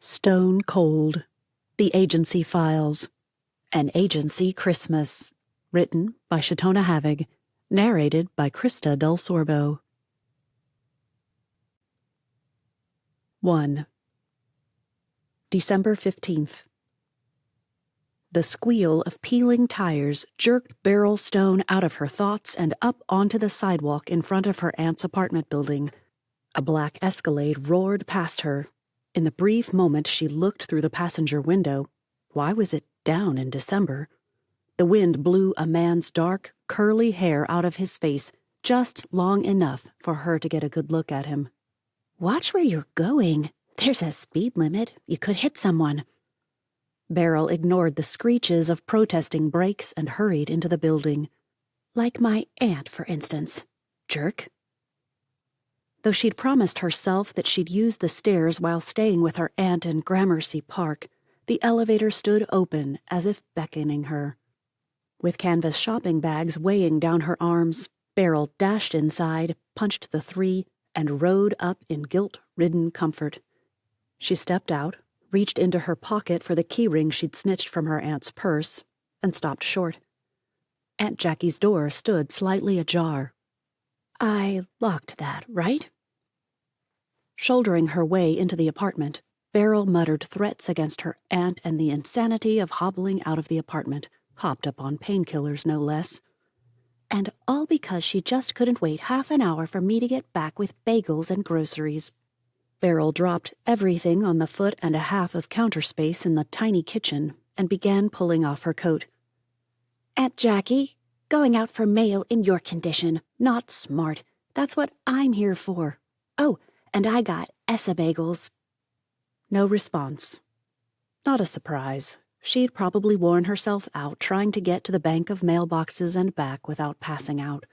Stone Cold, The Agency Files, An Agency Christmas, written by Chautona Havig, narrated by Krista Del Sorbo. 1. December 15th. The squeal of peeling tires jerked Beryl Stone out of her thoughts and up onto the sidewalk in front of her aunt's apartment building. A black Escalade roared past her. In the brief moment she looked through the passenger window, why was it down in December? The wind blew a man's dark, curly hair out of his face, just long enough for her to get a good look at him. "Watch where you're going. There's a speed limit. You could hit someone." Beryl ignored the screeches of protesting brakes and hurried into the building. "Like my aunt, for instance. Jerk." Though she'd promised herself that she'd use the stairs while staying with her aunt in Gramercy Park, the elevator stood open as if beckoning her. With canvas shopping bags weighing down her arms, Beryl dashed inside, punched the 3, and rode up in guilt-ridden comfort. She stepped out, reached into her pocket for the keyring she'd snitched from her aunt's purse, and stopped short. Aunt Jackie's door stood slightly ajar. "I locked that, right?" Shouldering her way into the apartment, Beryl muttered threats against her aunt and the insanity of hobbling out of the apartment, hopped up on painkillers no less. And all because she just couldn't wait half an hour for me to get back with bagels and groceries. Beryl dropped everything on the foot and a half of counter space in the tiny kitchen and began pulling off her coat. "Aunt Jackie, going out for mail in your condition. Not smart. That's what I'm here for. Oh, and I got Essa bagels." No response. Not a surprise. She'd probably worn herself out trying to get to the bank of mailboxes and back without passing out.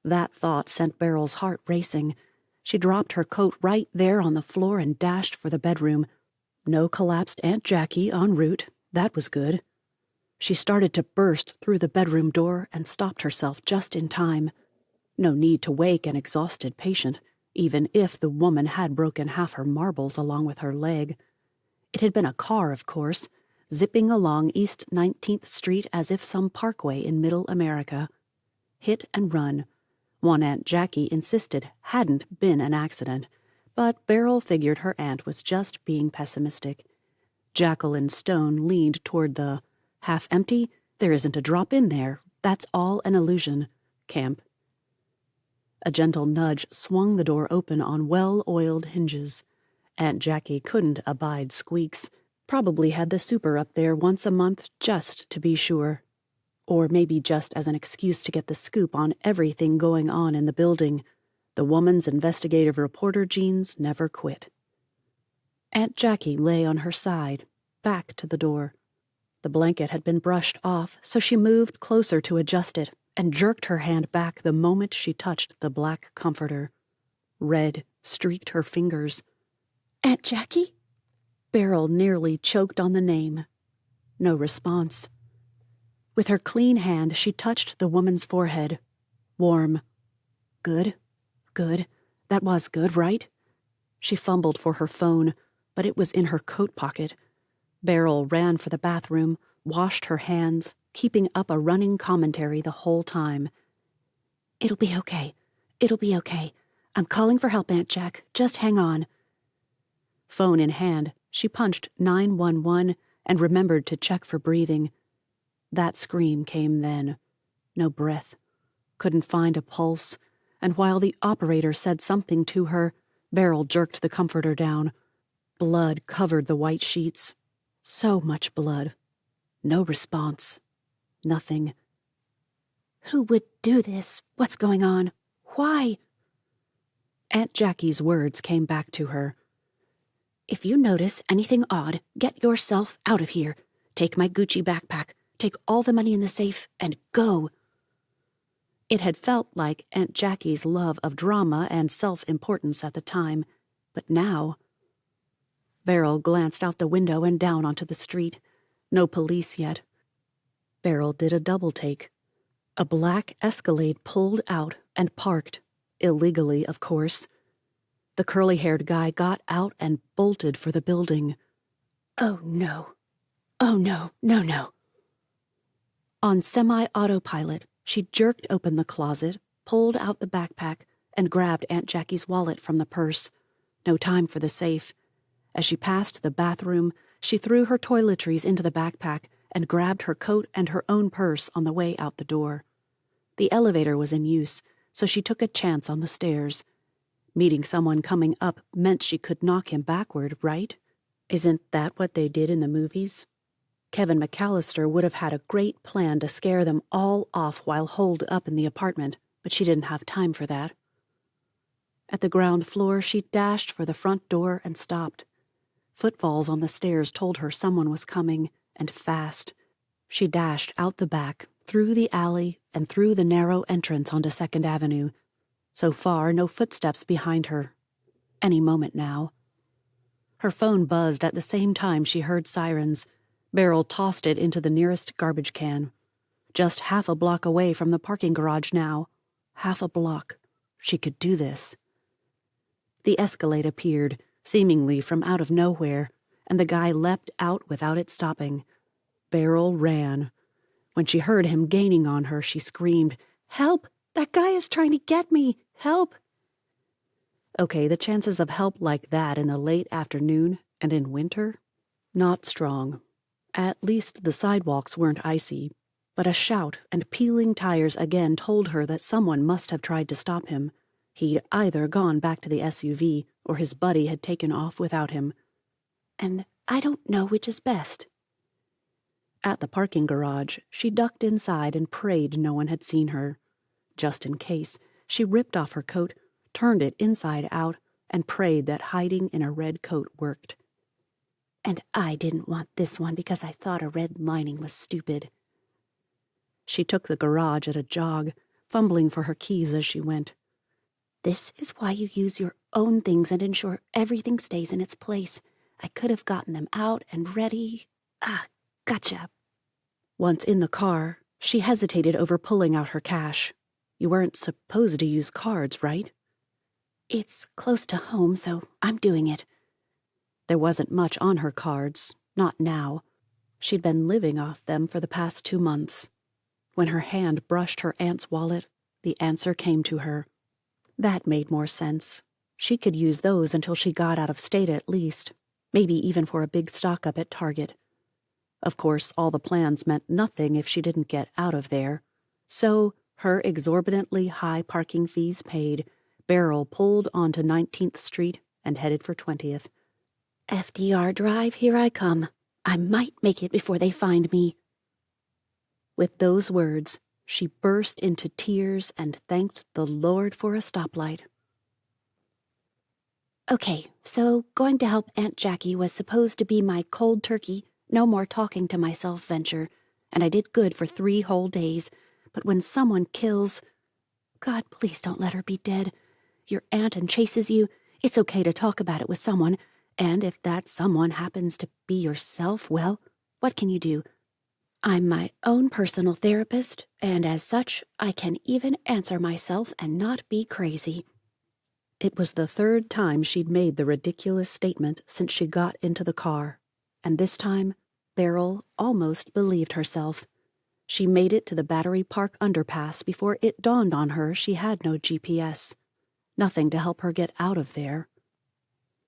That thought sent Beryl's heart racing. She dropped her coat right there on the floor and dashed for the bedroom. No collapsed Aunt Jackie en route. That was good. She started to burst through the bedroom door and stopped herself just in time. No need to wake an exhausted patient, even if the woman had broken half her marbles along with her leg. It had been a car, of course, zipping along East 19th Street as if some parkway in Middle America. Hit and run. One Aunt Jackie insisted hadn't been an accident, but Beryl figured her aunt was just being pessimistic. Jacqueline Stone leaned toward the "half empty, there isn't a drop in there, that's all an illusion" camp. A gentle nudge swung the door open on well-oiled hinges. Aunt Jackie couldn't abide squeaks. Probably had the super up there once a month just to be sure. Or maybe just as an excuse to get the scoop on everything going on in the building. The woman's investigative reporter genes never quit. Aunt Jackie lay on her side, back to the door. The blanket had been brushed off, so she moved closer to adjust it and jerked her hand back the moment she touched the black comforter. Red streaked her fingers. "Aunt Jackie?" Beryl nearly choked on the name. No response. With her clean hand, she touched the woman's forehead. Warm. Good. Good. That was good, right? She fumbled for her phone, but it was in her coat pocket. Beryl ran for the bathroom, washed her hands, keeping up a running commentary the whole time. "It'll be okay. It'll be okay. I'm calling for help, Aunt Jack. Just hang on." Phone in hand, she punched 911 and remembered to check for breathing. That scream came then. No breath. Couldn't find a pulse, and while the operator said something to her, Beryl jerked the comforter down. Blood covered the white sheets. So much blood. No response. Nothing. "Who would do this? What's going on? Why?" Aunt Jackie's words came back to her. "If you notice anything odd, get yourself out of here. Take my Gucci backpack, take all the money in the safe, and go." It had felt like Aunt Jackie's love of drama and self-importance at the time, but now... Beryl glanced out the window and down onto the street. No police yet. Beryl did a double-take. A black Escalade pulled out and parked, illegally, of course. The curly-haired guy got out and bolted for the building. Oh, no. Oh, no, no, no. On semi-autopilot, she jerked open the closet, pulled out the backpack, and grabbed Aunt Jackie's wallet from the purse. No time for the safe. As she passed the bathroom, she threw her toiletries into the backpack and grabbed her coat and her own purse on the way out the door. The elevator was in use, so she took a chance on the stairs. Meeting someone coming up meant she could knock him backward, right? Isn't that what they did in the movies? Kevin McAllister would have had a great plan to scare them all off while holed up in the apartment, but she didn't have time for that. At the ground floor, she dashed for the front door and stopped. Footfalls on the stairs told her someone was coming, and fast. She dashed out the back, through the alley, and through the narrow entrance onto 2nd Avenue. So far, no footsteps behind her. Any moment now. Her phone buzzed at the same time she heard sirens. Beryl tossed it into the nearest garbage can. Just half a block away from the parking garage now. Half a block. She could do this. The Escalade appeared, seemingly from out of nowhere, and the guy leapt out without it stopping. Beryl ran. When she heard him gaining on her, she screamed, "Help! That guy is trying to get me! Help!" Okay, the chances of help like that in the late afternoon and in winter? Not strong. At least the sidewalks weren't icy, but a shout and peeling tires again told her that someone must have tried to stop him. He'd either gone back to the SUV or his buddy had taken off without him. And I don't know which is best. At the parking garage, she ducked inside and prayed no one had seen her. Just in case, she ripped off her coat, turned it inside out, and prayed that hiding in a red coat worked. And I didn't want this one because I thought a red lining was stupid. She took the garage at a jog, fumbling for her keys as she went. This is why you use your own things and ensure everything stays in its place. I could have gotten them out and ready. Gotcha. Once in the car, she hesitated over pulling out her cash. You weren't supposed to use cards, right? It's close to home, so I'm doing it. There wasn't much on her cards, not now. She'd been living off them for the past 2 months. When her hand brushed her aunt's wallet, the answer came to her. That made more sense. She could use those until she got out of state at least, maybe even for a big stock-up at Target. Of course, all the plans meant nothing if she didn't get out of there. So, her exorbitantly high parking fees paid, Beryl pulled onto 19th Street and headed for 20th. FDR Drive, here I come. I might make it before they find me. With those words, she burst into tears and thanked the Lord for a stoplight. Okay, so going to help Aunt Jackie was supposed to be my cold turkey, no more talking to myself venture, and I did good for 3 whole days. But when someone kills... God, please don't let her be dead. Your aunt and chases you, it's okay to talk about it with someone, and if that someone happens to be yourself, well, what can you do? I'm my own personal therapist, and as such, I can even answer myself and not be crazy. It was the 3rd time she'd made the ridiculous statement since she got into the car, and this time, Beryl almost believed herself. She made it to the Battery Park underpass before it dawned on her she had no GPS. Nothing to help her get out of there.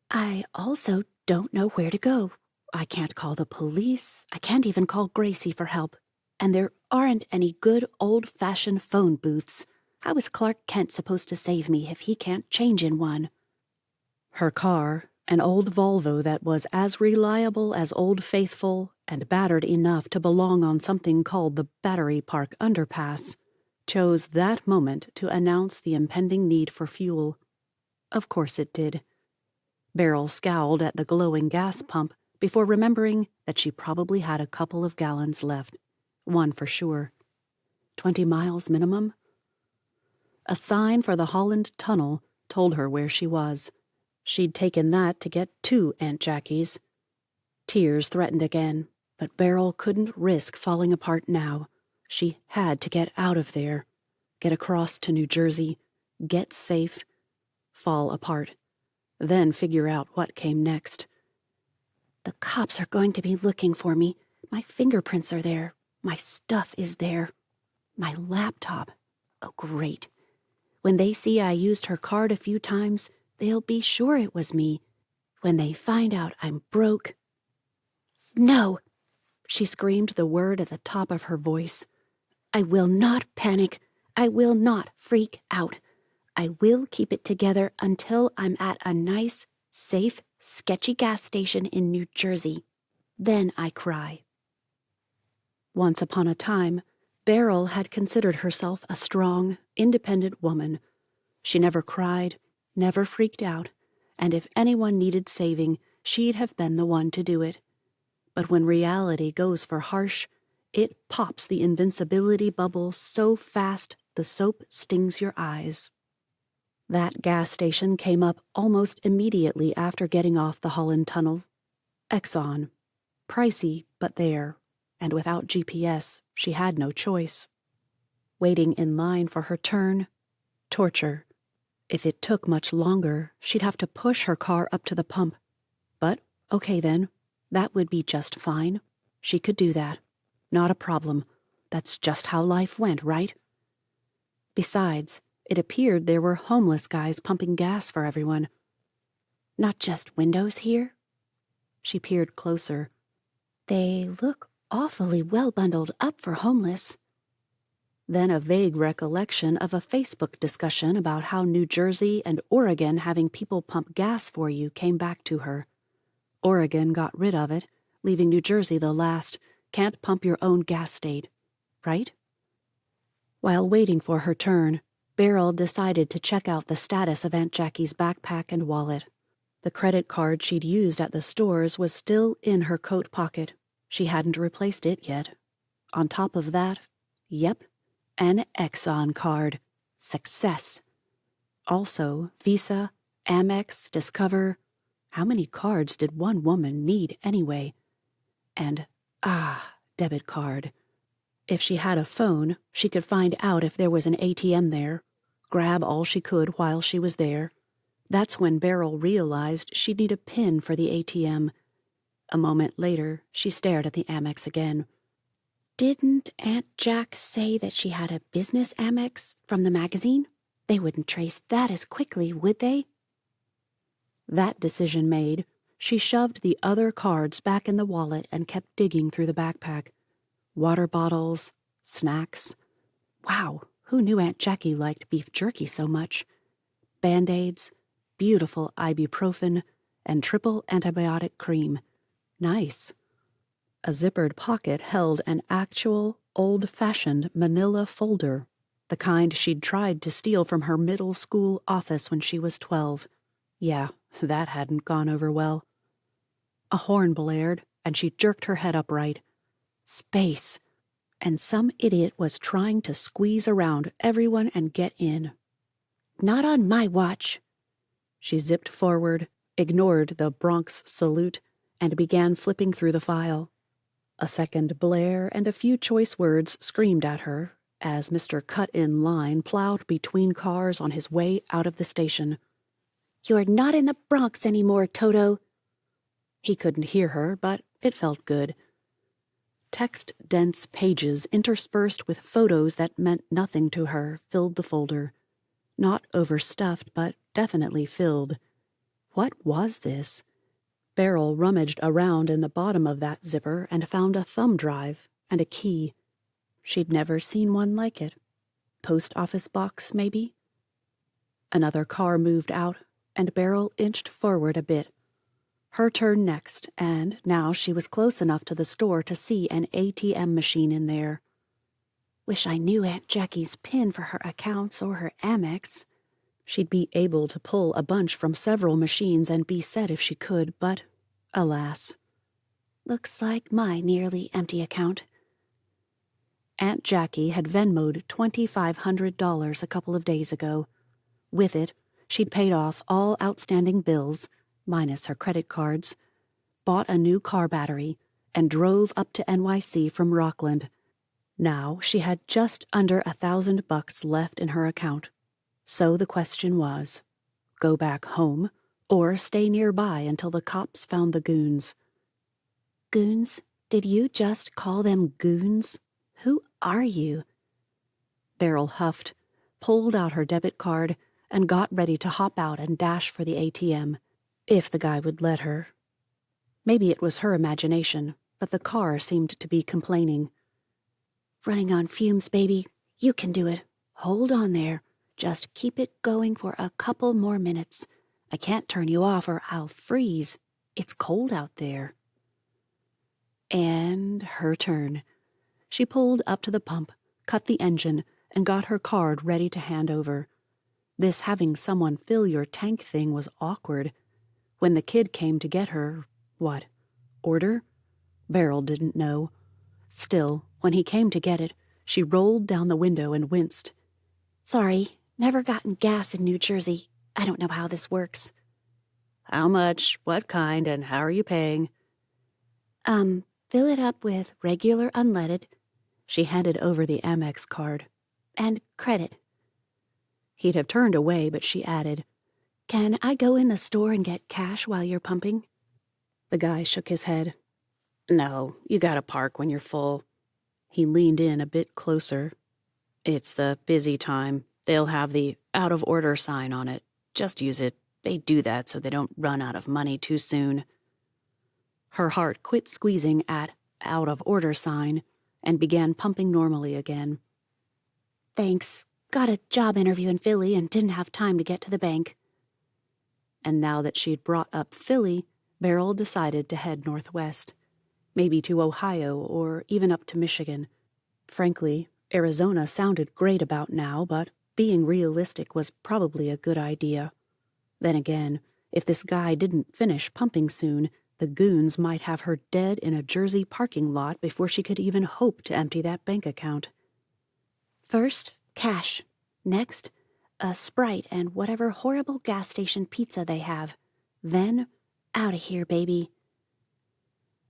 I also don't know where to go. I can't call the police. I can't even call Gracie for help. And there aren't any good old-fashioned phone booths. How is Clark Kent supposed to save me if he can't change in one? Her car, an old Volvo that was as reliable as Old Faithful and battered enough to belong on something called the Battery Park Underpass, chose that moment to announce the impending need for fuel. Of course it did. Beryl scowled at the glowing gas pump before remembering that she probably had a couple of gallons left. One for sure. 20 miles minimum? A sign for the Holland Tunnel told her where she was. She'd taken that to get to Aunt Jackie's. Tears threatened again, but Beryl couldn't risk falling apart now. She had to get out of there. Get across to New Jersey. Get safe. Fall apart. Then figure out what came next. The cops are going to be looking for me. My fingerprints are there. My stuff is there. My laptop. Oh, great. When they see I used her card a few times, they'll be sure it was me. When they find out I'm broke... No! She screamed the word at the top of her voice. I will not panic. I will not freak out. I will keep it together until I'm at a nice, safe, sketchy gas station in New Jersey. Then I cry. Once upon a time, Beryl had considered herself a strong, independent woman. She never cried, never freaked out, and if anyone needed saving, she'd have been the one to do it. But when reality goes for harsh, it pops the invincibility bubble so fast the soap stings your eyes. That gas station came up almost immediately after getting off the Holland Tunnel. Exxon. Pricey, but there. And without GPS, she had no choice. Waiting in line for her turn, torture. If it took much longer, she'd have to push her car up to the pump. But, okay then, that would be just fine. She could do that. Not a problem. That's just how life went, right? Besides, it appeared there were homeless guys pumping gas for everyone. Not just windows here? She peered closer. They look awfully well bundled up for homeless. Then a vague recollection of a Facebook discussion about how New Jersey and Oregon having people pump gas for you came back to her. Oregon got rid of it, leaving New Jersey the last, can't pump your own gas state, right? While waiting for her turn, Beryl decided to check out the status of Aunt Jackie's backpack and wallet. The credit card she'd used at the stores was still in her coat pocket. She hadn't replaced it yet. On top of that, yep, an Exxon card. Success. Also, Visa, Amex, Discover. How many cards did one woman need anyway? And, debit card. If she had a phone, she could find out if there was an ATM there, grab all she could while she was there. That's when Beryl realized she'd need a PIN for the ATM. A moment later, she stared at the Amex again. Didn't Aunt Jack say that she had a business Amex from the magazine? They wouldn't trace that as quickly, would they? That decision made, she shoved the other cards back in the wallet and kept digging through the backpack. Water bottles, snacks. Wow, who knew Aunt Jackie liked beef jerky so much? Band-Aids, beautiful ibuprofen, and triple antibiotic cream. Nice. A zippered pocket held an actual, old-fashioned manila folder, the kind she'd tried to steal from her middle school office when she was 12. Yeah, that hadn't gone over well. A horn blared, and she jerked her head upright. Space. And some idiot was trying to squeeze around everyone and get in. Not on my watch. She zipped forward, ignored the Bronx salute, and began flipping through the file. A second blare and a few choice words screamed at her as Mr. Cut-in-Line plowed between cars on his way out of the station. You're not in the Bronx anymore, Toto. He couldn't hear her, but it felt good. Text-dense pages interspersed with photos that meant nothing to her filled the folder. Not overstuffed, but definitely filled. What was this? Beryl rummaged around in the bottom of that zipper and found a thumb drive and a key. She'd never seen one like it. Post office box, maybe? Another car moved out, and Beryl inched forward a bit. Her turn next, and now she was close enough to the store to see an ATM machine in there. Wish I knew Aunt Jackie's PIN for her accounts or her Amex. She'd be able to pull a bunch from several machines and be set if she could, but, alas. Looks like my nearly empty account. Aunt Jackie had Venmo'd $2,500 a couple of days ago. With it, she'd paid off all outstanding bills, minus her credit cards, bought a new car battery, and drove up to NYC from Rockland. Now she had just under $1,000 left in her account. So the question was, go back home or stay nearby until the cops found the goons. Goons? Did you just call them goons? Who are you? Beryl huffed, pulled out her debit card, and got ready to hop out and dash for the ATM, if the guy would let her. Maybe it was her imagination, but the car seemed to be complaining. Running on fumes, baby. You can do it. Hold on there. Just keep it going for a couple more minutes. I can't turn you off or I'll freeze. It's cold out there. And her turn. She pulled up to the pump, cut the engine, and got her card ready to hand over. This having someone fill your tank thing was awkward. When the kid came to get her, what, order? Beryl didn't know. Still, when he came to get it, she rolled down the window and winced. Sorry, never gotten gas in New Jersey. I don't know how this works. How much, what kind, and how are you paying? Fill it up with regular unleaded. She handed over the Amex card. And credit. He'd have turned away, but she added, Can I go in the store and get cash while you're pumping? The guy shook his head. No, you gotta park when you're full. He leaned in a bit closer. It's the busy time. They'll have the out of order sign on it. Just use it. They do that so they don't run out of money too soon. Her heart quit squeezing at out of order sign and began pumping normally again. Thanks. Got a job interview in Philly and didn't have time to get to the bank. And now that she'd brought up Philly, Beryl decided to head northwest. Maybe to Ohio or even up to Michigan. Frankly, Arizona sounded great about now, but being realistic was probably a good idea. Then again, if this guy didn't finish pumping soon, the goons might have her dead in a Jersey parking lot before she could even hope to empty that bank account. First, cash. Next, a Sprite and whatever horrible gas station pizza they have. Then, out of here, baby.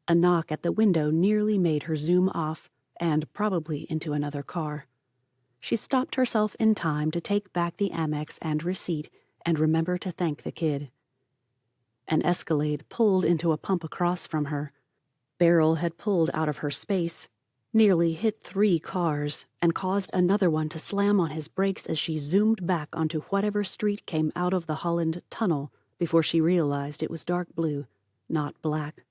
A knock at the window nearly made her zoom off, and probably into another car. She stopped herself in time to take back the Amex and receipt and remember to thank the kid. An Escalade pulled into a pump across from her. Beryl had pulled out of her space, nearly hit 3 cars, and caused another one to slam on his brakes as she zoomed back onto whatever street came out of the Holland Tunnel before she realized it was dark blue, not black.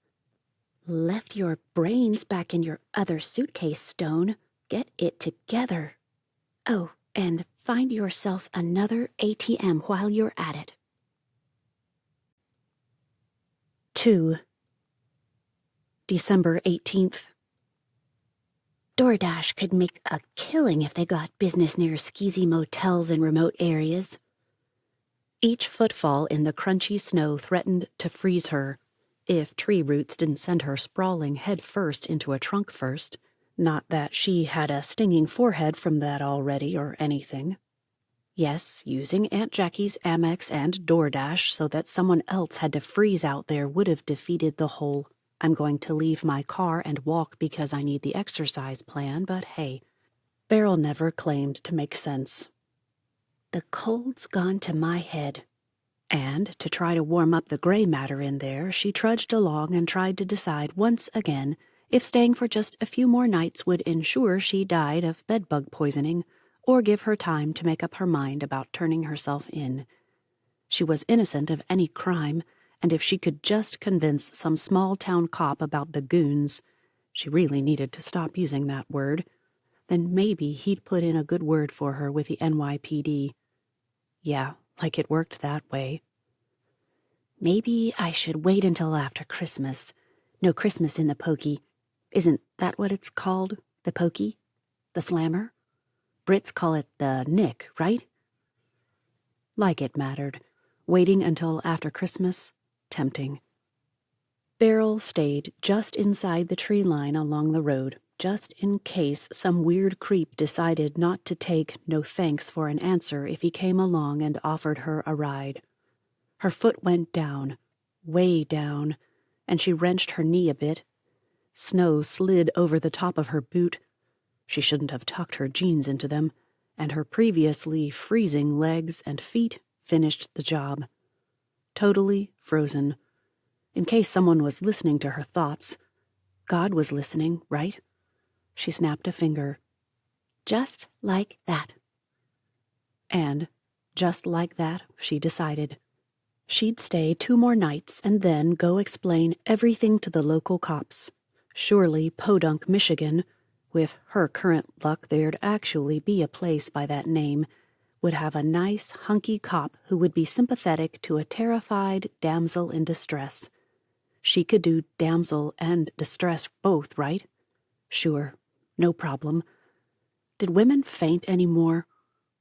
Left your brains back in your other suitcase, Stone. Get it together. Oh, and find yourself another ATM while you're at it. 2. December 18th. DoorDash could make a killing if they got business near skeezy motels in remote areas. Each footfall in the crunchy snow threatened to freeze her, if tree roots didn't send her sprawling head first into a trunk first. Not that she had a stinging forehead from that already or anything. Yes, using Aunt Jackie's Amex and DoorDash so that someone else had to freeze out there would have defeated the whole I'm going to leave my car and walk because I need the exercise plan, but hey, Beryl never claimed to make sense. The cold's gone to my head. And, to try to warm up the gray matter in there, she trudged along and tried to decide once again if staying for just a few more nights would ensure she died of bedbug poisoning or give her time to make up her mind about turning herself in. She was innocent of any crime, and if she could just convince some small-town cop about the goons, she really needed to stop using that word, then maybe he'd put in a good word for her with the NYPD. Yeah, like it worked that way. Maybe I should wait until after Christmas. No Christmas in the pokey. Isn't that what it's called? The pokey? The slammer? Brits call it the nick, right? Like it mattered. Waiting until after Christmas? Tempting. Beryl stayed just inside the tree line along the road, just in case some weird creep decided not to take no thanks for an answer if he came along and offered her a ride. Her foot went down, way down, and she wrenched her knee a bit. Snow slid over the top of her boot. She shouldn't have tucked her jeans into them, and her previously freezing legs and feet finished the job. Totally frozen. In case someone was listening to her thoughts, God was listening, right? She snapped a finger. Just like that. And, just like that, she decided. She'd stay 2 more nights and then go explain everything to the local cops. Surely Podunk, Michigan, with her current luck there'd actually be a place by that name, would have a nice, hunky cop who would be sympathetic to a terrified damsel in distress. She could do damsel and distress both, right? Sure, no problem. Did women faint anymore?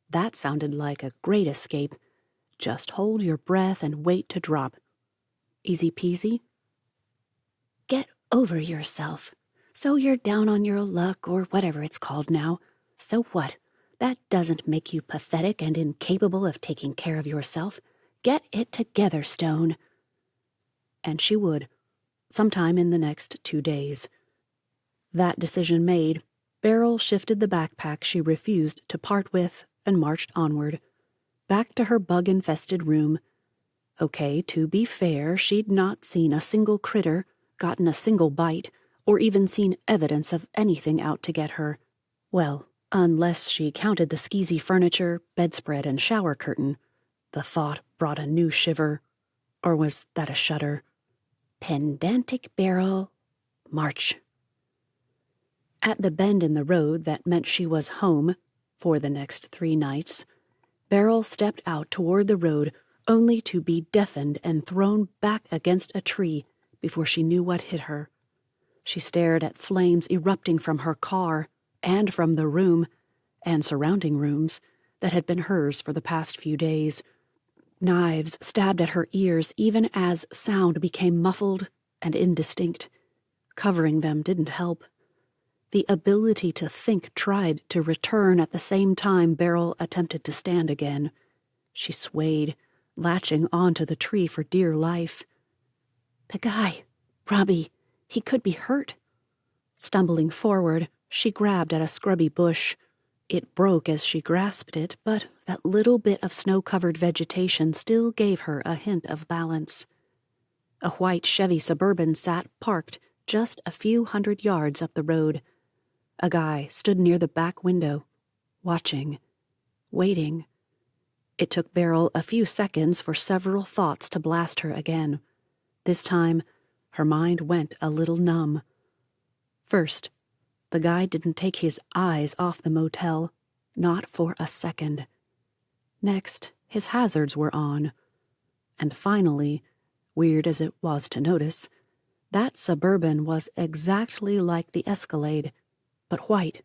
That sounded like a great escape. Just hold your breath and wait to drop. Easy peasy? Get over yourself. So you're down on your luck, or whatever it's called now. So what? That doesn't make you pathetic and incapable of taking care of yourself. Get it together, Stone. And she would, sometime in the next 2 days. That decision made, Beryl shifted the backpack she refused to part with and marched onward, back to her bug-infested room. Okay, to be fair, she'd not seen a single critter, gotten a single bite, or even seen evidence of anything out to get her. Well, unless she counted the skeezy furniture, bedspread, and shower curtain. The thought brought a new shiver. Or was that a shudder? Pedantic Beryl, march. At the bend in the road that meant she was home for the next 3 nights, Beryl stepped out toward the road, only to be deafened and thrown back against a tree before she knew what hit her. She stared at flames erupting from her car and from the room and surrounding rooms that had been hers for the past few days. Knives stabbed at her ears even as sound became muffled and indistinct. Covering them didn't help. The ability to think tried to return at the same time Beryl attempted to stand again. She swayed, latching onto the tree for dear life. The guy, Robbie, he could be hurt. Stumbling forward, she grabbed at a scrubby bush. It broke as she grasped it, but that little bit of snow-covered vegetation still gave her a hint of balance. A white Chevy Suburban sat parked just a few 100 yards up the road. A guy stood near the back window, watching, waiting. It took Beryl a few seconds for several thoughts to blast her again. This time, her mind went a little numb. First, the guy didn't take his eyes off the motel, not for a second. Next, his hazards were on. And finally, weird as it was to notice, that Suburban was exactly like the Escalade, but white.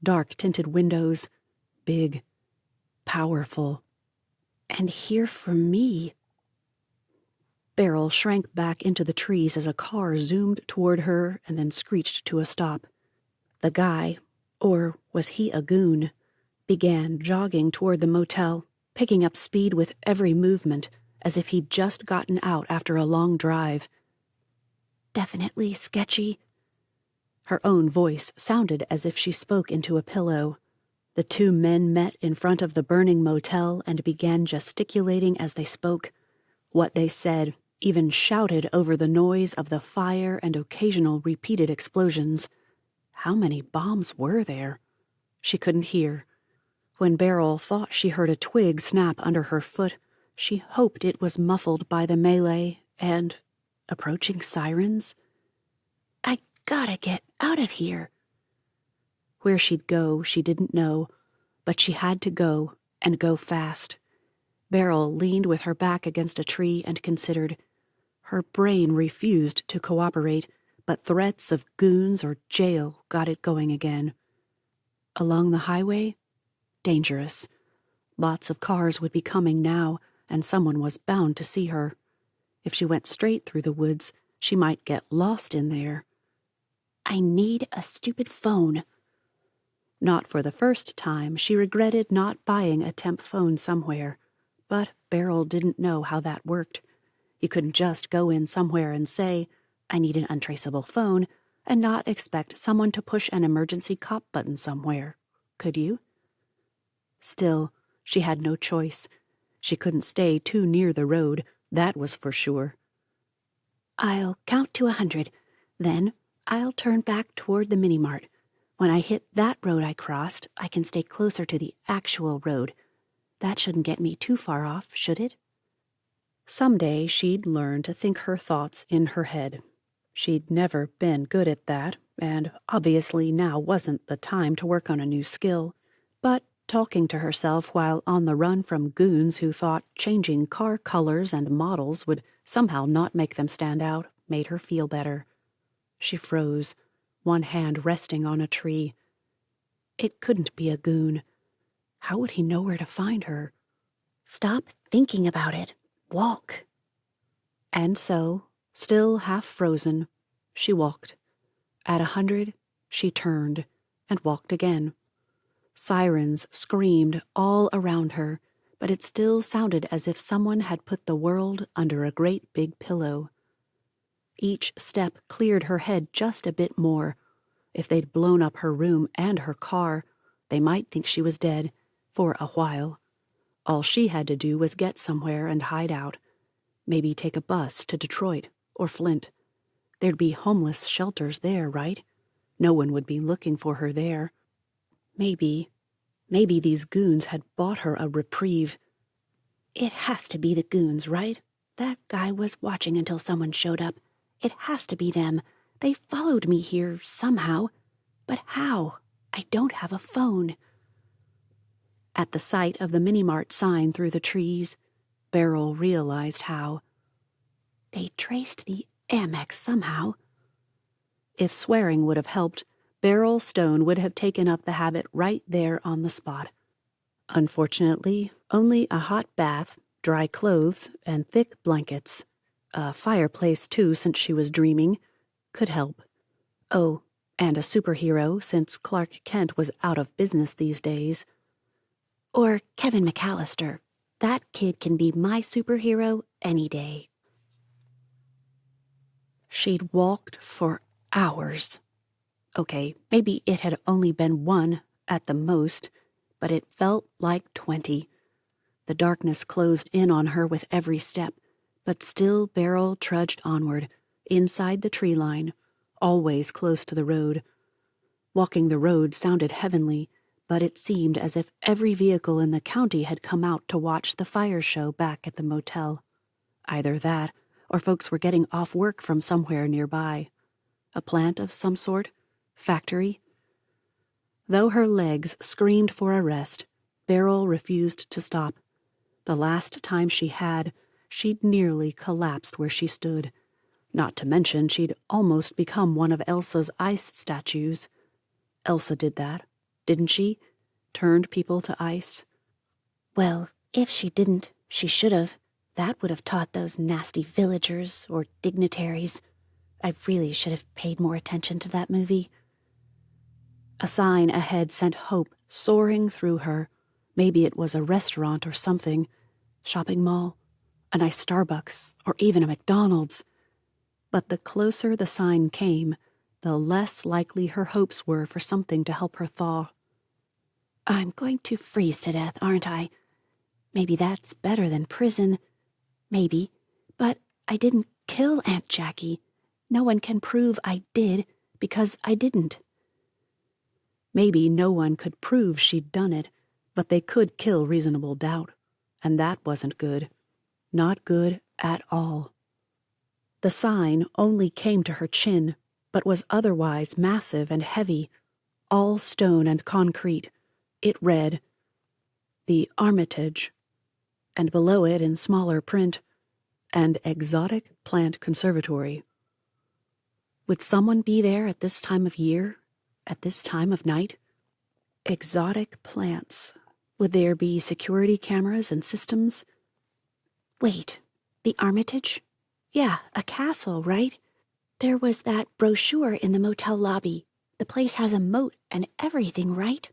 Dark-tinted windows, big, powerful. And here for me. Beryl shrank back into the trees as a car zoomed toward her and then screeched to a stop. The guy, or was he a goon, began jogging toward the motel, picking up speed with every movement, as if he'd just gotten out after a long drive. Definitely sketchy. Her own voice sounded as if she spoke into a pillow. The 2 men met in front of the burning motel and began gesticulating as they spoke. What they said even shouted over the noise of the fire and occasional repeated explosions. How many bombs were there? She couldn't hear. When Beryl thought she heard a twig snap under her foot, she hoped it was muffled by the melee and approaching sirens. I gotta get out of here. Where she'd go, she didn't know, but she had to go, and go fast. Beryl leaned with her back against a tree and considered. Her brain refused to cooperate, but threats of goons or jail got it going again. Along the highway? Dangerous. Lots of cars would be coming now, and someone was bound to see her. If she went straight through the woods, she might get lost in there. I need a stupid phone. Not for the first time, she regretted not buying a temp phone somewhere. But Beryl didn't know how that worked. You couldn't just go in somewhere and say, I need an untraceable phone, and not expect someone to push an emergency cop button somewhere, could you? Still, she had no choice. She couldn't stay too near the road, that was for sure. I'll count to 100. Then I'll turn back toward the mini-mart. When I hit that road I crossed, I can stay closer to the actual road. That shouldn't get me too far off, should it? Someday she'd learn to think her thoughts in her head. She'd never been good at that, and obviously now wasn't the time to work on a new skill. But talking to herself while on the run from goons who thought changing car colors and models would somehow not make them stand out made her feel better. She froze, one hand resting on a tree. It couldn't be a goon. How would he know where to find her? Stop thinking about it. Walk. And so, still half frozen, she walked. At 100, she turned and walked again. Sirens screamed all around her, but it still sounded as if someone had put the world under a great big pillow. Each step cleared her head just a bit more. If they'd blown up her room and her car, they might think she was dead, for a while. All she had to do was get somewhere and hide out. Maybe take a bus to Detroit or Flint. There'd be homeless shelters there, right? No one would be looking for her there. Maybe these goons had bought her a reprieve. It has to be the goons, right? That guy was watching until someone showed up. It has to be them. They followed me here somehow. But how? I don't have a phone. At the sight of the mini-mart sign through the trees, Beryl realized how. They traced the Amex somehow. If swearing would have helped, Beryl Stone would have taken up the habit right there on the spot. Unfortunately, only a hot bath, dry clothes, and thick blankets, a fireplace too since she was dreaming, could help. Oh, and a superhero since Clark Kent was out of business these days. Or Kevin McAllister. That kid can be my superhero any day. She'd walked for hours. Okay, maybe it had only been 1 at the most, but it felt like 20. The darkness closed in on her with every step, but still Beryl trudged onward, inside the tree line, always close to the road. Walking the road sounded heavenly, but it seemed as if every vehicle in the county had come out to watch the fire show back at the motel. Either that, or folks were getting off work from somewhere nearby. A plant of some sort? Factory? Though her legs screamed for a rest, Beryl refused to stop. The last time she had, she'd nearly collapsed where she stood. Not to mention she'd almost become one of Elsa's ice statues. Elsa did that, didn't she? Turned people to ice. Well, if she didn't, she should have. That would have taught those nasty villagers or dignitaries. I really should have paid more attention to that movie. A sign ahead sent hope soaring through her. Maybe it was a restaurant or something. Shopping mall, a nice Starbucks, or even a McDonald's. But the closer the sign came, the less likely her hopes were for something to help her thaw. I'm going to freeze to death, aren't I? Maybe that's better than prison. Maybe. But I didn't kill Aunt Jackie. No one can prove I did, because I didn't. Maybe no one could prove she'd done it, but they could kill reasonable doubt. And that wasn't good. Not good at all. The sign only came to her chin, but was otherwise massive and heavy, all stone and concrete. It read, "The Armitage," and below it in smaller print, "An Exotic Plant Conservatory." Would someone be there at this time of year? At this time of night? Exotic plants. Would there be security cameras and systems? Wait, the Armitage? Yeah, a castle, right? There was that brochure in the motel lobby. The place has a moat and everything, right?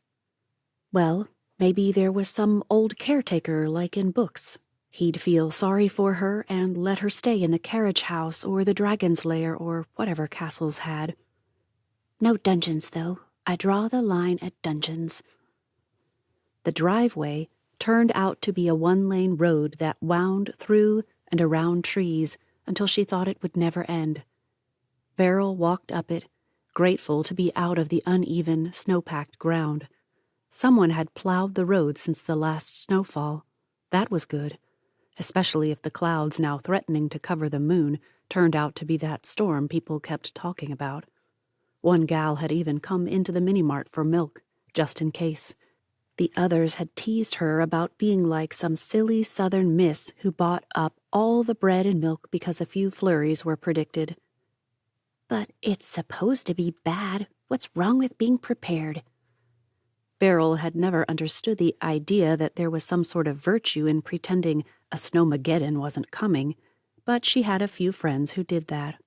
Well, maybe there was some old caretaker like in books. He'd feel sorry for her and let her stay in the carriage house or the dragon's lair or whatever castles had. No dungeons, though. I draw the line at dungeons. The driveway turned out to be a 1-lane road that wound through and around trees until she thought it would never end. Beryl walked up it, grateful to be out of the uneven, snow-packed ground. Someone had plowed the road since the last snowfall. That was good, especially if the clouds now threatening to cover the moon turned out to be that storm people kept talking about. One gal had even come into the mini-mart for milk, just in case. The others had teased her about being like some silly southern miss who bought up all the bread and milk because a few flurries were predicted. But it's supposed to be bad. What's wrong with being prepared? Beryl had never understood the idea that there was some sort of virtue in pretending a snowmageddon wasn't coming, but she had a few friends who did that.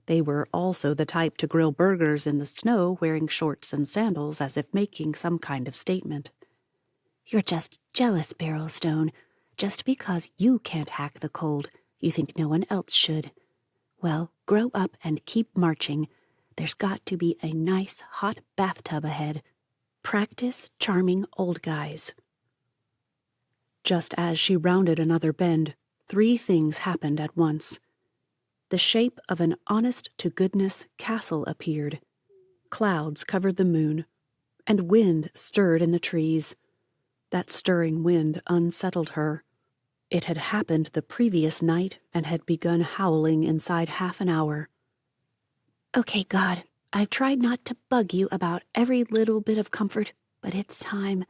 They were also the type to grill burgers in the snow wearing shorts and sandals as if making some kind of statement. You're just jealous, Beryl Stone. Just because you can't hack the cold, you think no one else should. Well, grow up and keep marching. There's got to be a nice hot bathtub ahead. Practice charming old guys. Just as she rounded another bend, 3 things happened at once. The shape of an honest-to-goodness castle appeared. Clouds covered the moon, and wind stirred in the trees. That stirring wind unsettled her. It had happened the previous night and had begun howling inside half an hour. Okay, God, I've tried not to bug you about every little bit of comfort, but it's time.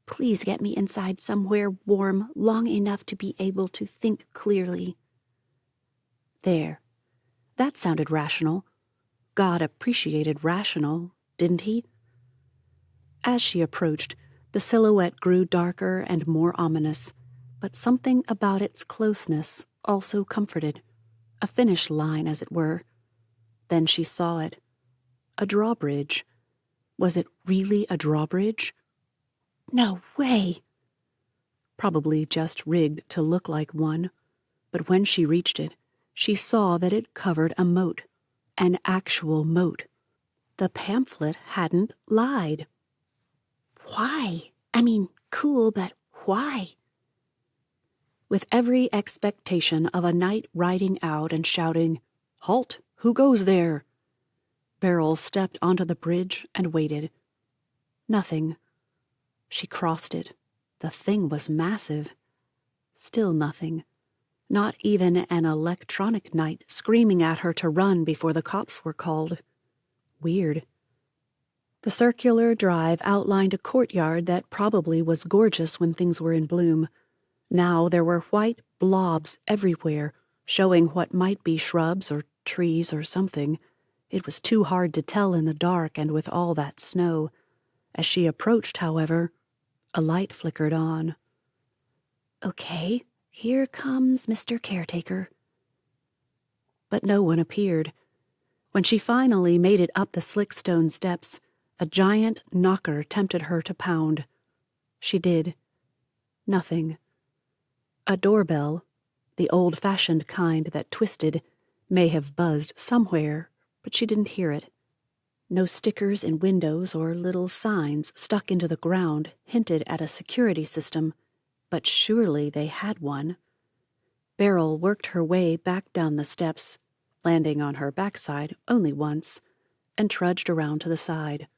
Please get me inside somewhere warm long enough to be able to think clearly. There. That sounded rational. God appreciated rational, didn't he? As she approached, the silhouette grew darker and more ominous, but something about its closeness also comforted. A finish line, as it were. Then she saw it. A drawbridge. Was it really a drawbridge? No way! Probably just rigged to look like one, but when she reached it, she saw that it covered a moat. An actual moat. The pamphlet hadn't lied. Why? I mean, cool, but why? With every expectation of a knight riding out and shouting, "Halt! Who goes there?" Beryl stepped onto the bridge and waited. Nothing. She crossed it. The thing was massive. Still nothing. Not even an electronic knight screaming at her to run before the cops were called. Weird. The circular drive outlined a courtyard that probably was gorgeous when things were in bloom. Now there were white blobs everywhere, showing what might be shrubs or trees or something. It was too hard to tell in the dark and with all that snow. As she approached, however, a light flickered on. Okay, here comes Mr. Caretaker. But no one appeared. When she finally made it up the slick stone steps, a giant knocker tempted her to pound. She did. Nothing. A doorbell, the old-fashioned kind that twisted, may have buzzed somewhere, but she didn't hear it. No stickers in windows or little signs stuck into the ground hinted at a security system, but surely they had one. Beryl worked her way back down the steps, landing on her backside only once, and trudged around to the side.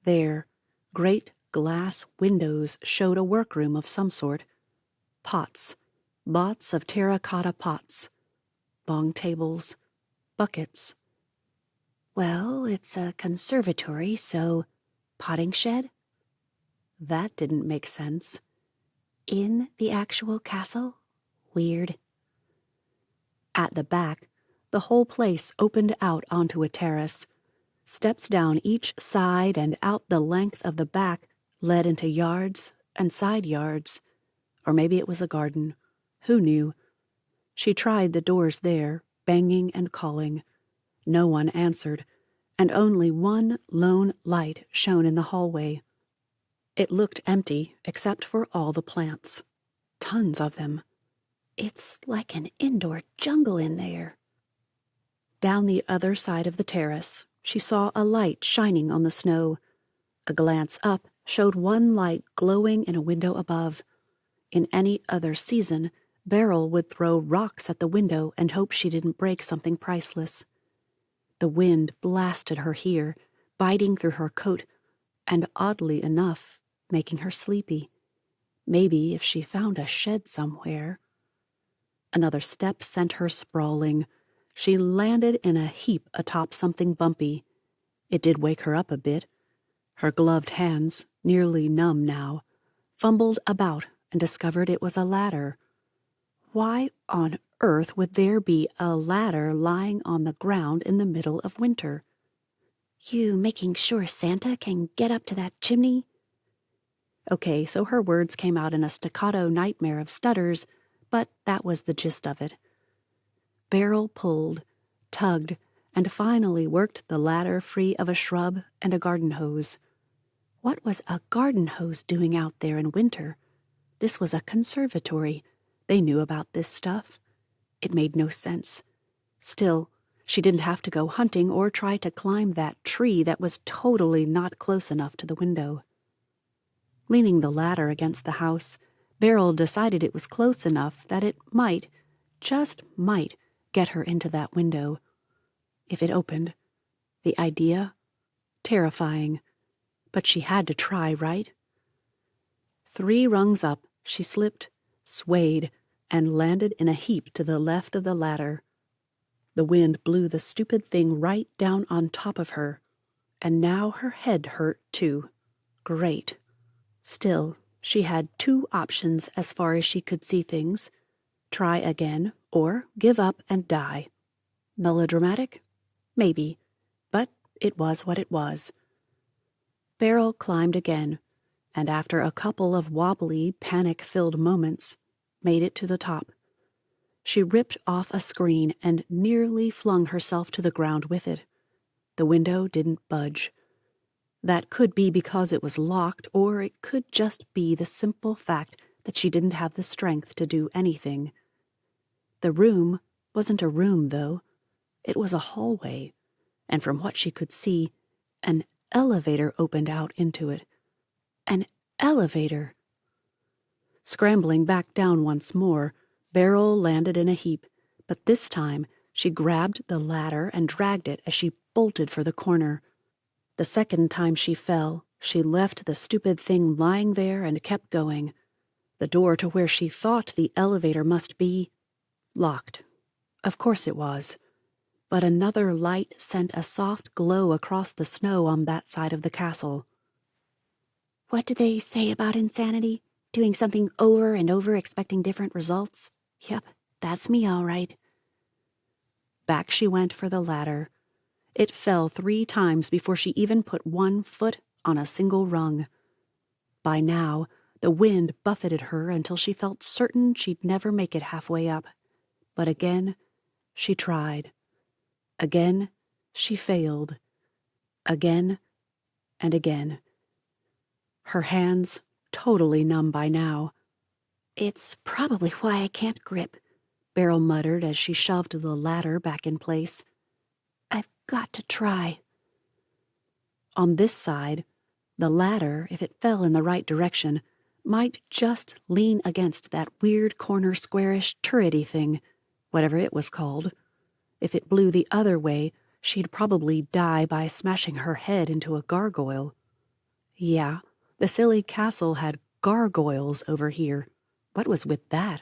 There, great glass windows showed a workroom of some sort. Pots, lots of terracotta pots, long tables, buckets. Well, it's a conservatory, so potting shed? That didn't make sense. In the actual castle? Weird. At the back, the whole place opened out onto a terrace. Steps down each side and out the length of the back led into yards and side yards. Or maybe it was a garden. Who knew? She tried the doors there, banging and calling. No one answered, and only one lone light shone in the hallway. It looked empty except for all the plants. Tons of them. It's like an indoor jungle in there. Down the other side of the terrace, she saw a light shining on the snow. A glance up showed one light glowing in a window above. In any other season, Beryl would throw rocks at the window and hope she didn't break something priceless. The wind blasted her here, biting through her coat, and oddly enough, making her sleepy. Maybe if she found a shed somewhere. Another step sent her sprawling. She landed in a heap atop something bumpy. It did wake her up a bit. Her gloved hands, nearly numb now, fumbled about and discovered it was a ladder. Why on earth would there be a ladder lying on the ground in the middle of winter? You making sure Santa can get up to that chimney? Okay, so her words came out in a staccato nightmare of stutters, but that was the gist of it. Beryl pulled, tugged, and finally worked the ladder free of a shrub and a garden hose. What was a garden hose doing out there in winter? This was a conservatory. They knew about this stuff. It made no sense. Still, she didn't have to go hunting or try to climb that tree that was totally not close enough to the window. Leaning the ladder against the house, Beryl decided it was close enough that it might, just might, get her into that window. If it opened. The idea? Terrifying. But she had to try, right? 3 rungs up, she slipped, swayed, and landed in a heap to the left of the ladder. The wind blew the stupid thing right down on top of her, and now her head hurt too. Great. Still, she had 2 options as far as she could see things. Try again, or give up and die. Melodramatic? Maybe, but it was what it was. Beryl climbed again, and after a couple of wobbly, panic-filled moments, made it to the top. She ripped off a screen and nearly flung herself to the ground with it. The window didn't budge. That could be because it was locked, or it could just be the simple fact that she didn't have the strength to do anything. The room wasn't a room, though. It was a hallway, and from what she could see, an elevator opened out into it. An elevator! Scrambling back down once more, Beryl landed in a heap, but this time she grabbed the ladder and dragged it as she bolted for the corner. The second time she fell, she left the stupid thing lying there and kept going. The door to where she thought the elevator must be, locked. Of course it was. But another light sent a soft glow across the snow on that side of the castle. What do they say about insanity? Doing something over and over, expecting different results? Yep, that's me all right. Back she went for the ladder. It fell 3 times before she even put 1 foot on a single rung. By now, the wind buffeted her until she felt certain she'd never make it halfway up. But again, she tried. Again, she failed. Again and again. Her hands totally numb by now. It's probably why I can't grip, Beryl muttered as she shoved the ladder back in place. I've got to try. On this side, the ladder, if it fell in the right direction, might just lean against that weird corner squarish turrety thing, whatever it was called. If it blew the other way, she'd probably die by smashing her head into a gargoyle. Yeah, the silly castle had gargoyles over here. What was with that?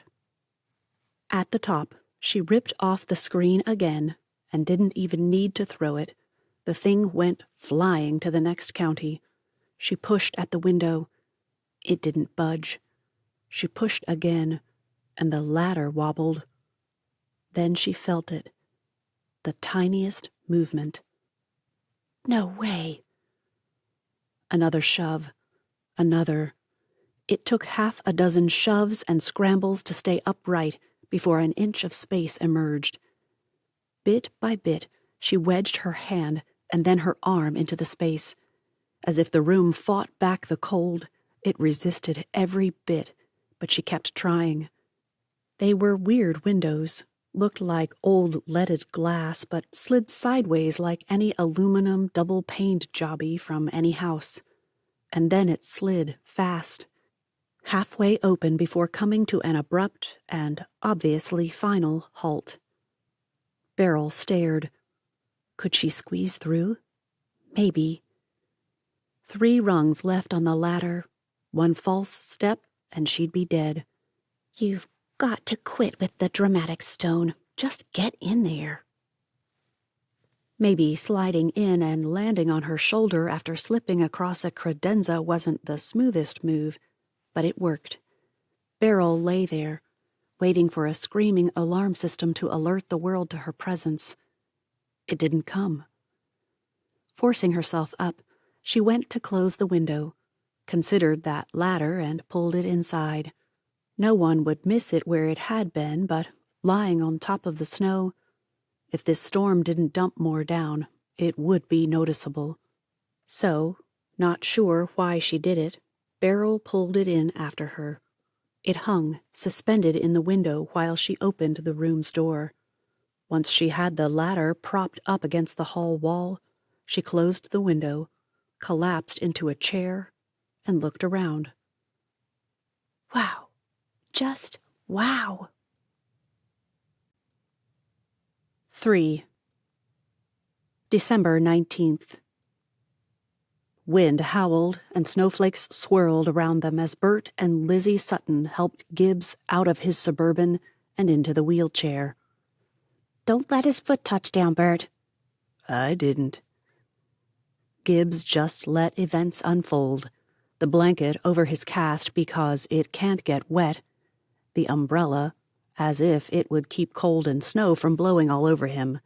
At the top, she ripped off the screen again and didn't even need to throw it. The thing went flying to the next county. She pushed at the window. It didn't budge. She pushed again, and the ladder wobbled. Then she felt it. The tiniest movement. No way. Another shove. Another. It took half a dozen shoves and scrambles to stay upright before an inch of space emerged. Bit by bit, she wedged her hand and then her arm into the space. As if the room fought back the cold, it resisted every bit, but she kept trying. They were weird windows, looked like old leaded glass, but slid sideways like any aluminum double-paned jobby from any house. And then it slid fast, halfway open before coming to an abrupt and obviously final halt. Beryl stared. Could she squeeze through? Maybe. 3 rungs left on the ladder. 1 false step, and she'd be dead. You've got to quit with the dramatic, Stone. Just get in there. Maybe sliding in and landing on her shoulder after slipping across a credenza wasn't the smoothest move, but it worked. Beryl lay there, waiting for a screaming alarm system to alert the world to her presence. It didn't come. Forcing herself up, she went to close the window, considered that ladder, and pulled it inside. No one would miss it where it had been, but lying on top of the snow, if this storm didn't dump more down, it would be noticeable. So, not sure why she did it, Beryl pulled it in after her. It hung, suspended in the window while she opened the room's door. Once she had the ladder propped up against the hall wall, she closed the window, collapsed into a chair, and looked around. Wow. Just wow. 3. December 19th. Wind howled and snowflakes swirled around them as Bert and Lizzie Sutton helped Gibbs out of his Suburban and into the wheelchair. Don't let his foot touch down, Bert. I didn't. Gibbs just let events unfold. The blanket over his cast because it can't get wet. The umbrella, as if it would keep cold and snow from blowing all over him.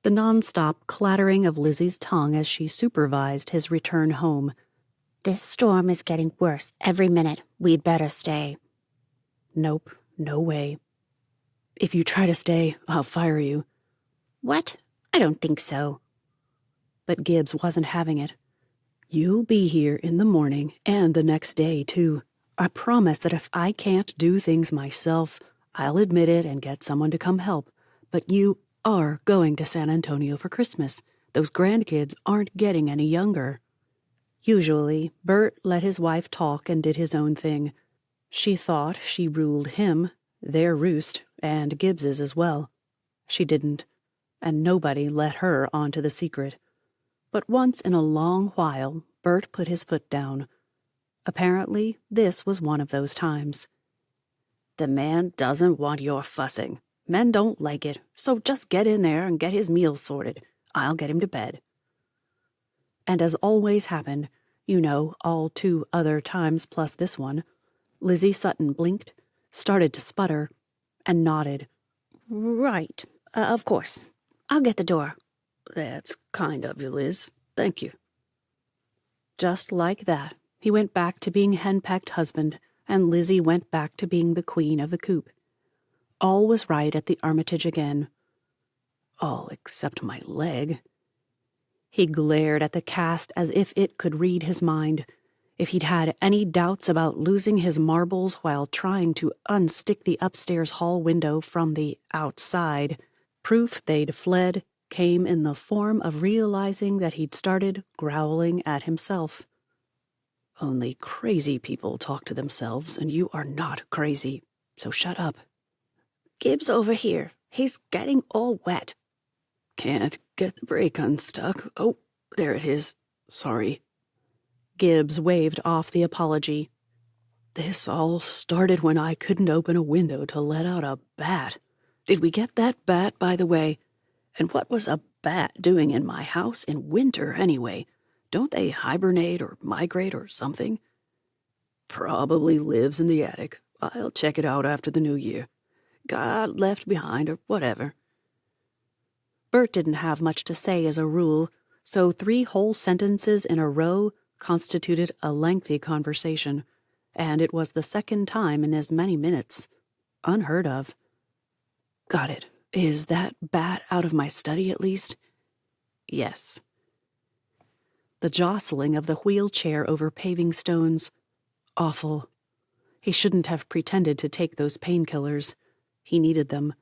The non-stop clattering of Lizzie's tongue as she supervised his return home. This storm is getting worse every minute. We'd better stay. Nope, no way. If you try to stay, I'll fire you. What? I don't think so. But Gibbs wasn't having it. You'll be here in the morning and the next day, too. I promise that if I can't do things myself, I'll admit it and get someone to come help. But you are going to San Antonio for Christmas. Those grandkids aren't getting any younger. Usually, Bert let his wife talk and did his own thing. She thought she ruled him, their roost, and Gibbs's as well. She didn't, and nobody let her onto the secret. But once in a long while, Bert put his foot down. Apparently, this was one of those times. The man doesn't want your fussing. Men don't like it, so just get in there and get his meals sorted. I'll get him to bed. And as always happened, all 2 other times plus this one, Lizzie Sutton blinked, started to sputter, and nodded. Right, of course. I'll get the door. That's kind of you, Liz. Thank you. Just like that, he went back to being henpecked husband, and Lizzie went back to being the queen of the coop. All was right at the Armitage again. All except my leg. He glared at the cast as if it could read his mind. If he'd had any doubts about losing his marbles while trying to unstick the upstairs hall window from the outside, proof they'd fled came in the form of realizing that he'd started growling at himself. Only crazy people talk to themselves, and you are not crazy, so shut up. Gibbs over here. He's getting all wet. Can't get the brake unstuck. Oh, there it is. Sorry. Gibbs waved off the apology. This all started when I couldn't open a window to let out a bat. Did we get that bat, by the way? And what was a bat doing in my house in winter, anyway? Don't they hibernate or migrate or something? Probably lives in the attic. I'll check it out after the new year. Got left behind or whatever. Bert didn't have much to say as a rule, so 3 whole sentences in a row constituted a lengthy conversation, and it was the second time in as many minutes. Unheard of. Got it. Is that bat out of my study at least? Yes. The jostling of the wheelchair over paving stones. Awful. He shouldn't have pretended to take those painkillers. He needed them.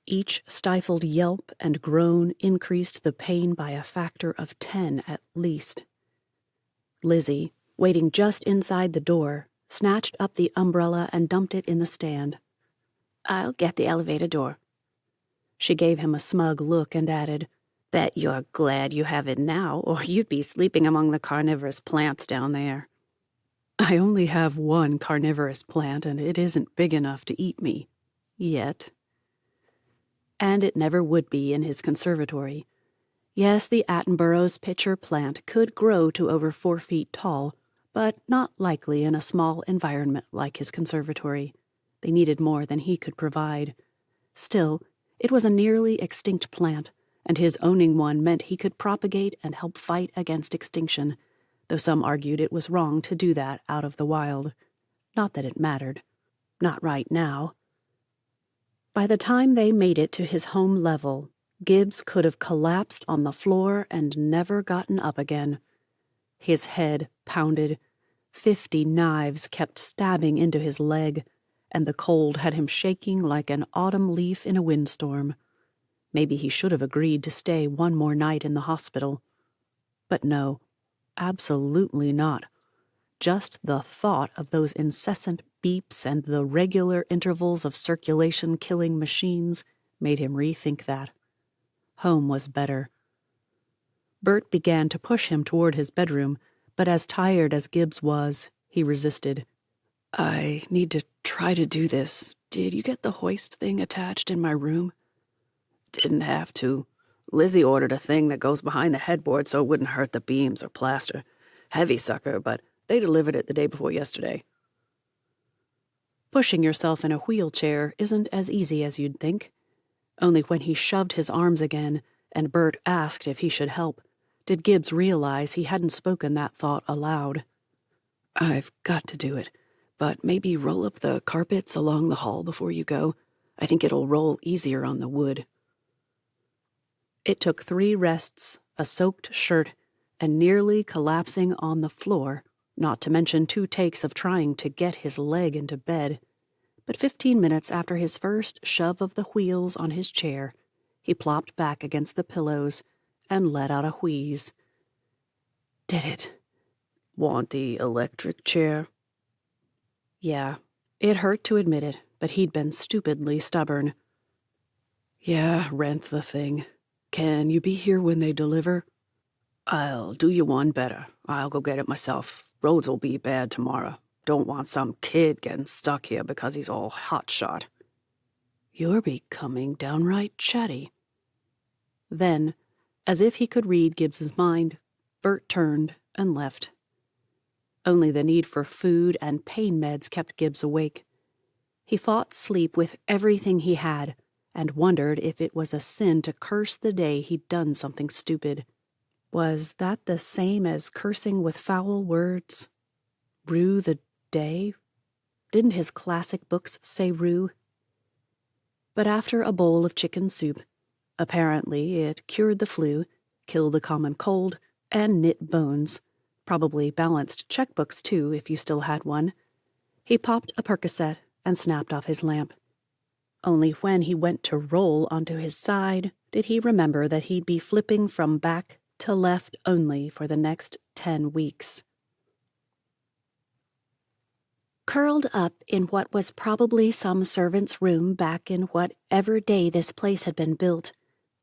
Each stifled yelp and groan increased the pain by a factor of 10 at least. Lizzie, waiting just inside the door, snatched up the umbrella and dumped it in the stand. I'll get the elevator door. She gave him a smug look and added, Bet you're glad you have it now, or you'd be sleeping among the carnivorous plants down there. I only have one carnivorous plant, and it isn't big enough to eat me. Yet. And it never would be in his conservatory. Yes, the Attenborough's pitcher plant could grow to over 4 feet tall, but not likely in a small environment like his conservatory. They needed more than he could provide. Still, it was a nearly extinct plant, and his owning one meant he could propagate and help fight against extinction, though some argued it was wrong to do that out of the wild. Not that it mattered. Not right now. By the time they made it to his home level, Gibbs could have collapsed on the floor and never gotten up again. His head pounded. 50 knives kept stabbing into his leg, and the cold had him shaking like an autumn leaf in a windstorm. Maybe he should have agreed to stay one more night in the hospital. But no, absolutely not. Just the thought of those incessant beeps and the regular intervals of circulation-killing machines made him rethink that. Home was better. Bert began to push him toward his bedroom, but as tired as Gibbs was, he resisted. I need to try to do this. Did you get the hoist thing attached in my room? Didn't have to. Lizzie ordered a thing that goes behind the headboard so it wouldn't hurt the beams or plaster. Heavy sucker, but they delivered it the day before yesterday. Pushing yourself in a wheelchair isn't as easy as you'd think. Only when he shoved his arms again, and Bert asked if he should help, did Gibbs realize he hadn't spoken that thought aloud. I've got to do it, but maybe roll up the carpets along the hall before you go. I think it'll roll easier on the wood. It took 3 rests, a soaked shirt, and nearly collapsing on the floor, not to mention 2 takes of trying to get his leg into bed. But 15 minutes after his first shove of the wheels on his chair, he plopped back against the pillows and let out a wheeze. Did it. Want the electric chair? Yeah, it hurt to admit it, but he'd been stupidly stubborn. Yeah, rent the thing. Can you be here when they deliver? I'll do you one better. I'll go get it myself. Roads will be bad tomorrow. Don't want some kid getting stuck here because he's all hotshot. You're becoming downright chatty. Then, as if he could read Gibbs's mind, Bert turned and left. Only the need for food and pain meds kept Gibbs awake. He fought sleep with everything he had, and wondered if it was a sin to curse the day he'd done something stupid. Was that the same as cursing with foul words? Rue the day? Didn't his classic books say rue? But after a bowl of chicken soup, apparently it cured the flu, killed the common cold, and knit bones, probably balanced checkbooks too if you still had one, he popped a Percocet and snapped off his lamp. Only when he went to roll onto his side did he remember that he'd be flipping from back to left only for the next 10 weeks. Curled up in what was probably some servant's room back in whatever day this place had been built,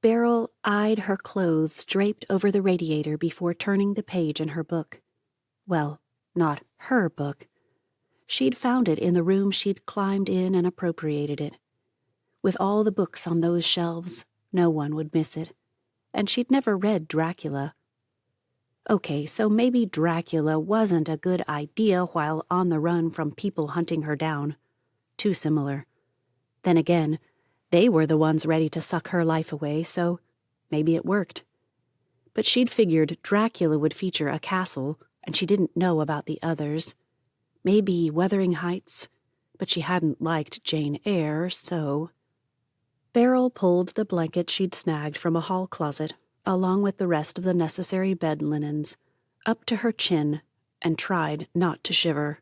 Beryl eyed her clothes draped over the radiator before turning the page in her book. Well, not her book. She'd found it in the room she'd climbed in and appropriated it. With all the books on those shelves, no one would miss it. And she'd never read Dracula. Okay, so maybe Dracula wasn't a good idea while on the run from people hunting her down. Too similar. Then again, they were the ones ready to suck her life away, so maybe it worked. But she'd figured Dracula would feature a castle, and she didn't know about the others. Maybe Wuthering Heights, but she hadn't liked Jane Eyre, so... Beryl pulled the blanket she'd snagged from a hall closet, along with the rest of the necessary bed linens, up to her chin, and tried not to shiver.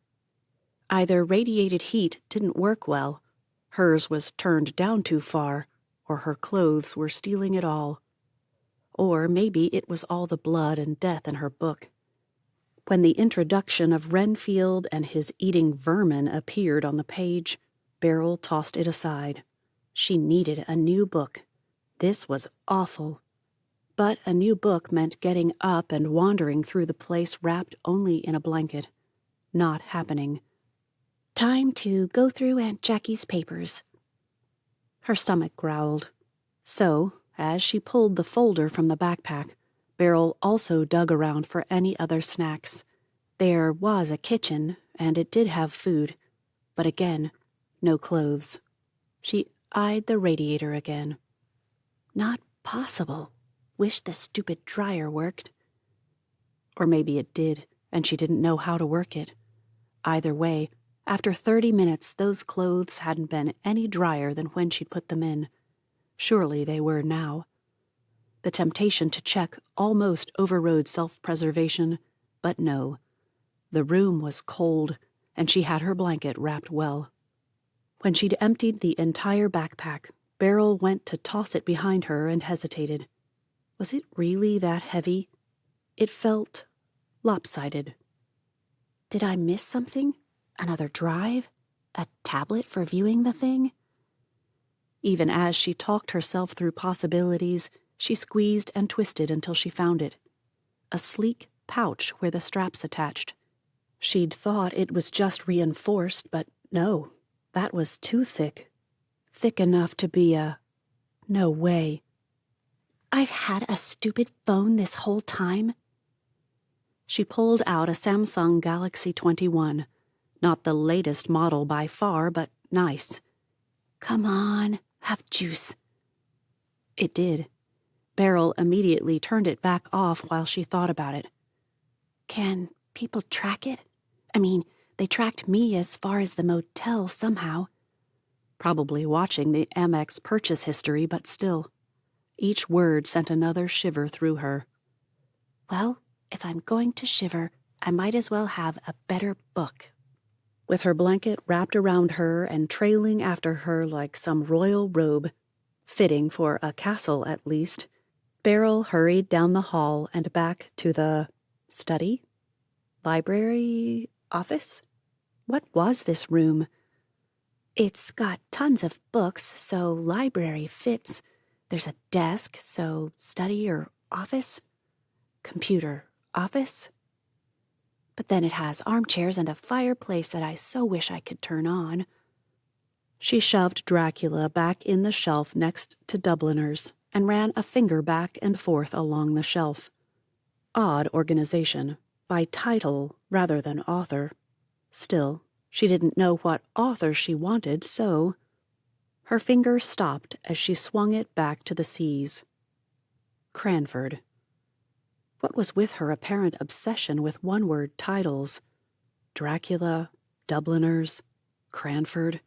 Either radiated heat didn't work well, hers was turned down too far, or her clothes were stealing it all. Or maybe it was all the blood and death in her book. When the introduction of Renfield and his eating vermin appeared on the page, Beryl tossed it aside. She needed a new book. This was awful. But a new book meant getting up and wandering through the place wrapped only in a blanket. Not happening. Time to go through Aunt Jackie's papers. Her stomach growled. So, as she pulled the folder from the backpack, Beryl also dug around for any other snacks. There was a kitchen, and it did have food. But again, no clothes. She eyed the radiator again. Not possible. Wish the stupid dryer worked. Or maybe it did, and she didn't know how to work it. Either way, after 30 minutes, those clothes hadn't been any drier than when she'd put them in. Surely they were now. The temptation to check almost overrode self-preservation, but no. The room was cold, and she had her blanket wrapped well. When she'd emptied the entire backpack, Beryl went to toss it behind her and hesitated. Was it really that heavy? It felt lopsided. Did I miss something? Another drive? A tablet for viewing the thing? Even as she talked herself through possibilities, she squeezed and twisted until she found it. A sleek pouch where the straps attached. She'd thought it was just reinforced, but no, that was too thick. Thick enough to be a... No way. I've had a stupid phone this whole time. She pulled out a Samsung Galaxy 21. Not the latest model by far, but nice. Come on, have juice. It did. Beryl immediately turned it back off while she thought about it. Can people track it? I mean, they tracked me as far as the motel somehow. Probably watching the Amex purchase history, but still. Each word sent another shiver through her. Well, if I'm going to shiver, I might as well have a better book. With her blanket wrapped around her and trailing after her like some royal robe, fitting for a castle at least, Beryl hurried down the hall and back to the study? Library? Office? What was this room? It's got tons of books, so library fits. There's a desk, so study or office? Computer, office? But then it has armchairs and a fireplace that I so wish I could turn on. She shoved Dracula back in the shelf next to Dubliners and ran a finger back and forth along the shelf. Odd organization, by title rather than author. Still, she didn't know what author she wanted, so... Her finger stopped as she swung it back to the C's. Cranford. What was with her apparent obsession with one-word titles? Dracula, Dubliners, Cranford.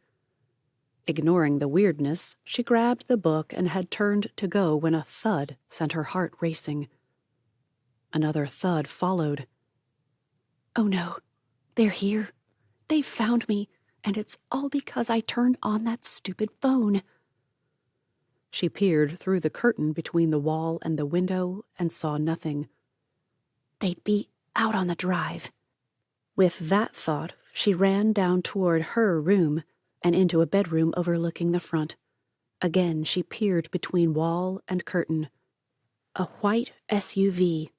Ignoring the weirdness, she grabbed the book and had turned to go when a thud sent her heart racing. Another thud followed. Oh no, they're here. They've found me, and it's all because I turned on that stupid phone. She peered through the curtain between the wall and the window and saw nothing. They'd be out on the drive. With that thought, she ran down toward her room and into a bedroom overlooking the front. Again, she peered between wall and curtain. A white SUV.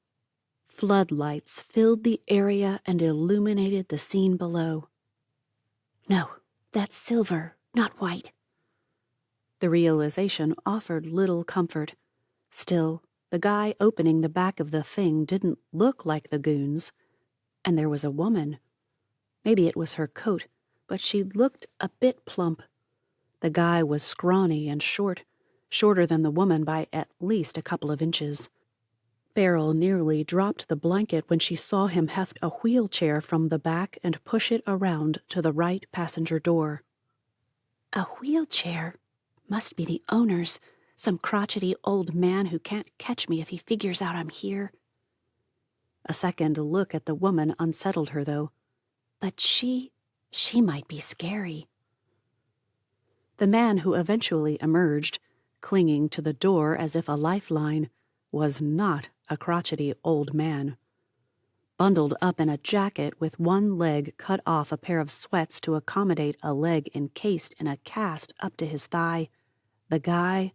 Floodlights filled the area and illuminated the scene below. No, that's silver, not white. The realization offered little comfort. Still, the guy opening the back of the thing didn't look like the goons. And there was a woman. Maybe it was her coat, but she looked a bit plump. The guy was scrawny and short, shorter than the woman by at least a couple of inches. Beryl nearly dropped the blanket when she saw him heft a wheelchair from the back and push it around to the right passenger door. A wheelchair? Must be the owner's. Some crotchety old man who can't catch me if he figures out I'm here. A second look at the woman unsettled her, though. But she might be scary. The man who eventually emerged, clinging to the door as if a lifeline, was not a crotchety old man. Bundled up in a jacket with one leg cut off a pair of sweats to accommodate a leg encased in a cast up to his thigh, the guy...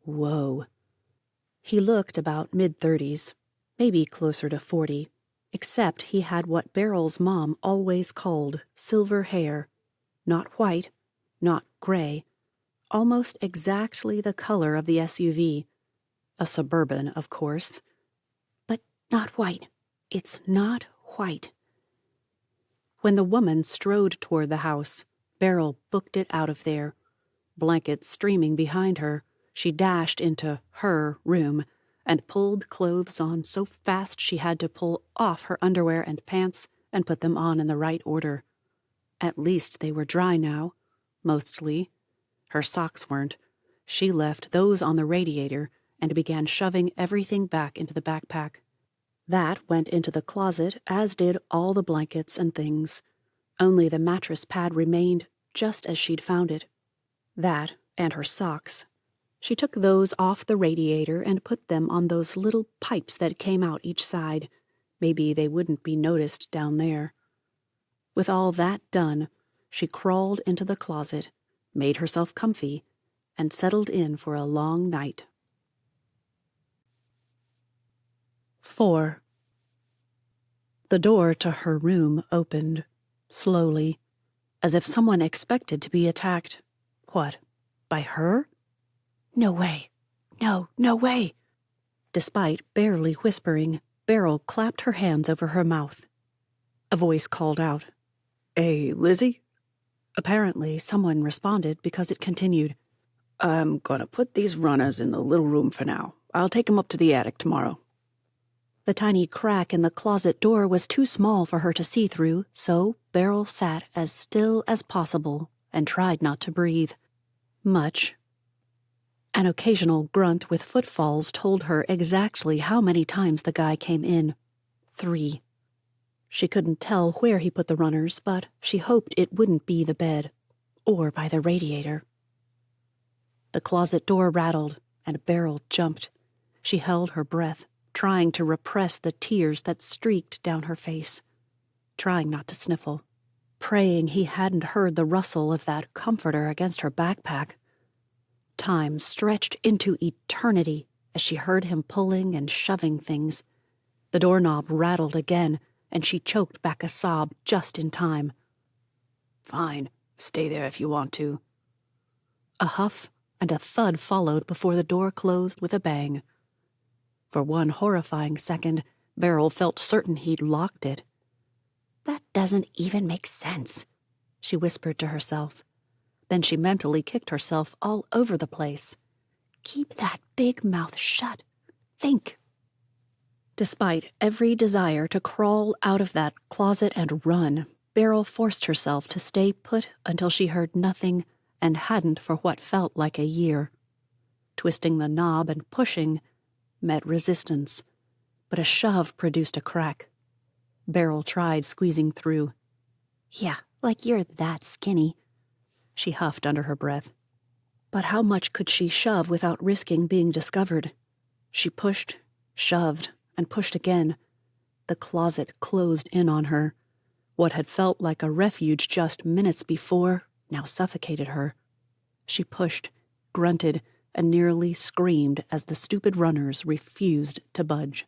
Whoa. He looked about mid-30s, maybe closer to 40, except he had what Beryl's mom always called silver hair. Not white, not gray, almost exactly the color of the SUV. A Suburban, of course. But not white. It's not white. When the woman strode toward the house, Beryl booked it out of there. Blankets streaming behind her, she dashed into her room and pulled clothes on so fast she had to pull off her underwear and pants and put them on in the right order. At least they were dry now. Mostly. Her socks weren't. She left those on the radiator and began shoving everything back into the backpack. That went into the closet, as did all the blankets and things. Only the mattress pad remained, just as she'd found it. That, and her socks. She took those off the radiator and put them on those little pipes that came out each side. Maybe they wouldn't be noticed down there. With all that done, she crawled into the closet, made herself comfy, and settled in for a long night. 4. The door to her room opened, slowly, as if someone expected to be attacked. What, by her? No way. No way. Despite barely whispering, Beryl clapped her hands over her mouth. A voice called out, "Hey, Lizzie?" Apparently, someone responded because it continued, "I'm gonna put these runners in the little room for now. I'll take 'em up to the attic tomorrow." The tiny crack in the closet door was too small for her to see through, so Beryl sat as still as possible and tried not to breathe. Much. An occasional grunt with footfalls told her exactly how many times the guy came in. 3. She couldn't tell where he put the runners, but she hoped it wouldn't be the bed, or by the radiator. The closet door rattled, and Beryl jumped. She held her breath, trying to repress the tears that streaked down her face, trying not to sniffle, praying he hadn't heard the rustle of that comforter against her backpack. Time stretched into eternity as she heard him pulling and shoving things. The doorknob rattled again, and she choked back a sob just in time. "Fine, stay there if you want to." A huff and a thud followed before the door closed with a bang. For one horrifying second, Beryl felt certain he'd locked it. "That doesn't even make sense," she whispered to herself. Then she mentally kicked herself all over the place. Keep that big mouth shut. Think. Despite every desire to crawl out of that closet and run, Beryl forced herself to stay put until she heard nothing and hadn't for what felt like a year. Twisting the knob and pushing met resistance, but a shove produced a crack. Beryl tried squeezing through. "Yeah, like you're that skinny," she huffed under her breath. But how much could she shove without risking being discovered? She pushed, shoved, and pushed again. The closet closed in on her. What had felt like a refuge just minutes before now suffocated her. She pushed, grunted, and nearly screamed as the stupid runners refused to budge.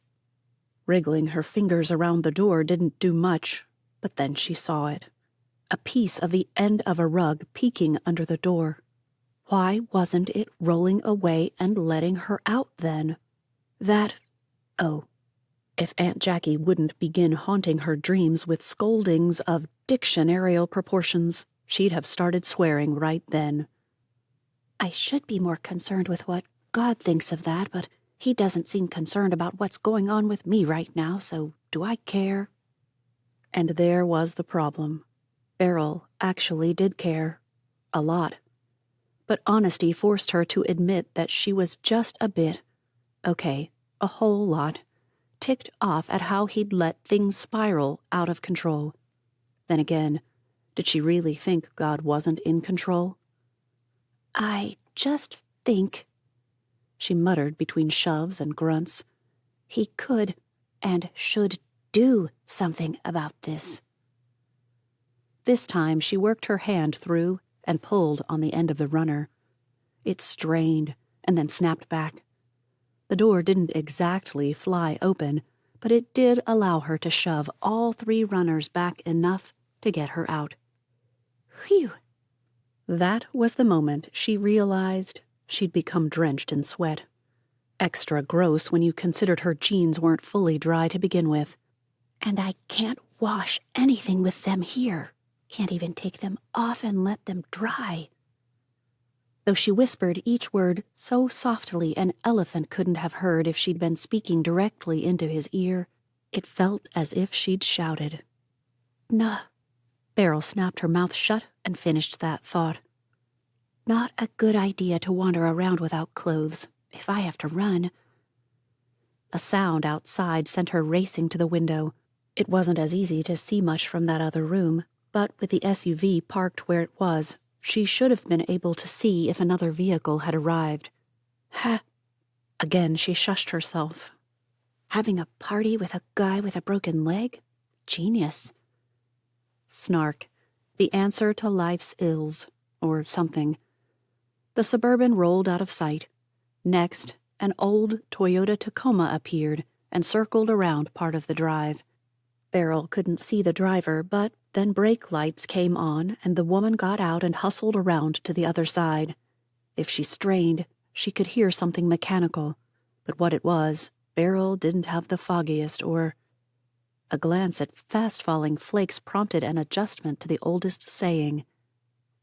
Wriggling her fingers around the door didn't do much, but then she saw it. A piece of the end of a rug peeking under the door. Why wasn't it rolling away and letting her out then? Oh, if Aunt Jackie wouldn't begin haunting her dreams with scoldings of dictionarial proportions, she'd have started swearing right then. "I should be more concerned with what God thinks of that, but he doesn't seem concerned about what's going on with me right now, so do I care?" And there was the problem. Beryl actually did care. A lot. But honesty forced her to admit that she was just a bit, okay, a whole lot, ticked off at how he'd let things spiral out of control. Then again, did she really think God wasn't in control? "I just think," she muttered between shoves and grunts, "he could and should do something about this." This time she worked her hand through and pulled on the end of the runner. It strained and then snapped back. The door didn't exactly fly open, but it did allow her to shove all 3 runners back enough to get her out. Phew! That was the moment she realized she'd become drenched in sweat. Extra gross when you considered her jeans weren't fully dry to begin with. And I can't wash anything with them here. Can't even take them off and let them dry. Though she whispered each word so softly an elephant couldn't have heard if she'd been speaking directly into his ear, it felt as if she'd shouted. Nah. Beryl snapped her mouth shut and finished that thought. Not a good idea to wander around without clothes, if I have to run. A sound outside sent her racing to the window. It wasn't as easy to see much from that other room, but with the SUV parked where it was, she should have been able to see if another vehicle had arrived. Again she shushed herself. Having a party with a guy with a broken leg? Genius. Snark. The answer to life's ills, or something. The Suburban rolled out of sight. Next, an old Toyota Tacoma appeared and circled around part of the drive. Beryl couldn't see the driver, but then brake lights came on and the woman got out and hustled around to the other side. If she strained, she could hear something mechanical, but what it was, Beryl didn't have the foggiest or... A glance at fast-falling flakes prompted an adjustment to the oldest saying,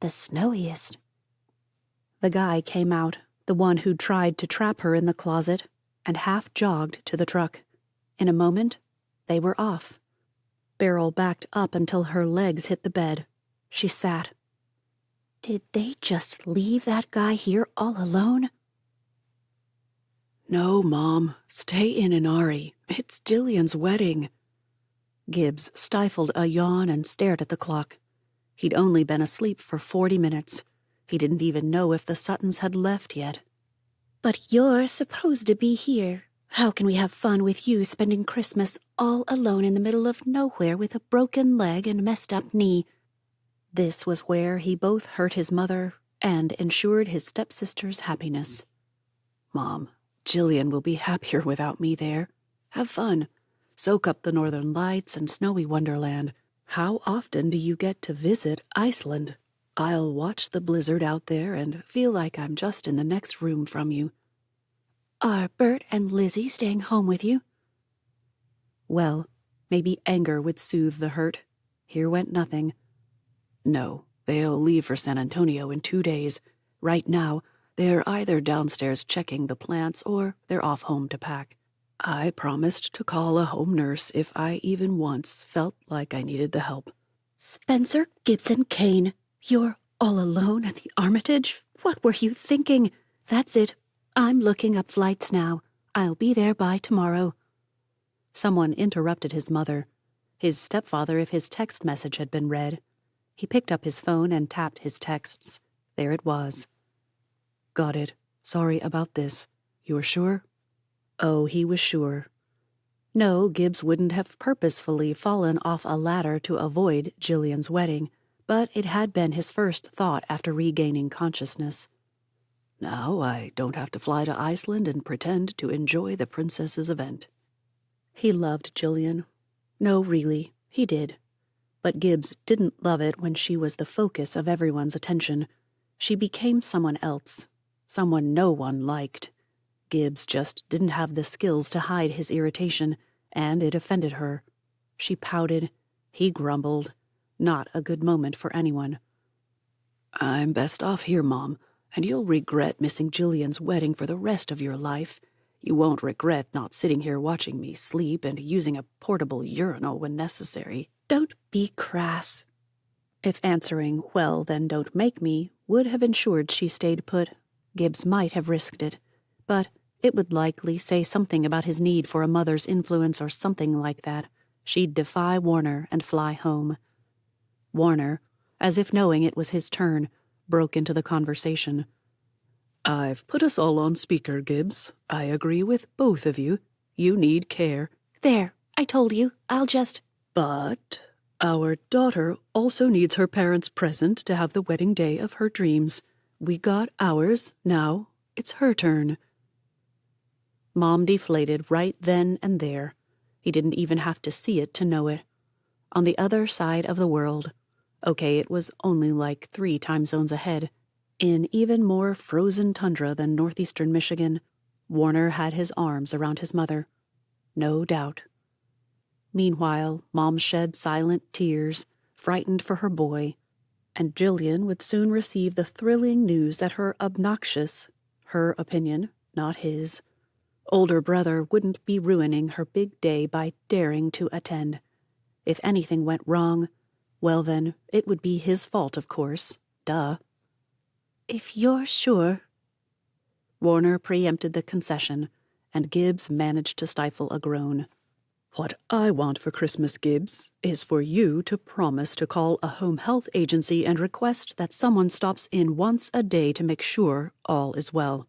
the snowiest. The guy came out, the one who'd tried to trap her in the closet, and half jogged to the truck. In a moment, they were off. Beryl backed up until her legs hit the bed. She sat. Did they just leave that guy here all alone? No, Mom. Stay in Inari. It's Jillian's wedding. Gibbs stifled a yawn and stared at the clock. He'd only been asleep for 40 minutes. He didn't even know if the Suttons had left yet. But you're supposed to be here. How can we have fun with you spending Christmas all alone in the middle of nowhere with a broken leg and messed up knee? This was where he both hurt his mother and ensured his stepsister's happiness. Mom, Jillian will be happier without me there. Have fun. Soak up the northern lights and snowy wonderland. How often do you get to visit Iceland? I'll watch the blizzard out there and feel like I'm just in the next room from you. Are Bert and Lizzie staying home with you? Well, maybe anger would soothe the hurt. Here went nothing. No, they'll leave for San Antonio in 2 days. Right now, they're either downstairs checking the plants or they're off home to pack. I promised to call a home nurse if I even once felt like I needed the help. Spencer Gibson Kane, you're all alone at the Armitage? What were you thinking? That's it. I'm looking up flights now. I'll be there by tomorrow. Someone interrupted his mother. His stepfather if his text message had been read. He picked up his phone and tapped his texts. There it was. Got it. Sorry about this. You're sure? Oh, he was sure. No, Gibbs wouldn't have purposefully fallen off a ladder to avoid Jillian's wedding, but it had been his first thought after regaining consciousness. Now I don't have to fly to Iceland and pretend to enjoy the princess's event. He loved Jillian. No, really, he did. But Gibbs didn't love it when she was the focus of everyone's attention. She became someone else, someone no one liked. Gibbs just didn't have the skills to hide his irritation, and it offended her. She pouted. He grumbled. Not a good moment for anyone. I'm best off here, Mom. And you'll regret missing Jillian's wedding for the rest of your life. You won't regret not sitting here watching me sleep and using a portable urinal when necessary. Don't be crass. If answering, well, then don't make me, would have ensured she stayed put, Gibbs might have risked it. But it would likely say something about his need for a mother's influence or something like that. She'd defy Warner and fly home. Warner, as if knowing it was his turn, broke into the conversation. I've put us all on speaker, Gibbs. I agree with both of you. You need care. There, I told you. I'll just... But our daughter also needs her parents present to have the wedding day of her dreams. We got ours. Now it's her turn. Mom deflated right then and there. He didn't even have to see it to know it. On the other side of the world. Okay, it was only like 3 time zones ahead. In even more frozen tundra than northeastern Michigan, Warner had his arms around his mother. No doubt. Meanwhile, Mom shed silent tears, frightened for her boy, and Jillian would soon receive the thrilling news that her obnoxious, her opinion, not his, older brother wouldn't be ruining her big day by daring to attend. If anything went wrong, well then, it would be his fault, of course. Duh. If you're sure. Warner preempted the concession, and Gibbs managed to stifle a groan. What I want for Christmas, Gibbs, is for you to promise to call a home health agency and request that someone stops in once a day to make sure all is well.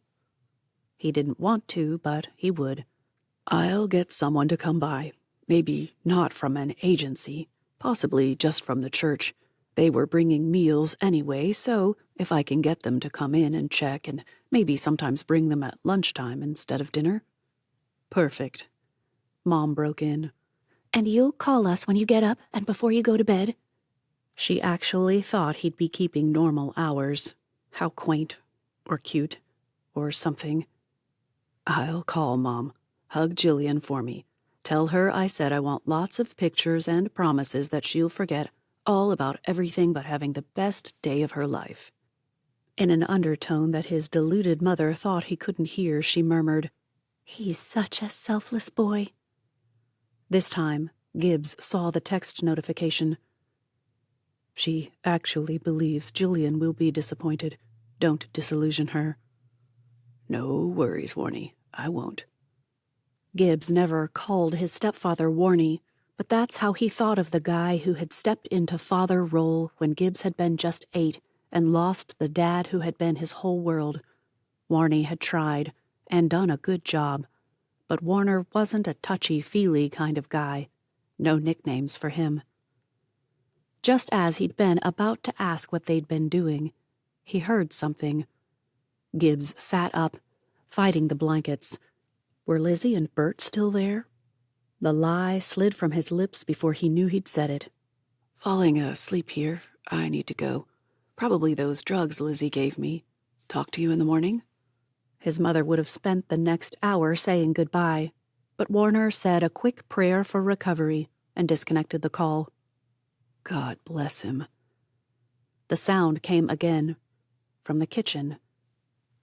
He didn't want to, but he would. I'll get someone to come by. Maybe not from an agency, possibly just from the church. They were bringing meals anyway, so if I can get them to come in and check and maybe sometimes bring them at lunchtime instead of dinner. Perfect. Mom broke in. And you'll call us when you get up and before you go to bed? She actually thought he'd be keeping normal hours. How quaint, or cute, or something. I'll call, Mom. Hug Jillian for me. Tell her I said I want lots of pictures and promises that she'll forget all about everything but having the best day of her life. In an undertone that his deluded mother thought he couldn't hear, she murmured, He's such a selfless boy. This time, Gibbs saw the text notification. She actually believes Jillian will be disappointed. Don't disillusion her. No worries, Warnie. I won't. Gibbs never called his stepfather Warnie, but that's how he thought of the guy who had stepped into father role when Gibbs had been just 8 and lost the dad who had been his whole world. Warnie had tried and done a good job, but Warner wasn't a touchy-feely kind of guy. No nicknames for him. Just as he'd been about to ask what they'd been doing, he heard something. Gibbs sat up, fighting the blankets. Were Lizzie and Bert still there? The lie slid from his lips before he knew he'd said it. Falling asleep here. I need to go. Probably those drugs Lizzie gave me. Talk to you in the morning? His mother would have spent the next hour saying goodbye, but Warner said a quick prayer for recovery and disconnected the call. God bless him. The sound came again, from the kitchen.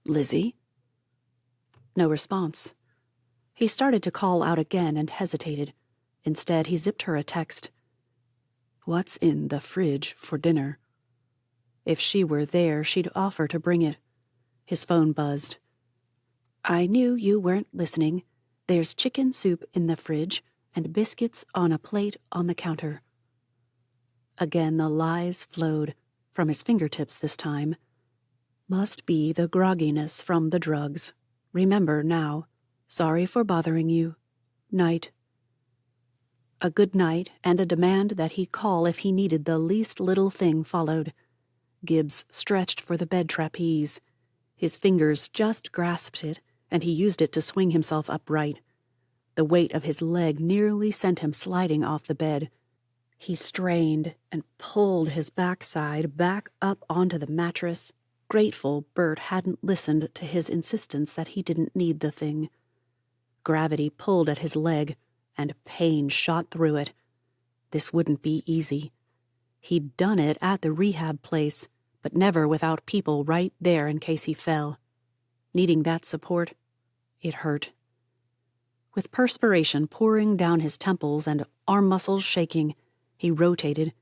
Lizzie? No response. He started to call out again and hesitated. Instead, he zipped her a text. What's in the fridge for dinner? If she were there, she'd offer to bring it. His phone buzzed. I knew you weren't listening. There's chicken soup in the fridge and biscuits on a plate on the counter. Again the lies flowed, from his fingertips this time. Must be the grogginess from the drugs. Remember now. Sorry for bothering you. Night. A good night and a demand that he call if he needed the least little thing followed. Gibbs stretched for the bed trapeze. His fingers just grasped it, and he used it to swing himself upright. The weight of his leg nearly sent him sliding off the bed. He strained and pulled his backside back up onto the mattress, grateful Bert hadn't listened to his insistence that he didn't need the thing. Gravity pulled at his leg, and pain shot through it. This wouldn't be easy. He'd done it at the rehab place, but never without people right there in case he fell. Needing that support, it hurt. With perspiration pouring down his temples and arm muscles shaking, he rotated,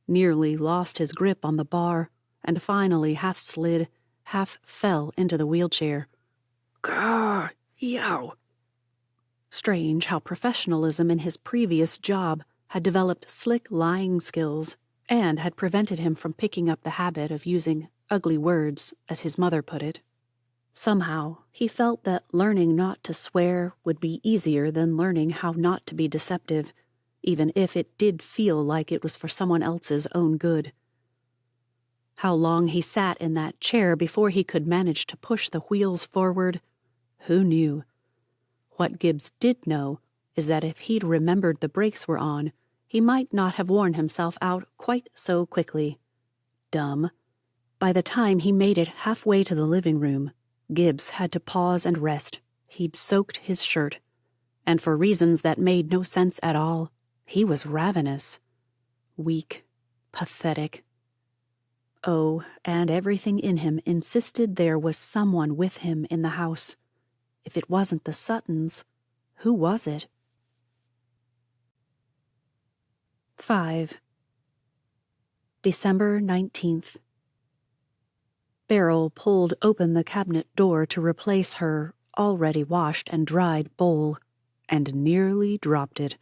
nearly lost his grip on the bar, and finally half slid, half fell into the wheelchair. Gah! Yow! Strange how professionalism in his previous job had developed slick lying skills and had prevented him from picking up the habit of using ugly words, as his mother put it. Somehow, he felt that learning not to swear would be easier than learning how not to be deceptive, even if it did feel like it was for someone else's own good. How long he sat in that chair before he could manage to push the wheels forward, who knew? What Gibbs did know is that if he'd remembered the brakes were on, he might not have worn himself out quite so quickly. Dumb. By the time he made it halfway to the living room, Gibbs had to pause and rest. He'd soaked his shirt. And for reasons that made no sense at all, he was ravenous. Weak. Pathetic. Oh, and everything in him insisted there was someone with him in the house. If it wasn't the Suttons, who was it? 5. December 19th. Beryl pulled open the cabinet door to replace her already washed and dried bowl, and nearly dropped it.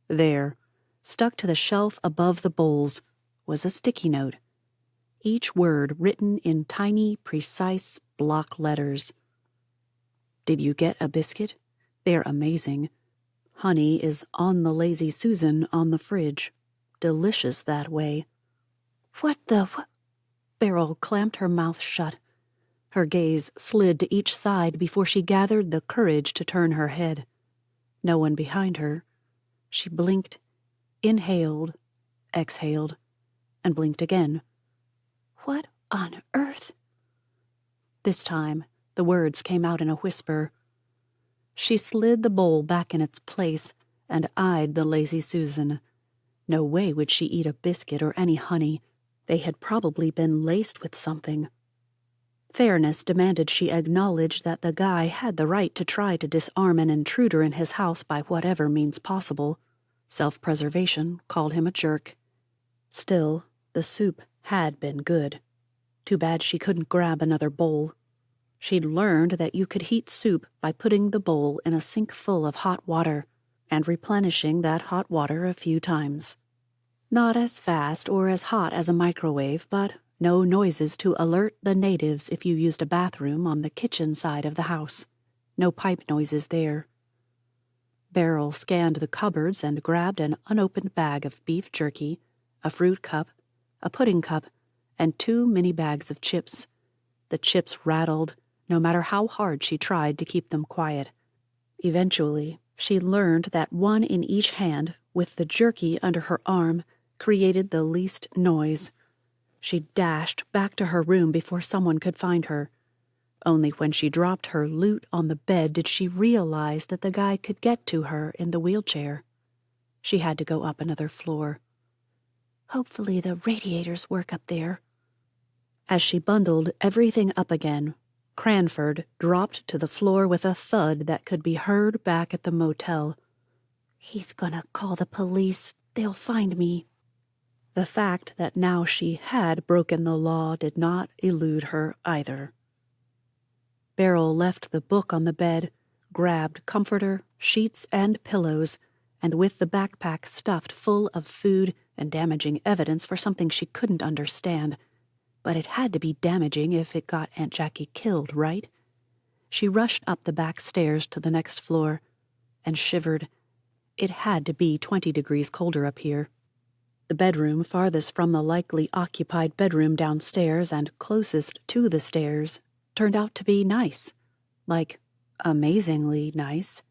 There, stuck to the shelf above the bowls, was a sticky note, each word written in tiny, precise block letters. Did you get a biscuit? They're amazing. Honey is on the Lazy Susan on the fridge. Delicious that way. What the... Beryl clamped her mouth shut. Her gaze slid to each side before she gathered the courage to turn her head. No one behind her. She blinked, inhaled, exhaled, and blinked again. What on earth? This time, the words came out in a whisper. She slid the bowl back in its place and eyed the Lazy Susan. No way would she eat a biscuit or any honey. They had probably been laced with something. Fairness demanded she acknowledge that the guy had the right to try to disarm an intruder in his house by whatever means possible. Self-preservation called him a jerk. Still, the soup had been good. Too bad she couldn't grab another bowl. She'd learned that you could heat soup by putting the bowl in a sink full of hot water and replenishing that hot water a few times. Not as fast or as hot as a microwave, but no noises to alert the natives if you used a bathroom on the kitchen side of the house. No pipe noises there. Beryl scanned the cupboards and grabbed an unopened bag of beef jerky, a fruit cup, a pudding cup, and 2 mini bags of chips. The chips rattled, no matter how hard she tried to keep them quiet. Eventually, she learned that one in each hand, with the jerky under her arm, created the least noise. She dashed back to her room before someone could find her. Only when she dropped her loot on the bed did she realize that the guy could get to her in the wheelchair. She had to go up another floor. Hopefully the radiators work up there. As she bundled everything up again, Cranford dropped to the floor with a thud that could be heard back at the motel. He's gonna call the police. They'll find me. The fact that now she had broken the law did not elude her either. Beryl left the book on the bed, grabbed comforter, sheets, and pillows, and with the backpack stuffed full of food and damaging evidence for something she couldn't understand. But it had to be damaging if it got Aunt Jackie killed, right? She rushed up the back stairs to the next floor and shivered. It had to be 20 degrees colder up here. The bedroom farthest from the likely occupied bedroom downstairs and closest to the stairs turned out to be nice. Like, amazingly nice.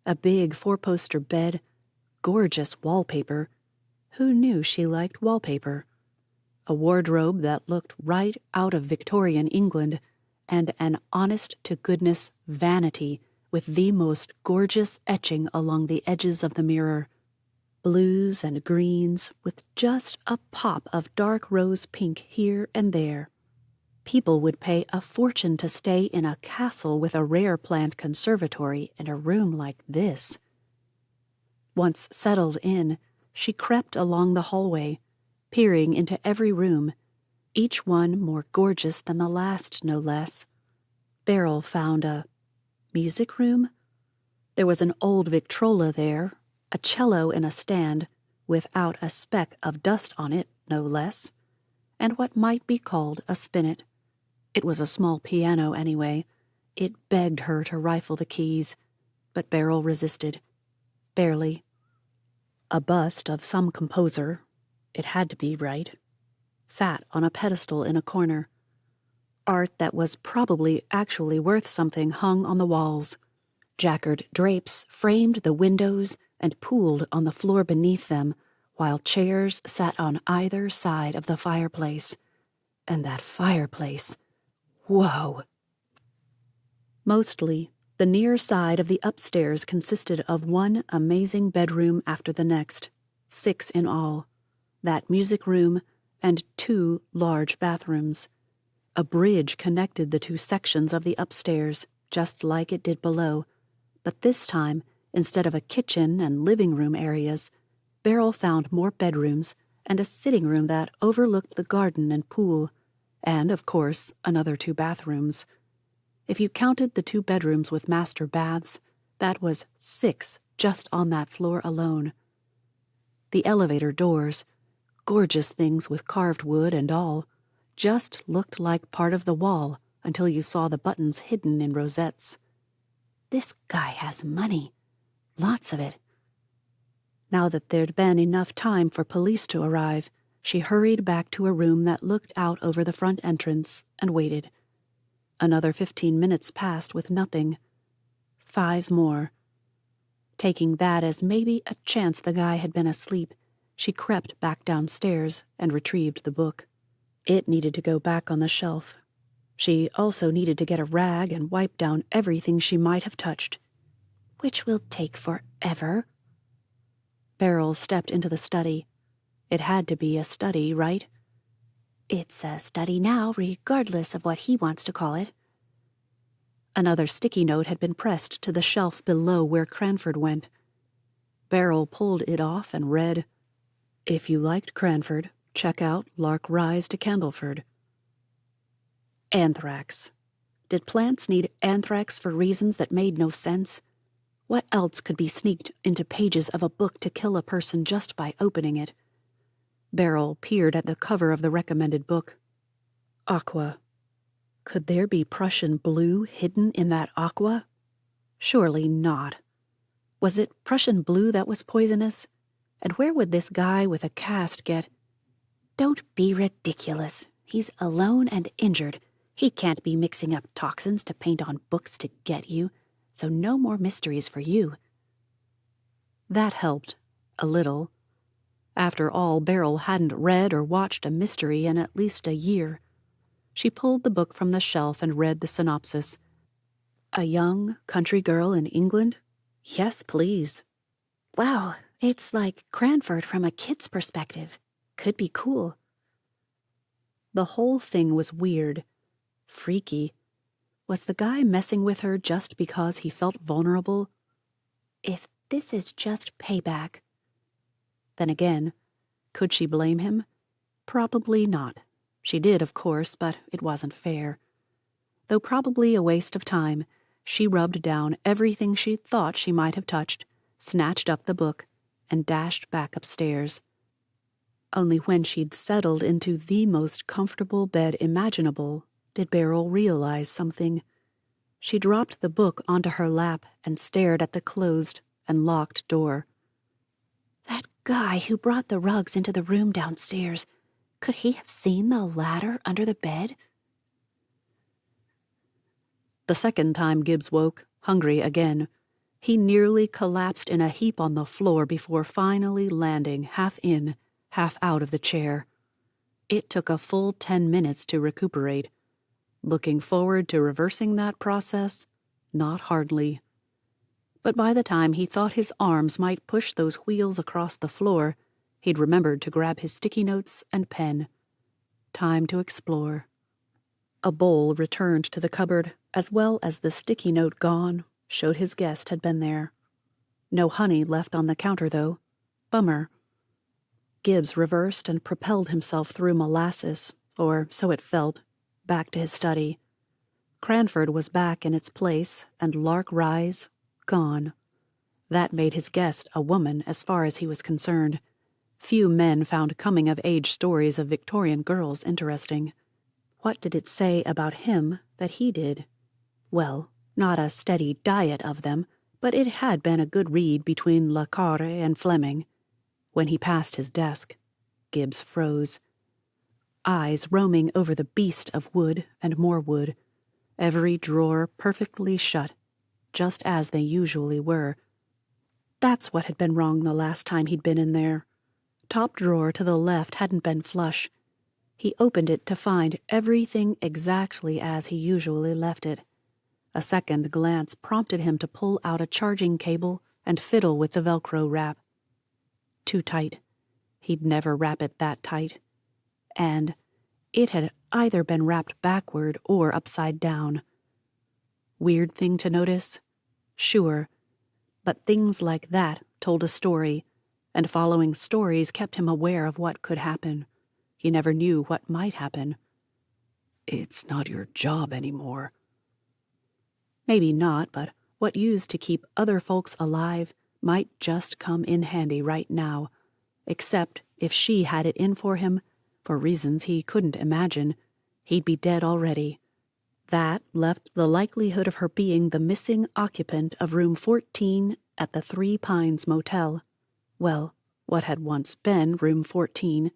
A big 4-poster bed, gorgeous wallpaper. Who knew she liked wallpaper? A wardrobe that looked right out of Victorian England, and an honest-to-goodness vanity with the most gorgeous etching along the edges of the mirror. Blues and greens with just a pop of dark rose pink here and there. People would pay a fortune to stay in a castle with a rare plant conservatory in a room like this. Once settled in, she crept along the hallway, peering into every room, each one more gorgeous than the last, no less. Beryl found a music room. There was an old Victrola there, a cello in a stand, without a speck of dust on it, no less, and what might be called a spinet. It was a small piano anyway. It begged her to rifle the keys, but Beryl resisted. Barely. A bust of some composer, it had to be right, sat on a pedestal in a corner. Art that was probably actually worth something hung on the walls. Jacquard drapes framed the windows and pooled on the floor beneath them, while chairs sat on either side of the fireplace. And that fireplace. Whoa! Mostly, the near side of the upstairs consisted of one amazing bedroom after the next, 6 in all, that music room, and 2 large bathrooms. A bridge connected the 2 sections of the upstairs, just like it did below, but this time, instead of a kitchen and living room areas, Beryl found more bedrooms and a sitting room that overlooked the garden and pool, and, of course, another 2 bathrooms. If you counted the 2 bedrooms with master baths, that was 6 just on that floor alone. The elevator doors, gorgeous things with carved wood and all, just looked like part of the wall until you saw the buttons hidden in rosettes. This guy has money. Lots of it. Now that there'd been enough time for police to arrive, she hurried back to a room that looked out over the front entrance and waited. Another 15 minutes passed with nothing. 5 more. Taking that as maybe a chance the guy had been asleep, she crept back downstairs and retrieved the book. It needed to go back on the shelf. She also needed to get a rag and wipe down everything she might have touched. Which will take forever. Beryl stepped into the study. It had to be a study, right? It's a study now, regardless of what he wants to call it. Another sticky note had been pressed to the shelf below where Cranford went. Beryl pulled it off and read, "If you liked Cranford, check out Lark Rise to Candleford." Anthrax. Did plants need anthrax for reasons that made no sense? What else could be sneaked into pages of a book to kill a person just by opening it? Beryl peered at the cover of the recommended book. Aqua. Could there be Prussian blue hidden in that aqua? Surely not. Was it Prussian blue that was poisonous? And where would this guy with a cast get? Don't be ridiculous. He's alone and injured. He can't be mixing up toxins to paint on books to get you, so no more mysteries for you. That helped, a little. After all, Beryl hadn't read or watched a mystery in at least a year. She pulled the book from the shelf and read the synopsis. A young country girl in England? Yes, please. Wow, it's like Cranford from a kid's perspective. Could be cool. The whole thing was weird. Freaky. Was the guy messing with her just because he felt vulnerable? If this is just payback. Then again, could she blame him? Probably not. She did, of course, but it wasn't fair. Though probably a waste of time, she rubbed down everything she thought she might have touched, snatched up the book, and dashed back upstairs. Only when she'd settled into the most comfortable bed imaginable did Beryl realize something. She dropped the book onto her lap and stared at the closed and locked door. That guy who brought the rugs into the room downstairs, could he have seen the ladder under the bed? The second time Gibbs woke, hungry again, he nearly collapsed in a heap on the floor before finally landing half in, half out of the chair. It took a full 10 minutes to recuperate. Looking forward to reversing that process? Not hardly. But by the time he thought his arms might push those wheels across the floor, he'd remembered to grab his sticky notes and pen. Time to explore. A bowl returned to the cupboard, as well as the sticky note gone, showed his guest had been there. No honey left on the counter, though. Bummer. Gibbs reversed and propelled himself through molasses, or so it felt, back to his study. Cranford was back in its place, and Lark Rise gone. That made his guest a woman as far as he was concerned. Few men found coming-of-age stories of Victorian girls interesting. What did it say about him that he did? Well, not a steady diet of them, but it had been a good read between Le Carre and Fleming. When he passed his desk, Gibbs froze. Eyes roaming over the beast of wood and more wood, every drawer perfectly shut, just as they usually were. That's what had been wrong the last time he'd been in there. Top drawer to the left hadn't been flush. He opened it to find everything exactly as he usually left it. A second glance prompted him to pull out a charging cable and fiddle with the Velcro wrap. Too tight. He'd never wrap it that tight. And it had either been wrapped backward or upside down. Weird thing to notice? Sure. But things like that told a story, and following stories kept him aware of what could happen. He never knew what might happen. It's not your job anymore. Maybe not, but what used to keep other folks alive might just come in handy right now, except if she had it in for him, for reasons he couldn't imagine, he'd be dead already. That left the likelihood of her being the missing occupant of room 14 at the Three Pines Motel. Well, what had once been room 14.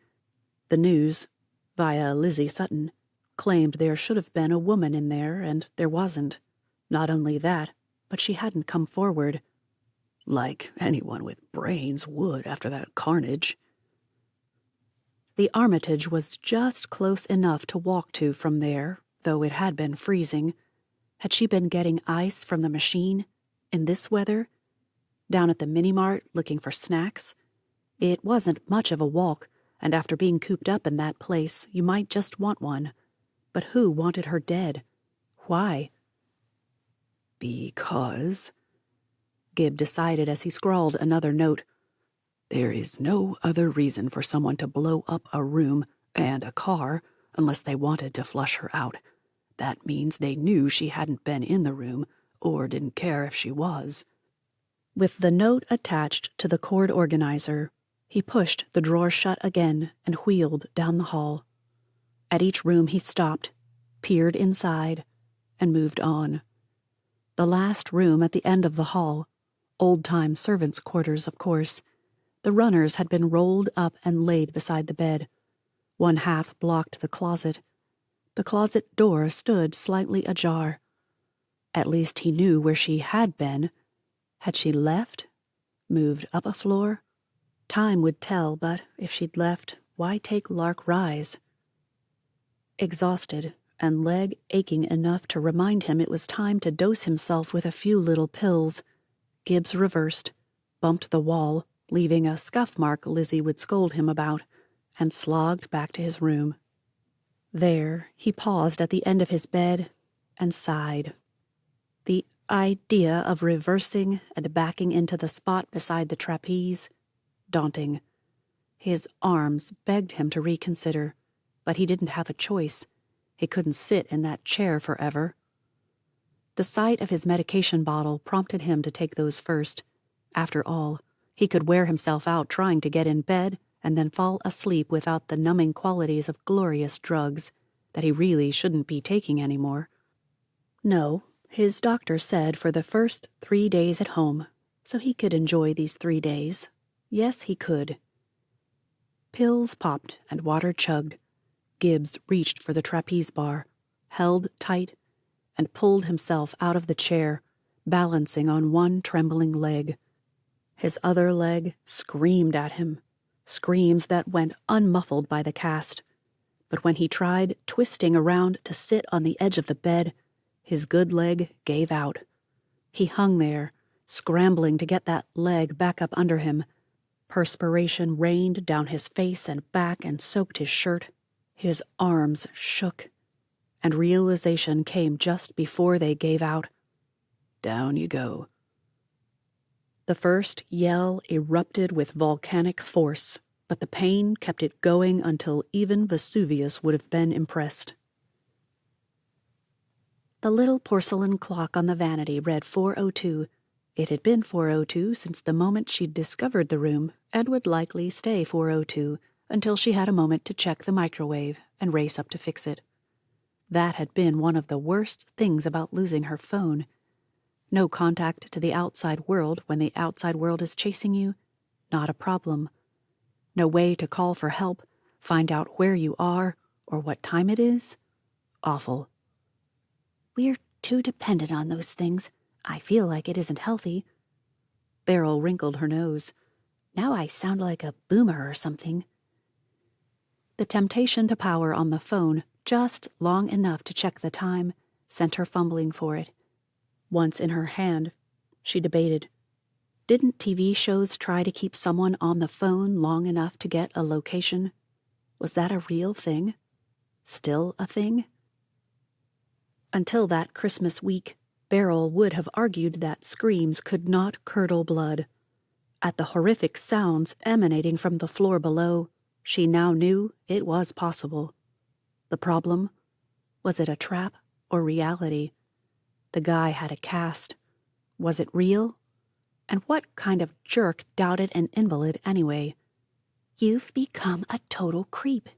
The news, via Lizzie Sutton, claimed there should have been a woman in there, and there wasn't. Not only that, but she hadn't come forward. Like anyone with brains would after that carnage. The Armitage was just close enough to walk to from there, though it had been freezing. Had she been getting ice from the machine? In this weather? Down at the mini-mart looking for snacks? It wasn't much of a walk, and after being cooped up in that place, you might just want one. But who wanted her dead? Why? Because, Gibb decided as he scrawled another note, there is no other reason for someone to blow up a room and a car unless they wanted to flush her out. That means they knew she hadn't been in the room or didn't care if she was. With the note attached to the cord organizer, he pushed the drawer shut again and wheeled down the hall. At each room he stopped, peered inside, and moved on. The last room at the end of the hall, old-time servants' quarters, of course. The runners had been rolled up and laid beside the bed. One half blocked the closet. The closet door stood slightly ajar. At least he knew where she had been. Had she left? Moved up a floor? Time would tell, but if she'd left, why take Lark Rise? Exhausted, and leg aching enough to remind him it was time to dose himself with a few little pills, Gibbs reversed, bumped the wall, leaving a scuff mark Lizzie would scold him about, and slogged back to his room. There, he paused at the end of his bed and sighed. The idea of reversing and backing into the spot beside the trapeze, daunting. His arms begged him to reconsider, but he didn't have a choice. He couldn't sit in that chair forever. The sight of his medication bottle prompted him to take those first. After all, he could wear himself out trying to get in bed and then fall asleep without the numbing qualities of glorious drugs that he really shouldn't be taking anymore. No, his doctor said for the first 3 days at home, so he could enjoy these 3 days. Yes, he could. Pills popped and water chugged. Gibbs reached for the trapeze bar, held tight, and pulled himself out of the chair, balancing on one trembling leg. His other leg screamed at him, screams that went unmuffled by the cast. But when he tried twisting around to sit on the edge of the bed, his good leg gave out. He hung there, scrambling to get that leg back up under him. Perspiration rained down his face and back and soaked his shirt. His arms shook, and realization came just before they gave out. Down you go. The first yell erupted with volcanic force, but the pain kept it going until even Vesuvius would have been impressed. The little porcelain clock on the vanity read 4:02. It had been 4:02 since the moment she'd discovered the room, and would likely stay 4:02 until she had a moment to check the microwave and race up to fix it. That had been one of the worst things about losing her phone. No contact to the outside world when the outside world is chasing you? Not a problem. No way to call for help, find out where you are, or what time it is? Awful. We're too dependent on those things. I feel like it isn't healthy. Beryl wrinkled her nose. Now I sound like a boomer or something. The temptation to power on the phone, just long enough to check the time, sent her fumbling for it. Once in her hand, she debated. Didn't TV shows try to keep someone on the phone long enough to get a location? Was that a real thing? Still a thing? Until that Christmas week, Beryl would have argued that screams could not curdle blood. At the horrific sounds emanating from the floor below, she now knew it was possible. The problem? Was it a trap or reality? The guy had a cast. Was it real? And what kind of jerk doubted an invalid anyway? You've become a total creep.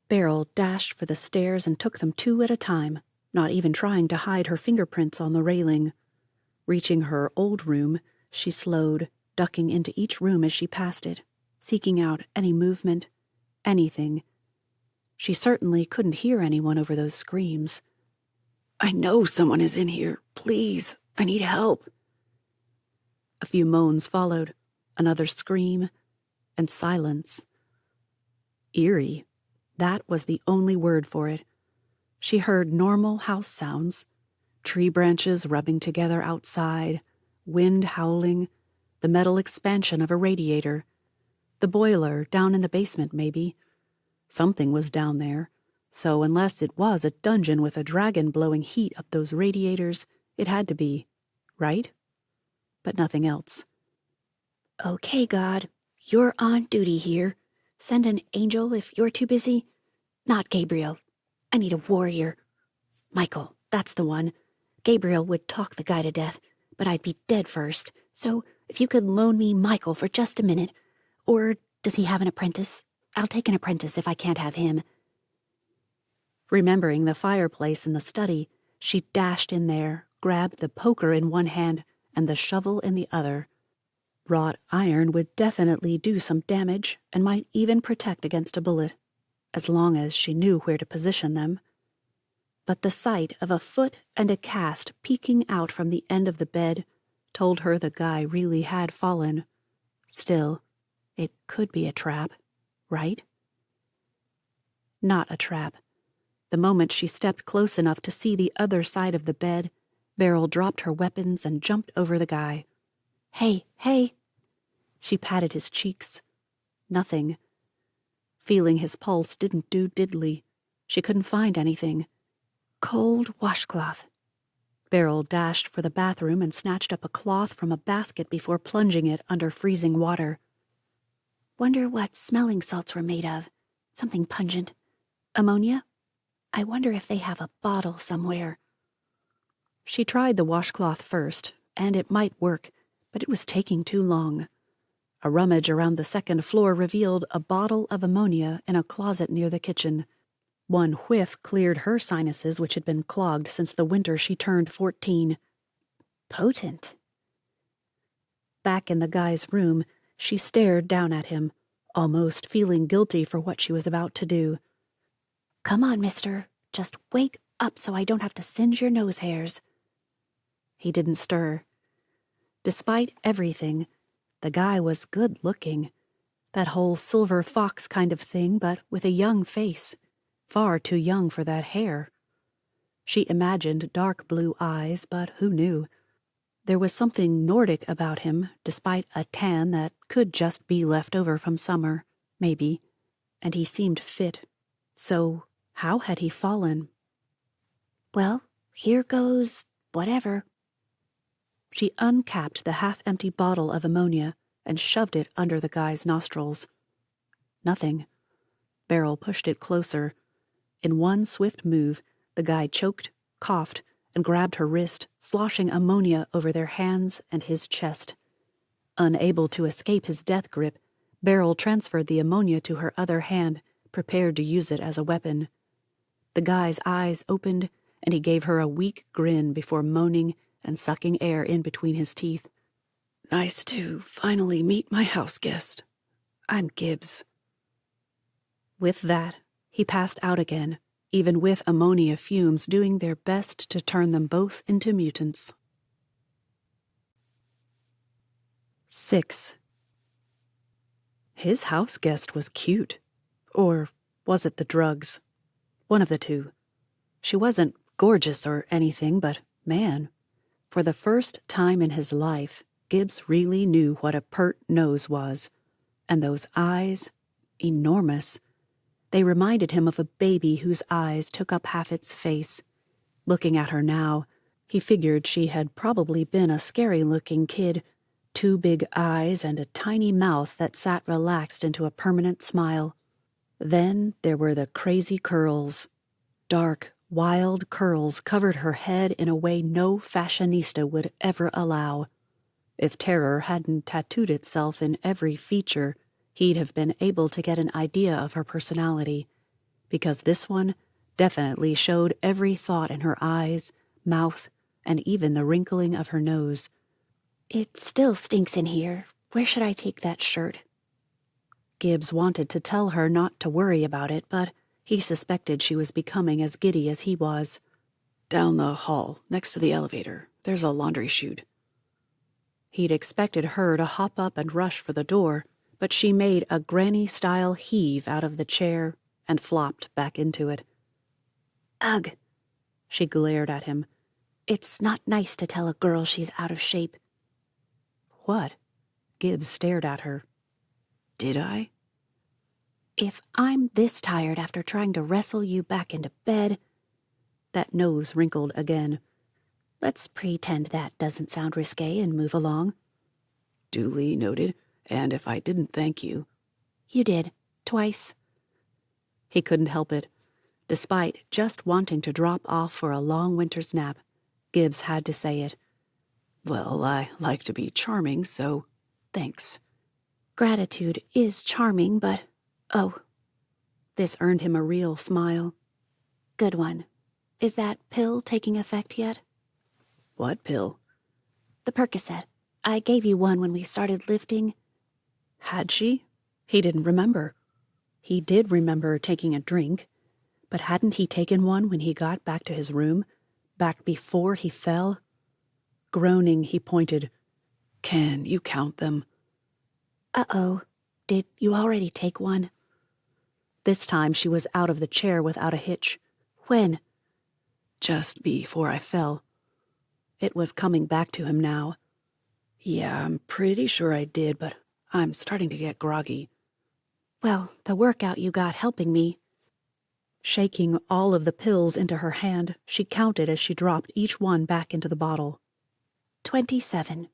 Beryl dashed for the stairs and took them 2 at a time, not even trying to hide her fingerprints on the railing. Reaching her old room, she slowed, ducking into each room as she passed it, seeking out any movement, anything. She certainly couldn't hear anyone over those screams. I know someone is in here. Please, I need help. A few moans followed, another scream, and silence. Eerie. That was the only word for it. She heard normal house sounds, tree branches rubbing together outside, wind howling, the metal expansion of a radiator, the boiler down in the basement maybe. Something was down there, so unless it was a dungeon with a dragon blowing heat up those radiators, it had to be, right? But nothing else. Okay, God, you're on duty here. Send an angel if you're too busy. Not Gabriel. I need a warrior. Michael, that's the one. Gabriel would talk the guy to death, but I'd be dead first. So if you could loan me Michael for just a minute. Or does he have an apprentice? I'll take an apprentice if I can't have him. Remembering the fireplace in the study, she dashed in there, grabbed the poker in one hand and the shovel in the other. Wrought iron would definitely do some damage and might even protect against a bullet, as long as she knew where to position them. But the sight of a foot and a cast peeking out from the end of the bed told her the guy really had fallen. Still, it could be a trap, right? Not a trap. The moment she stepped close enough to see the other side of the bed, Beryl dropped her weapons and jumped over the guy. Hey, hey! She patted his cheeks. Nothing. Feeling his pulse didn't do diddly. She couldn't find anything. Cold washcloth. Beryl dashed for the bathroom and snatched up a cloth from a basket before plunging it under freezing water. Wonder what smelling salts were made of. Something pungent. Ammonia? I wonder if they have a bottle somewhere. She tried the washcloth first, and it might work, but it was taking too long. A rummage around the second floor revealed a bottle of ammonia in a closet near the kitchen. One whiff cleared her sinuses, which had been clogged since the winter she turned 14. Potent. Back in the guy's room, she stared down at him, almost feeling guilty for what she was about to do. Come on, mister. Just wake up so I don't have to singe your nose hairs. He didn't stir. Despite everything, the guy was good-looking. That whole silver fox kind of thing, but with a young face. Far too young for that hair. She imagined dark blue eyes, but who knew? There was something Nordic about him, despite a tan that could just be left over from summer, maybe, and he seemed fit. So, how had he fallen? Well, here goes whatever. She uncapped the half-empty bottle of ammonia and shoved it under the guy's nostrils. Nothing. Beryl pushed it closer. In one swift move, the guy choked, coughed, and grabbed her wrist, sloshing ammonia over their hands and his chest. Unable to escape his death grip, Beryl transferred the ammonia to her other hand, prepared to use it as a weapon. The guy's eyes opened, and he gave her a weak grin before moaning and sucking air in between his teeth. Nice to finally meet my house guest. I'm Gibbs. With that, he passed out again, even with ammonia fumes doing their best to turn them both into mutants. 6. His house guest was cute. Or was it the drugs? One of the two. She wasn't gorgeous or anything, but man, for the first time in his life, Gibbs really knew what a pert nose was. And those eyes, enormous. They reminded him of a baby whose eyes took up half its face. Looking at her now, he figured she had probably been a scary-looking kid. 2 big eyes and a tiny mouth that sat relaxed into a permanent smile. Then there were the crazy curls. Dark, wild curls covered her head in a way no fashionista would ever allow. If terror hadn't tattooed itself in every feature, he'd have been able to get an idea of her personality, because this one definitely showed every thought in her eyes, mouth, and even the wrinkling of her nose. "It still stinks in here. Where should I take that shirt?" Gibbs wanted to tell her not to worry about it, but he suspected she was becoming as giddy as he was. "Down the hall, next to the elevator. There's a laundry chute." He'd expected her to hop up and rush for the door, but she made a granny-style heave out of the chair and flopped back into it. "Ugh!" She glared at him. "It's not nice to tell a girl she's out of shape." "What?" Gibbs stared at her. "Did I?" "If I'm this tired after trying to wrestle you back into bed..." That nose wrinkled again. "Let's pretend that doesn't sound risque and move along." "Duly noted. And if I didn't thank you..." "You did. Twice." He couldn't help it. Despite just wanting to drop off for a long winter's nap, Gibbs had to say it. "Well, I like to be charming, so thanks." "Gratitude is charming, but... oh." This earned him a real smile. "Good one. Is that pill taking effect yet?" "What pill?" "The Percocet. I gave you one when we started lifting." Had she? He didn't remember. He did remember taking a drink, but hadn't he taken one when he got back to his room, back before he fell? Groaning, he pointed. "Can you count them?" "Uh-oh. Did you already take one?" This time she was out of the chair without a hitch. "When?" "Just before I fell." It was coming back to him now. "Yeah, I'm pretty sure I did, but I'm starting to get groggy." "Well, the workout you got helping me." Shaking all of the pills into her hand, she counted as she dropped each one back into the bottle. 27.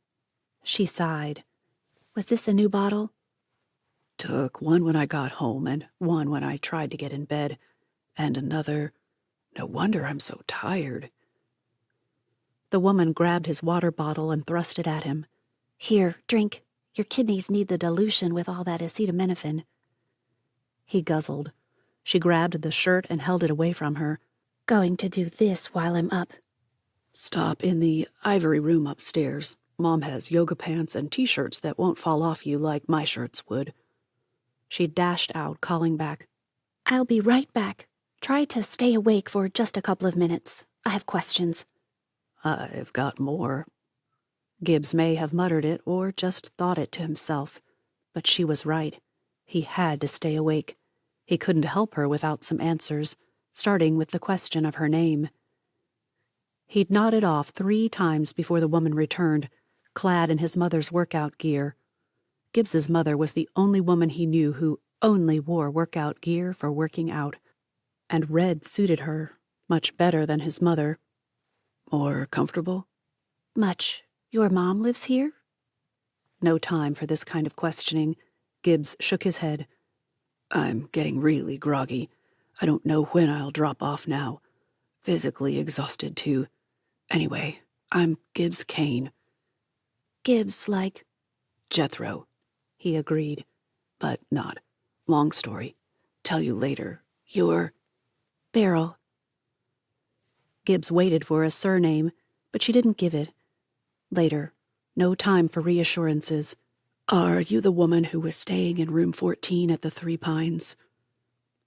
She sighed. Was this a new bottle? "Took one when I got home and one when I tried to get in bed, and another... No wonder I'm so tired." The woman grabbed his water bottle and thrust it at him. "Here, drink. Your kidneys need the dilution with all that acetaminophen." He guzzled. She grabbed the shirt and held it away from her. "Going to do this while I'm up." "Stop in the ivory room upstairs. Mom has yoga pants and t-shirts that won't fall off you like my shirts would." She dashed out, calling back, "I'll be right back. Try to stay awake for just a couple of minutes. I have questions." "I've got more." Gibbs may have muttered it or just thought it to himself, but she was right. He had to stay awake. He couldn't help her without some answers, starting with the question of her name. He'd nodded off 3 times before the woman returned, clad in his mother's workout gear. Gibbs's mother was the only woman he knew who only wore workout gear for working out, and red suited her much better than his mother. "More comfortable?" "Much. Your mom lives here?" No time for this kind of questioning. Gibbs shook his head. "I'm getting really groggy. I don't know when I'll drop off now. Physically exhausted, too. Anyway, I'm Gibbs Kane." "Gibbs, like..." "Jethro," he agreed. "but not. Long story. Tell you later. You're..." "Beryl." Gibbs waited for a surname, but she didn't give it. Later. No time for reassurances. "Are you the woman who was staying in room 14 at the Three Pines?"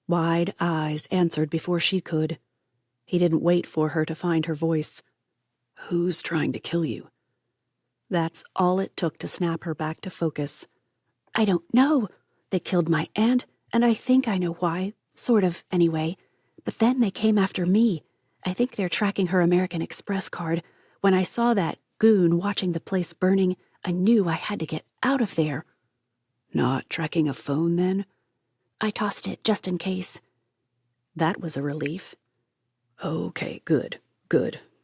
Wide eyes answered before she could. He didn't wait for her to find her voice. "Who's trying to kill you?" That's all it took to snap her back to focus. I don't know. They killed my aunt, and I think I know why. Sort of, anyway. But then they came after me. I think they're tracking her American Express card. When I saw that goon watching the place burning, I knew I had to get out of there. Not tracking a phone, then? I tossed it, just in case. That was a relief. Okay, good.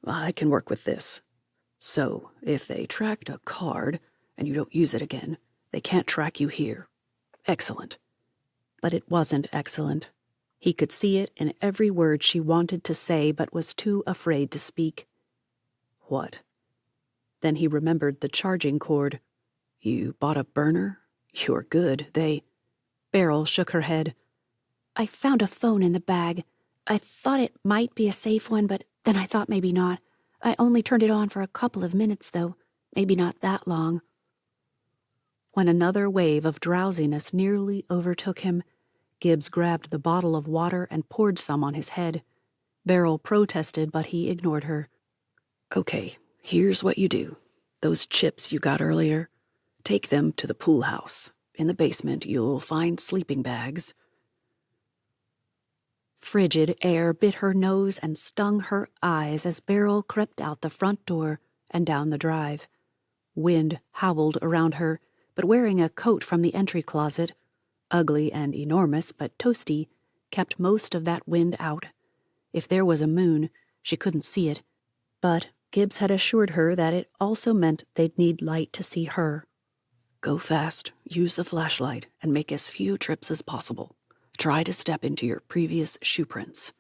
I can work with this. So, if they tracked a card, and you don't use it again, they can't track you here. Excellent. But it wasn't excellent. He could see it in every word she wanted to say but was too afraid to speak. What? Then he remembered the charging cord. You bought a burner? You're good. Beryl shook her head. I found a phone in the bag. I thought it might be a safe one, but then I thought maybe not. I only turned it on for a couple of minutes, though. Maybe not that long. When another wave of drowsiness nearly overtook him, Gibbs grabbed the bottle of water and poured some on his head. Beryl protested, but he ignored her. Okay, here's what you do. Those chips you got earlier, take them to the pool house. In the basement, you'll find sleeping bags. Frigid air bit her nose and stung her eyes as Beryl crept out the front door and down the drive. Wind howled around her, but wearing a coat from the entry closet, ugly and enormous but toasty, kept most of that wind out. If there was a moon, she couldn't see it, but Gibbs had assured her that it also meant they'd need light to see her. Go fast, use the flashlight, and make as few trips as possible. Try to step into your previous shoe prints.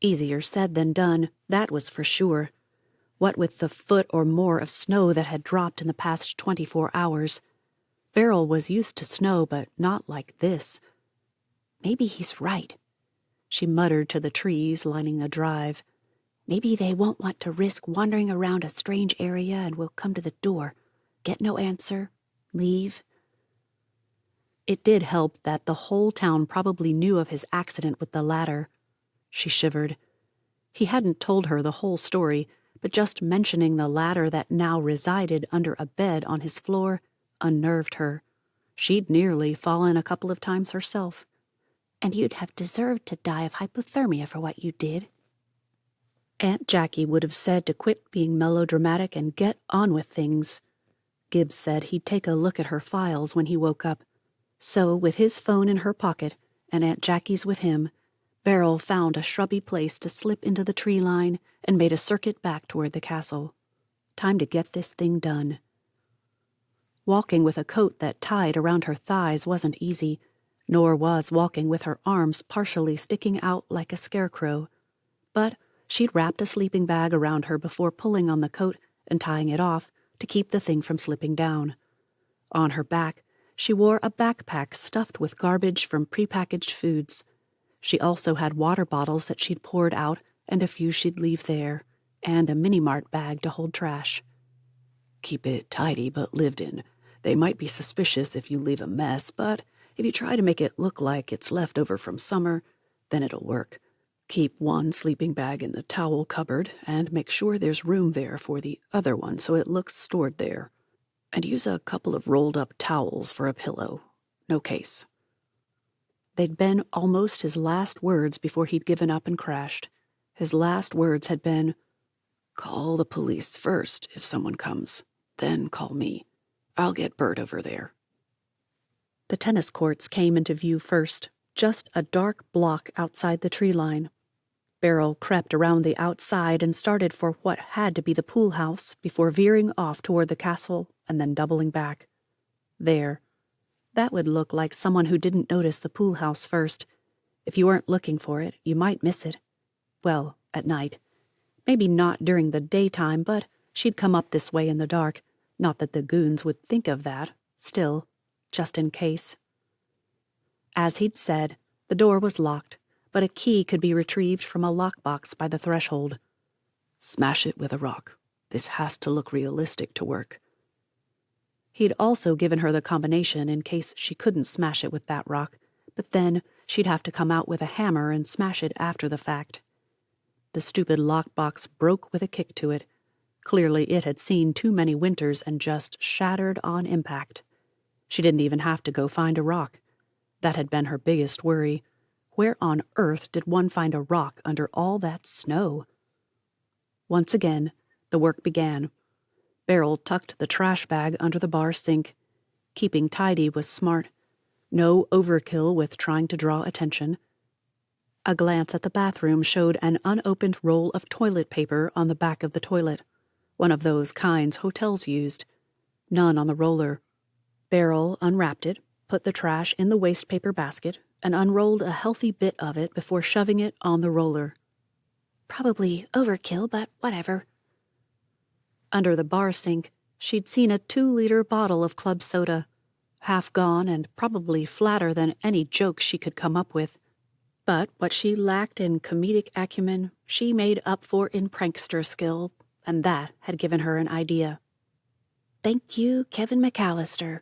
Easier said than done, that was for sure. What with the foot or more of snow that had dropped in the past 24 hours. Beryl was used to snow, but not like this. Maybe he's right, she muttered to the trees lining the drive. Maybe they won't want to risk wandering around a strange area and will come to the door, get no answer, leave. It did help that the whole town probably knew of his accident with the ladder. She shivered. He hadn't told her the whole story, but just mentioning the ladder that now resided under a bed on his floor unnerved her. She'd nearly fallen a couple of times herself. And you'd have deserved to die of hypothermia for what you did. Aunt Jackie would have said to quit being melodramatic and get on with things. Gibbs said he'd take a look at her files when he woke up. So, with his phone in her pocket and Aunt Jackie's with him, Beryl found a shrubby place to slip into the tree line and made a circuit back toward the castle. Time to get this thing done. Walking with a coat that tied around her thighs wasn't easy, nor was walking with her arms partially sticking out like a scarecrow. But she'd wrapped a sleeping bag around her before pulling on the coat and tying it off to keep the thing from slipping down. On her back, she wore a backpack stuffed with garbage from prepackaged foods. She also had water bottles that she'd poured out and a few she'd leave there, and a mini-mart bag to hold trash. Keep it tidy but lived in. They might be suspicious if you leave a mess, but if you try to make it look like it's left over from summer, then it'll work. Keep one sleeping bag in the towel cupboard and make sure there's room there for the other one so it looks stored there. And use a couple of rolled-up towels for a pillow. No case. They'd been almost his last words before he'd given up and crashed. His last words had been, "Call the police first if someone comes, then call me. I'll get Bert over there." The tennis courts came into view first, just a dark block outside the tree line. Beryl crept around the outside and started for what had to be the pool house before veering off toward the castle and then doubling back. There. That would look like someone who didn't notice the pool house first. If you weren't looking for it, you might miss it. Well, at night. Maybe not during the daytime, but she'd come up this way in the dark. Not that the goons would think of that. Still, just in case. As he'd said, the door was locked, but a key could be retrieved from a lockbox by the threshold. Smash it with a rock. This has to look realistic to work. He'd also given her the combination in case she couldn't smash it with that rock, but then she'd have to come out with a hammer and smash it after the fact. The stupid lockbox broke with a kick to it. Clearly it had seen too many winters and just shattered on impact. She didn't even have to go find a rock. That had been her biggest worry. Where on earth did one find a rock under all that snow? Once again, the work began. Beryl tucked the trash bag under the bar sink. Keeping tidy was smart. No overkill with trying to draw attention. A glance at the bathroom showed an unopened roll of toilet paper on the back of the toilet, one of those kinds hotels used. None on the roller. Beryl unwrapped it, put the trash in the waste paper basket, and unrolled a healthy bit of it before shoving it on the roller. Probably overkill, but whatever. Under the bar sink, she'd seen a 2-liter bottle of club soda, half gone and probably flatter than any joke she could come up with. But what she lacked in comedic acumen, she made up for in prankster skill, and that had given her an idea. Thank you, Kevin McAllister.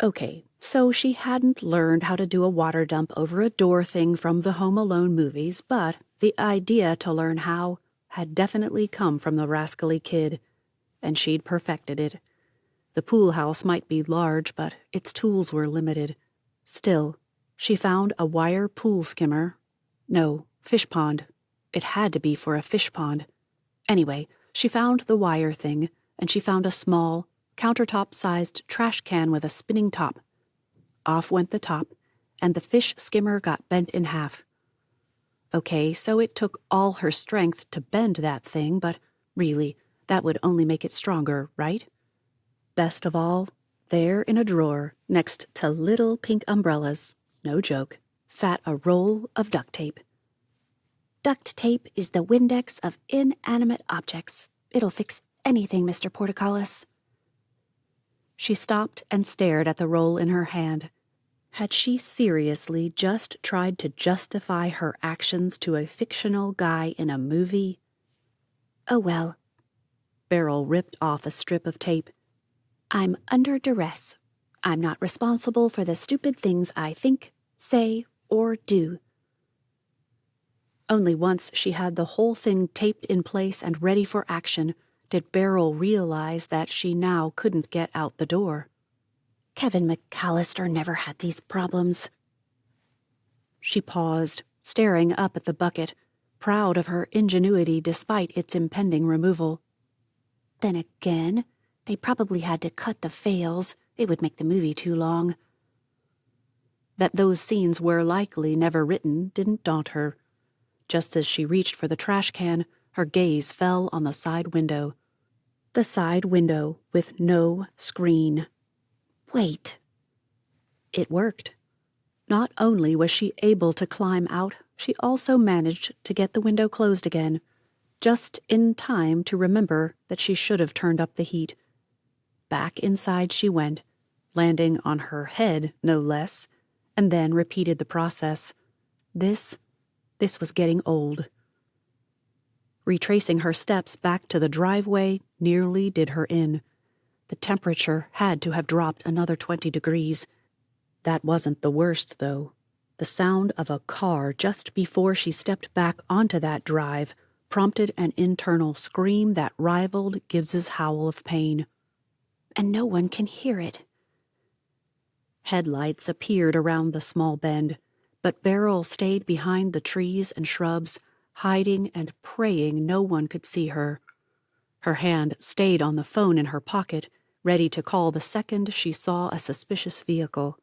Okay, so she hadn't learned how to do a water dump over a door thing from the Home Alone movies, but the idea to learn how had definitely come from the rascally kid, and she'd perfected it. The pool house might be large, but its tools were limited. Still, she found a wire pool skimmer. No, fish pond. It had to be for a fish pond. Anyway, she found the wire thing, and she found a small, countertop-sized trash can with a spinning top. Off went the top, and the fish skimmer got bent in half. Okay, so it took all her strength to bend that thing, but really, that would only make it stronger, right? Best of all, there in a drawer, next to little pink umbrellas, no joke, sat a roll of duct tape. Duct tape is the Windex of inanimate objects. It'll fix anything, Mr. Portacallis. She stopped and stared at the roll in her hand. Had she seriously just tried to justify her actions to a fictional guy in a movie? Oh well. Beryl ripped off a strip of tape. I'm under duress. I'm not responsible for the stupid things I think, say, or do. Only once she had the whole thing taped in place and ready for action did Beryl realize that she now couldn't get out the door. Kevin McAllister never had these problems. She paused, staring up at the bucket, proud of her ingenuity despite its impending removal. Then again, they probably had to cut the fails. It would make the movie too long. That those scenes were likely never written didn't daunt her. Just as she reached for the trash can, her gaze fell on the side window. The side window with no screen. Wait. It worked. Not only was she able to climb out, she also managed to get the window closed again, just in time to remember that she should have turned up the heat. Back inside she went, landing on her head, no less, and then repeated the process. This was getting old. Retracing her steps back to the driveway nearly did her in. The temperature had to have dropped another 20 degrees. That wasn't the worst, though. The sound of a car just before she stepped back onto that drive prompted an internal scream that rivaled Gibbs's howl of pain. And no one can hear it. Headlights appeared around the small bend, but Beryl stayed behind the trees and shrubs, hiding and praying no one could see her. Her hand stayed on the phone in her pocket, ready to call the second she saw a suspicious vehicle.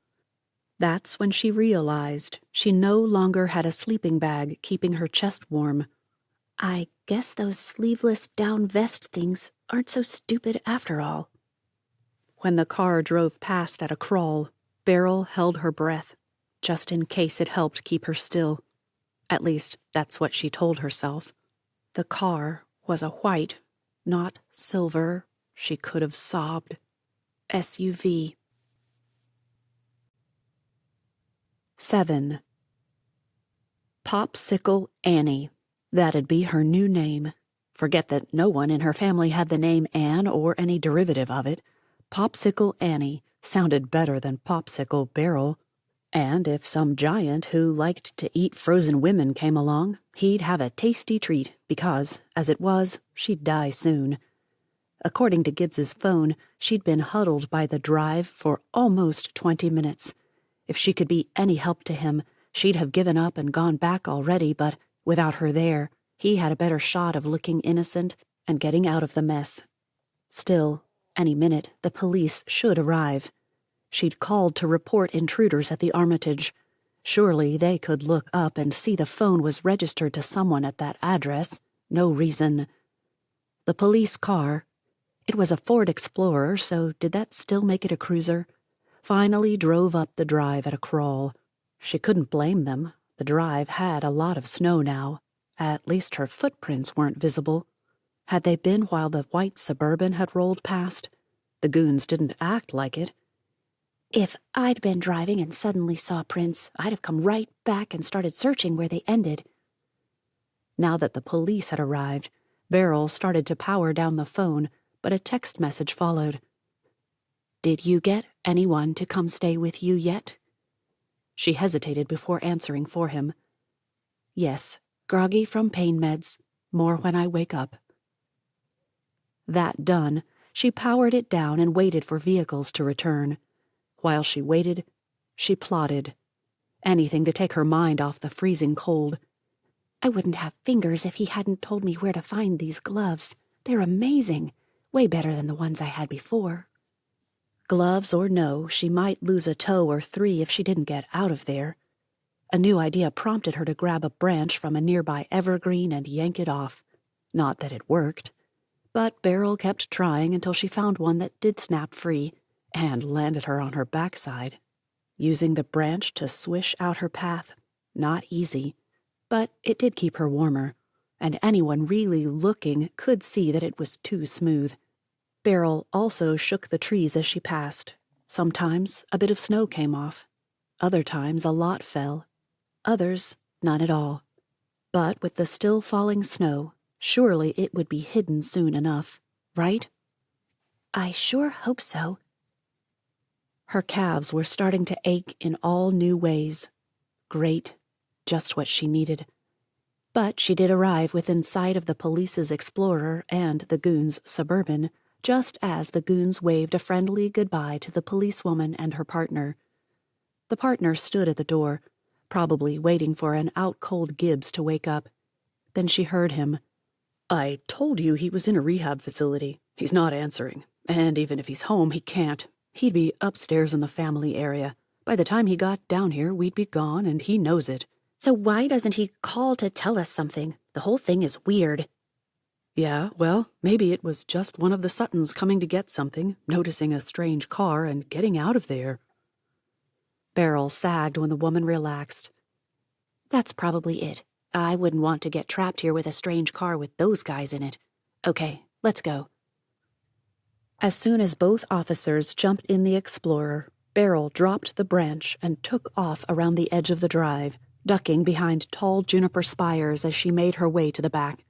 That's when she realized she no longer had a sleeping bag keeping her chest warm. I guess those sleeveless down vest things aren't so stupid after all. When the car drove past at a crawl, Beryl held her breath, just in case it helped keep her still. At least, that's what she told herself. The car was a white, not silver, she could have sobbed, SUV. 7. Popsicle Annie. That'd be her new name. Forget that no one in her family had the name Anne or any derivative of it. Popsicle Annie sounded better than Popsicle Beryl. And if some giant who liked to eat frozen women came along, he'd have a tasty treat because, as it was, she'd die soon. According to Gibbs's phone, she'd been huddled by the drive for almost 20 minutes. If she could be any help to him, she'd have given up and gone back already, but without her there, he had a better shot of looking innocent and getting out of the mess. Still, any minute, the police should arrive. She'd called to report intruders at the Armitage. Surely they could look up and see the phone was registered to someone at that address. No reason. The police car. It was a Ford Explorer, so did that still make it a cruiser? Finally drove up the drive at a crawl. She couldn't blame them. The drive had a lot of snow now. At least her footprints weren't visible. Had they been while the white Suburban had rolled past? The goons didn't act like it. If I'd been driving and suddenly saw prints, I'd have come right back and started searching where they ended. Now that the police had arrived, Beryl started to power down the phone, but a text message followed. Did you get anyone to come stay with you yet? She hesitated before answering for him. Yes, groggy from pain meds. More when I wake up. That done, she powered it down and waited for vehicles to return. While she waited, she plotted. Anything to take her mind off the freezing cold. I wouldn't have fingers if he hadn't told me where to find these gloves. They're amazing. Way better than the ones I had before. Gloves or no, she might lose a toe or three if she didn't get out of there. A new idea prompted her to grab a branch from a nearby evergreen and yank it off. Not that it worked. But Beryl kept trying until she found one that did snap free and landed her on her backside. Using the branch to swish out her path. Not easy. But it did keep her warmer, and anyone really looking could see that it was too smooth. Beryl also shook the trees as she passed. Sometimes a bit of snow came off. Other times a lot fell. Others, none at all. But with the still falling snow, surely it would be hidden soon enough, right? I sure hope so. Her calves were starting to ache in all new ways. Great. Just what she needed. But she did arrive within sight of the police's Explorer and the goons' Suburban, just as the goons waved a friendly goodbye to the policewoman and her partner. The partner stood at the door, probably waiting for an out-cold Gibbs to wake up. Then she heard him. I told you he was in a rehab facility. He's not answering. And even if he's home, he can't. He'd be upstairs in the family area. By the time he got down here, we'd be gone, and he knows it. So why doesn't he call to tell us something? The whole thing is weird. Yeah, well, maybe it was just one of the Suttons coming to get something, noticing a strange car, and getting out of there. Beryl sagged when the woman relaxed. That's probably it. I wouldn't want to get trapped here with a strange car with those guys in it. Okay, let's go. As soon as both officers jumped in the Explorer, Beryl dropped the branch and took off around the edge of the drive, ducking behind tall juniper spires as she made her way to the back.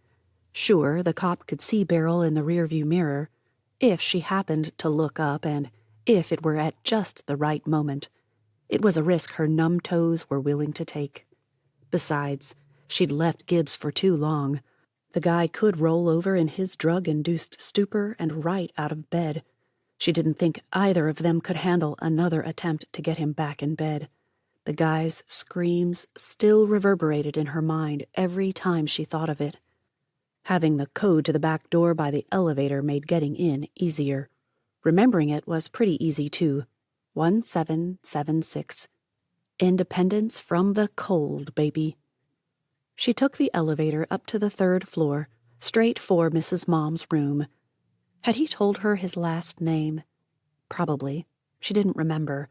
Sure, the cop could see Beryl in the rearview mirror, if she happened to look up and if it were at just the right moment. It was a risk her numb toes were willing to take. Besides, she'd left Gibbs for too long. The guy could roll over in his drug-induced stupor and right out of bed. She didn't think either of them could handle another attempt to get him back in bed. The guy's screams still reverberated in her mind every time she thought of it. Having the code to the back door by the elevator made getting in easier. Remembering it was pretty easy, too. 1776. Independence from the cold, baby. She took the elevator up to the 3rd floor, straight for Mrs. Mom's room. Had he told her his last name? Probably. She didn't remember.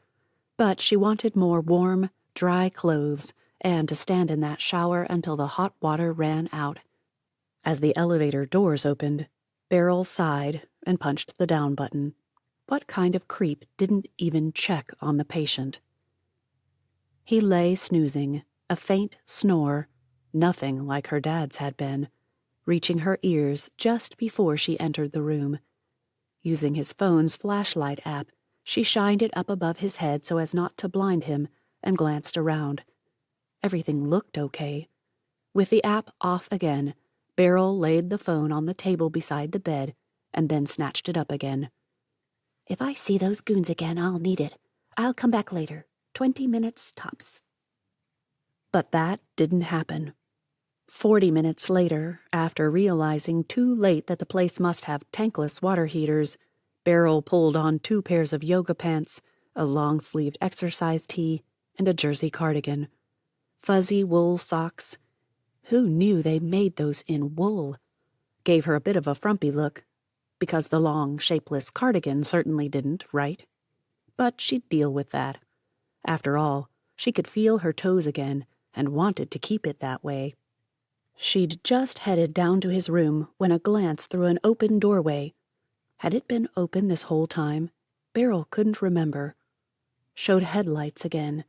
But she wanted more warm, dry clothes and to stand in that shower until the hot water ran out. As the elevator doors opened, Beryl sighed and punched the down button. What kind of creep didn't even check on the patient? He lay snoozing, a faint snore, nothing like her dad's had been, reaching her ears just before she entered the room. Using his phone's flashlight app, she shined it up above his head so as not to blind him, and glanced around. Everything looked okay. With the app off again, Beryl laid the phone on the table beside the bed and then snatched it up again. If I see those goons again, I'll need it. I'll come back later. 20 minutes tops. But that didn't happen. 40 minutes later, after realizing too late that the place must have tankless water heaters, Beryl pulled on 2 pairs of yoga pants, a long-sleeved exercise tee, and a jersey cardigan. Fuzzy wool socks. Who knew they made those in wool? Gave her a bit of a frumpy look, because the long, shapeless cardigan certainly didn't, right? But she'd deal with that. After all, she could feel her toes again and wanted to keep it that way. She'd just headed down to his room when a glance through an open doorway. Had it been open this whole time? Beryl couldn't remember. Showed headlights again.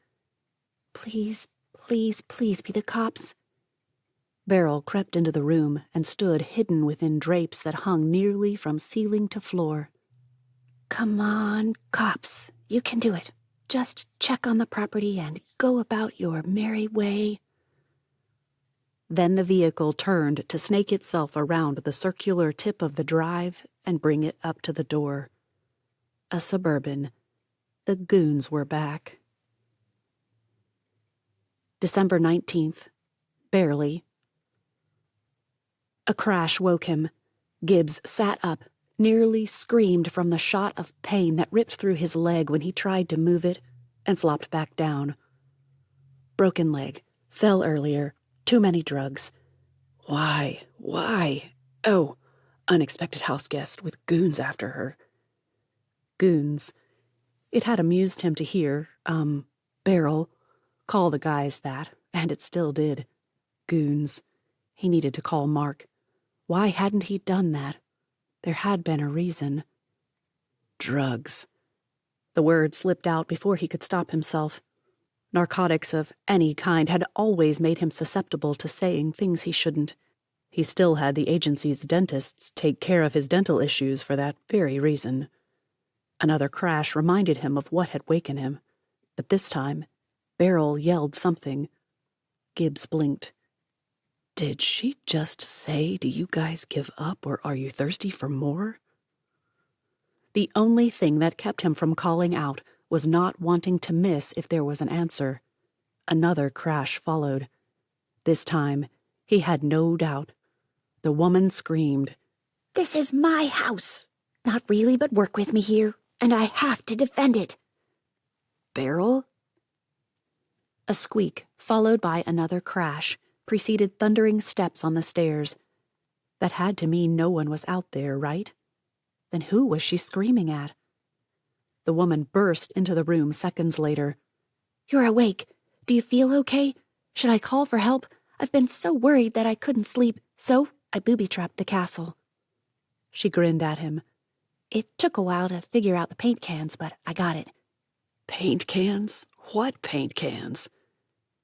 Please, please, please be the cops. Beryl crept into the room and stood hidden within drapes that hung nearly from ceiling to floor. Come on, cops. You can do it. Just check on the property and go about your merry way. Then the vehicle turned to snake itself around the circular tip of the drive and bring it up to the door. A Suburban. The goons were back. December 19th. Barely. A crash woke him. Gibbs sat up, nearly screamed from the shot of pain that ripped through his leg when he tried to move it, and flopped back down. Broken leg. Fell earlier. Too many drugs. Why? Oh, unexpected house guest with goons after her. Goons. It had amused him to hear, Beryl, call the guys that, and it still did. Goons. He needed to call Mark. Why hadn't he done that? There had been a reason. Drugs. The word slipped out before he could stop himself. Narcotics of any kind had always made him susceptible to saying things he shouldn't. He still had the agency's dentists take care of his dental issues for that very reason. Another crash reminded him of what had wakened him. But this time, Beryl yelled something. Gibbs blinked. Did she just say, do you guys give up or are you thirsty for more? The only thing that kept him from calling out was not wanting to miss if there was an answer. Another crash followed. This time, he had no doubt. The woman screamed. This is my house. Not really, but work with me here, and I have to defend it. Beryl? A squeak, followed by another crash, preceded thundering steps on the stairs. That had to mean no one was out there, right? Then who was she screaming at? The woman burst into the room seconds later. You're awake. Do you feel okay? Should I call for help? I've been so worried that I couldn't sleep, so I booby-trapped the castle. She grinned at him. It took a while to figure out the paint cans, but I got it. Paint cans? What paint cans?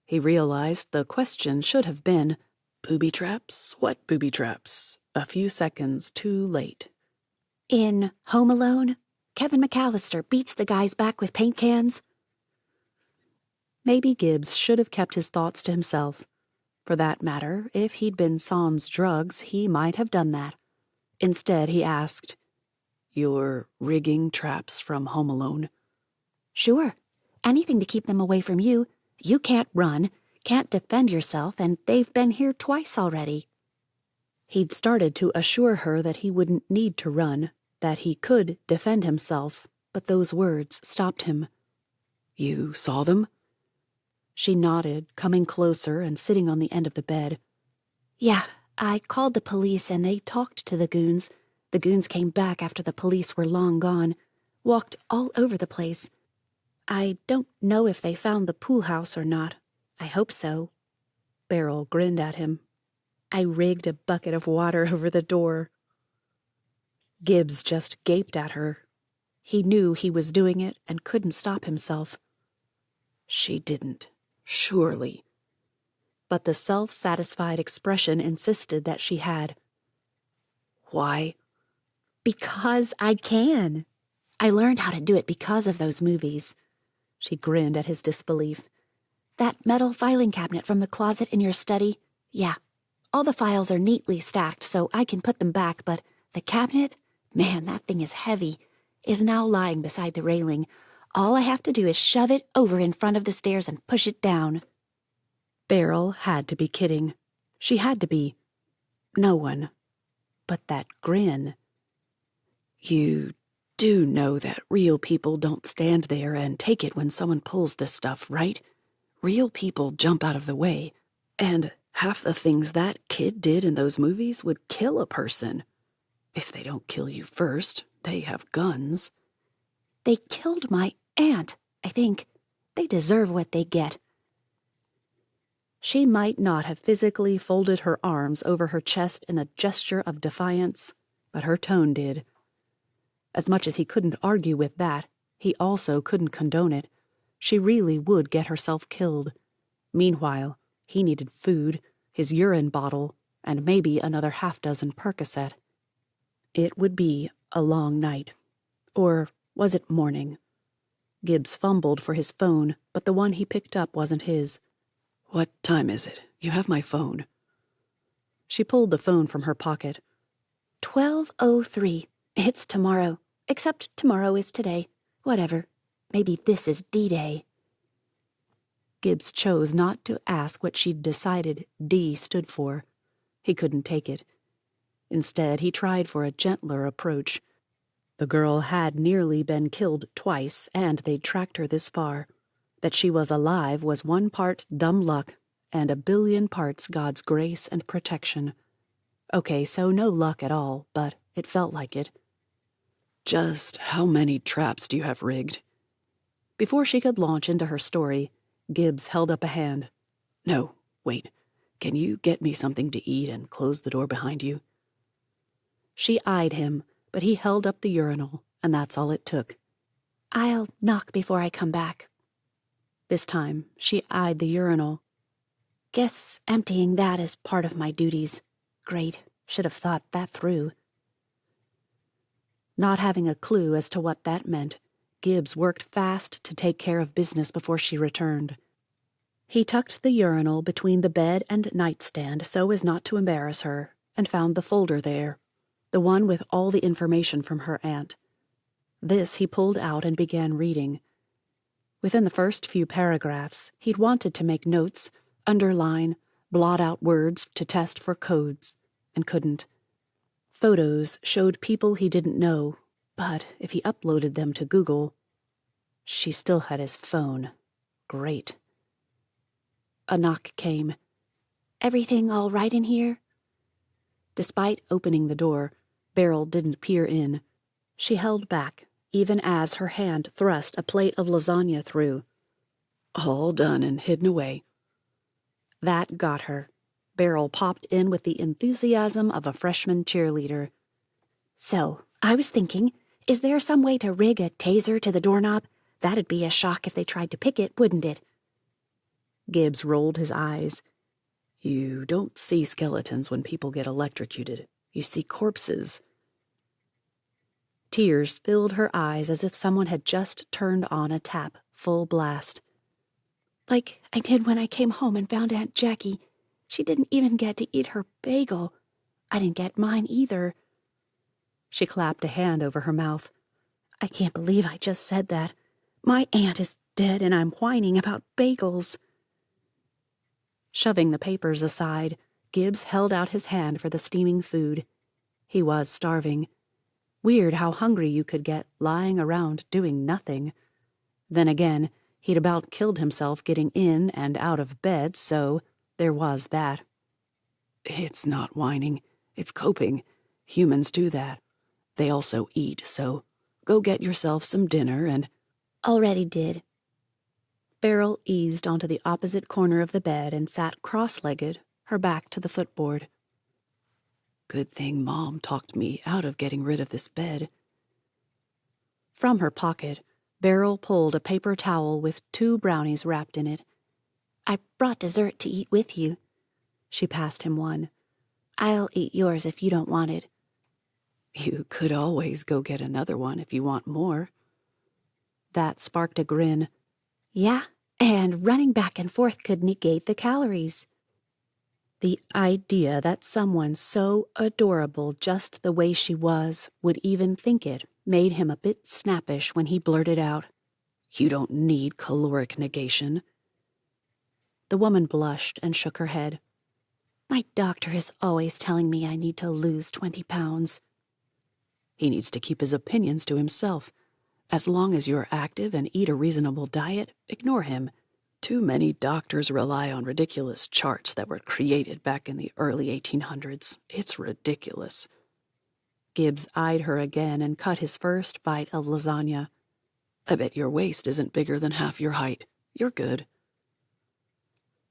He realized the question should have been, booby traps? What booby traps? A few seconds too late. In Home Alone, Kevin McAllister beats the guys back with paint cans. Maybe Gibbs should have kept his thoughts to himself. For that matter, if he'd been sans drugs, he might have done that. Instead, he asked, You're rigging traps from Home Alone? Sure. Anything to keep them away from you. You can't run, can't defend yourself, and they've been here twice already. He'd started to assure her that he wouldn't need to run, that he could defend himself, but those words stopped him. You saw them? She nodded, coming closer and sitting on the end of the bed. Yeah, I called the police and they talked to the goons. The goons came back after the police were long gone, walked all over the place. I don't know if they found the pool house or not. I hope so. Beryl grinned at him. I rigged a bucket of water over the door. Gibbs just gaped at her. He knew he was doing it and couldn't stop himself. She didn't, surely. But the self-satisfied expression insisted that she had. Why? Because I can. I learned how to do it because of those movies. She grinned at his disbelief. That metal filing cabinet from the closet in your study? Yeah. All the files are neatly stacked so I can put them back, but the cabinet? Man, that thing is heavy. Is now lying beside the railing. All I have to do is shove it over in front of the stairs and push it down. Beryl had to be kidding. She had to be. No one. But that grin. You do know that real people don't stand there and take it when someone pulls this stuff, right? Real people jump out of the way. And half the things that kid did in those movies would kill a person. If they don't kill you first, they have guns. They killed my aunt, I think. They deserve what they get. She might not have physically folded her arms over her chest in a gesture of defiance, but her tone did. As much as he couldn't argue with that, he also couldn't condone it. She really would get herself killed. Meanwhile, he needed food, his urine bottle, and maybe another half-dozen Percocet. It would be a long night. Or was it morning? Gibbs fumbled for his phone, but the one he picked up wasn't his. What time is it? You have my phone. She pulled the phone from her pocket. 12:03. It's tomorrow. Except tomorrow is today. Whatever. Maybe this is D-Day. Gibbs chose not to ask what she'd decided D stood for. He couldn't take it. Instead, he tried for a gentler approach. The girl had nearly been killed twice, and they'd tracked her this far. That she was alive was 1 part dumb luck, and 1,000,000,000 parts God's grace and protection. Okay, so no luck at all, but it felt like it. Just how many traps do you have rigged? Before she could launch into her story, Gibbs held up a hand. No, wait. Can you get me something to eat and close the door behind you? She eyed him, but he held up the urinal, and that's all it took. I'll knock before I come back. This time, she eyed the urinal. Guess emptying that is part of my duties. Great. Should have thought that through. Not having a clue as to what that meant, Gibbs worked fast to take care of business before she returned. He tucked the urinal between the bed and nightstand so as not to embarrass her, and found the folder there, the one with all the information from her aunt. This he pulled out and began reading. Within the first few paragraphs, he'd wanted to make notes, underline, blot out words to test for codes, and couldn't. Photos showed people he didn't know, but if he uploaded them to Google... She still had his phone. Great. A knock came. Everything all right in here? Despite opening the door, Beryl didn't peer in. She held back, even as her hand thrust a plate of lasagna through. All done and hidden away. That got her. Beryl popped in with the enthusiasm of a freshman cheerleader. So, I was thinking, is there some way to rig a taser to the doorknob? That'd be a shock if they tried to pick it, wouldn't it? Gibbs rolled his eyes. You don't see skeletons when people get electrocuted. You see corpses. Tears filled her eyes as if someone had just turned on a tap, full blast. Like I did when I came home and found Aunt Jackie. She didn't even get to eat her bagel. I didn't get mine either. She clapped a hand over her mouth. I can't believe I just said that. My aunt is dead and I'm whining about bagels. Shoving the papers aside, Gibbs held out his hand for the steaming food. He was starving. Weird how hungry you could get lying around doing nothing. Then again, he'd about killed himself getting in and out of bed, so there was that. It's not whining. It's coping. Humans do that. They also eat, so go get yourself some dinner and... Already did. Beryl eased onto the opposite corner of the bed and sat cross-legged, her back to the footboard. Good thing Mom talked me out of getting rid of this bed. From her pocket, Beryl pulled a paper towel with 2 brownies wrapped in it. I brought dessert to eat with you. She passed him one. I'll eat yours if you don't want it. You could always go get another one if you want more. That sparked a grin. Yeah, And running back and forth could negate the calories. The idea that someone so adorable just the way she was would even think it made him a bit snappish when he blurted out, "You don't need caloric negation." The woman blushed and shook her head. "My doctor is always telling me I need to lose 20 pounds. He needs to keep his opinions to himself. As long as you're active and eat a reasonable diet, ignore him. Too many doctors rely on ridiculous charts that were created back in the early 1800s. It's ridiculous." Gibbs eyed her again and cut his first bite of lasagna. "I bet your waist isn't bigger than half your height. You're good."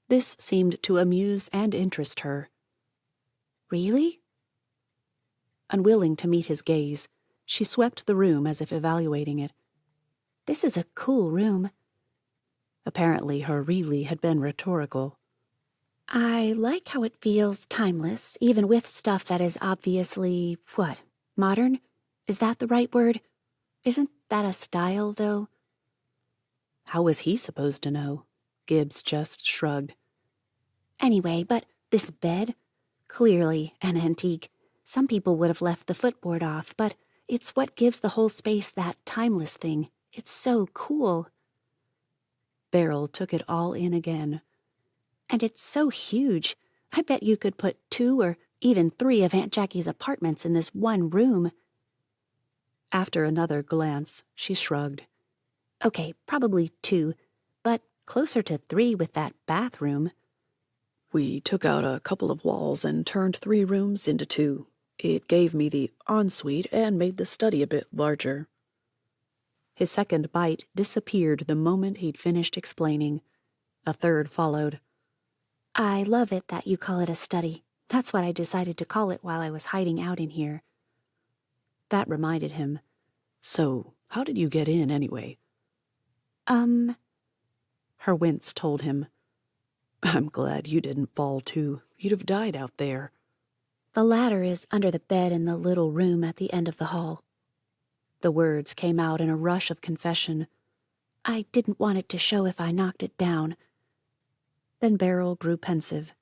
This seemed to amuse and interest her. "Really?" Unwilling to meet his gaze, she swept the room as if evaluating it. "This is a cool room." Apparently her really had been rhetorical. "I like how it feels timeless, even with stuff that is obviously, modern? Is that the right word? Isn't that a style, though?" How was he supposed to know? Gibbs just shrugged. "Anyway, but this bed? Clearly an antique. Some people would have left the footboard off, but it's what gives the whole space that timeless thing. It's so cool." Beryl took it all in again. "And it's so huge. I bet you could put 2 or even 3 of Aunt Jackie's apartments in this one room." After another glance, she shrugged. "Okay, probably 2, but closer to 3 with that bathroom." We took out a couple of walls and turned 3 rooms into 2. It gave me the ensuite and made the study a bit larger. His second bite disappeared the moment he'd finished explaining. A third followed. "I love it that you call it a study. That's what I decided to call it while I was hiding out in here." That reminded him. "So, how did you get in anyway?" Her wince told him. "I'm glad you didn't fall too. You'd have died out there." "The ladder is under the bed in the little room at the end of the hall." The words came out in a rush of confession. "I didn't want it to show if I knocked it down." Then Beryl grew pensive.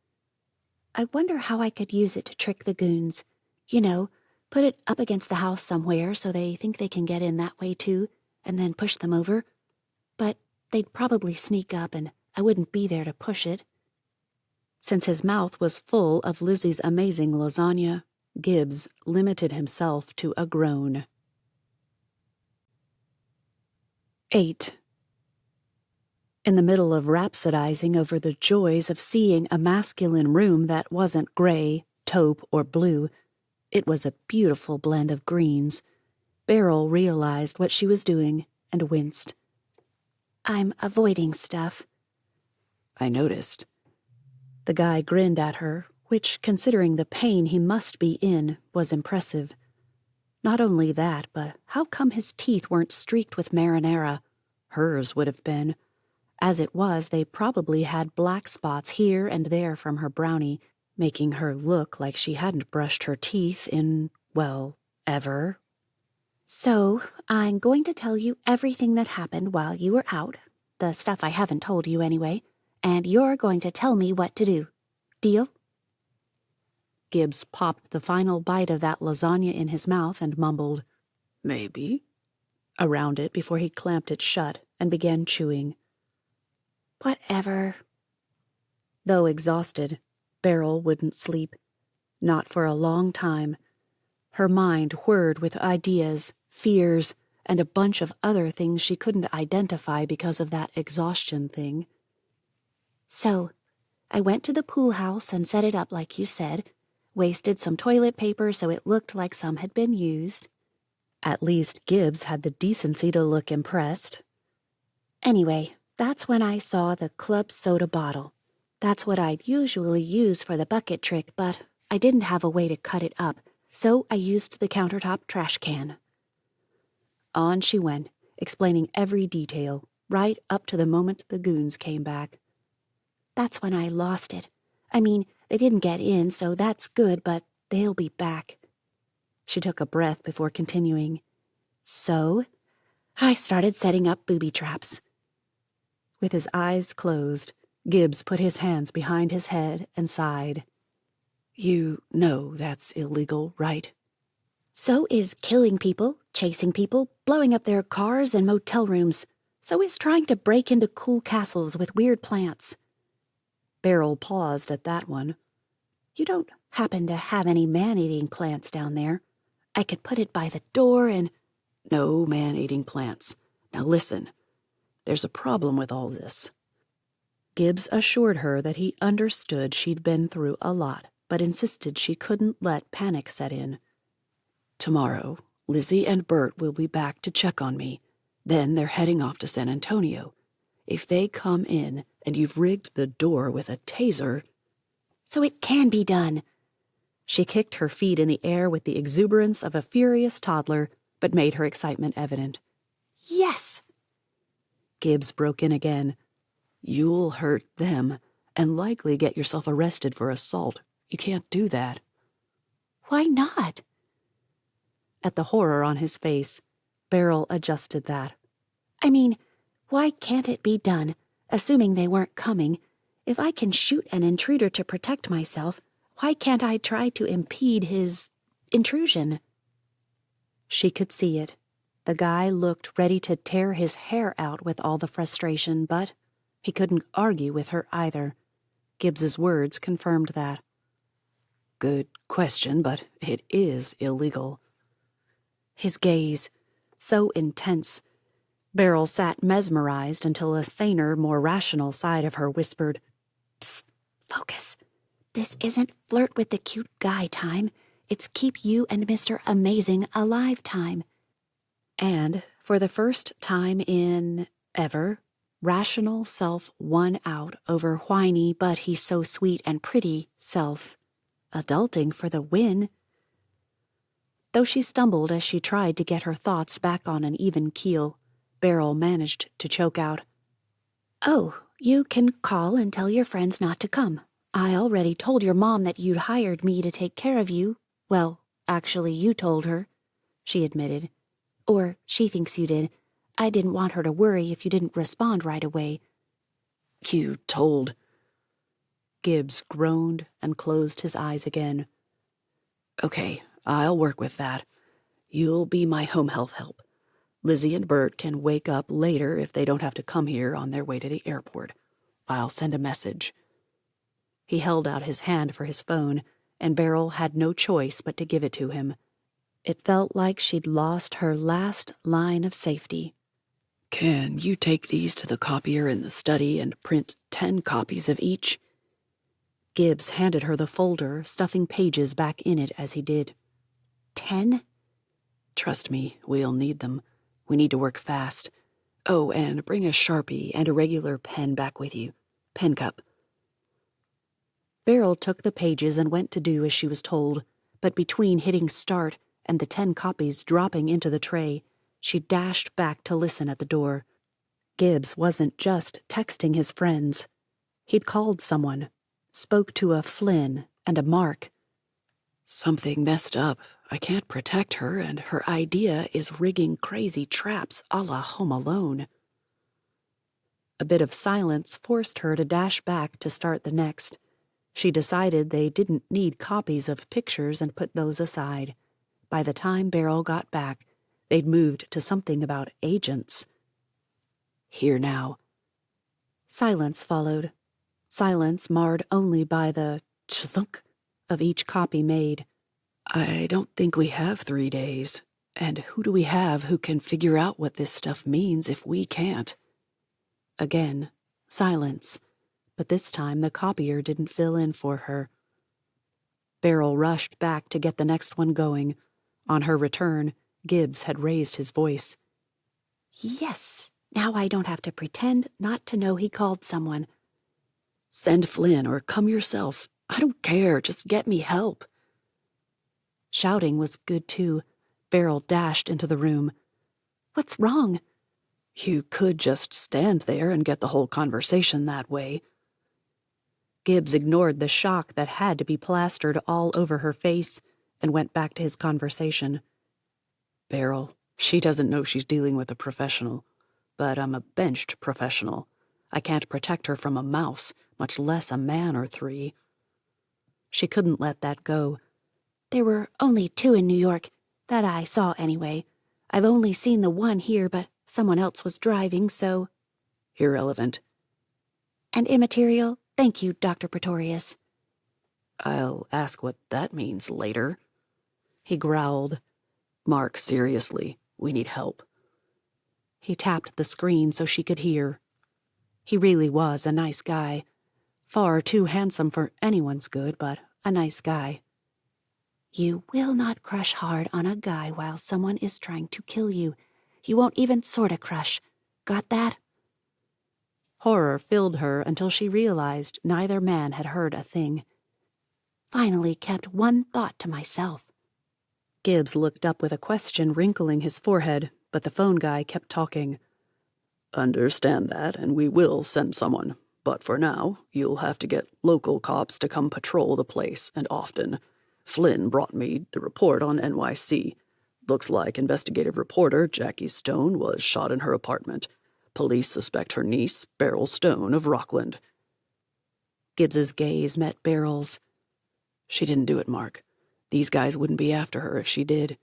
"I wonder how I could use it to trick the goons. You know, put it up against the house somewhere so they think they can get in that way too, and then push them over. But they'd probably sneak up and I wouldn't be there to push it." Since his mouth was full of Lizzie's amazing lasagna, Gibbs limited himself to a groan. 8. In the middle of rhapsodizing over the joys of seeing a masculine room that wasn't gray, taupe, or blue, it was a beautiful blend of greens, Beryl realized what she was doing and winced. "I'm avoiding stuff." "I noticed." The guy grinned at her, which, considering the pain he must be in, was impressive. Not only that, but how come his teeth weren't streaked with marinara? Hers would have been. As it was, they probably had black spots here and there from her brownie, making her look like she hadn't brushed her teeth in, ever. "So, I'm going to tell you everything that happened while you were out, the stuff I haven't told you anyway, and you're going to tell me what to do. Deal?" Gibbs popped the final bite of that lasagna in his mouth and mumbled, "Maybe," around it before he clamped it shut and began chewing. "Whatever." Though exhausted, Beryl wouldn't sleep. Not for a long time. Her mind whirred with ideas, fears, and a bunch of other things she couldn't identify because of that exhaustion thing. "So, I went to the pool house and set it up like you said, wasted some toilet paper so it looked like some had been used." At least Gibbs had the decency to look impressed. "Anyway, that's when I saw the club soda bottle. That's what I'd usually use for the bucket trick, but I didn't have a way to cut it up, so I used the countertop trash can." On she went, explaining every detail, right up to the moment the goons came back. "That's when I lost it. I mean, they didn't get in, so that's good, but they'll be back." She took a breath before continuing. "So, I started setting up booby traps." With his eyes closed, Gibbs put his hands behind his head and sighed. You know that's illegal, right? So is killing people, chasing people, blowing up their cars and motel rooms. So is trying to break into cool castles with weird plants. Beryl paused at that one. You don't happen to have any man-eating plants down there? I could put it by the door and... No man-eating plants. Now listen, there's a problem with all this. Gibbs assured her that he understood she'd been through a lot, but insisted she couldn't let panic set in. Tomorrow, Lizzie and Bert will be back to check on me. Then they're heading off to San Antonio. If they come in and you've rigged the door with a taser... So it can be done. She kicked her feet in the air with the exuberance of a furious toddler, but made her excitement evident. Yes! Gibbs broke in again. You'll hurt them, and likely get yourself arrested for assault. You can't do that. Why not? At the horror on his face, Beryl adjusted that. I mean, why can't it be done, assuming they weren't coming? If I can shoot an intruder to protect myself, why can't I try to impede his intrusion? She could see it. The guy looked ready to tear his hair out with all the frustration, but he couldn't argue with her either. Gibbs's words confirmed that. Good question, but it is illegal. His gaze, so intense. Beryl sat mesmerized until a saner, more rational side of her whispered, Psst, focus. This isn't flirt with the cute guy time. It's keep you and Mr. Amazing alive time. And, for the first time in ever, rational self won out over whiny but he's so sweet and pretty self. Adulting for the win. Though she stumbled as she tried to get her thoughts back on an even keel, Beryl managed to choke out, Oh, you can call and tell your friends not to come. I already told your mom that you'd hired me to take care of you. Well, actually, you told her, she admitted. Or she thinks you did. I didn't want her to worry if you didn't respond right away. You told... Gibbs groaned and closed his eyes again. Okay, I'll work with that. You'll be my home health help. Lizzie and Bert can wake up later if they don't have to come here on their way to the airport. I'll send a message. He held out his hand for his phone, and Beryl had no choice but to give it to him. It felt like she'd lost her last line of safety. Can you take these to the copier in the study and print 10 copies of each? Gibbs handed her the folder, stuffing pages back in it as he did. 10? Trust me, we'll need them. We need to work fast. Oh, and bring a Sharpie and a regular pen back with you. Pen cup. Beryl took the pages and went to do as she was told, but between hitting start and the 10 copies dropping into the tray, she dashed back to listen at the door. Gibbs wasn't just texting his friends. He'd called someone, spoke to a Flynn and a Mark. Something messed up. I can't protect her, and her idea is rigging crazy traps a la Home Alone. A bit of silence forced her to dash back to start the next. She decided they didn't need copies of pictures and put those aside. By the time Beryl got back, they'd moved to something about agents. Here now. Silence followed. Silence marred only by the chthunk of each copy made. I don't think we have 3 days. And who do we have who can figure out what this stuff means if we can't? Again, silence. But this time the copier didn't fill in for her. Beryl rushed back to get the next one going. On her return, Gibbs had raised his voice. Yes, now I don't have to pretend not to know he called someone. Send Flynn or come yourself. I don't care, just get me help. Shouting was good too. Beryl dashed into the room. What's wrong? You could just stand there and get the whole conversation that way. Gibbs ignored the shock that had to be plastered all over her face and went back to his conversation. Beryl, she doesn't know she's dealing with a professional, but I'm a benched professional. I can't protect her from a mouse, much less a man or 3. She couldn't let that go. There were only 2 in New York, that I saw anyway. I've only seen the one here, but someone else was driving, so... Irrelevant. And immaterial? Thank you, Dr. Pretorius. I'll ask what that means later. He growled. Mark, seriously, we need help. He tapped the screen so she could hear. He really was a nice guy. Far too handsome for anyone's good, but a nice guy. You will not crush hard on a guy while someone is trying to kill you. You won't even sorta crush. Got that? Horror filled her until she realized neither man had heard a thing. Finally kept one thought to myself. Gibbs looked up with a question wrinkling his forehead, but the phone guy kept talking. Understand that, and we will send someone. But for now, you'll have to get local cops to come patrol the place, and often. Flynn brought me the report on NYC. Looks like investigative reporter Jackie Stone was shot in her apartment. Police suspect her niece, Beryl Stone of Rockland. Gibbs's gaze met Beryl's. She didn't do it, Mark. These guys wouldn't be after her if she did.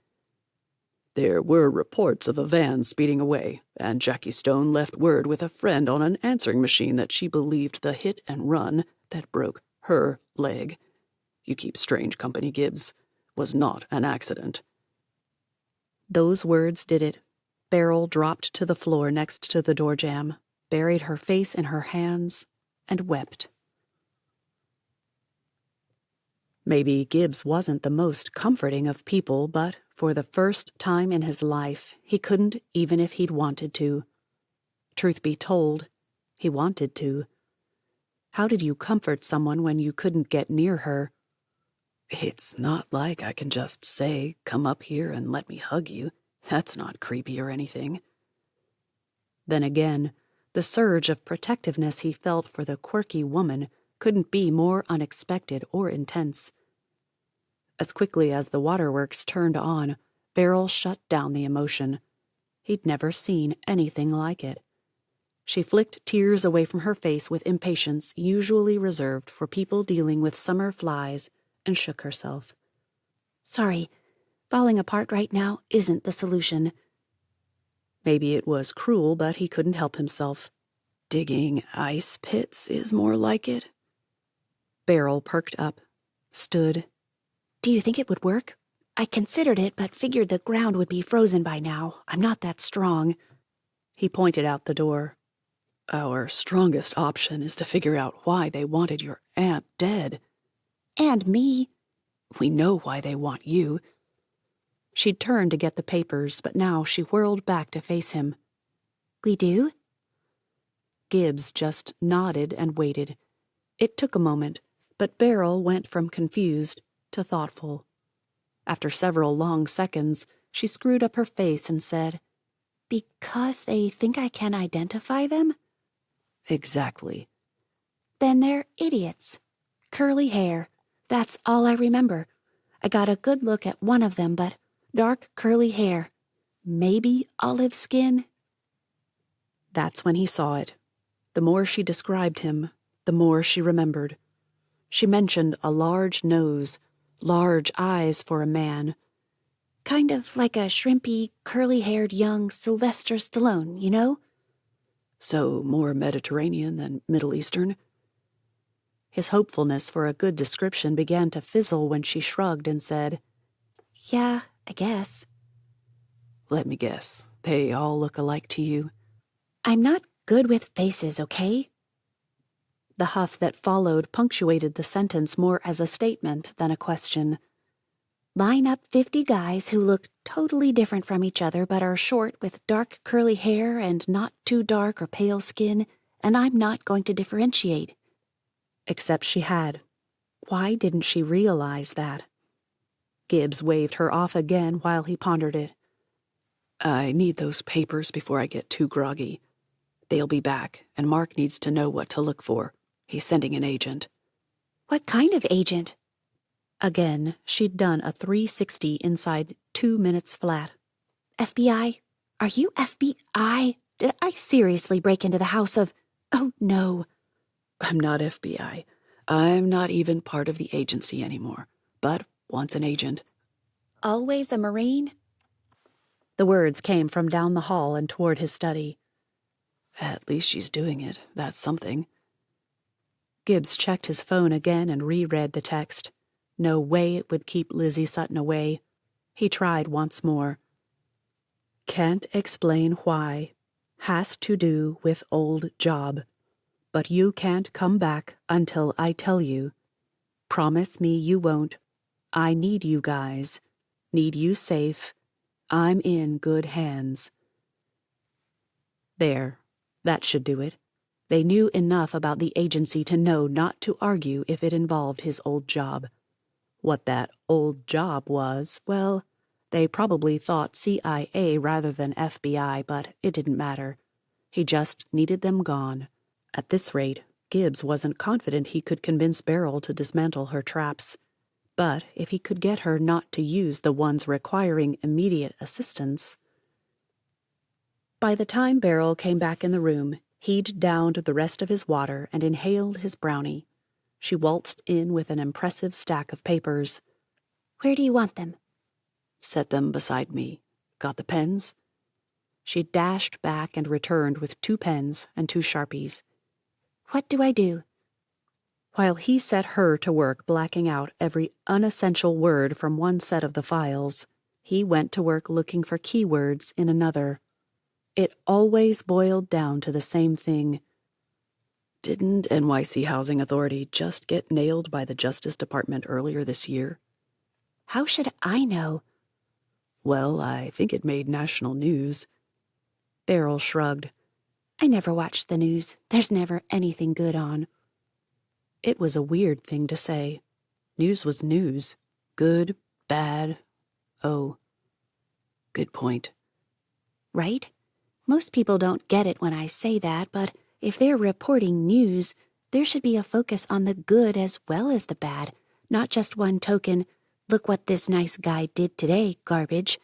There were reports of a van speeding away, and Jackie Stone left word with a friend on an answering machine that she believed the hit and run that broke her leg. You keep strange company, Gibbs. Was not an accident. Those words did it. Beryl dropped to the floor next to the door jamb, buried her face in her hands, and wept. Maybe Gibbs wasn't the most comforting of people, but for the first time in his life, he couldn't even if he'd wanted to. Truth be told, he wanted to. How did you comfort someone when you couldn't get near her? It's not like I can just say, come up here and let me hug you. That's not creepy or anything. Then again, the surge of protectiveness he felt for the quirky woman couldn't be more unexpected or intense. As quickly as the waterworks turned on, Beryl shut down the emotion. He'd never seen anything like it. She flicked tears away from her face with impatience usually reserved for people dealing with summer flies and shook herself. Sorry, falling apart right now isn't the solution. Maybe it was cruel, but he couldn't help himself. Digging ice pits is more like it. Beryl perked up, stood. Do you think it would work? I considered it, but figured the ground would be frozen by now. I'm not that strong. He pointed out the door. Our strongest option is to figure out why they wanted your aunt dead. And me. We know why they want you. She'd turned to get the papers, but now she whirled back to face him. We do? Gibbs just nodded and waited. It took a moment, but Beryl went from confused to thoughtful. After several long seconds, she screwed up her face and said, Because they think I can identify them? Exactly. Then they're idiots. Curly hair. That's all I remember. I got a good look at one of them, but dark curly hair. Maybe olive skin. That's when he saw it. The more she described him, the more she remembered. She mentioned a large nose, large eyes for a man. Kind of like a shrimpy, curly-haired young Sylvester Stallone, you know? So more Mediterranean than Middle Eastern? His hopefulness for a good description began to fizzle when she shrugged and said, Yeah, I guess. Let me guess. They all look alike to you? I'm not good with faces, okay? The huff that followed punctuated the sentence more as a statement than a question. Line up 50 guys who look totally different from each other but are short with dark curly hair and not too dark or pale skin, and I'm not going to differentiate. Except she had. Why didn't she realize that? Gibbs waved her off again while he pondered it. I need those papers before I get too groggy. They'll be back, and Mark needs to know what to look for. He's sending an agent. What kind of agent? Again, she'd done a 360 inside 2 minutes flat. FBI? Are you FBI? Did I seriously break into the house of... Oh, no. I'm not FBI. I'm not even part of the agency anymore, but once an agent. Always a Marine? The words came from down the hall and toward his study. At least she's doing it. That's something. Gibbs checked his phone again and reread the text. No way it would keep Lizzie Sutton away. He tried once more. Can't explain why. Has to do with old job. But you can't come back until I tell you. Promise me you won't. I need you guys. Need you safe. I'm in good hands. There. That should do it. They knew enough about the agency to know not to argue if it involved his old job. What that old job was, well, they probably thought CIA rather than FBI, but it didn't matter. He just needed them gone. At this rate, Gibbs wasn't confident he could convince Beryl to dismantle her traps. But if he could get her not to use the ones requiring immediate assistance... By the time Beryl came back in the room, he'd downed the rest of his water and inhaled his brownie. She waltzed in with an impressive stack of papers. Where do you want them? Set them beside me. Got the pens? She dashed back and returned with 2 pens and 2 Sharpies. What do I do? While he set her to work blacking out every unessential word from one set of the files, he went to work looking for keywords in another. It always boiled down to the same thing. Didn't NYC Housing Authority just get nailed by the Justice Department earlier this year? How should I know? Well, I think it made national news. Beryl shrugged. I never watch the news. There's never anything good on. It was a weird thing to say. News was news. Good, bad. Oh. Good point. Right? Most people don't get it when I say that, but if they're reporting news, there should be a focus on the good as well as the bad, not just one token, look what this nice guy did today, garbage.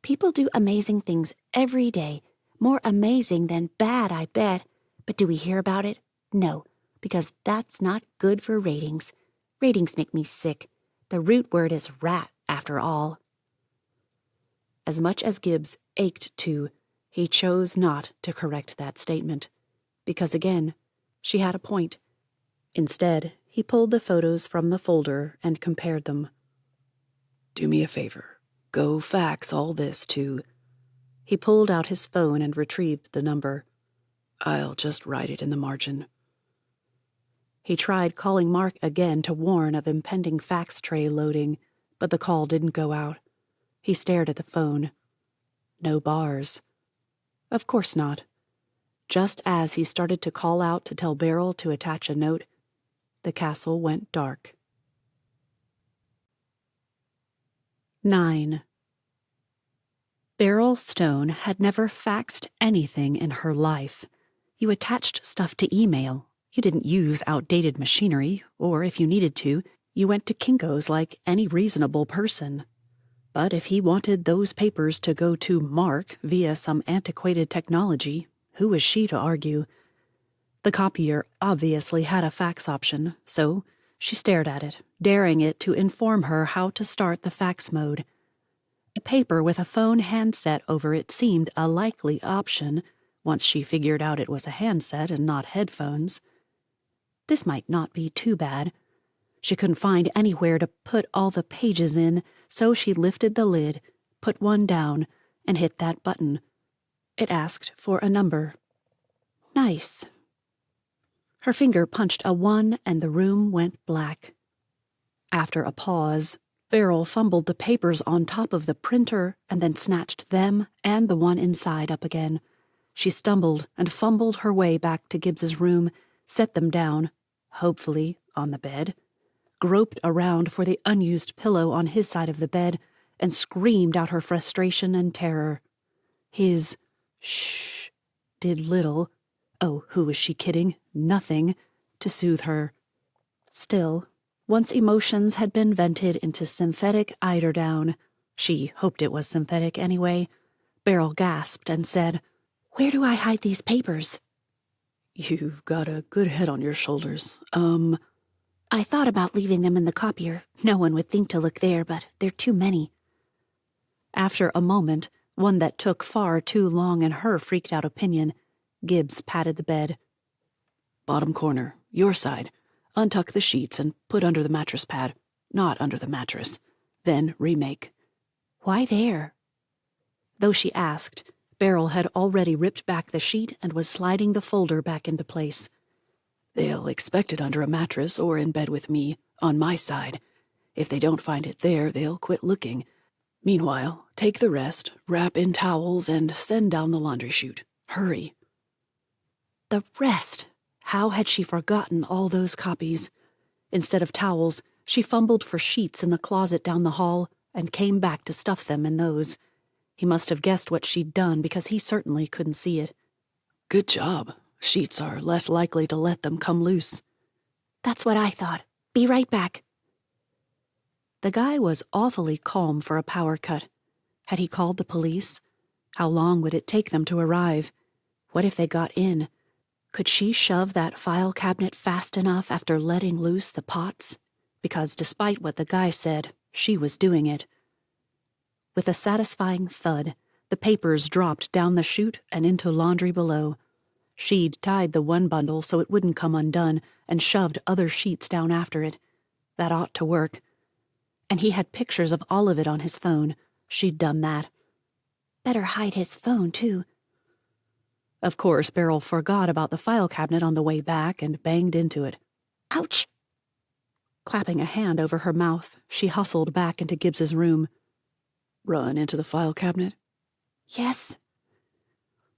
People do amazing things every day, more amazing than bad, I bet. But do we hear about it? No, because that's not good for ratings. Ratings make me sick. The root word is rat, after all. As much as Gibbs ached to, he chose not to correct that statement, because again, she had a point. Instead, he pulled the photos from the folder and compared them. Do me a favor. Go fax all this to... He pulled out his phone and retrieved the number. I'll just write it in the margin. He tried calling Mark again to warn of impending fax tray loading, but the call didn't go out. He stared at the phone. No bars. Of course not. Just as he started to call out to tell Beryl to attach a note, the castle went dark. 9. Beryl Stone had never faxed anything in her life. You attached stuff to email. You didn't use outdated machinery, or if you needed to, you went to Kinko's like any reasonable person. But if he wanted those papers to go to Mark via some antiquated technology, who was she to argue? The copier obviously had a fax option, so she stared at it, daring it to inform her how to start the fax mode. A paper with a phone handset over it seemed a likely option, once she figured out it was a handset and not headphones. This might not be too bad. She couldn't find anywhere to put all the pages in, so she lifted the lid, put one down, and hit that button. It asked for a number. Nice. Her finger punched a 1 and the room went black. After a pause, Beryl fumbled the papers on top of the printer and then snatched them and the one inside up again. She stumbled and fumbled her way back to Gibbs's room, set them down, hopefully on the bed, groped around for the unused pillow on his side of the bed, and screamed out her frustration and terror. His shh did little, oh, who was she kidding? Nothing, to soothe her. Still, once emotions had been vented into synthetic eiderdown, she hoped it was synthetic anyway, Beryl gasped and said, "Where do I hide these papers?" You've got a good head on your shoulders. I thought about leaving them in the copier. No one would think to look there, but there are too many. After a moment, one that took far too long in her freaked out opinion, Gibbs patted the bed. Bottom corner, your side. Untuck the sheets and put under the mattress pad. Not under the mattress. Then remake. Why there? Though she asked, Beryl had already ripped back the sheet and was sliding the folder back into place. They'll expect it under a mattress or in bed with me, on my side. If they don't find it there, they'll quit looking. Meanwhile, take the rest, wrap in towels, and send down the laundry chute. Hurry. The rest! How had she forgotten all those copies? Instead of towels, she fumbled for sheets in the closet down the hall and came back to stuff them in those. He must have guessed what she'd done because he certainly couldn't see it. Good job. Sheets are less likely to let them come loose. That's what I thought. Be right back. The guy was awfully calm for a power cut. Had he called the police? How long would it take them to arrive? What if they got in? Could she shove that file cabinet fast enough after letting loose the pots? Because despite what the guy said, she was doing it. With a satisfying thud, the papers dropped down the chute and into laundry below. She'd tied the one bundle so it wouldn't come undone and shoved other sheets down after it. That ought to work. And he had pictures of all of it on his phone. She'd done that. Better hide his phone, too. Of course, Beryl forgot about the file cabinet on the way back and banged into it. Ouch! Clapping a hand over her mouth, she hustled back into Gibbs's room. Run into the file cabinet? Yes.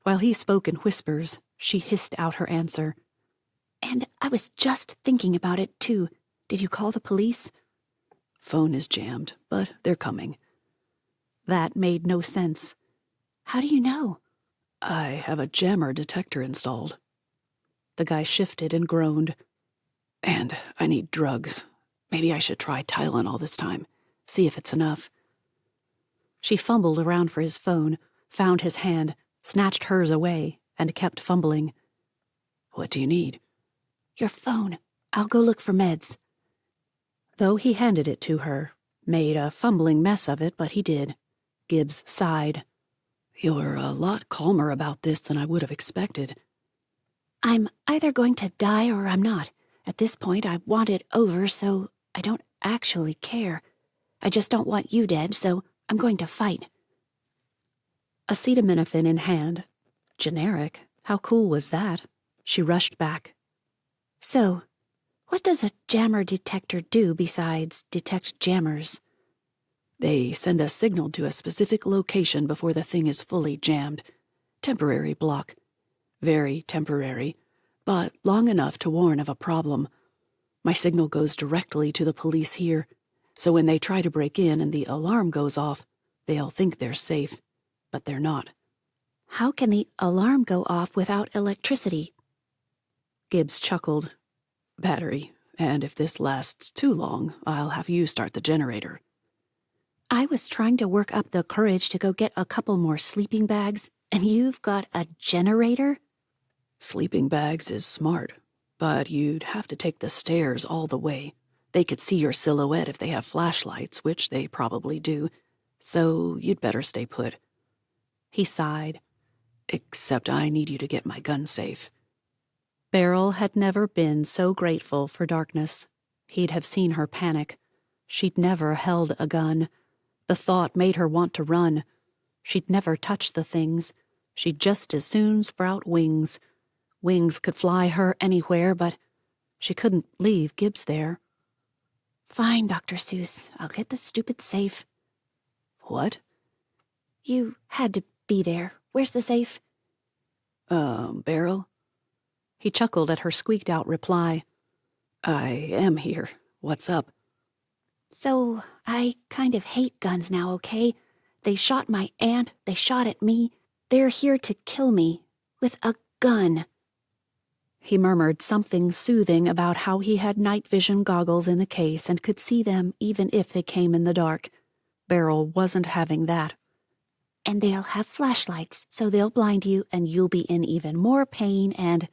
While he spoke in whispers, she hissed out her answer. And I was just thinking about it, too. Did you call the police? Phone is jammed, but they're coming. That made no sense. How do you know? I have a jammer detector installed. The guy shifted and groaned. And I need drugs. Maybe I should try Tylenol this time. See if it's enough. She fumbled around for his phone, found his hand, snatched hers away, and kept fumbling. What do you need? Your phone. I'll go look for meds. Though he handed it to her, made a fumbling mess of it, but he did. Gibbs sighed. You're a lot calmer about this than I would have expected. I'm either going to die or I'm not. At this point, I want it over, so I don't actually care. I just don't want you dead, so I'm going to fight. Acetaminophen in hand. Generic. How cool was that? She rushed back. So, what does a jammer detector do besides detect jammers? They send a signal to a specific location before the thing is fully jammed. Temporary block. Very temporary, but long enough to warn of a problem. My signal goes directly to the police here, so when they try to break in and the alarm goes off, they'll think they're safe, but they're not. How can the alarm go off without electricity? Gibbs chuckled. Battery, and if this lasts too long, I'll have you start the generator. I was trying to work up the courage to go get a couple more sleeping bags, and you've got a generator? Sleeping bags is smart, but you'd have to take the stairs all the way. They could see your silhouette if they have flashlights, which they probably do, so you'd better stay put. He sighed. Except I need you to get my gun safe. Beryl had never been so grateful for darkness. He'd have seen her panic. She'd never held a gun. The thought made her want to run. She'd never touch the things. She'd just as soon sprout wings. Wings could fly her anywhere, but she couldn't leave Gibbs there. Fine, Dr. Seuss. I'll get the stupid safe. What? You had to be there. Where's the safe? Beryl? He chuckled at her squeaked-out reply. I am here. What's up? So, I kind of hate guns now, okay? They shot my aunt, they shot at me. They're here to kill me. With a gun. He murmured something soothing about how he had night vision goggles in the case and could see them even if they came in the dark. Beryl wasn't having that. And they'll have flashlights, so they'll blind you and you'll be in even more pain and...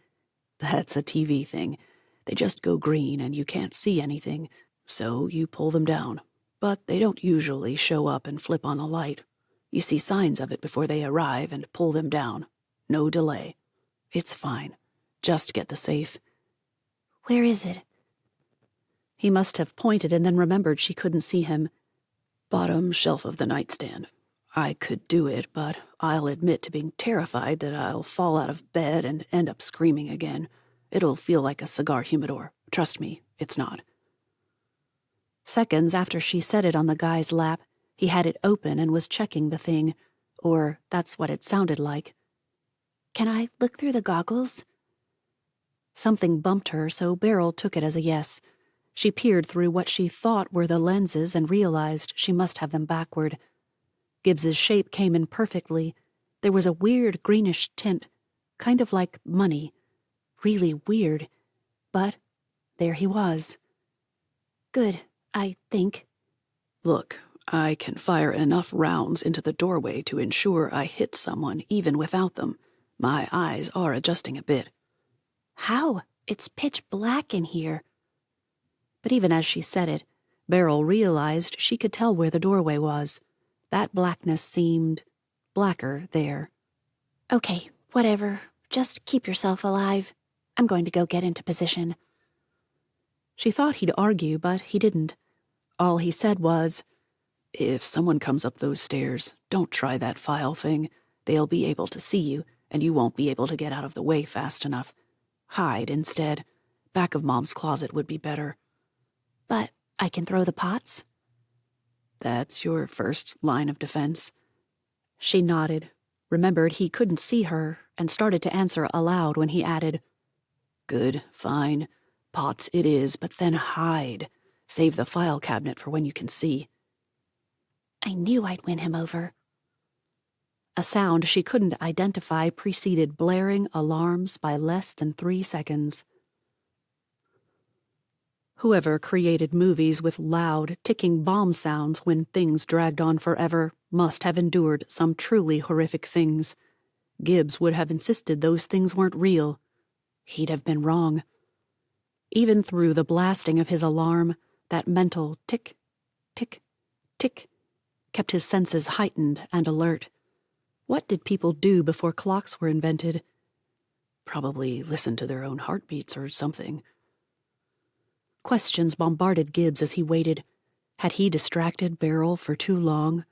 That's a TV thing. They just go green and you can't see anything, so you pull them down. But they don't usually show up and flip on a light. You see signs of it before they arrive and pull them down. No delay. It's fine. Just get the safe. Where is it? He must have pointed and then remembered she couldn't see him. Bottom shelf of the nightstand. I could do it, but I'll admit to being terrified that I'll fall out of bed and end up screaming again. It'll feel like a cigar humidor. Trust me, it's not. Seconds after she set it on the guy's lap, he had it open and was checking the thing. Or that's what it sounded like. Can I look through the goggles? Something bumped her, so Beryl took it as a yes. She peered through what she thought were the lenses and realized she must have them backward. Gibbs's shape came in perfectly. There was a weird greenish tint, kind of like money. Really weird. But there he was. Good, I think. Look, I can fire enough rounds into the doorway to ensure I hit someone even without them. My eyes are adjusting a bit. How? It's pitch black in here. But even as she said it, Beryl realized she could tell where the doorway was. That blackness seemed blacker there. Okay, whatever. Just keep yourself alive. I'm going to go get into position. She thought he'd argue, but he didn't. All he said was, If someone comes up those stairs, don't try that file thing. They'll be able to see you, and you won't be able to get out of the way fast enough. Hide instead. Back of Mom's closet would be better. But I can throw the pots? That's your first line of defense. She nodded, remembered he couldn't see her, and started to answer aloud when he added, Good, fine. Pots it is, but then hide. Save the file cabinet for when you can see. I knew I'd win him over. A sound she couldn't identify preceded blaring alarms by less than 3 seconds. Whoever created movies with loud, ticking bomb sounds when things dragged on forever must have endured some truly horrific things. Gibbs would have insisted those things weren't real. He'd have been wrong. Even through the blasting of his alarm, that mental tick, tick, tick kept his senses heightened and alert. What did people do before clocks were invented? Probably listen to their own heartbeats or something. Questions bombarded Gibbs as he waited. Had he distracted Beryl for too long?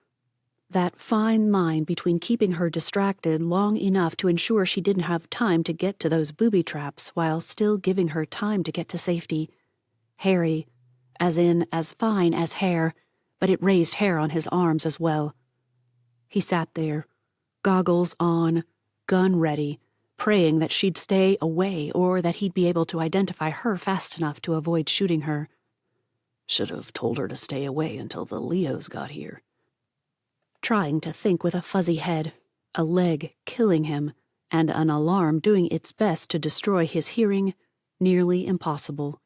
That fine line between keeping her distracted long enough to ensure she didn't have time to get to those booby traps while still giving her time to get to safety. Hairy, as in as fine as hair, but it raised hair on his arms as well. He sat there, goggles on, gun ready, praying that she'd stay away or that he'd be able to identify her fast enough to avoid shooting her. Should have told her to stay away until the Leos got here. Trying to think with a fuzzy head, a leg killing him, and an alarm doing its best to destroy his hearing, nearly impossible.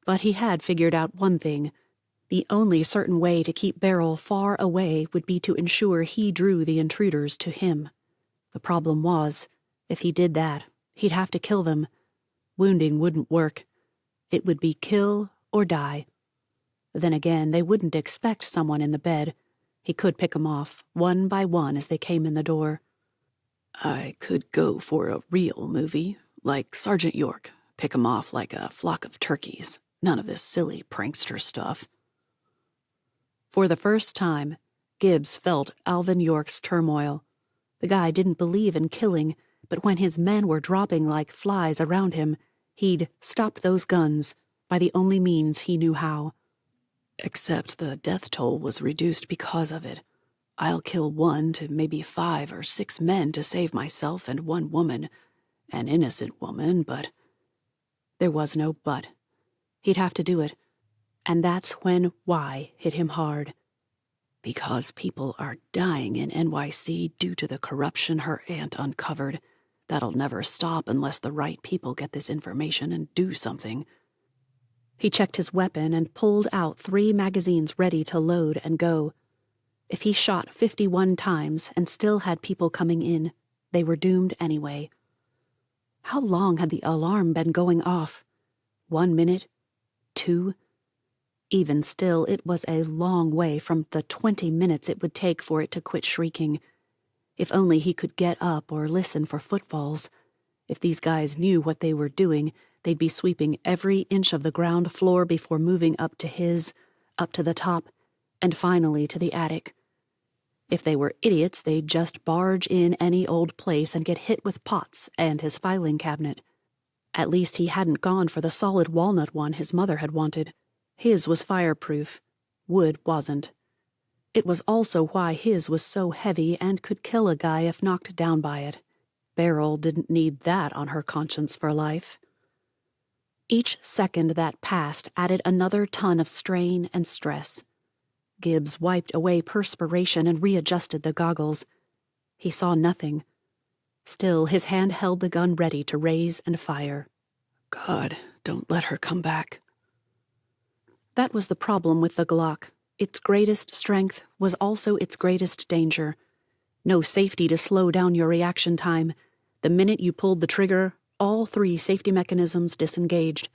But he had figured out one thing. The only certain way to keep Beryl far away would be to ensure he drew the intruders to him. The problem was, if he did that, he'd have to kill them. Wounding wouldn't work. It would be kill or die. Then again, they wouldn't expect someone in the bed. He could pick them off, one by one as they came in the door. I could go for a real movie, like Sergeant York. Pick 'em off like a flock of turkeys. None of this silly prankster stuff. For the first time, Gibbs felt Alvin York's turmoil. The guy didn't believe in killing, but when his men were dropping like flies around him, he'd stopped those guns by the only means he knew how. Except the death toll was reduced because of it. I'll kill 1 to maybe 5 or 6 men to save myself and 1 woman. An innocent woman, but... There was no but. He'd have to do it. And that's when why hit him hard. Because people are dying in NYC due to the corruption her aunt uncovered. That'll never stop unless the right people get this information and do something. He checked his weapon and pulled out 3 magazines ready to load and go. If he shot 51 times and still had people coming in, they were doomed anyway. How long had the alarm been going off? 1 minute? 2? Even still, it was a long way from the 20 minutes it would take for it to quit shrieking. If only he could get up or listen for footfalls. If these guys knew what they were doing, they'd be sweeping every inch of the ground floor before moving up to the top, and finally to the attic. If they were idiots, they'd just barge in any old place and get hit with pots and his filing cabinet. At least he hadn't gone for the solid walnut one his mother had wanted. His was fireproof. Wood wasn't. It was also why his was so heavy and could kill a guy if knocked down by it. Beryl didn't need that on her conscience for life. Each second that passed added another ton of strain and stress. Gibbs wiped away perspiration and readjusted the goggles. He saw nothing. Still, his hand held the gun ready to raise and fire. God, don't let her come back. That was the problem with the Glock. Its greatest strength was also its greatest danger. No safety to slow down your reaction time. The minute you pulled the trigger, all 3 safety mechanisms disengaged.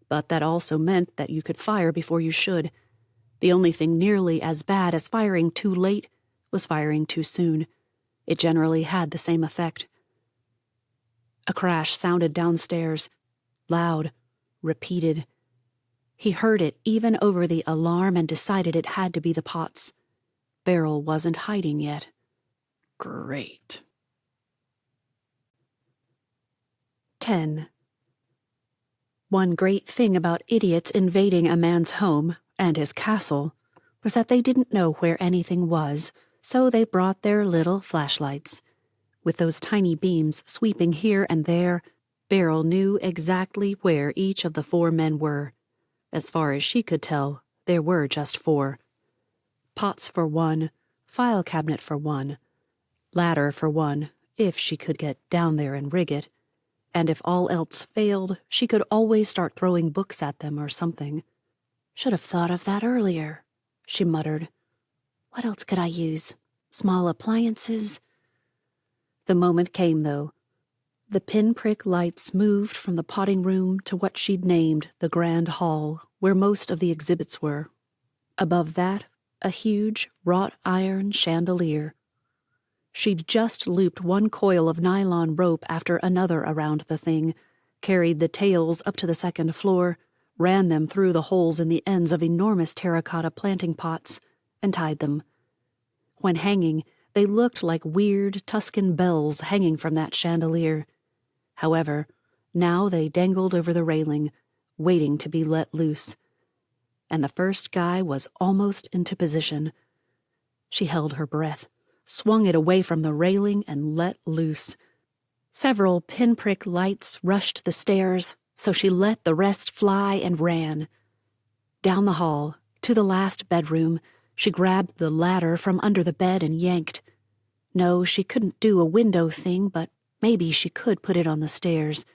But that also meant that you could fire before you should. The only thing nearly as bad as firing too late was firing too soon. It generally had the same effect. A crash sounded downstairs. Loud. Repeated. He heard it even over the alarm and decided it had to be the pots. Beryl wasn't hiding yet. Great. 10. One great thing about idiots invading a man's home and his castle was that they didn't know where anything was, so they brought their little flashlights. With those tiny beams sweeping here and there, Beryl knew exactly where each of the 4 men were. As far as she could tell, there were just 4. Pots for 1, file cabinet for 1, ladder for 1, if she could get down there and rig it. And if all else failed, she could always start throwing books at them or something. Should have thought of that earlier, she muttered. What else could I use? Small appliances? The moment came, though. The pinprick lights moved from the potting room to what she'd named the Grand Hall, where most of the exhibits were. Above that, a huge wrought iron chandelier. She'd just looped one coil of nylon rope after another around the thing, carried the tails up to the 2nd floor, ran them through the holes in the ends of enormous terracotta planting pots, and tied them. When hanging, they looked like weird Tuscan bells hanging from that chandelier. However, now they dangled over the railing, waiting to be let loose. And the first guy was almost into position. She held her breath, swung it away from the railing, and let loose. Several pinprick lights rushed the stairs, so she let the rest fly and ran. Down the hall, to the last bedroom, she grabbed the ladder from under the bed and yanked. No, she couldn't do a window thing, but maybe she could put it on the stairs.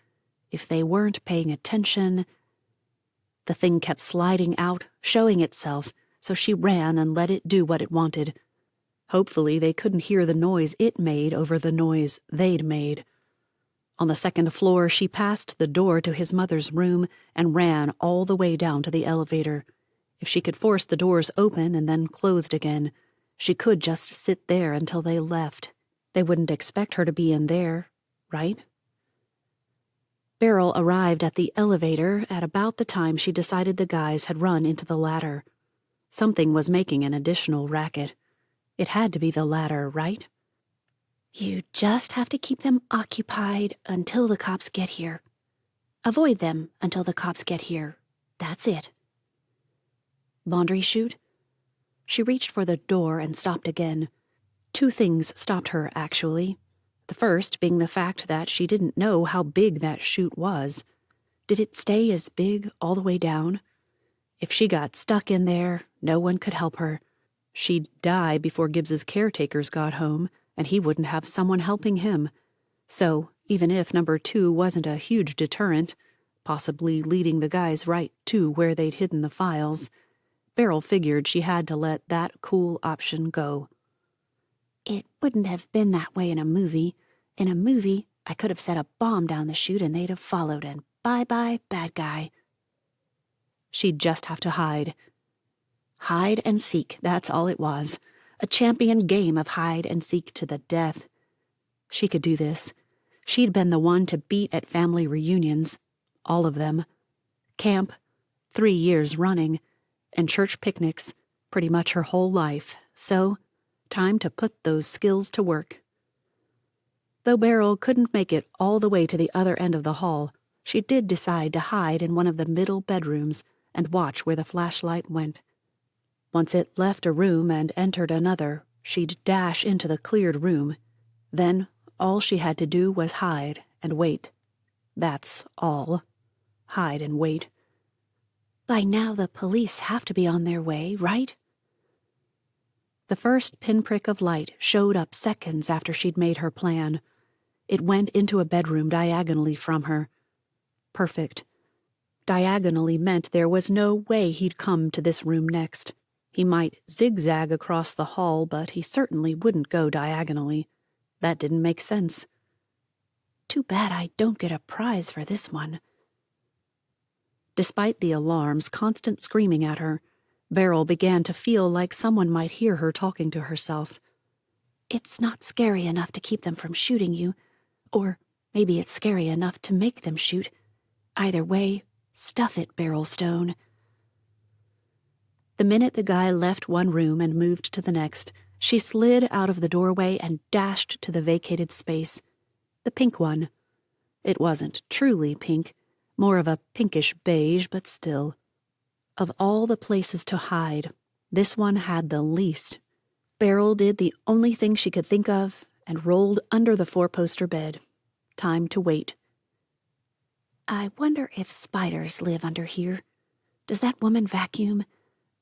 If they weren't paying attention... The thing kept sliding out, showing itself, so she ran and let it do what it wanted. Hopefully they couldn't hear the noise it made over the noise they'd made. On the 2nd floor, she passed the door to his mother's room and ran all the way down to the elevator. If she could force the doors open and then closed again, she could just sit there until they left. They wouldn't expect her to be in there, right? Beryl arrived at the elevator at about the time she decided the guys had run into the ladder. Something was making an additional racket. It had to be the ladder, right? You just have to keep them occupied until the cops get here. Avoid them until the cops get here. That's it. Laundry chute? She reached for the door and stopped again. 2 things stopped her, actually. The first being the fact that she didn't know how big that chute was. Did it stay as big all the way down? If she got stuck in there, no one could help her. She'd die before Gibbs's caretakers got home, and he wouldn't have someone helping him. So, even if number 2 wasn't a huge deterrent, possibly leading the guys right to where they'd hidden the files, Beryl figured she had to let that cool option go. It wouldn't have been that way in a movie. In a movie, I could have set a bomb down the chute and they'd have followed, and bye-bye, bad guy. She'd just have to hide. Hide and seek, that's all it was. A champion game of hide and seek to the death. She could do this. She'd been the one to beat at family reunions. All of them. Camp, 3 years running, and church picnics, pretty much her whole life. So, time to put those skills to work. Though Beryl couldn't make it all the way to the other end of the hall, she did decide to hide in one of the middle bedrooms and watch where the flashlight went. Once it left a room and entered another, she'd dash into the cleared room. Then all she had to do was hide and wait. That's all. Hide and wait. By now the police have to be on their way, right? The first pinprick of light showed up seconds after she'd made her plan. It went into a bedroom diagonally from her. Perfect. Diagonally meant there was no way he'd come to this room next. He might zigzag across the hall, but he certainly wouldn't go diagonally. That didn't make sense. Too bad I don't get a prize for this one. Despite the alarm's constant screaming at her, Beryl began to feel like someone might hear her talking to herself. It's not scary enough to keep them from shooting you, or maybe it's scary enough to make them shoot. Either way, stuff it, Beryl Stone. The minute the guy left one room and moved to the next, she slid out of the doorway and dashed to the vacated space. The pink one. It wasn't truly pink, more of a pinkish beige, but still. Of all the places to hide, this one had the least. Beryl did the only thing she could think of and rolled under the four-poster bed. Time to wait. I wonder if spiders live under here. Does that woman vacuum?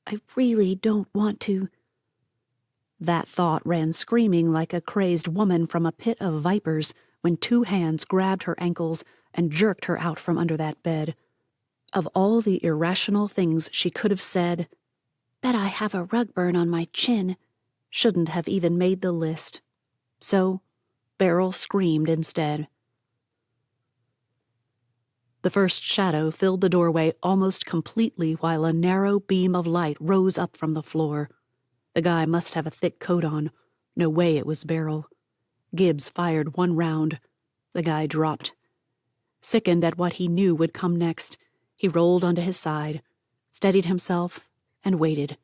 I really don't want to. That thought ran screaming like a crazed woman from a pit of vipers when 2 hands grabbed her ankles and jerked her out from under that bed. Of all the irrational things she could have said, bet I have a rug burn on my chin, shouldn't have even made the list. So, Beryl screamed instead. The first shadow filled the doorway almost completely while a narrow beam of light rose up from the floor. The guy must have a thick coat on. No way it was Beryl. Gibbs fired 1 round. The guy dropped. Sickened at what he knew would come next, he rolled onto his side, steadied himself, and waited.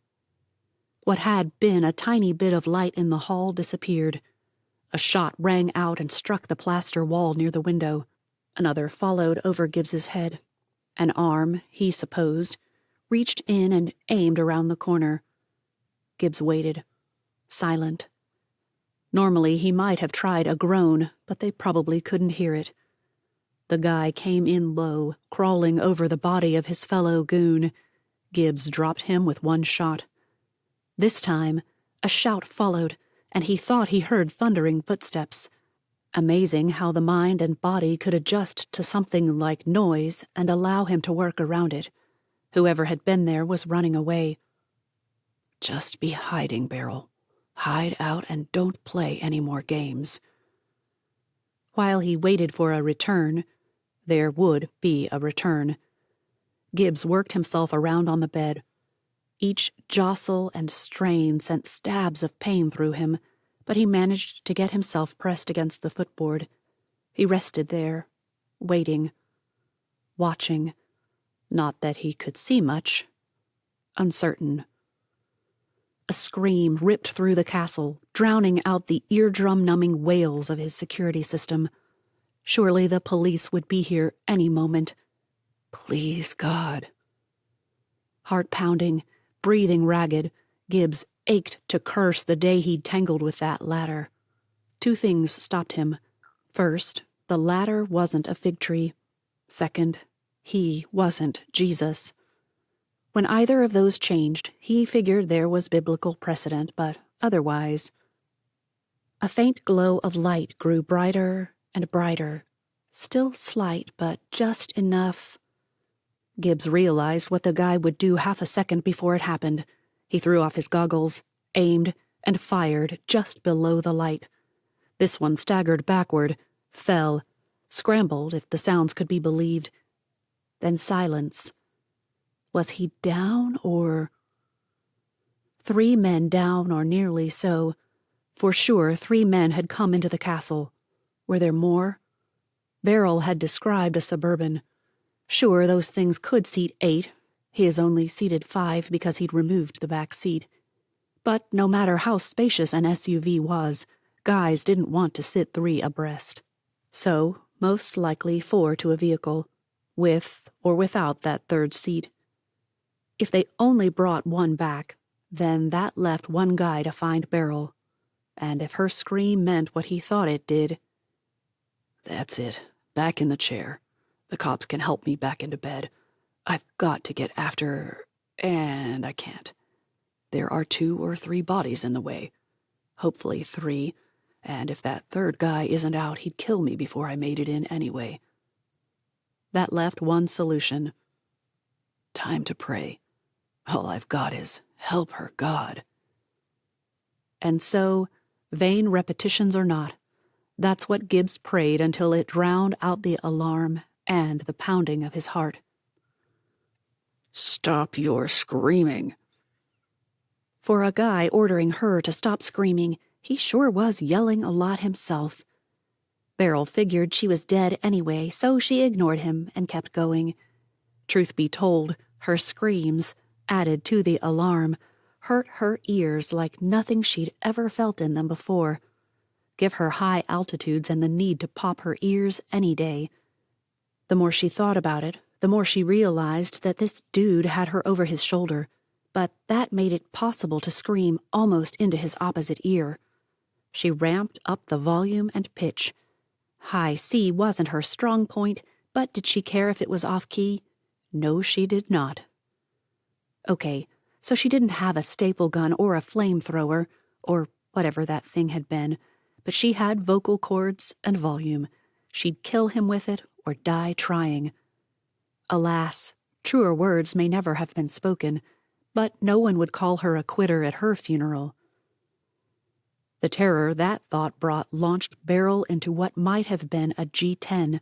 What had been a tiny bit of light in the hall disappeared. A shot rang out and struck the plaster wall near the window. Another followed over Gibbs's head. An arm, he supposed, reached in and aimed around the corner. Gibbs waited, silent. Normally he might have tried a groan, but they probably couldn't hear it. The guy came in low, crawling over the body of his fellow goon. Gibbs dropped him with 1 shot. This time, a shout followed, and he thought he heard thundering footsteps. Amazing how the mind and body could adjust to something like noise and allow him to work around it. Whoever had been there was running away. Just be hiding, Beryl. Hide out and don't play any more games. While he waited for a return, there would be a return. Gibbs worked himself around on the bed. Each jostle and strain sent stabs of pain through him, but he managed to get himself pressed against the footboard. He rested there, waiting, watching. Not that he could see much. Uncertain. A scream ripped through the castle, drowning out the eardrum-numbing wails of his security system. Surely the police would be here any moment. Please, God. Heart-pounding, breathing ragged, Gibbs ached to curse the day he'd tangled with that ladder. 2 things stopped him. First, the ladder wasn't a fig tree. Second, he wasn't Jesus. When either of those changed, he figured there was biblical precedent, but otherwise. A faint glow of light grew brighter and brighter, still slight, but just enough. Gibbs realized what the guy would do half a second before it happened. He threw off his goggles, aimed, and fired just below the light. This one staggered backward, fell, scrambled if the sounds could be believed. Then silence. Was he down or... 3 men down or nearly so. For sure, 3 men had come into the castle. Were there more? Beryl had described a Suburban. Sure, those things could seat 8. His only seated 5 because he'd removed the back seat. But no matter how spacious an SUV was, guys didn't want to sit 3 abreast. So, most likely 4 to a vehicle, with or without that 3rd seat. If they only brought 1 back, then that left 1 guy to find Beryl. And if her scream meant what he thought it did... That's it. Back in the chair. The cops can help me back into bed. I've got to get after... and I can't. There are 2 or 3 bodies in the way. Hopefully 3, and if that 3rd guy isn't out, he'd kill me before I made it in anyway. That left 1 solution. Time to pray. All I've got is, help her, God. And so, vain repetitions or not, that's what Gibbs prayed until it drowned out the alarm and the pounding of his heart. Stop your screaming. For a guy ordering her to stop screaming, he sure was yelling a lot himself. Beryl figured she was dead anyway, so she ignored him and kept going. Truth be told, her screams, added to the alarm, hurt her ears like nothing she'd ever felt in them before. Give her high altitudes and the need to pop her ears any day. The more she thought about it, the more she realized that this dude had her over his shoulder, but that made it possible to scream almost into his opposite ear. She ramped up the volume and pitch. High C wasn't her strong point, but did she care if it was off-key? No, she did not. Okay, so she didn't have a staple gun or a flamethrower, or whatever that thing had been, but she had vocal cords and volume. She'd kill him with it or die trying. Alas, truer words may never have been spoken, but no one would call her a quitter at her funeral. The terror that thought brought launched Beryl into what might have been a G10.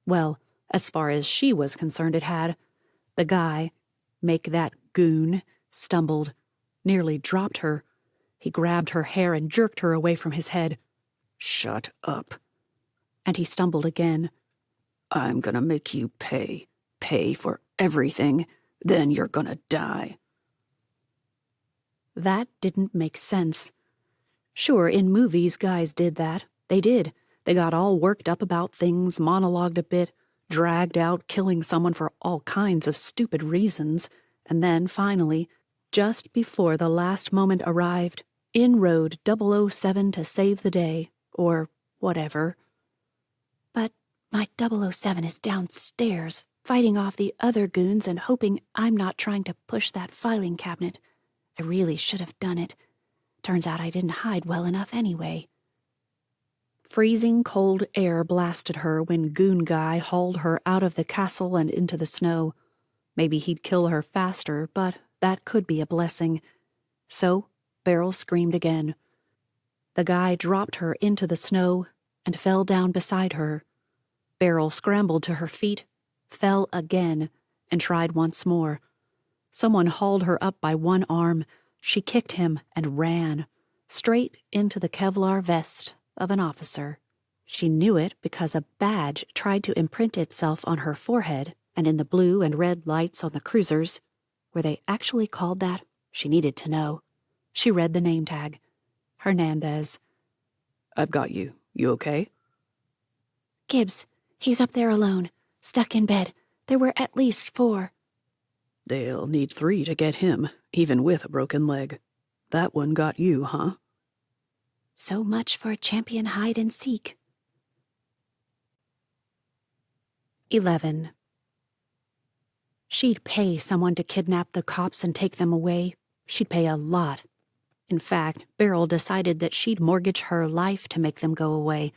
Well, as far as she was concerned it had. The guy, make that goon, stumbled, nearly dropped her. He grabbed her hair and jerked her away from his head. Shut up. And he stumbled again. I'm gonna make you pay. Pay for everything. Then you're gonna die. That didn't make sense. Sure, in movies, guys did that. They did. They got all worked up about things, monologued a bit, dragged out killing someone for all kinds of stupid reasons, and then, finally, just before the last moment arrived, in rode 007 to save the day, or whatever. But my 007 is downstairs, fighting off the other goons and hoping I'm not trying to push that filing cabinet. I really should have done it. Turns out I didn't hide well enough anyway. Freezing cold air blasted her when Goon Guy hauled her out of the castle and into the snow. Maybe he'd kill her faster, but that could be a blessing. So Beryl screamed again. The guy dropped her into the snow and fell down beside her. Beryl scrambled to her feet, fell again, and tried once more. Someone hauled her up by one arm. She kicked him and ran, straight into the Kevlar vest of an officer. She knew it because a badge tried to imprint itself on her forehead, and in the blue and red lights on the cruisers. Were they actually called that? She needed to know. She read the name tag. Hernandez. I've got you. You okay? Gibbs, he's up there alone, stuck in bed. There were at least 4. They'll need 3 to get him, even with a broken leg. That one got you, huh? So much for a champion hide and seek. 11. She'd pay someone to kidnap the cops and take them away. She'd pay a lot. In fact, Beryl decided that she'd mortgage her life to make them go away.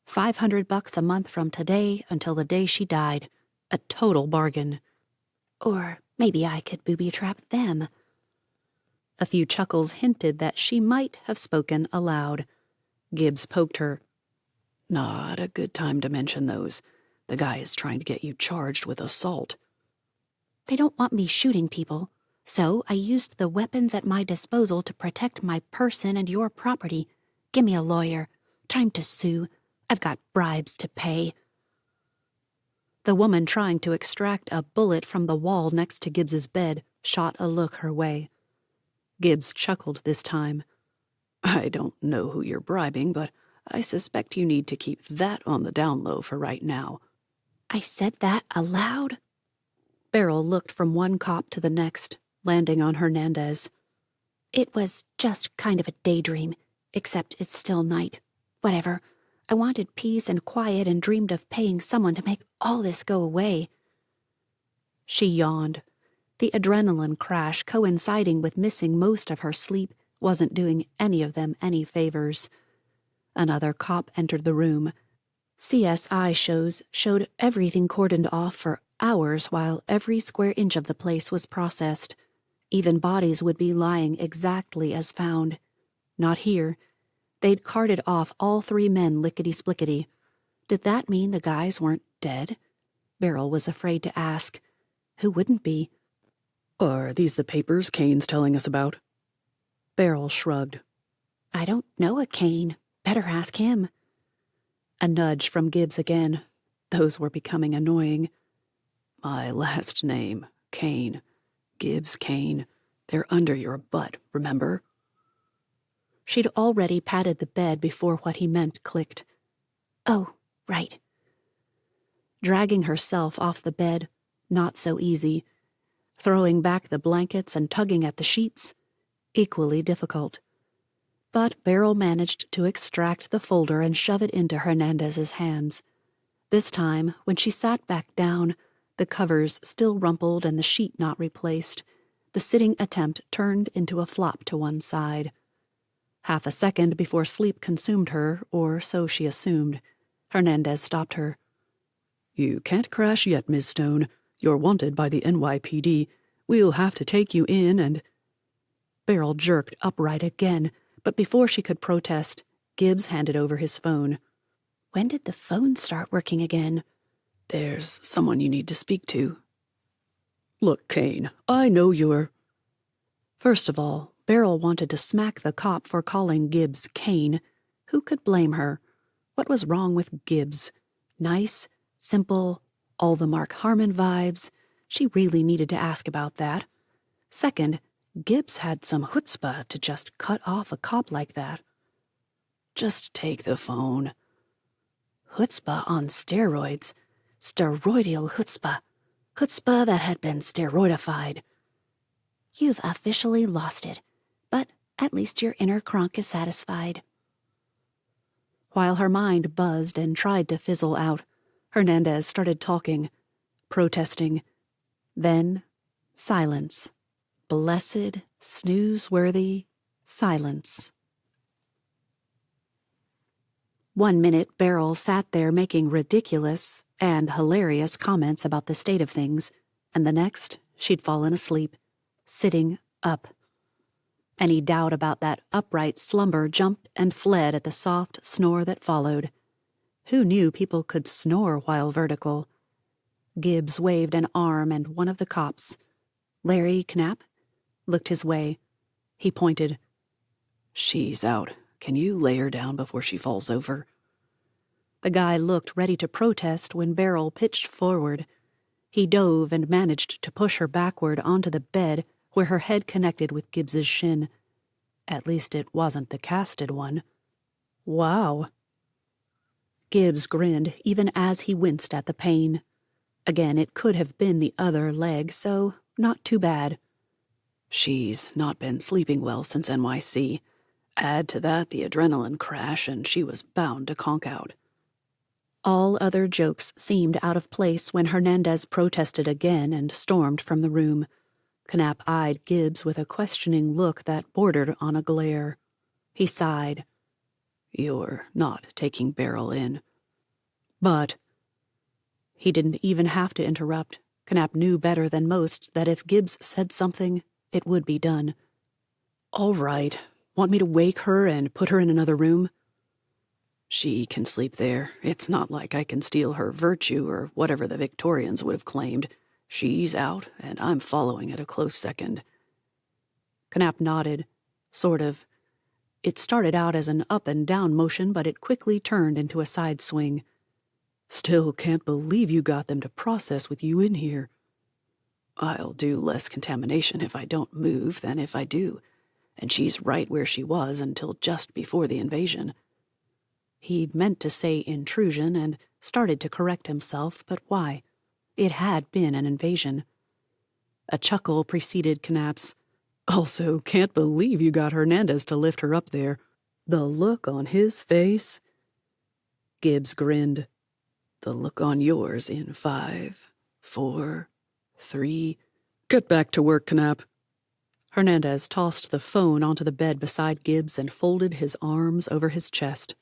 $500 a month from today until the day she died. A total bargain. Or maybe I could booby-trap them. A few chuckles hinted that she might have spoken aloud. Gibbs poked her. Not a good time to mention those. The guy is trying to get you charged with assault. They don't want me shooting people, so I used the weapons at my disposal to protect my person and your property. Give me a lawyer. Time to sue. I've got bribes to pay. The woman trying to extract a bullet from the wall next to Gibbs's bed shot a look her way. Gibbs chuckled this time. I don't know who you're bribing, but I suspect you need to keep that on the down low for right now. I said that aloud? Beryl looked from one cop to the next, landing on Hernandez. It was just kind of a daydream, except it's still night. Whatever. I wanted peace and quiet and dreamed of paying someone to make all this go away. She yawned. The adrenaline crash coinciding with missing most of her sleep wasn't doing any of them any favors. Another cop entered the room. CSI shows showed everything cordoned off for hours while every square inch of the place was processed. Even bodies would be lying exactly as found. Not here. They'd carted off all 3 men lickety-splickety. Did that mean the guys weren't dead? Beryl was afraid to ask. Who wouldn't be? Are these the papers Kane's telling us about? Beryl shrugged. I don't know a Kane. Better ask him. A nudge from Gibbs again. Those were becoming annoying. My last name, Kane. Gibbs Kane. They're under your butt, remember? She'd already patted the bed before what he meant clicked. Oh, right. Dragging herself off the bed, not so easy. Throwing back the blankets and tugging at the sheets, equally difficult. But Beryl managed to extract the folder and shove it into Hernandez's hands. This time, when she sat back down, the covers still rumpled and the sheet not replaced, the sitting attempt turned into a flop to one side. Half a second before sleep consumed her, or so she assumed, Hernandez stopped her. You can't crash yet, Miss Stone. You're wanted by the NYPD. We'll have to take you in and... Beryl jerked upright again, but before she could protest, Gibbs handed over his phone. When did the phone start working again? There's someone you need to speak to. Look, Kane, I know you're... First of all, Beryl wanted to smack the cop for calling Gibbs Kane. Who could blame her? What was wrong with Gibbs? Nice, simple, all the Mark Harmon vibes. She really needed to ask about that. Second, Gibbs had some chutzpah to just cut off a cop like that. Just take the phone. Chutzpah on steroids. Steroidal chutzpah. Chutzpah that had been steroidified. You've officially lost it, but at least your inner Kronk is satisfied. While her mind buzzed and tried to fizzle out, Hernandez started talking, protesting. Then, silence. Blessed, snooze-worthy silence. 1 minute, Beryl sat there making ridiculous and hilarious comments about the state of things, and the next, she'd fallen asleep, sitting up. Any doubt about that upright slumber jumped and fled at the soft snore that followed. Who knew people could snore while vertical? Gibbs waved an arm, and one of the cops, Larry Knapp, looked his way. He pointed. She's out. Can you lay her down before she falls over? The guy looked ready to protest when Beryl pitched forward. He dove and managed to push her backward onto the bed where her head connected with Gibbs's shin. At least it wasn't the casted one. Wow. Gibbs grinned even as he winced at the pain. Again, it could have been the other leg, so not too bad. She's not been sleeping well since NYC. Add to that the adrenaline crash, and she was bound to conk out. All other jokes seemed out of place when Hernandez protested again and stormed from the room. Knapp eyed Gibbs with a questioning look that bordered on a glare. He sighed. You're not taking Beryl in. But... He didn't even have to interrupt. Knapp knew better than most that if Gibbs said something, it would be done. All right. Want me to wake her and put her in another room? She can sleep there. It's not like I can steal her virtue or whatever the Victorians would have claimed. She's out, and I'm following at a close second. Knapp nodded, sort of. It started out as an up and down motion, but it quickly turned into a side swing. Still can't believe you got them to process with you in here. I'll do less contamination if I don't move than if I do, and she's right where she was until just before the invasion. He'd meant to say intrusion and started to correct himself, but why? It had been an invasion. A chuckle preceded Knapp's. Also, can't believe you got Hernandez to lift her up there. The look on his face. Gibbs grinned. The look on yours in 5, 4, 3. Get back to work, Knapp. Hernandez tossed the phone onto the bed beside Gibbs and folded his arms over his chest.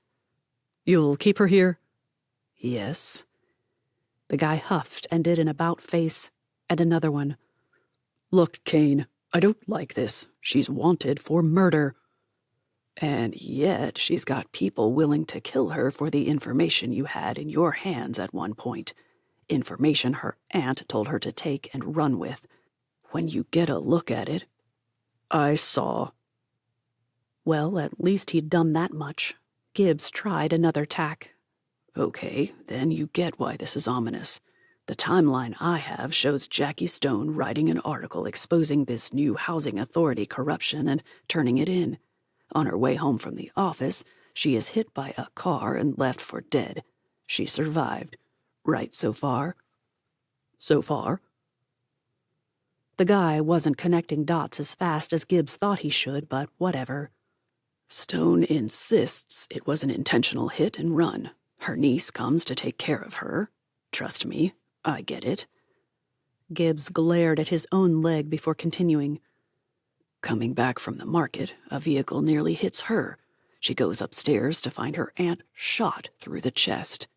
You'll keep her here? Yes. The guy huffed and did an about face, and another one. Look, Kane, I don't like this. She's wanted for murder. And yet she's got people willing to kill her for the information you had in your hands at one point. Information her aunt told her to take and run with. When you get a look at it, I saw. Well, at least he'd done that much. Gibbs tried another tack. Okay, then you get why this is ominous. The timeline I have shows Jackie Stone writing an article exposing this new housing authority corruption and turning it in. On her way home from the office, she is hit by a car and left for dead. She survived. Right so far? So far? The guy wasn't connecting dots as fast as Gibbs thought he should, but whatever. Stone insists it was an intentional hit and run. Her niece comes to take care of her. Trust me, I get it. Gibbs glared at his own leg before continuing. Coming back from the market, a vehicle nearly hits her. She goes upstairs to find her aunt shot through the chest.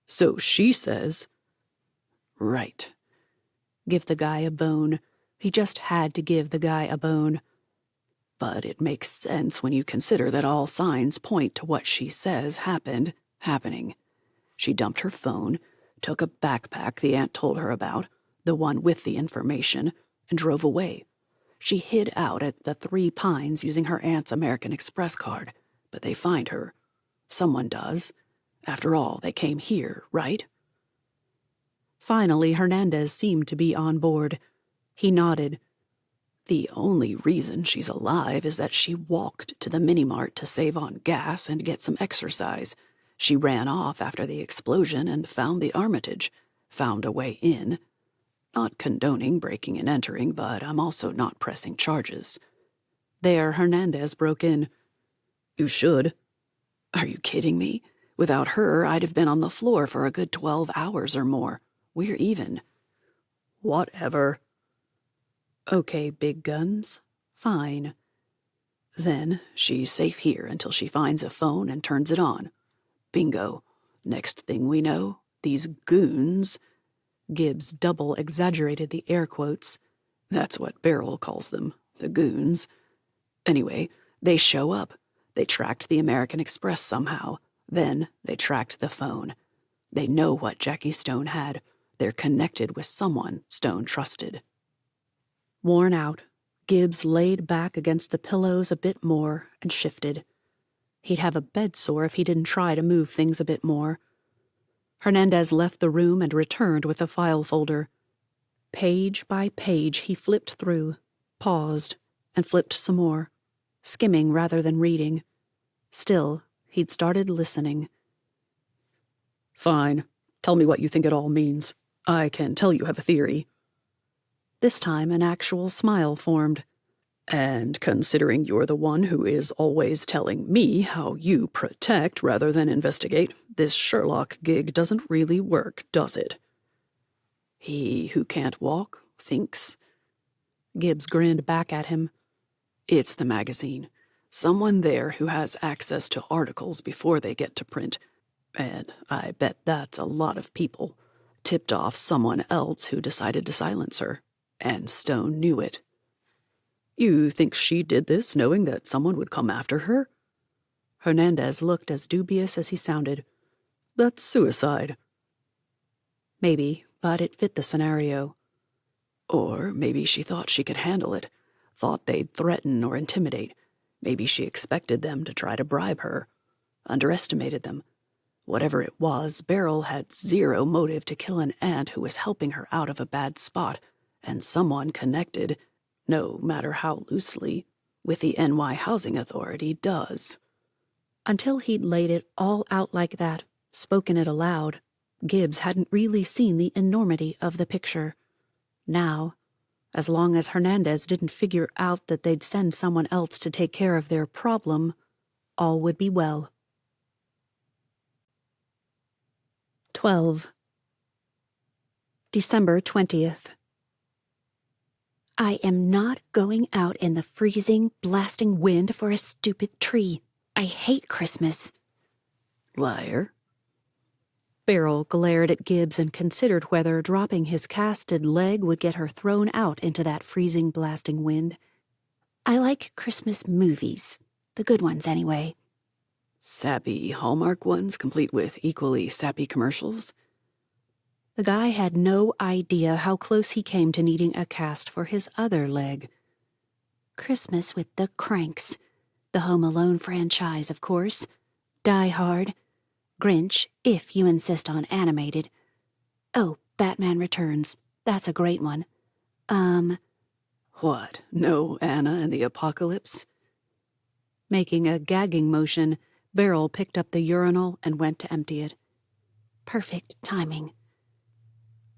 So she says... Right. Give the guy a bone. He just had to give the guy a bone. But it makes sense when you consider that all signs point to what she says happening. She dumped her phone, took a backpack the aunt told her about, the one with the information, and drove away. She hid out at the 3 Pines using her aunt's American Express card, but they find her. Someone does. After all, they came here, right? Finally, Hernandez seemed to be on board. He nodded. The only reason she's alive is that she walked to the mini-mart to save on gas and get some exercise. She ran off after the explosion and found the Armitage, found a way in. Not condoning breaking and entering, but I'm also not pressing charges. There, Hernandez broke in. You should. Are you kidding me? Without her, I'd have been on the floor for a good 12 hours or more. We're even. Whatever. Okay, big guns. Fine. Then she's safe here until she finds a phone and turns it on. Bingo. Next thing we know, these goons... Gibbs double exaggerated the air quotes. That's what Beryl calls them, the goons. Anyway, they show up. They tracked the American Express somehow. Then they tracked the phone. They know what Jackie Stone had. They're connected with someone Stone trusted. Worn out, Gibbs laid back against the pillows a bit more and shifted. He'd have a bed sore if he didn't try to move things a bit more. Hernandez left the room and returned with a file folder. Page by page he flipped through, paused, and flipped some more, skimming rather than reading. Still, he'd started listening. Fine. Tell me what you think it all means. I can tell you have a theory. This time an actual smile formed. And considering you're the one who is always telling me how you protect rather than investigate, this Sherlock gig doesn't really work, does it? He who can't walk thinks. Gibbs grinned back at him. It's the magazine. Someone there who has access to articles before they get to print. And I bet that's a lot of people. Tipped off someone else who decided to silence her. And Stone knew it. You think she did this knowing that someone would come after her? Hernandez looked as dubious as he sounded. "That's suicide." Maybe, but it fit the scenario. Or maybe she thought she could handle it, thought they'd threaten or intimidate. Maybe she expected them to try to bribe her, underestimated them. Whatever it was, Beryl had zero motive to kill an aunt who was helping her out of a bad spot, and someone connected, no matter how loosely, with the NY Housing Authority does. Until he'd laid it all out like that, spoken it aloud, Gibbs hadn't really seen the enormity of the picture. Now, as long as Hernandez didn't figure out that they'd send someone else to take care of their problem, all would be well. 12. December 20th. I am not going out in the freezing, blasting wind for a stupid tree. I hate Christmas. Liar. Beryl glared at Gibbs and considered whether dropping his casted leg would get her thrown out into that freezing, blasting wind. I like Christmas movies. The good ones, anyway. Sappy Hallmark ones, complete with equally sappy commercials? The guy had no idea how close he came to needing a cast for his other leg. Christmas with the Cranks. The Home Alone franchise, of course. Die Hard. Grinch, if you insist on animated. Oh, Batman Returns. That's a great one. What, no Anna and the Apocalypse? Making a gagging motion, Beryl picked up the urinal and went to empty it. Perfect timing.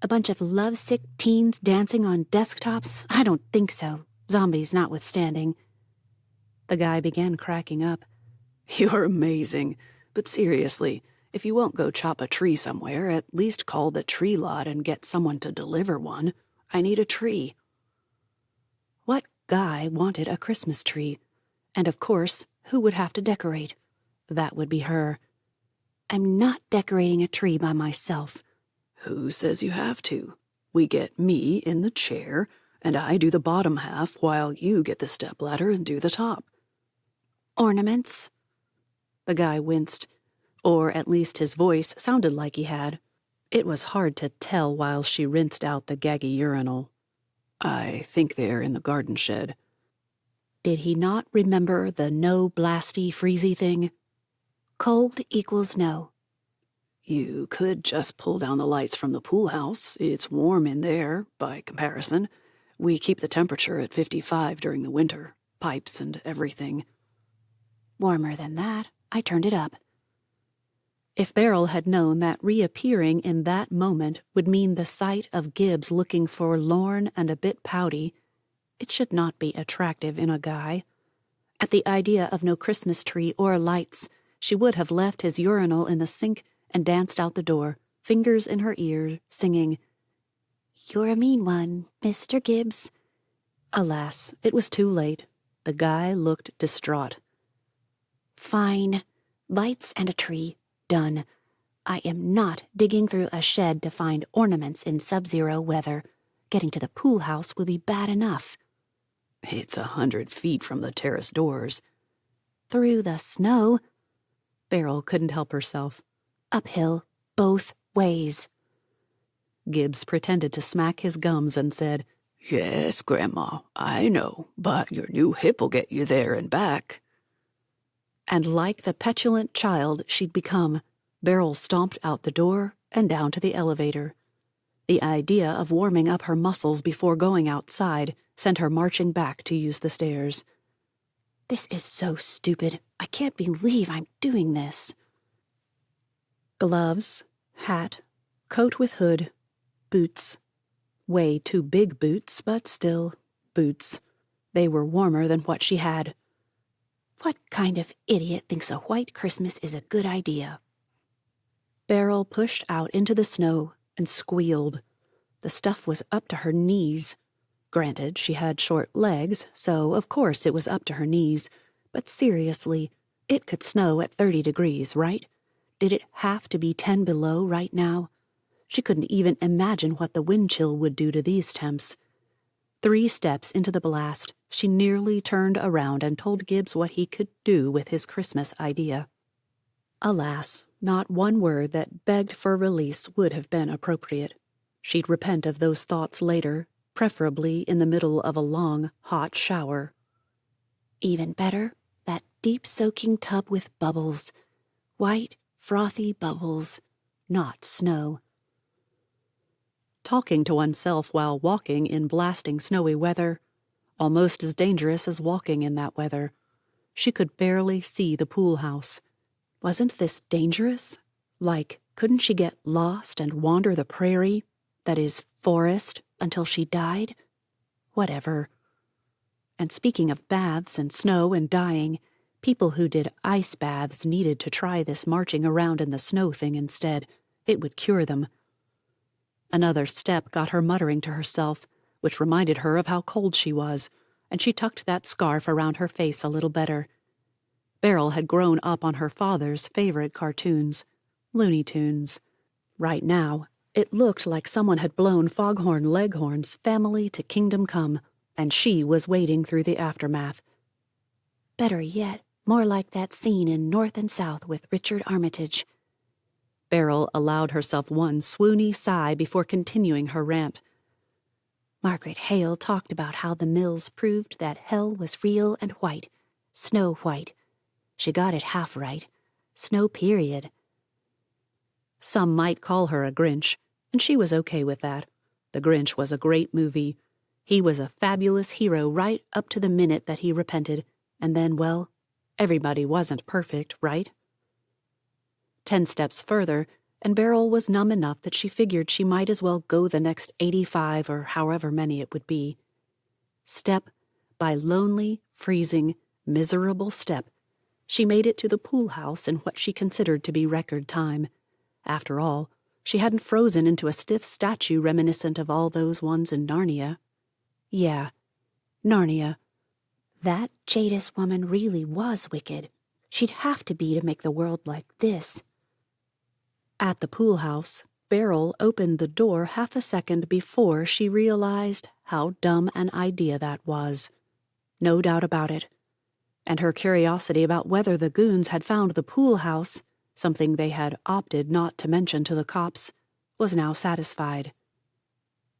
A bunch of lovesick teens dancing on desktops? I don't think so, zombies notwithstanding. The guy began cracking up. You're amazing. But seriously, if you won't go chop a tree somewhere, at least call the tree lot and get someone to deliver one. I need a tree. What guy wanted a Christmas tree? And of course, who would have to decorate? That would be her. I'm not decorating a tree by myself. Who says you have to? We get me in the chair, and I do the bottom half while you get the stepladder and do the top. Ornaments? The guy winced, or at least his voice sounded like he had. It was hard to tell while she rinsed out the gaggy urinal. I think they're in the garden shed. Did he not remember the no blasty freezy thing? Cold equals no. You could just pull down the lights from the pool house. It's warm in there, by comparison. We keep the temperature at 55 during the winter. Pipes and everything. Warmer than that. I turned it up. If Beryl had known that reappearing in that moment would mean the sight of Gibbs looking forlorn and a bit pouty, it should not be attractive in a guy. At the idea of no Christmas tree or lights, she would have left his urinal in the sink and danced out the door, fingers in her ear, singing, "You're a mean one, Mr. Gibbs." Alas, it was too late. The guy looked distraught. Fine. Lights and a tree. Done. I am not digging through a shed to find ornaments in sub-zero weather. Getting to the pool house will be bad enough. It's 100 feet from the terrace doors. Through the snow. Beryl couldn't help herself. Uphill, both ways. Gibbs pretended to smack his gums and said, Yes, Grandma, I know, but your new hip will get you there and back. And like the petulant child she'd become, Beryl stomped out the door and down to the elevator. The idea of warming up her muscles before going outside sent her marching back to use the stairs. This is so stupid. I can't believe I'm doing this. Gloves, hat, coat with hood, boots. Way too big boots, but still, boots. They were warmer than what she had. What kind of idiot thinks a white Christmas is a good idea? Beryl pushed out into the snow and squealed. The stuff was up to her knees. Granted, she had short legs, so of course it was up to her knees. But seriously, it could snow at 30 degrees, right? Did it have to be 10 below right now? She couldn't even imagine what the wind chill would do to these temps. 3 steps into the blast, she nearly turned around and told Gibbs what he could do with his Christmas idea. Alas, not one word that begged for release would have been appropriate. She'd repent of those thoughts later, preferably in the middle of a long, hot shower. Even better, that deep soaking tub with bubbles. White, frothy bubbles, not snow. Talking to oneself while walking in blasting snowy weather, almost as dangerous as walking in that weather. She could barely see the pool house. Wasn't this dangerous? Like, couldn't she get lost and wander the prairie, that is, forest, until she died? Whatever. And speaking of baths and snow and dying, people who did ice baths needed to try this marching around in the snow thing instead. It would cure them. Another step got her muttering to herself, which reminded her of how cold she was, and she tucked that scarf around her face a little better. Beryl had grown up on her father's favorite cartoons, Looney Tunes. Right now, it looked like someone had blown Foghorn Leghorn's family to kingdom come, and she was wading through the aftermath. Better yet, more like that scene in North and South with Richard Armitage. Beryl allowed herself one swoony sigh before continuing her rant. Margaret Hale talked about how the mills proved that hell was real and white, snow white. She got it half right. Snow period. Some might call her a Grinch, and she was okay with that. The Grinch was a great movie. He was a fabulous hero right up to the minute that he repented, and then, well, everybody wasn't perfect, right? 10 steps further, and Beryl was numb enough that she figured she might as well go the next 85 or however many it would be. Step by lonely, freezing, miserable step, she made it to the pool house in what she considered to be record time. After all, she hadn't frozen into a stiff statue reminiscent of all those ones in Narnia. Yeah, Narnia. That Jadis woman really was wicked. She'd have to be to make the world like this. At the pool house, Beryl opened the door half a second before she realized how dumb an idea that was. No doubt about it. And her curiosity about whether the goons had found the pool house, something they had opted not to mention to the cops, was now satisfied.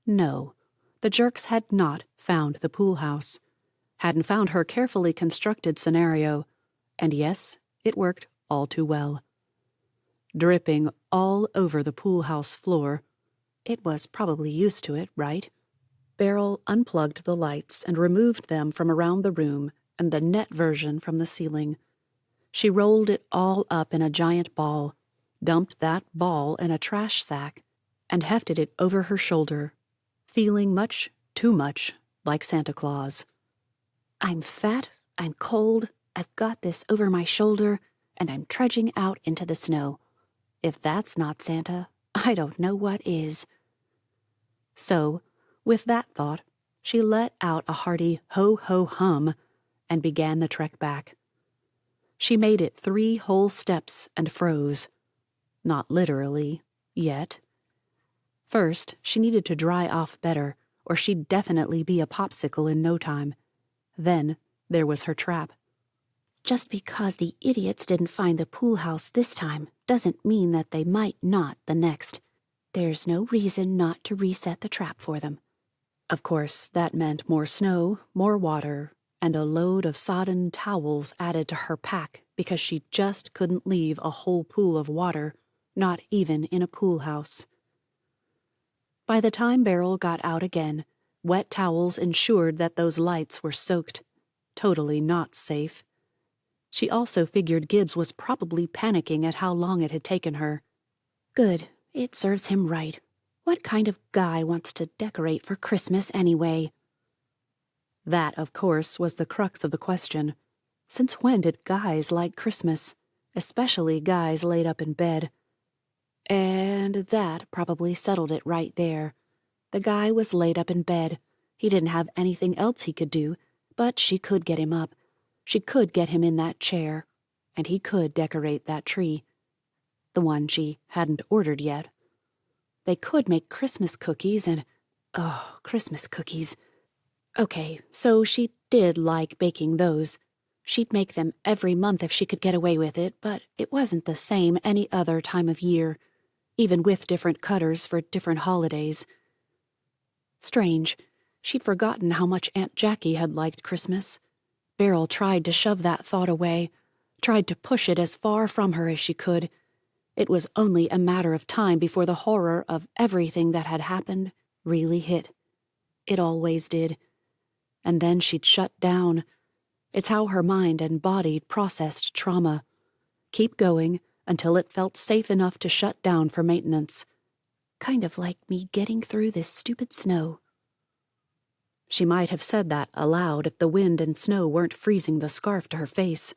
No, the jerks had not found the pool house. Hadn't found her carefully constructed scenario, and yes, it worked all too well. Dripping all over the pool house floor, it was probably used to it, right? Beryl unplugged the lights and removed them from around the room and the net version from the ceiling. She rolled it all up in a giant ball, dumped that ball in a trash sack, and hefted it over her shoulder, feeling much, too much, like Santa Claus. I'm fat, I'm cold, I've got this over my shoulder, and I'm trudging out into the snow. If that's not Santa, I don't know what is. So, with that thought, she let out a hearty ho-ho-hum and began the trek back. She made it 3 whole steps and froze. Not literally, yet. First, she needed to dry off better, or she'd definitely be a popsicle in no time. Then, there was her trap. Just because the idiots didn't find the pool house this time doesn't mean that they might not the next. There's no reason not to reset the trap for them. Of course, that meant more snow, more water, and a load of sodden towels added to her pack because she just couldn't leave a whole pool of water, not even in a pool house. By the time Beryl got out again, wet towels ensured that those lights were soaked. Totally not safe. She also figured Gibbs was probably panicking at how long it had taken her. Good, it serves him right. What kind of guy wants to decorate for Christmas anyway? That, of course, was the crux of the question. Since when did guys like Christmas? Especially guys laid up in bed. And that probably settled it right there. The guy was laid up in bed. He didn't have anything else he could do, but she could get him up. She could get him in that chair, and he could decorate that tree. The one she hadn't ordered yet. They could make Christmas cookies and... oh, Christmas cookies. Okay, so she did like baking those. She'd make them every month if she could get away with it, but it wasn't the same any other time of year, even with different cutters for different holidays. Strange, she'd forgotten how much Aunt Jackie had liked Christmas. Beryl tried to shove that thought away, tried to push it as far from her as she could. It was only a matter of time before the horror of everything that had happened really hit. It always did. And then she'd shut down. It's how her mind and body processed trauma. Keep going until it felt safe enough to shut down for maintenance. Kind of like me getting through this stupid snow. She might have said that aloud if the wind and snow weren't freezing the scarf to her face.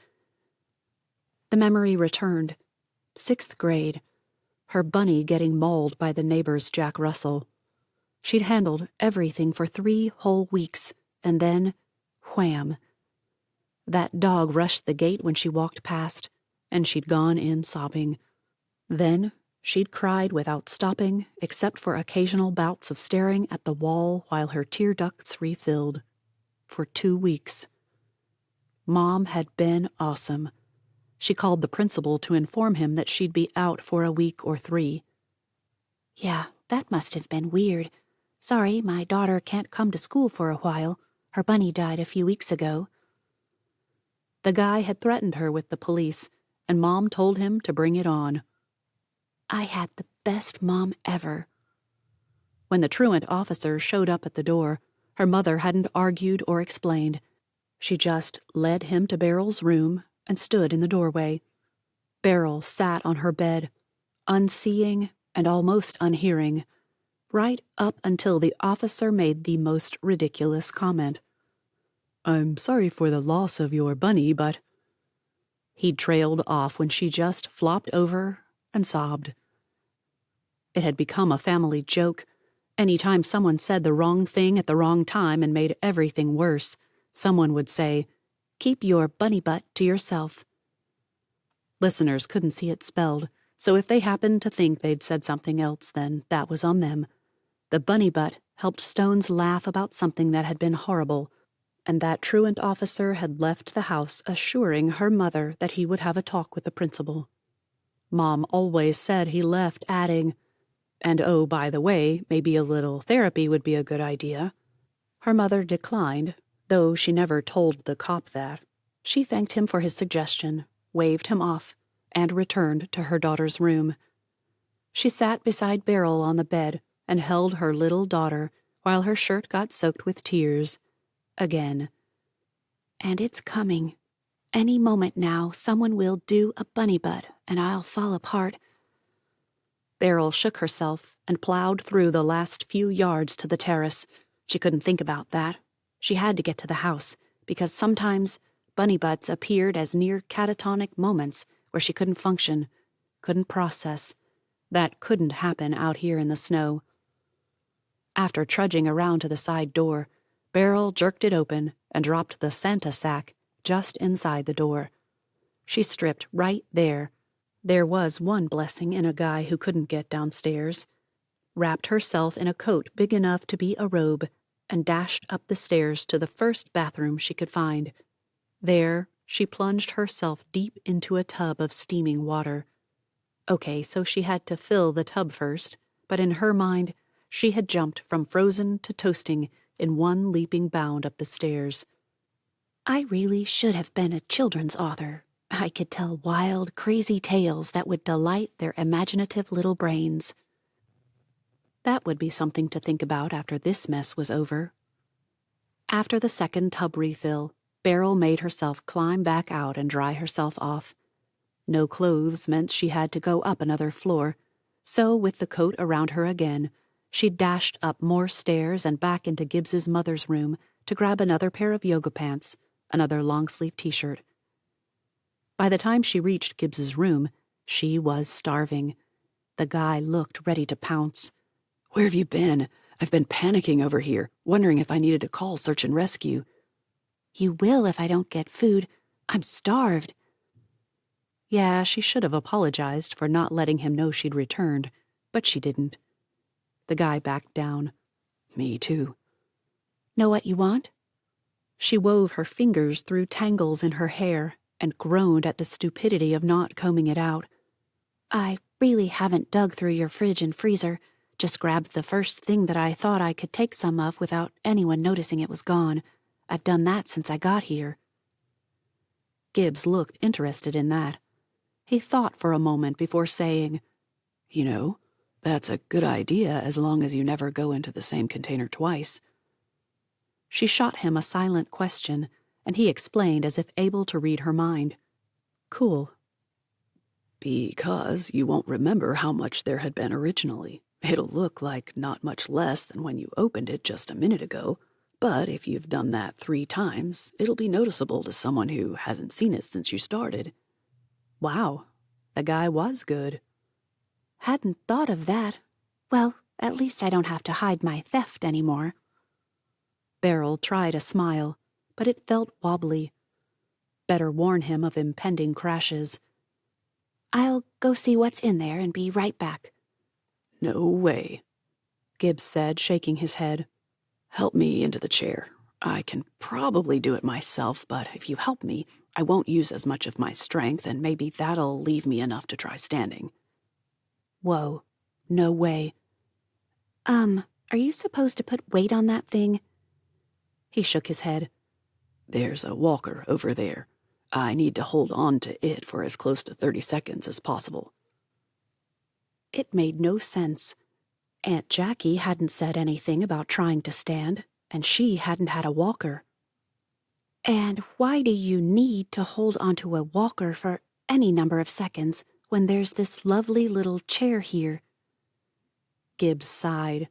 The memory returned. 6th grade. Her bunny getting mauled by the neighbor's Jack Russell. She'd handled everything for 3 whole weeks, and then, wham. That dog rushed the gate when she walked past, and she'd gone in sobbing. Then she'd cried without stopping, except for occasional bouts of staring at the wall while her tear ducts refilled. For 2 weeks. Mom had been awesome. She called the principal to inform him that she'd be out for a week or 3. Yeah, that must have been weird. Sorry, my daughter can't come to school for a while. Her bunny died a few weeks ago. The guy had threatened her with the police, and Mom told him to bring it on. I had the best mom ever. When the truant officer showed up at the door, her mother hadn't argued or explained. She just led him to Beryl's room and stood in the doorway. Beryl sat on her bed, unseeing and almost unhearing, right up until the officer made the most ridiculous comment. "I'm sorry for the loss of your bunny, but—" He'd trailed off when she just flopped over and sobbed. It had become a family joke. Any time someone said the wrong thing at the wrong time and made everything worse, someone would say, "Keep your bunny butt to yourself." Listeners couldn't see it spelled, so if they happened to think they'd said something else, then that was on them. The bunny butt helped Stones laugh about something that had been horrible, and that truant officer had left the house assuring her mother that he would have a talk with the principal. Mom always said he left adding, "And oh, by the way, maybe a little therapy would be a good idea." Her mother declined, though she never told the cop that. She thanked him for his suggestion, waved him off, and returned to her daughter's room. She sat beside Beryl on the bed and held her little daughter while her shirt got soaked with tears. Again. And it's coming. Any moment now, someone will do a bunny butt, and I'll fall apart. Beryl shook herself and plowed through the last few yards to the terrace. She couldn't think about that. She had to get to the house, because sometimes bunny butts appeared as near catatonic moments where she couldn't function, couldn't process. That couldn't happen out here in the snow. After trudging around to the side door, Beryl jerked it open and dropped the Santa sack just inside the door. She stripped right there. There was one blessing in a guy who couldn't get downstairs. Wrapped herself in a coat big enough to be a robe, and dashed up the stairs to the first bathroom she could find. There, she plunged herself deep into a tub of steaming water. Okay, so she had to fill the tub first, but in her mind, she had jumped from frozen to toasting in one leaping bound up the stairs. I really should have been a children's author. I could tell wild, crazy tales that would delight their imaginative little brains. That would be something to think about after this mess was over. After the second tub refill, Beryl made herself climb back out and dry herself off. No clothes meant she had to go up another floor, so with the coat around her again, she dashed up more stairs and back into Gibbs's mother's room to grab another pair of yoga pants, another long-sleeve t-shirt. By the time she reached Gibbs's room, she was starving. The guy looked ready to pounce. "Where have you been? I've been panicking over here, wondering if I needed to call search and rescue." You will if I don't get food. I'm starved. Yeah, she should have apologized for not letting him know she'd returned, but she didn't. The guy backed down. "Me too." Know what you want? She wove her fingers through tangles in her hair and groaned at the stupidity of not combing it out. I really haven't dug through your fridge and freezer. Just grabbed the first thing that I thought I could take some of without anyone noticing it was gone. I've done that since I got here. Gibbs looked interested in that. He thought for a moment before saying, "You know, that's a good idea as long as you never go into the same container twice." She shot him a silent question, and he explained as if able to read her mind. "Cool." "Because you won't remember how much there had been originally. It'll look like not much less than when you opened it just a minute ago, but if you've done that 3 times, it'll be noticeable to someone who hasn't seen it since you started." Wow, the guy was good. Hadn't thought of that. Well, at least I don't have to hide my theft anymore. Beryl tried a smile, but it felt wobbly. Better warn him of impending crashes. I'll go see what's in there and be right back. "No way," Gibbs said, shaking his head. "Help me into the chair. I can probably do it myself, but if you help me, I won't use as much of my strength, and maybe that'll leave me enough to try standing." Whoa, no way. Are you supposed to put weight on that thing? He shook his head. "There's a walker over there. I need to hold on to it for as close to 30 seconds as possible." It made no sense. Aunt Jackie hadn't said anything about trying to stand, and she hadn't had a walker. And why do you need to hold onto a walker for any number of seconds when there's this lovely little chair here? Gibbs sighed.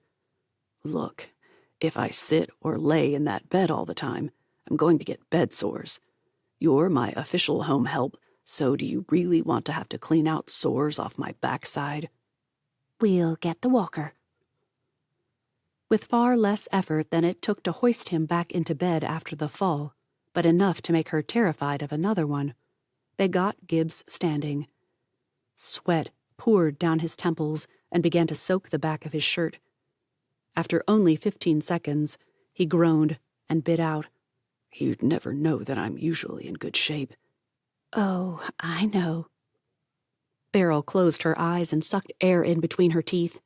"Look, if I sit or lay in that bed all the time, I'm going to get bed sores. You're my official home help, so do you really want to have to clean out sores off my backside?" We'll get the walker. With far less effort than it took to hoist him back into bed after the fall, but enough to make her terrified of another one, they got Gibbs standing. Sweat poured down his temples and began to soak the back of his shirt. After only 15 seconds, he groaned and bit out, "You'd never know that I'm usually in good shape." Oh, I know. Beryl closed her eyes and sucked air in between her teeth.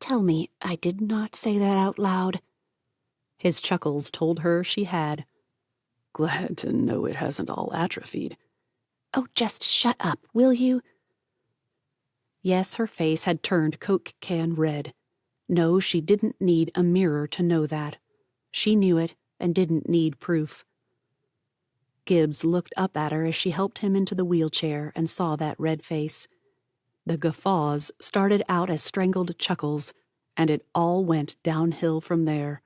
Tell me I did not say that out loud. His chuckles told her she had. "Glad to know it hasn't all atrophied." Oh, just shut up, will you? Yes, her face had turned Coke can red. No, she didn't need a mirror to know that. She knew it and didn't need proof. Gibbs looked up at her as she helped him into the wheelchair and saw that red face. The guffaws started out as strangled chuckles, and it all went downhill from there.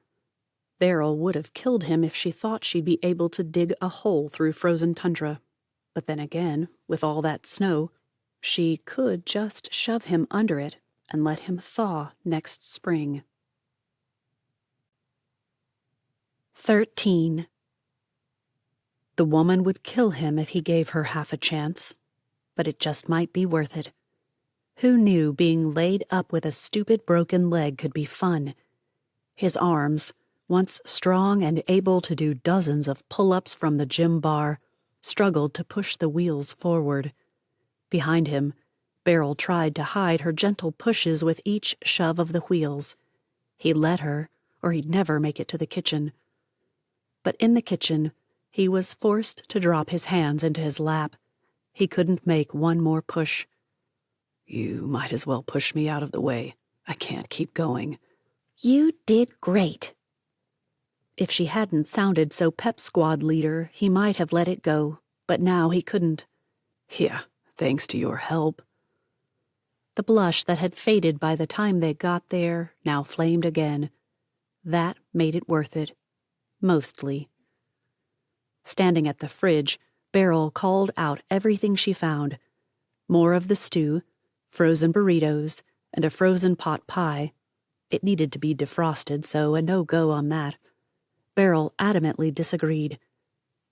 Beryl would have killed him if she thought she'd be able to dig a hole through frozen tundra. But then again, with all that snow, she could just shove him under it and let him thaw next spring. 13. The woman would kill him if he gave her half a chance, but it just might be worth it. Who knew being laid up with a stupid broken leg could be fun? His arms, once strong and able to do dozens of pull-ups from the gym bar, struggled to push the wheels forward. Behind him, Beryl tried to hide her gentle pushes with each shove of the wheels. He let her, or he'd never make it to the kitchen. But in the kitchen, he was forced to drop his hands into his lap. He couldn't make one more push. "You might as well push me out of the way. I can't keep going." You did great. If she hadn't sounded so pep squad leader, he might have let it go, but now he couldn't. "Yeah, thanks to your help." The blush that had faded by the time they got there now flamed again. That made it worth it. Mostly. Standing at the fridge, Beryl called out everything she found. More of the stew, frozen burritos, and a frozen pot pie. It needed to be defrosted, so a no-go on that. Beryl adamantly disagreed.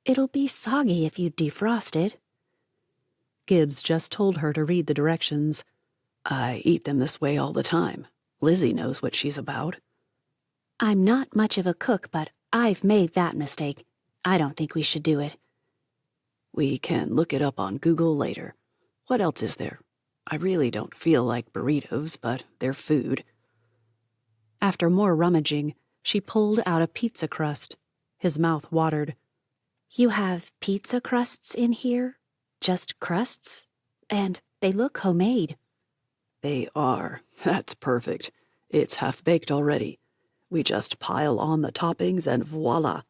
It'll be soggy if you defrost it. Gibbs just told her to read the directions. "I eat them this way all the time. Lizzie knows what she's about." I'm not much of a cook, but I've made that mistake. I don't think we should do it. We can look it up on Google later. What else is there? I really don't feel like burritos, but they're food. After more rummaging, she pulled out a pizza crust. His mouth watered. You have pizza crusts in here? Just crusts? And they look homemade. They are. That's perfect. It's half-baked already. We just pile on the toppings and voila.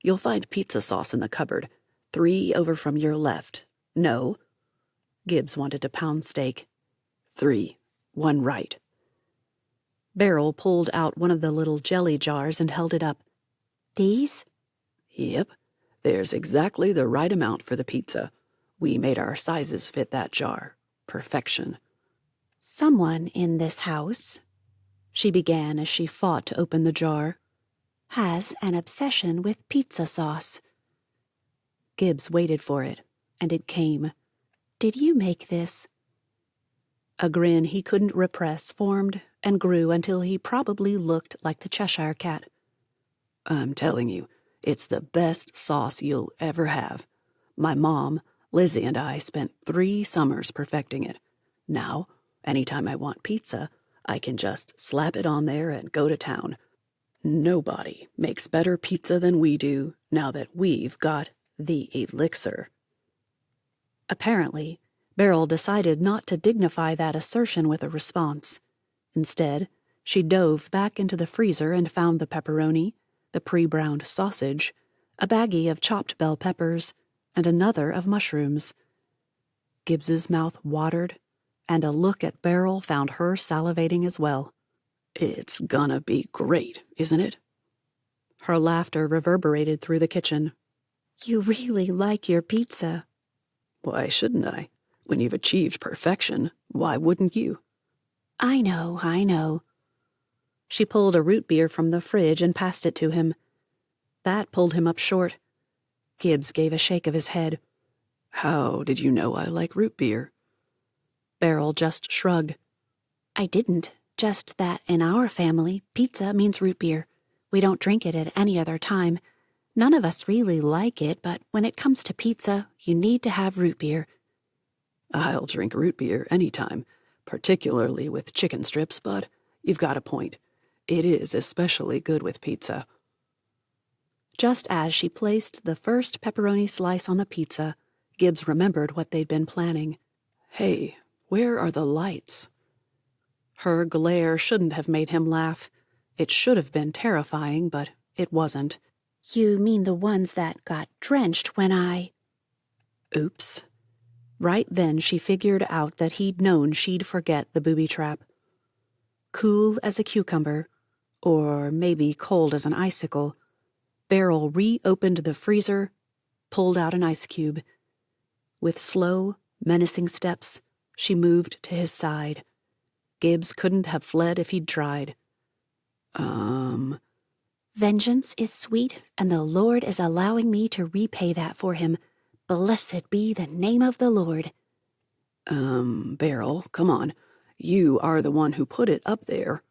You'll find pizza sauce in the cupboard. 3 over from your left. No. Gibbs wanted to pound steak. 3. 1 right. Beryl pulled out one of the little jelly jars and held it up. These? Yep. There's exactly the right amount for the pizza. We made our sizes fit that jar. Perfection. Someone in this house, She began as she fought to open the jar. has an obsession with pizza sauce. Gibbs waited for it, and it came. Did you make this? A grin he couldn't repress formed and grew until he probably looked like the Cheshire Cat. I'm telling you, it's the best sauce you'll ever have. My mom, Lizzie, and I spent 3 summers perfecting it. Now, anytime I want pizza, I can just slap it on there and go to town. Nobody makes better pizza than we do now that we've got the elixir. Apparently, Beryl decided not to dignify that assertion with a response. Instead, she dove back into the freezer and found the pepperoni, the pre-browned sausage, a baggie of chopped bell peppers, and another of mushrooms. Gibbs's mouth watered, and a look at Beryl found her salivating as well. It's gonna be great, isn't it? Her laughter reverberated through the kitchen. You really like your pizza. Why shouldn't I? When you've achieved perfection, why wouldn't you? I know. She pulled a root beer from the fridge and passed it to him. That pulled him up short. Gibbs gave a shake of his head. How did you know I like root beer? Beryl just shrugged. I didn't. Just that in our family, pizza means root beer. We don't drink it at any other time. None of us really like it, but when it comes to pizza, you need to have root beer. I'll drink root beer anytime, particularly with chicken strips, but you've got a point. It is especially good with pizza. Just as she placed the first pepperoni slice on the pizza, Gibbs remembered what they'd been planning. Hey, where are the lights? Her glare shouldn't have made him laugh. It should have been terrifying, but it wasn't. You mean the ones that got drenched when I... Oops. Right then she figured out that he'd known she'd forget the booby trap. Cool as a cucumber, or maybe cold as an icicle, Beryl reopened the freezer, pulled out an ice cube. With slow, menacing steps, she moved to his side. Gibbs couldn't have fled if he'd tried. Vengeance is sweet, and the Lord is allowing me to repay that for him. Blessed be the name of the Lord. Beryl, come on. You are the one who put it up there.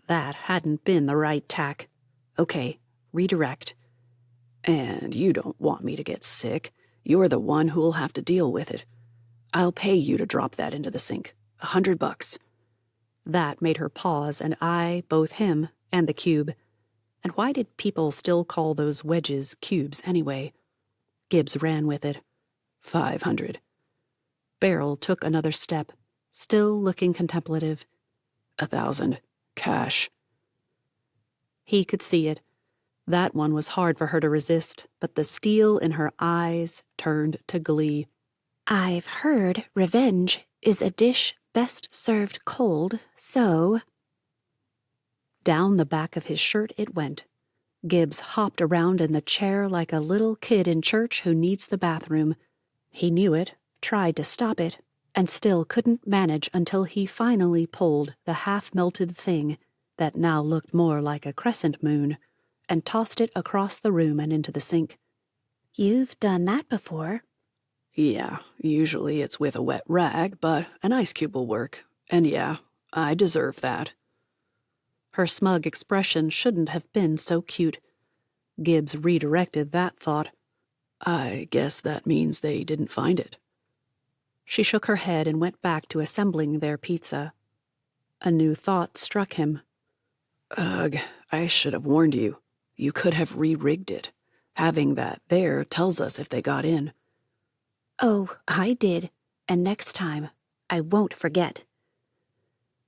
That hadn't been the right tack. Okay, redirect. And you don't want me to get sick. You're the one who'll have to deal with it. I'll pay you to drop that into the sink. $100. That made her pause and eye both him and the cube. And why did people still call those wedges cubes anyway? Gibbs ran with it. 500. Beryl took another step, still looking contemplative. 1,000. Cash. He could see it. That one was hard for her to resist, but the steel in her eyes turned to glee. I've heard revenge is a dish best served cold, so... Down the back of his shirt it went. Gibbs hopped around in the chair like a little kid in church who needs the bathroom. He knew it, tried to stop it, and still couldn't manage until he finally pulled the half-melted thing that now looked more like a crescent moon and tossed it across the room and into the sink. You've done that before. Yeah, usually it's with a wet rag, but an ice cube will work. And yeah, I deserve that. Her smug expression shouldn't have been so cute. Gibbs redirected that thought. I guess that means they didn't find it. She shook her head and went back to assembling their pizza. A new thought struck him. Ugh, I should have warned you. You could have re-rigged it. Having that there tells us if they got in. Oh, I did. And next time, I won't forget.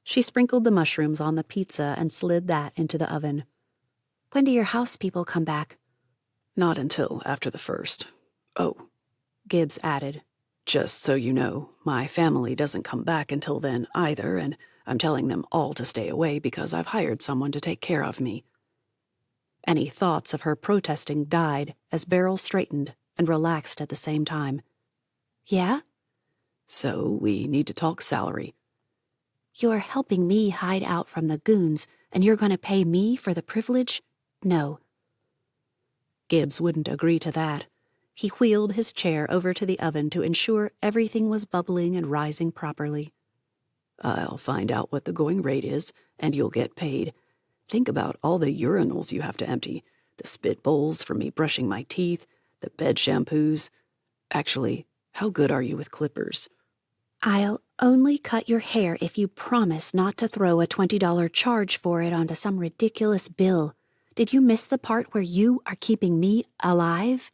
She sprinkled the mushrooms on the pizza and slid that into the oven. When do your house people come back? Not until after the 1st. Oh, Gibbs added, just so you know, my family doesn't come back until then either, and I'm telling them all to stay away because I've hired someone to take care of me. Any thoughts of her protesting died as Beryl straightened and relaxed at the same time. Yeah? So we need to talk salary. You're helping me hide out from the goons, and you're going to pay me for the privilege? No. Gibbs wouldn't agree to that. He wheeled his chair over to the oven to ensure everything was bubbling and rising properly. I'll find out what the going rate is, and you'll get paid. Think about all the urinals you have to empty, the spit bowls for me brushing my teeth, the bed shampoos. Actually, how good are you with clippers? I'll only cut your hair if you promise not to throw a $20 charge for it onto some ridiculous bill. Did you miss the part where you are keeping me alive?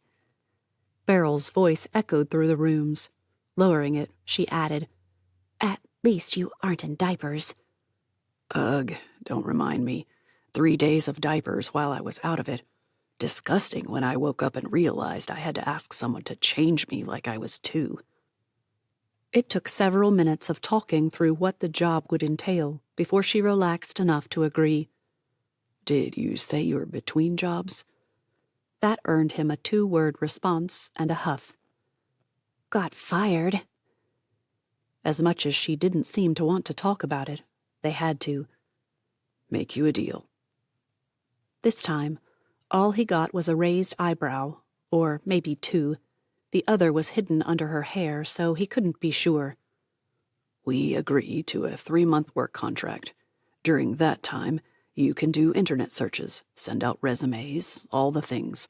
Beryl's voice echoed through the rooms. Lowering it, she added, At least you aren't in diapers. Ugh, don't remind me. 3 days of diapers while I was out of it. Disgusting when I woke up and realized I had to ask someone to change me like I was 2. It took several minutes of talking through what the job would entail before she relaxed enough to agree. Did you say you were between jobs? That earned him a 2-word response and a huff. Got fired. As much as she didn't seem to want to talk about it, they had to. Make you a deal. This time, all he got was a raised eyebrow, or maybe 2. The other was hidden under her hair, so he couldn't be sure. We agree to a 3-month work contract. During that time, you can do internet searches, send out resumes, all the things.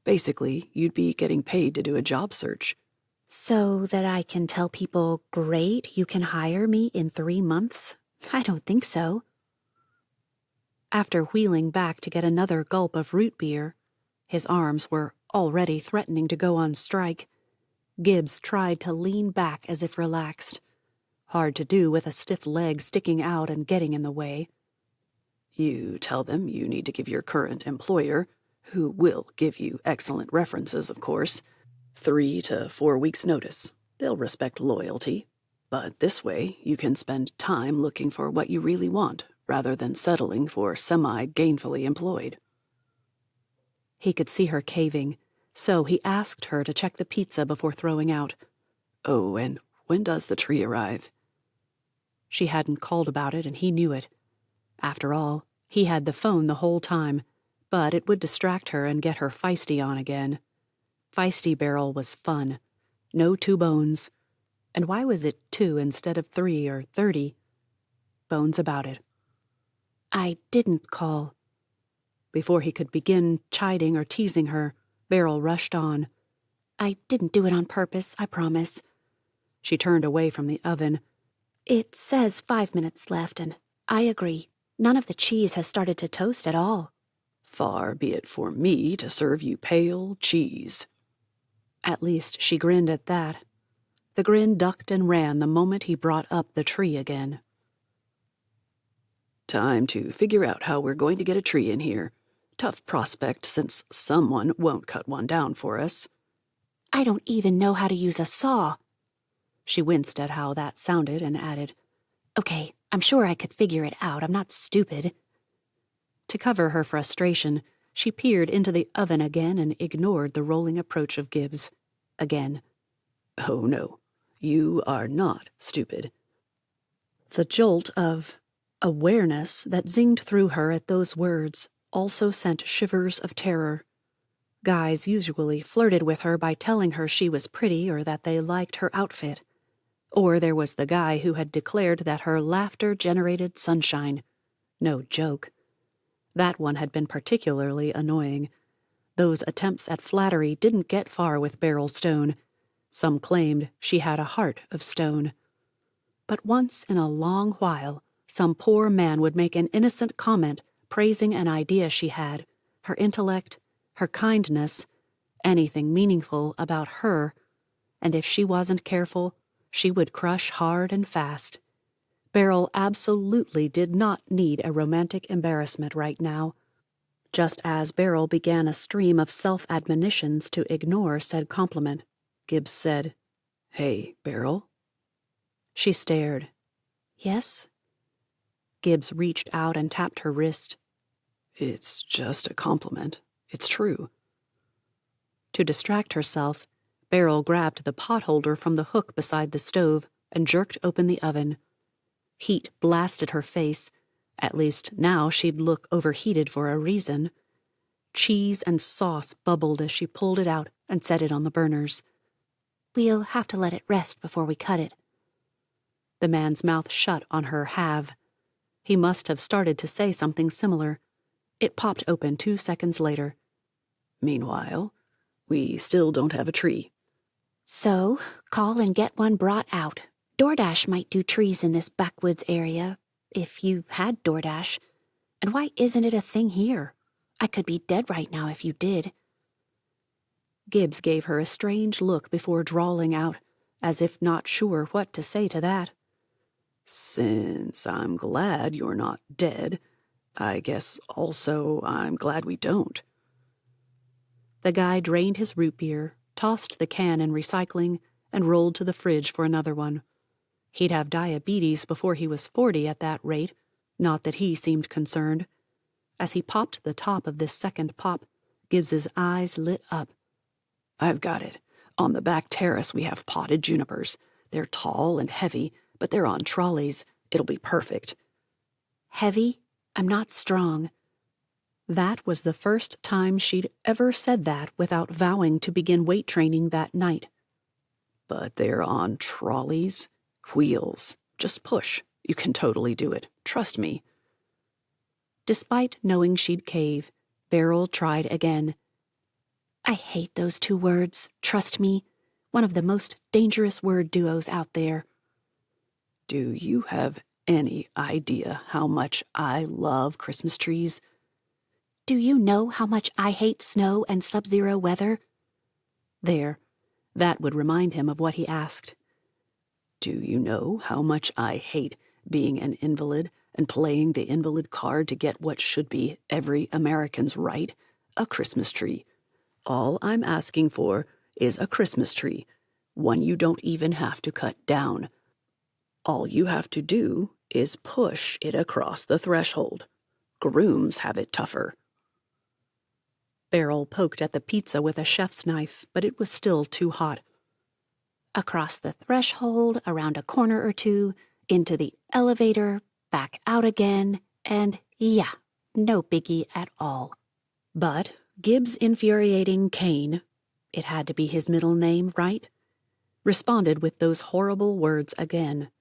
Basically, you'd be getting paid to do a job search. So that I can tell people, great, you can hire me in 3 months? I don't think so. After wheeling back to get another gulp of root beer, his arms were already threatening to go on strike, Gibbs tried to lean back as if relaxed. Hard to do with a stiff leg sticking out and getting in the way. You tell them you need to give your current employer, who will give you excellent references, of course, 3 to 4 weeks' notice. They'll respect loyalty. But this way, you can spend time looking for what you really want, rather than settling for semi-gainfully employed. He could see her caving, so he asked her to check the pizza before throwing out. Oh, and when does the tree arrive? She hadn't called about it, and he knew it. After all, he had the phone the whole time, but it would distract her and get her feisty on again. Feisty Beryl was fun. No 2 bones. And why was it 2 instead of 3 or 30? Bones about it. I didn't call. Before he could begin chiding or teasing her, Beryl rushed on. I didn't do it on purpose, I promise. She turned away from the oven. It says 5 minutes left, and I agree. None of the cheese has started to toast at all. Far be it for me to serve you pale cheese. At least she grinned at that. The grin ducked and ran the moment he brought up the tree again. Time to figure out how we're going to get a tree in here. Tough prospect since someone won't cut one down for us. I don't even know how to use a saw. She winced at how that sounded and added, Okay, I'm sure I could figure it out. I'm not stupid. To cover her frustration, she peered into the oven again and ignored the rolling approach of Gibbs. Again. Oh no, you are not stupid. The jolt of awareness that zinged through her at those words also sent shivers of terror. Guys usually flirted with her by telling her she was pretty or that they liked her outfit. Or there was the guy who had declared that her laughter generated sunshine. No joke. That one had been particularly annoying. Those attempts at flattery didn't get far with Beryl Stone. Some claimed she had a heart of stone. But once in a long while, some poor man would make an innocent comment praising an idea she had, her intellect, her kindness, anything meaningful about her, and if she wasn't careful, she would crush hard and fast. Beryl absolutely did not need a romantic embarrassment right now. Just as Beryl began a stream of self-admonitions to ignore said compliment, Gibbs said, "Hey, Beryl." She stared. Yes? Gibbs reached out and tapped her wrist. "It's just a compliment. It's true." To distract herself, Beryl grabbed the potholder from the hook beside the stove and jerked open the oven. Heat blasted her face. At least now she'd look overheated for a reason. Cheese and sauce bubbled as she pulled it out and set it on the burners. We'll have to let it rest before we cut it. The man's mouth shut on her have. He must have started to say something similar. It popped open 2 seconds later. "Meanwhile, we still don't have a tree." So, call and get one brought out. DoorDash might do trees in this backwoods area, if you had DoorDash. And why isn't it a thing here? I could be dead right now if you did. Gibbs gave her a strange look before drawling out, as if not sure what to say to that. "Since I'm glad you're not dead, I guess also I'm glad we don't." The guy drained his root beer, tossed the can in recycling, and rolled to the fridge for another one. He'd have diabetes before he was 40 at that rate, not that he seemed concerned. As he popped the top of this second pop, Gibbs's eyes lit up. "I've got it. On the back terrace we have potted junipers. They're tall and heavy, but they're on trolleys. It'll be perfect." Heavy? I'm not strong. That was the first time she'd ever said that without vowing to begin weight training that night. "But they're on trolleys? Wheels. Just push. You can totally do it. Trust me." Despite knowing she'd cave, Beryl tried again. I hate those two words, trust me. One of the most dangerous word duos out there. "Do you have any idea how much I love Christmas trees?" Do you know how much I hate snow and sub-zero weather? There. That would remind him of what he asked. "Do you know how much I hate being an invalid and playing the invalid card to get what should be every American's right? A Christmas tree. All I'm asking for is a Christmas tree, one you don't even have to cut down. All you have to do is push it across the threshold. Grooms have it tougher." Beryl poked at the pizza with a chef's knife, but it was still too hot. Across the threshold, around a corner or two, into the elevator, back out again, and yeah, no biggie at all. But Gibbs' infuriating Kane, it had to be his middle name, right? Responded with those horrible words again.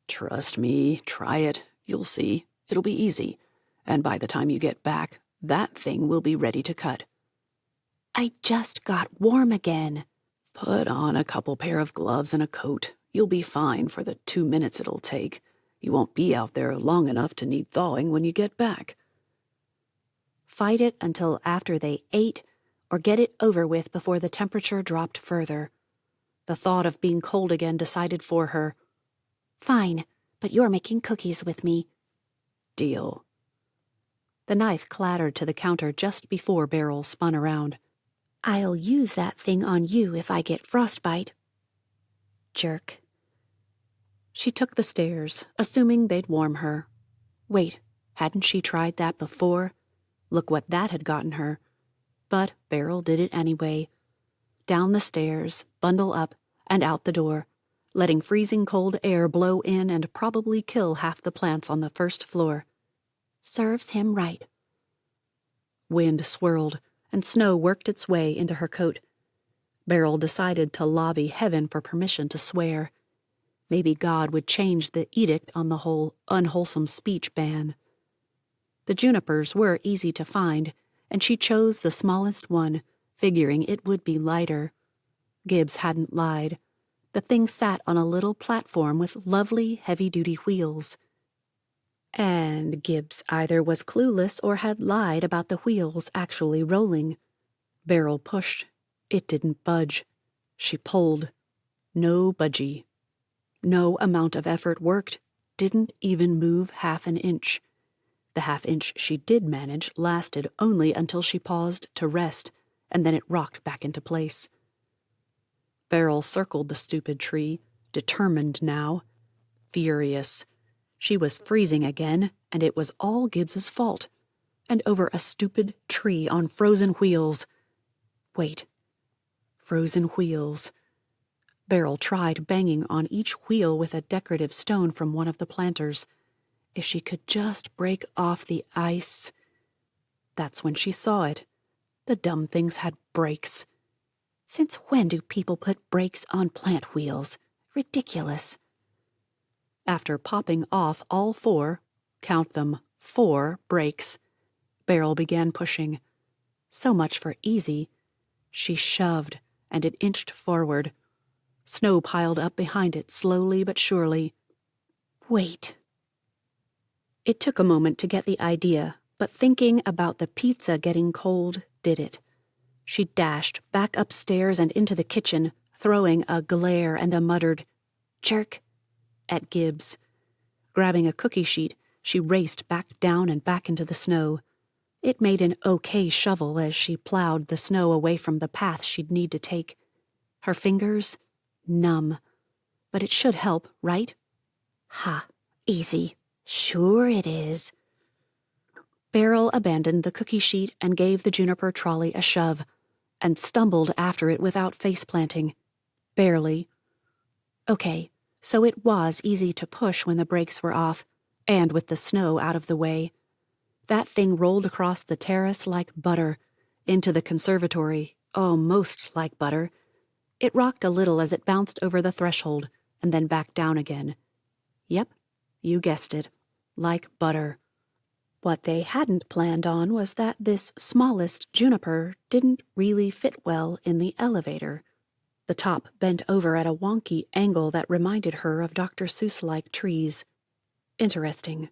"Trust me, try it. You'll see. It'll be easy. And by the time you get back, that thing will be ready to cut." I just got warm again. "Put on a couple pair of gloves and a coat. You'll be fine for the 2 minutes it'll take. You won't be out there long enough to need thawing when you get back." Fight it until after they ate, or get it over with before the temperature dropped further. The thought of being cold again decided for her. Fine, but you're making cookies with me. Deal. The knife clattered to the counter just before Beryl spun around. I'll use that thing on you if I get frostbite. Jerk. She took the stairs, assuming they'd warm her. Wait, hadn't she tried that before? Look what that had gotten her. But Beryl did it anyway. Down the stairs, bundle up, and out the door, letting freezing cold air blow in and probably kill half the plants on the first floor. Serves him right. Wind swirled, and snow worked its way into her coat. Beryl decided to lobby heaven for permission to swear. Maybe God would change the edict on the whole unwholesome speech ban. The junipers were easy to find, and she chose the smallest one, figuring it would be lighter. Gibbs hadn't lied. The thing sat on a little platform with lovely heavy-duty wheels. And Gibbs either was clueless or had lied about the wheels actually rolling. Beryl pushed. It didn't budge. She pulled. No budgie. No amount of effort worked. Didn't even move half an inch. The half-inch she did manage lasted only until she paused to rest, and then it rocked back into place. Beryl circled the stupid tree, determined now. Furious. She was freezing again, and it was all Gibbs's fault. And over a stupid tree on frozen wheels. Wait. Frozen wheels. Beryl tried banging on each wheel with a decorative stone from one of the planters. If she could just break off the ice. That's when she saw it. The dumb things had brakes. Since when do people put brakes on plant wheels? Ridiculous. After popping off all four, count them, 4 brakes, Beryl began pushing. So much for easy. She shoved, and it inched forward. Snow piled up behind it slowly but surely. Wait. It took a moment to get the idea, but thinking about the pizza getting cold did it. She dashed back upstairs and into the kitchen, throwing a glare and a muttered, "Jerk," at Gibbs. Grabbing a cookie sheet, she raced back down and back into the snow. It made an okay shovel as she plowed the snow away from the path she'd need to take. Her fingers, numb. But it should help, right? Ha, easy. Sure it is. Beryl abandoned the cookie sheet and gave the juniper trolley a shove, and stumbled after it without face-planting. Barely. Okay, so it was easy to push when the brakes were off, and with the snow out of the way. That thing rolled across the terrace like butter, into the conservatory, almost like butter. It rocked a little as it bounced over the threshold, and then back down again. Yep, you guessed it, like butter. What they hadn't planned on was that this smallest juniper didn't really fit well in the elevator. The top bent over at a wonky angle that reminded her of Dr. Seuss-like trees. Interesting.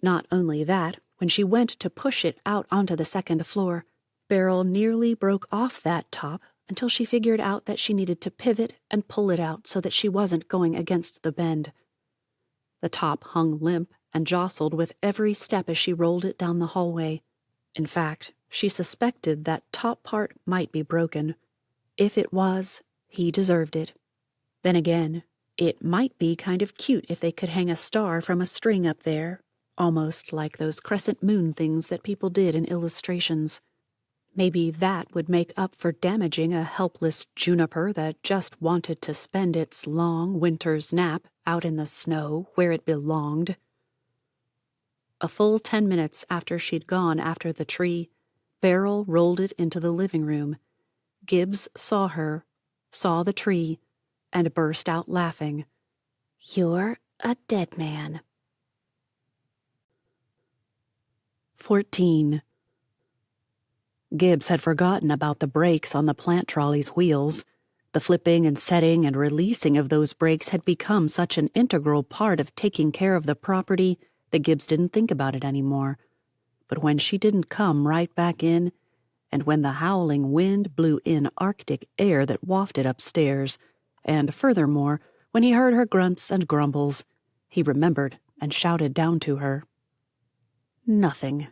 Not only that, when she went to push it out onto the second floor, Beryl nearly broke off that top until she figured out that she needed to pivot and pull it out so that she wasn't going against the bend. The top hung limp and jostled with every step as she rolled it down the hallway. In fact, she suspected that top part might be broken. If it was, he deserved it. Then again, it might be kind of cute if they could hang a star from a string up there, almost like those crescent moon things that people did in illustrations. Maybe that would make up for damaging a helpless juniper that just wanted to spend its long winter's nap out in the snow where it belonged. A full 10 minutes after she'd gone after the tree, Beryl rolled it into the living room. Gibbs saw her, saw the tree, and burst out laughing. You're a dead man. 14. Gibbs had forgotten about the brakes on the plant trolley's wheels. The flipping and setting and releasing of those brakes had become such an integral part of taking care of the property that Gibbs didn't think about it anymore. But when she didn't come right back in, and when the howling wind blew in Arctic air that wafted upstairs, and furthermore, when he heard her grunts and grumbles, he remembered and shouted down to her. Nothing.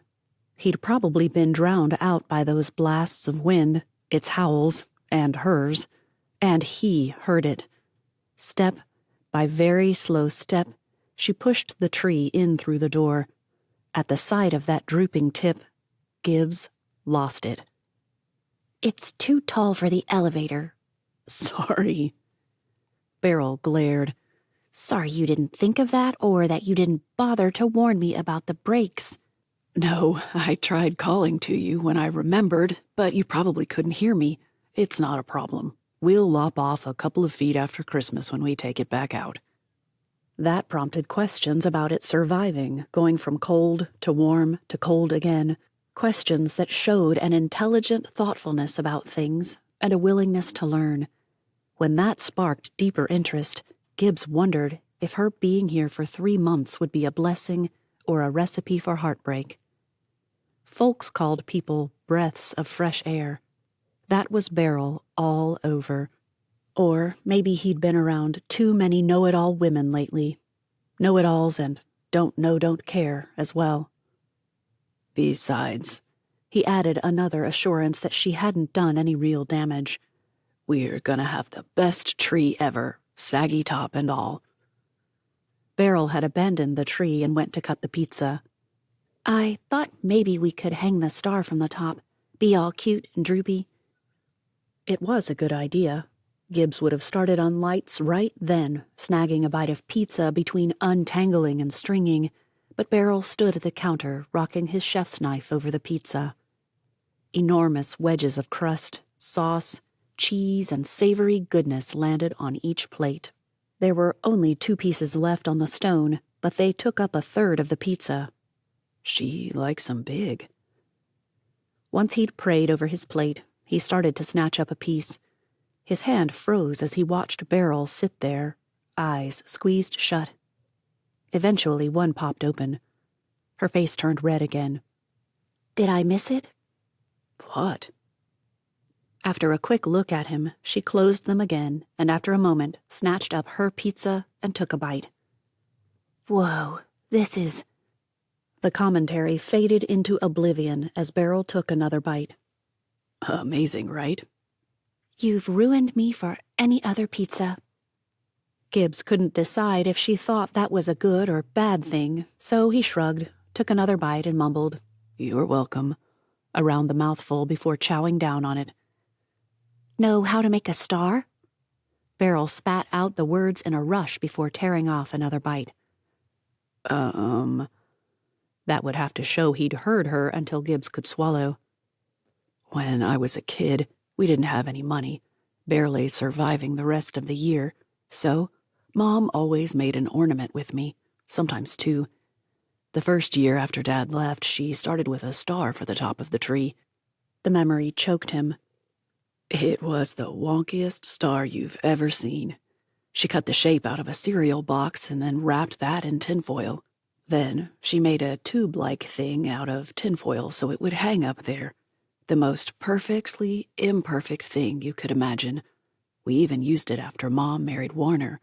He'd probably been drowned out by those blasts of wind, its howls, and hers, and he heard it. Step by very slow step, she pushed the tree in through the door. At the sight of that drooping tip, Gibbs lost it. It's too tall for the elevator. Sorry. Beryl glared. Sorry you didn't think of that, or that you didn't bother to warn me about the brakes. No, I tried calling to you when I remembered, but you probably couldn't hear me. It's not a problem. We'll lop off a couple of feet after Christmas when we take it back out. That prompted questions about it surviving, going from cold to warm to cold again. Questions that showed an intelligent thoughtfulness about things and a willingness to learn. When that sparked deeper interest, Gibbs wondered if her being here for 3 months would be a blessing or a recipe for heartbreak. Folks called people breaths of fresh air. That was Beryl all over. Or maybe he'd been around too many know-it-all women lately. Know-it-alls and don't care as well. Besides, he added another assurance that she hadn't done any real damage. We're gonna have the best tree ever, saggy top and all. Beryl had abandoned the tree and went to cut the pizza. I thought maybe we could hang the star from the top, be all cute and droopy. It was a good idea. Gibbs would have started on lights right then, snagging a bite of pizza between untangling and stringing, but Beryl stood at the counter, rocking his chef's knife over the pizza. Enormous wedges of crust, sauce, cheese, and savory goodness landed on each plate. There were only 2 pieces left on the stone, but they took up a third of the pizza. She likes 'em big. Once he'd prayed over his plate, he started to snatch up a piece. His hand froze as he watched Beryl sit there, eyes squeezed shut. Eventually, one popped open. Her face turned red again. Did I miss it? What? After a quick look at him, she closed them again, and after a moment, snatched up her pizza and took a bite. Whoa, this is... The commentary faded into oblivion as Beryl took another bite. Amazing, right? You've ruined me for any other pizza. Gibbs couldn't decide if she thought that was a good or bad thing, so he shrugged, took another bite, and mumbled, "You're welcome," around the mouthful before chowing down on it. Know how to make a star? Beryl spat out the words in a rush before tearing off another bite. That would have to show he'd heard her until Gibbs could swallow. When I was a kid, we didn't have any money, barely surviving the rest of the year, so Mom always made an ornament with me, sometimes 2. The first year after Dad left, she started with a star for the top of the tree. The memory choked him. It was the wonkiest star you've ever seen. She cut the shape out of a cereal box and then wrapped that in tinfoil. Then she made a tube-like thing out of tinfoil so it would hang up there. The most perfectly imperfect thing you could imagine. We even used it after Mom married Warner.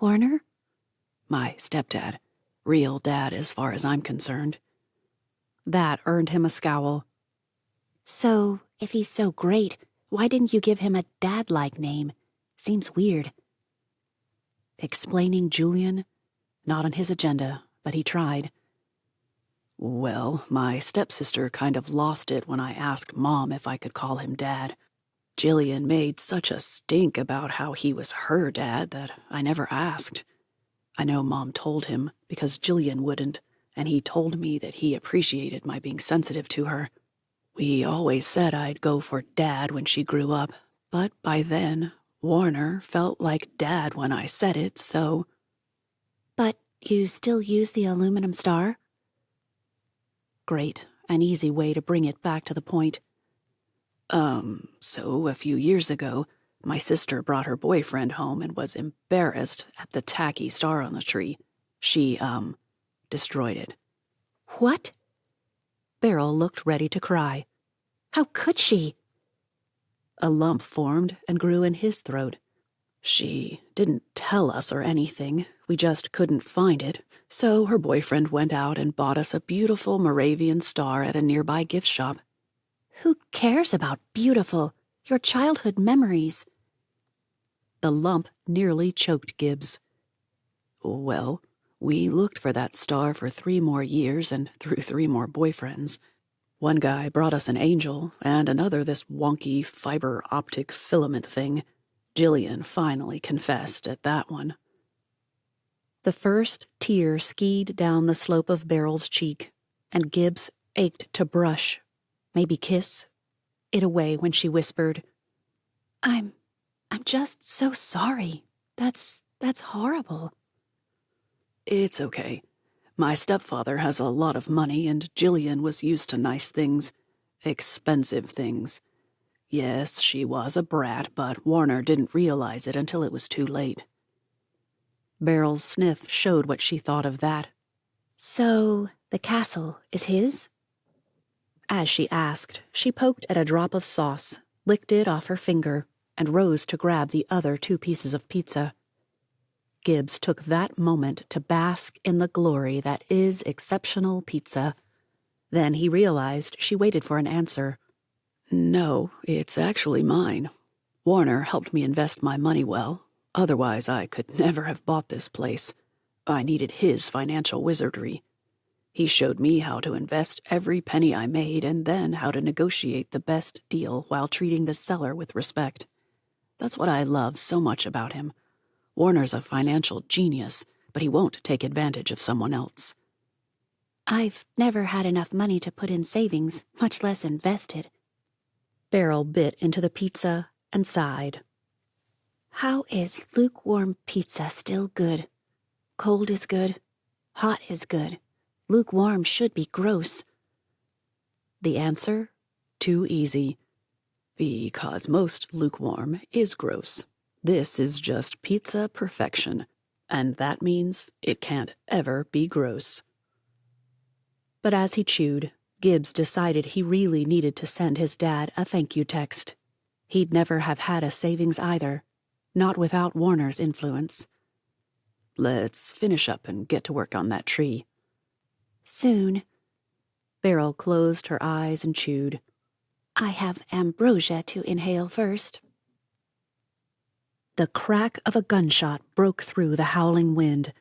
Warner? My stepdad. Real dad as far as I'm concerned. That earned him a scowl. So, if he's so great, why didn't you give him a dad-like name? Seems weird. Explaining Julian? Not on his agenda, but he tried. Well, my stepsister kind of lost it when I asked Mom if I could call him Dad. Jillian made such a stink about how he was her dad that I never asked. I know Mom told him because Jillian wouldn't, and he told me that he appreciated my being sensitive to her. We always said I'd go for Dad when she grew up, but by then, Warner felt like Dad when I said it, so... But you still use the aluminum star? Great, an easy way to bring it back to the point. So a few years ago, my sister brought her boyfriend home and was embarrassed at the tacky star on the tree. She, destroyed it. What? Beryl looked ready to cry. How could she? A lump formed and grew in his throat. She didn't tell us or anything. We just couldn't find it, so her boyfriend went out and bought us a beautiful Moravian star at a nearby gift shop. Who cares about beautiful? Your childhood memories. The lump nearly choked Gibbs. Well, we looked for that star for 3 more years and through 3 more boyfriends. One guy brought us an angel, and another this wonky fiber optic filament thing. Jillian finally confessed at that one. The first tear skied down the slope of Beryl's cheek, and Gibbs ached to brush, maybe kiss, it away when she whispered, I'm just so sorry. That's horrible. It's okay. My stepfather has a lot of money, and Jillian was used to nice things. Expensive things. Yes, she was a brat, but Warner didn't realize it until it was too late. Beryl's sniff showed what she thought of that. So, the castle is his? As she asked, she poked at a drop of sauce, licked it off her finger, and rose to grab the other 2 pieces of pizza. Gibbs took that moment to bask in the glory that is exceptional pizza. Then he realized she waited for an answer. No, it's actually mine. Warner helped me invest my money well. Otherwise, I could never have bought this place. I needed his financial wizardry. He showed me how to invest every penny I made and then how to negotiate the best deal while treating the seller with respect. That's what I love so much about him. Warner's a financial genius, but he won't take advantage of someone else. I've never had enough money to put in savings, much less invested. Beryl bit into the pizza and sighed. How is lukewarm pizza still good? Cold is good. Hot is good. Lukewarm should be gross. The answer? Too easy. Because most lukewarm is gross. This is just pizza perfection, and that means it can't ever be gross. But as he chewed, Gibbs decided he really needed to send his dad a thank you text. He'd never have had a savings either, not without Warner's influence. Let's finish up and get to work on that tree. Soon. Beryl closed her eyes and chewed. I have ambrosia to inhale first. The crack of a gunshot broke through the howling wind.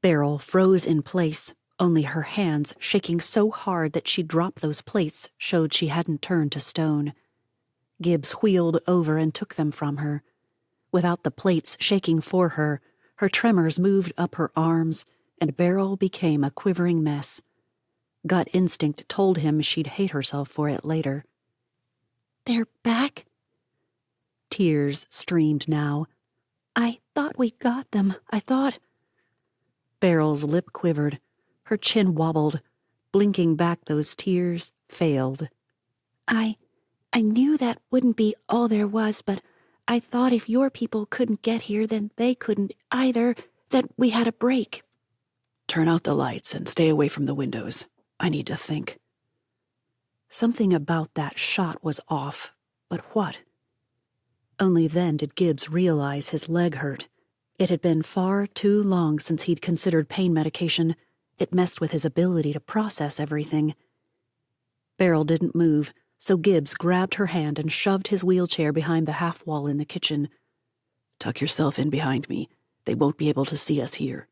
Beryl froze in place, only her hands shaking so hard that she dropped those plates showed she hadn't turned to stone. Gibbs wheeled over and took them from her. Without the plates shaking for her, her tremors moved up her arms, and Beryl became a quivering mess. Gut instinct told him she'd hate herself for it later. They're back? Tears streamed now. I thought we got them. I thought... Beryl's lip quivered. Her chin wobbled. Blinking back those tears failed. I knew that wouldn't be all there was, but I thought if your people couldn't get here, then they couldn't either, that we had a break. Turn out the lights and stay away from the windows. I need to think. Something about that shot was off, but what? Only then did Gibbs realize his leg hurt. It had been far too long since he'd considered pain medication. It messed with his ability to process everything. Beryl didn't move, so Gibbs grabbed her hand and shoved his wheelchair behind the half wall in the kitchen. Tuck yourself in behind me. They won't be able to see us here.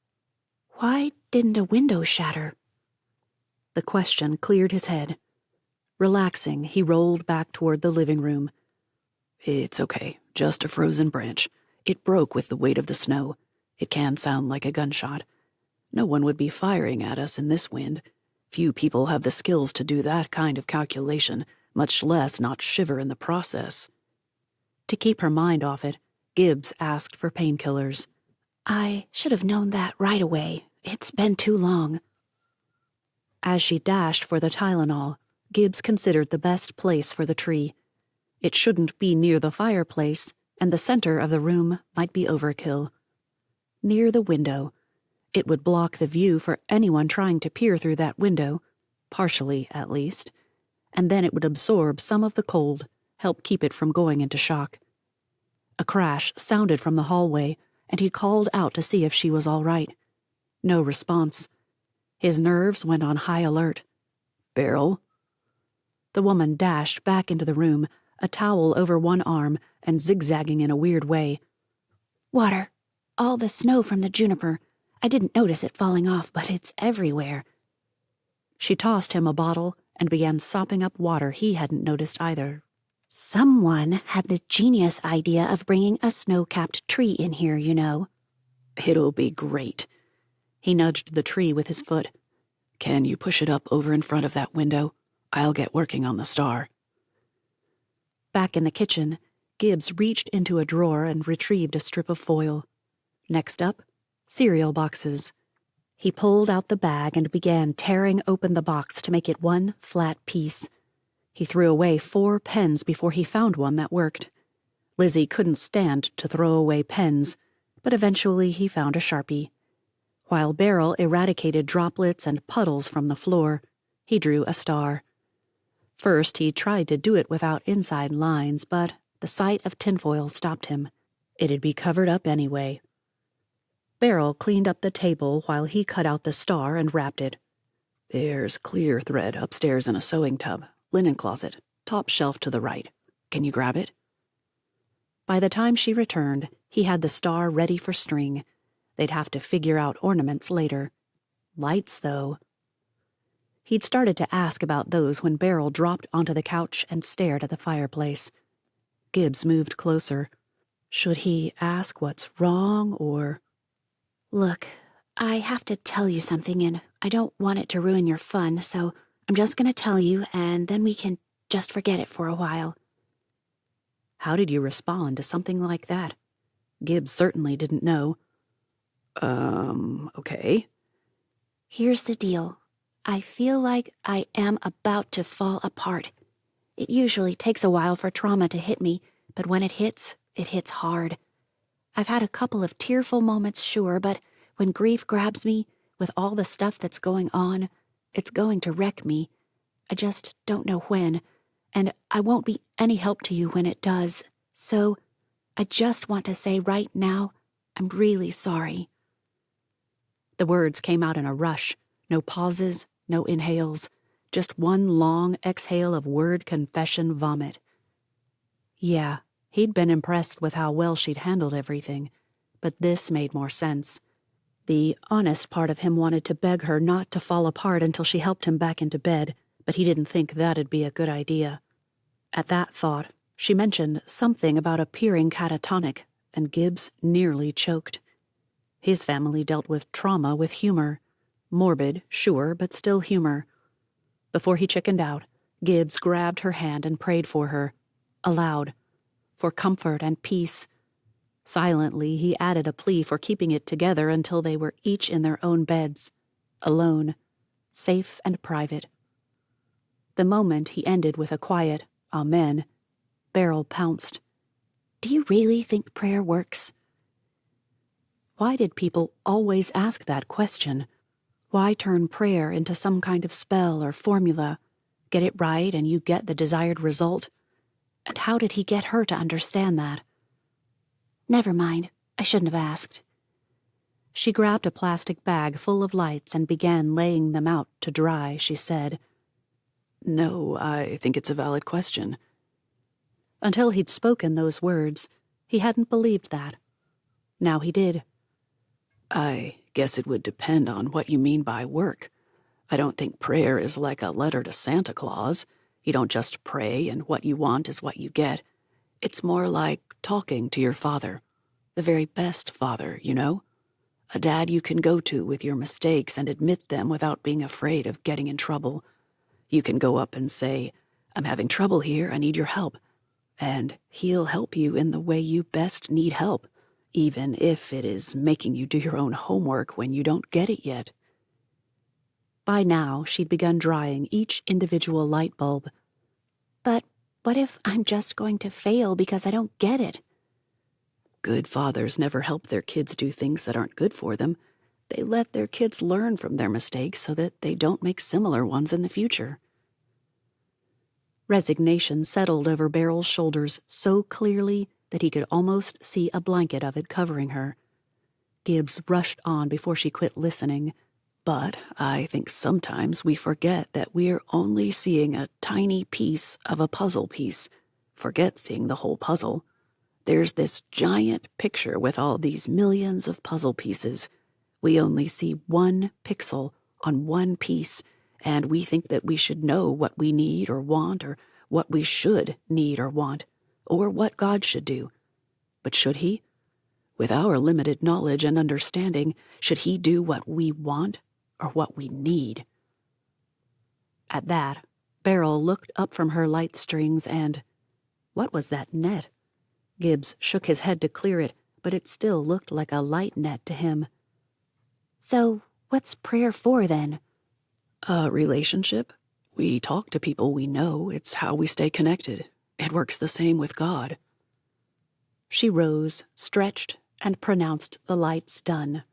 Why didn't a window shatter? The question cleared his head. Relaxing, he rolled back toward the living room. It's okay, just a frozen branch. It broke with the weight of the snow. It can sound like a gunshot. No one would be firing at us in this wind. Few people have the skills to do that kind of calculation, much less not shiver in the process. To keep her mind off it, Gibbs asked for painkillers. I should have known that right away. It's been too long. As she dashed for the Tylenol, Gibbs considered the best place for the tree. It shouldn't be near the fireplace, and the center of the room might be overkill. Near the window. It would block the view for anyone trying to peer through that window, partially at least, and then it would absorb some of the cold, help keep it from going into shock. A crash sounded from the hallway, and he called out to see if she was all right. No response. His nerves went on high alert. Beryl? The woman dashed back into the room, a towel over one arm and zigzagging in a weird way. Water. All the snow from the juniper. I didn't notice it falling off, but it's everywhere. She tossed him a bottle and began sopping up water he hadn't noticed either. Someone had the genius idea of bringing a snow-capped tree in here, you know. It'll be great. He nudged the tree with his foot. Can you push it up over in front of that window? I'll get working on the star. Back in the kitchen, Gibbs reached into a drawer and retrieved a strip of foil. Next up, cereal boxes. He pulled out the bag and began tearing open the box to make it one flat piece. He threw away 4 pens before he found one that worked. Lizzie couldn't stand to throw away pens, but eventually he found a Sharpie. While Beryl eradicated droplets and puddles from the floor, he drew a star. First, he tried to do it without inside lines, but the sight of tinfoil stopped him. It'd be covered up anyway. Beryl cleaned up the table while he cut out the star and wrapped it. "There's clear thread upstairs in a sewing tub, linen closet, top shelf to the right. Can you grab it?" By the time she returned, he had the star ready for string. They'd have to figure out ornaments later. Lights, though. He'd started to ask about those when Beryl dropped onto the couch and stared at the fireplace. Gibbs moved closer. Should he ask what's wrong, or... Look, I have to tell you something, and I don't want it to ruin your fun, so I'm just going to tell you, and then we can just forget it for a while. How did you respond to something like that? Gibbs certainly didn't know. Okay. Here's the deal. I feel like I am about to fall apart. It usually takes a while for trauma to hit me, but when it hits hard. I've had a couple of tearful moments, sure, but when grief grabs me, with all the stuff that's going on, it's going to wreck me. I just don't know when, and I won't be any help to you when it does. So, I just want to say right now, I'm really sorry. The words came out in a rush. No pauses, no inhales. Just one long exhale of word confession vomit. Yeah, he'd been impressed with how well she'd handled everything, but this made more sense. The honest part of him wanted to beg her not to fall apart until she helped him back into bed, but he didn't think that'd be a good idea. At that thought, she mentioned something about appearing catatonic, and Gibbs nearly choked. His family dealt with trauma with humor. Morbid, sure, but still humor. Before he chickened out, Gibbs grabbed her hand and prayed for her, aloud, for comfort and peace. Silently, he added a plea for keeping it together until they were each in their own beds, alone, safe and private. The moment he ended with a quiet, "Amen," Beryl pounced. Do you really think prayer works? Why did people always ask that question? Why turn prayer into some kind of spell or formula? Get it right and you get the desired result? And how did he get her to understand that? Never mind. I shouldn't have asked. She grabbed a plastic bag full of lights and began laying them out to dry, she said. No, I think it's a valid question. Until he'd spoken those words, he hadn't believed that. Now he did. I guess it would depend on what you mean by work. I don't think prayer is like a letter to Santa Claus. You don't just pray and what you want is what you get. It's more like talking to your father. The very best father, you know? A dad you can go to with your mistakes and admit them without being afraid of getting in trouble. You can go up and say, I'm having trouble here, I need your help. And he'll help you in the way you best need help, even if it is making you do your own homework when you don't get it yet. By now, she'd begun drying each individual light bulb. But what if I'm just going to fail because I don't get it? Good fathers never help their kids do things that aren't good for them. They let their kids learn from their mistakes so that they don't make similar ones in the future. Resignation settled over Beryl's shoulders so clearly that he could almost see a blanket of it covering her. Gibbs rushed on before she quit listening. But I think sometimes we forget that we're only seeing a tiny piece of a puzzle piece. Forget seeing the whole puzzle. There's this giant picture with all these millions of puzzle pieces. We only see one pixel on one piece, and we think that we should know what we need or want, or what we should need or want, or what God should do. But should he? With our limited knowledge and understanding, should he do what we want or what we need? At that, Beryl looked up from her light strings and... What was that net? Gibbs shook his head to clear it, but it still looked like a light net to him. So, What's prayer for, then? A relationship? We talk to people we know. It's how we stay connected. It works the same with God. She rose, stretched, and pronounced the lights done.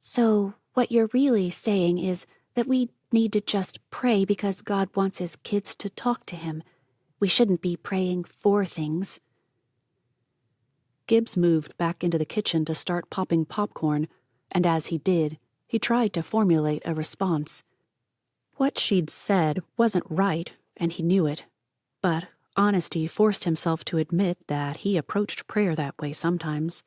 So, what you're really saying is that we need to just pray because God wants his kids to talk to him. We shouldn't be praying for things. Gibbs moved back into the kitchen to start popping popcorn, and as he did, he tried to formulate a response. What she'd said wasn't right, and he knew it, but honesty forced himself to admit that he approached prayer that way sometimes.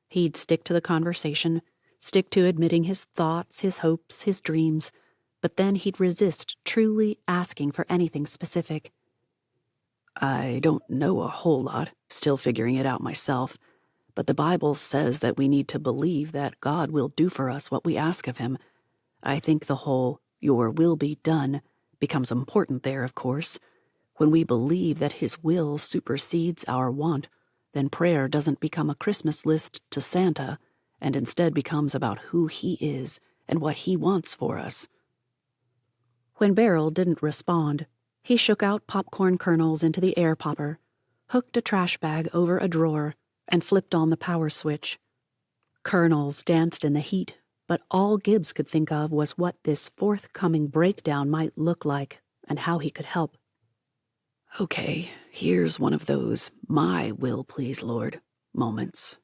He'd stick to the conversation, stick to admitting his thoughts, his hopes, his dreams, but then he'd resist truly asking for anything specific. I don't know a whole lot, still figuring it out myself, but the Bible says that we need to believe that God will do for us what we ask of him. I think the whole "your will be done" becomes important there, of course. When we believe that his will supersedes our want, then prayer doesn't become a Christmas list to Santa, and instead becomes about who he is and what he wants for us. When Beryl didn't respond, he shook out popcorn kernels into the air popper, hooked a trash bag over a drawer, and flipped on the power switch. Kernels danced in the heat, but all Gibbs could think of was what this forthcoming breakdown might look like and how he could help. Okay, here's one of those "my will, please, Lord" moments.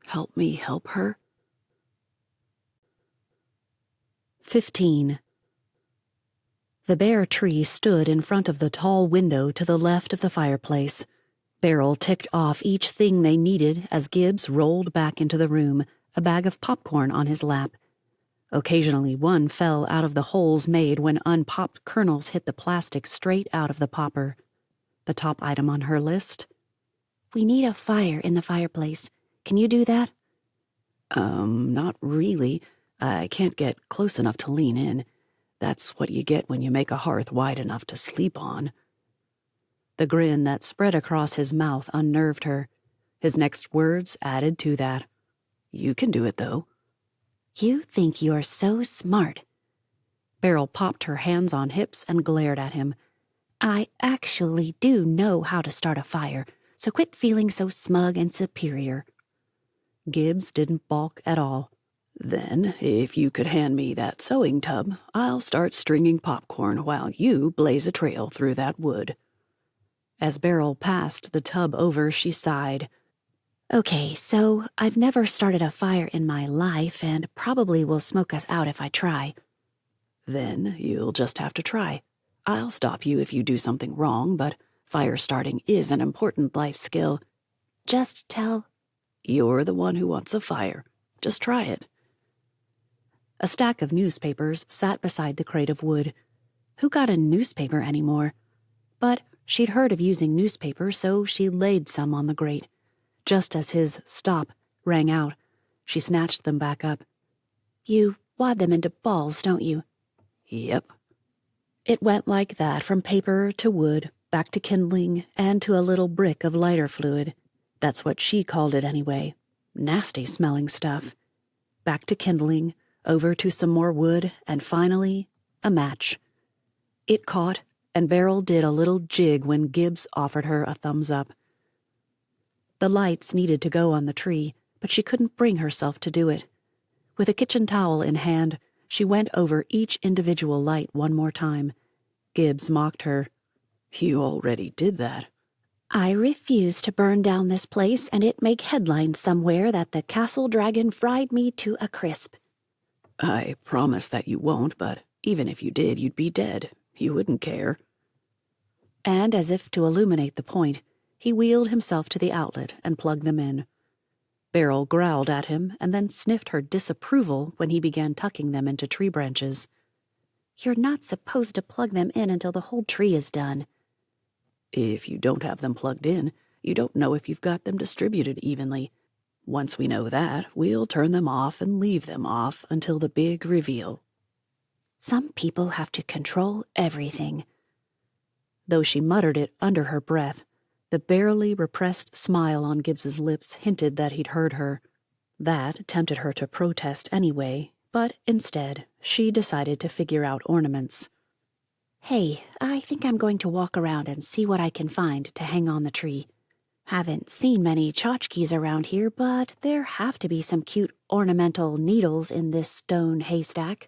Help me help her. 15. The bare tree stood in front of the tall window to the left of the fireplace. Beryl ticked off each thing they needed as Gibbs rolled back into the room, a bag of popcorn on his lap. Occasionally one fell out of the holes made when unpopped kernels hit the plastic straight out of the popper. The top item on her list? We need a fire in the fireplace. Can you do that? Not really. I can't get close enough to lean in. That's what you get when you make a hearth wide enough to sleep on. The grin that spread across his mouth unnerved her. His next words added to that. You can do it, though. You think you're so smart. Beryl popped her hands on hips and glared at him. I actually do know how to start a fire, so quit feeling so smug and superior. Gibbs didn't balk at all. Then, if you could hand me that sewing tub, I'll start stringing popcorn while you blaze a trail through that wood. As Beryl passed the tub over, she sighed. Okay, so I've never started a fire in my life and probably will smoke us out if I try. Then you'll just have to try. I'll stop you if you do something wrong, but fire starting is an important life skill. Just tell... You're the one who wants a fire. Just try it. A stack of newspapers sat beside the crate of wood. Who got a newspaper anymore? But she'd heard of using newspapers, so she laid some on the grate. Just as his "stop" rang out, she snatched them back up. You wad them into balls, don't you? Yep. It went like that from paper to wood, back to kindling, and to a little brick of lighter fluid. That's what she called it anyway. Nasty-smelling stuff. Back to kindling, over to some more wood, and finally, a match. It caught, and Beryl did a little jig when Gibbs offered her a thumbs up. The lights needed to go on the tree, but she couldn't bring herself to do it. With a kitchen towel in hand, she went over each individual light one more time. Gibbs mocked her. You already did that. I refuse to burn down this place and it make headlines somewhere that the castle dragon fried me to a crisp. I promise that you won't, but even if you did, you'd be dead. You wouldn't care. And as if to illuminate the point, he wheeled himself to the outlet and plugged them in. Beryl growled at him and then sniffed her disapproval when he began tucking them into tree branches. You're not supposed to plug them in until the whole tree is done. If you don't have them plugged in, you don't know if you've got them distributed evenly. Once we know that, we'll turn them off and leave them off until the big reveal. Some people have to control everything. Though she muttered it under her breath, the barely repressed smile on Gibbs's lips hinted that he'd heard her. That tempted her to protest anyway, but instead, she decided to figure out ornaments. Hey, I think I'm going to walk around and see what I can find to hang on the tree. Haven't seen many tchotchkes around here, but there have to be some cute ornamental needles in this stone haystack.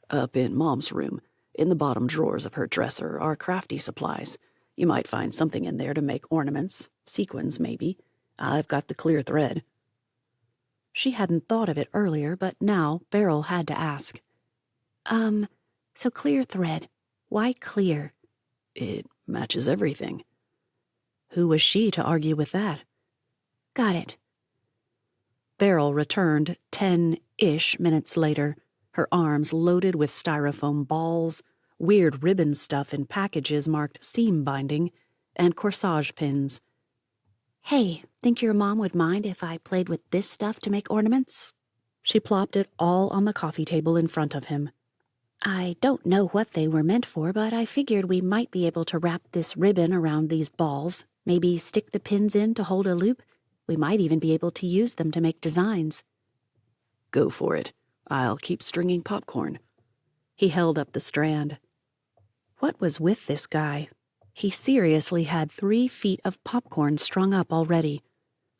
Up in Mom's room, in the bottom drawers of her dresser, are crafty supplies. You might find something in there to make ornaments, sequins maybe. I've got the clear thread. She hadn't thought of it earlier, but now Beryl had to ask. So clear thread. Why clear? It matches everything. Who was she to argue with that? Got it. Beryl returned 10-ish minutes later, her arms loaded with styrofoam balls, weird ribbon stuff in packages marked seam binding, and corsage pins. Hey, think your mom would mind if I played with this stuff to make ornaments? She plopped it all on the coffee table in front of him. I don't know what they were meant for, but I figured we might be able to wrap this ribbon around these balls, maybe stick the pins in to hold a loop. We might even be able to use them to make designs. Go for it. I'll keep stringing popcorn. He held up the strand. What was with this guy? He seriously had 3 feet of popcorn strung up already.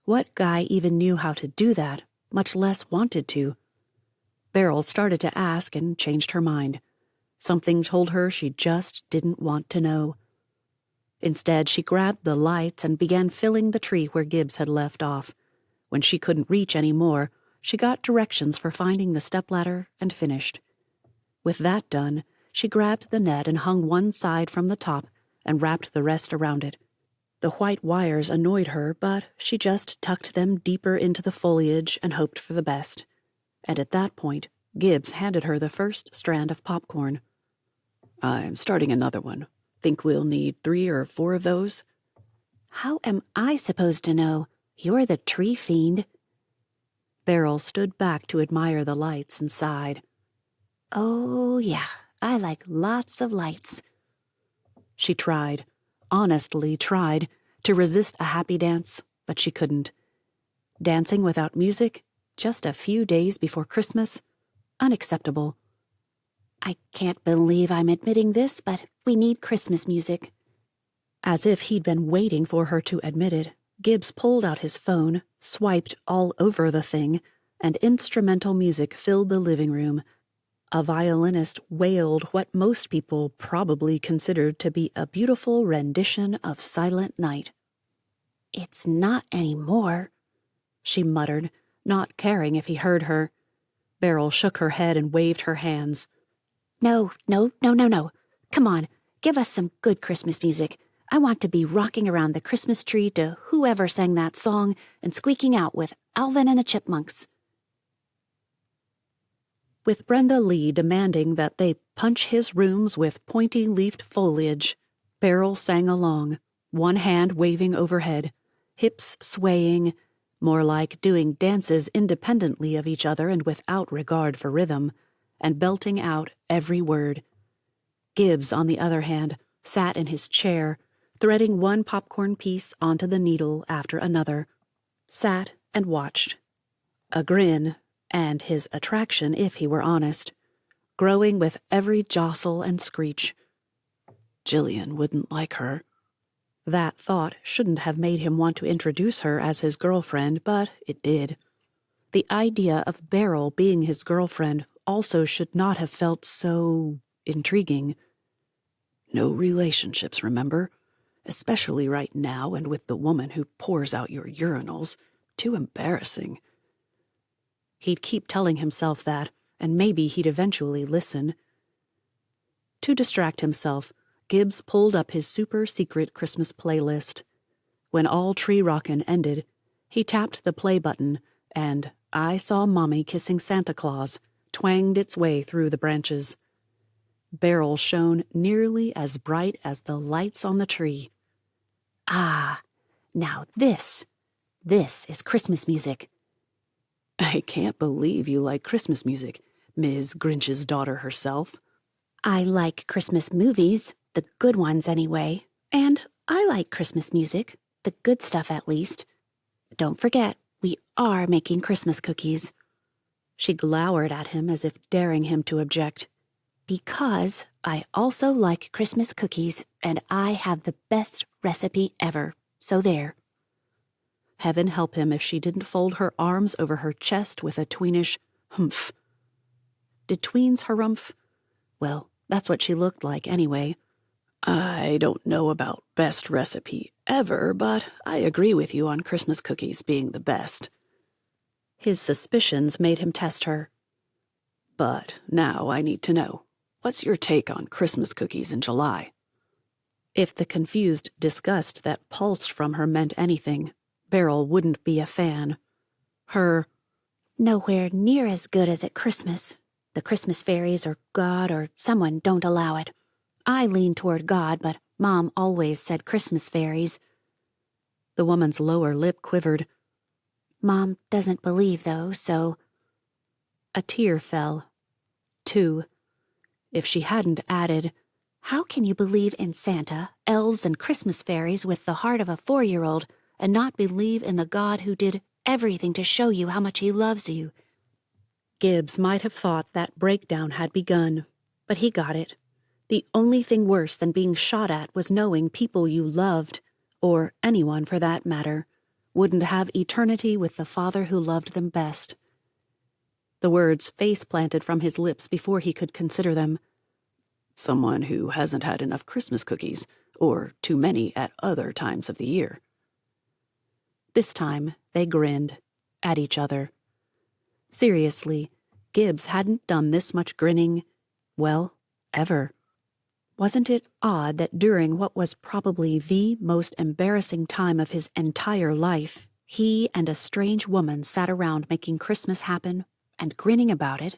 What guy even knew how to do that, much less wanted to? Beryl started to ask and changed her mind. Something told her she just didn't want to know. Instead, she grabbed the lights and began filling the tree where Gibbs had left off. When she couldn't reach any more, she got directions for finding the stepladder and finished. With that done, she grabbed the net and hung one side from the top and wrapped the rest around it. The white wires annoyed her, but she just tucked them deeper into the foliage and hoped for the best. And at that point, Gibbs handed her the first strand of popcorn. I'm starting another one. Think we'll need 3 or 4 of those? How am I supposed to know? You're the tree fiend. Beryl stood back to admire the lights and sighed. Oh, yeah, I like lots of lights. She tried, honestly tried, to resist a happy dance, but she couldn't. Dancing without music, just a few days before Christmas? Unacceptable. I can't believe I'm admitting this, but we need Christmas music. As if he'd been waiting for her to admit it, Gibbs pulled out his phone, swiped all over the thing, and instrumental music filled the living room. A violinist wailed what most people probably considered to be a beautiful rendition of Silent Night. It's not anymore, she muttered, not caring if he heard her. Beryl shook her head and waved her hands. No. Come on, give us some good Christmas music. I want to be rocking around the Christmas tree to whoever sang that song and squeaking out with Alvin and the Chipmunks. With Brenda Lee demanding that they punch his rooms with pointy-leafed foliage, Beryl sang along, one hand waving overhead, hips swaying, more like doing dances independently of each other and without regard for rhythm, and belting out every word. Gibbs, on the other hand, sat in his chair, threading one popcorn piece onto the needle after another, sat and watched. A grin, and his attraction, if he were honest, growing with every jostle and screech. Jillian wouldn't like her. That thought shouldn't have made him want to introduce her as his girlfriend, but it did. The idea of Beryl being his girlfriend also should not have felt so intriguing. No relationships, remember? Especially right now and with the woman who pours out your urinals. Too embarrassing. He'd keep telling himself that, and maybe he'd eventually listen. To distract himself, Gibbs pulled up his super-secret Christmas playlist. When all tree rockin' ended, he tapped the play button, and I Saw Mommy Kissing Santa Claus twanged its way through the branches. Beryl shone nearly as bright as the lights on the tree. Ah, now this is Christmas music. I can't believe you like Christmas music, Ms. Grinch's daughter herself. I like Christmas movies, the good ones anyway, and I like Christmas music, the good stuff at least. Don't forget, we are making Christmas cookies. She glowered at him as if daring him to object. Because I also like Christmas cookies, and I have the best recipe ever. So there. Heaven help him if she didn't fold her arms over her chest with a tweenish humph. Did tweens harumph? Well, that's what she looked like anyway. I don't know about best recipe ever, but I agree with you on Christmas cookies being the best. His suspicions made him test her. But now I need to know, what's your take on Christmas cookies in July? If the confused disgust that pulsed from her meant anything, Beryl wouldn't be a fan. Her nowhere near as good as at Christmas. The Christmas fairies or God or someone don't allow it. I lean toward God, but Mom always said Christmas fairies. The woman's lower lip quivered. Mom doesn't believe, though, so... A tear fell. 2. If she hadn't added, how can you believe in Santa, elves, and Christmas fairies with the heart of a 4-year-old and not believe in the God who did everything to show you how much he loves you? Gibbs might have thought that breakdown had begun, but he got it. The only thing worse than being shot at was knowing people you loved, or anyone for that matter, wouldn't have eternity with the Father who loved them best. The words face-planted from his lips before he could consider them. Someone who hasn't had enough Christmas cookies, or too many at other times of the year. This time, they grinned at each other. Seriously, Gibbs hadn't done this much grinning, well, ever. Wasn't it odd that during what was probably the most embarrassing time of his entire life, he and a strange woman sat around making Christmas happen and grinning about it?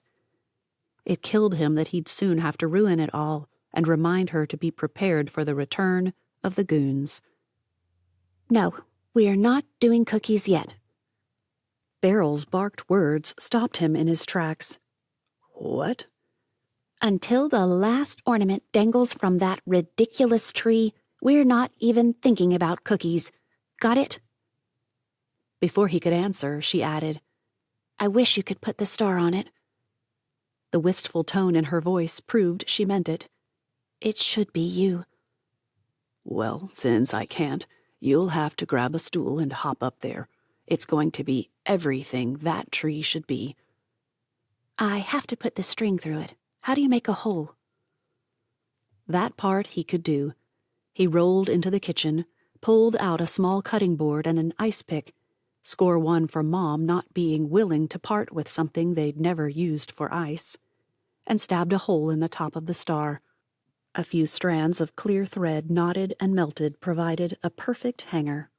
It killed him that he'd soon have to ruin it all and remind her to be prepared for the return of the goons. No, we're not doing cookies yet. Beryl's barked words stopped him in his tracks. What? Until the last ornament dangles from that ridiculous tree, we're not even thinking about cookies. Got it? Before he could answer, she added, I wish you could put the star on it. The wistful tone in her voice proved she meant it. It should be you. Well, since I can't, you'll have to grab a stool and hop up there. It's going to be everything that tree should be. I have to put the string through it. How do you make a hole? That part he could do. He rolled into the kitchen, pulled out a small cutting board and an ice pick, score 1 for Mom not being willing to part with something they'd never used for ice, and stabbed a hole in the top of the star. A few strands of clear thread knotted and melted provided a perfect hanger.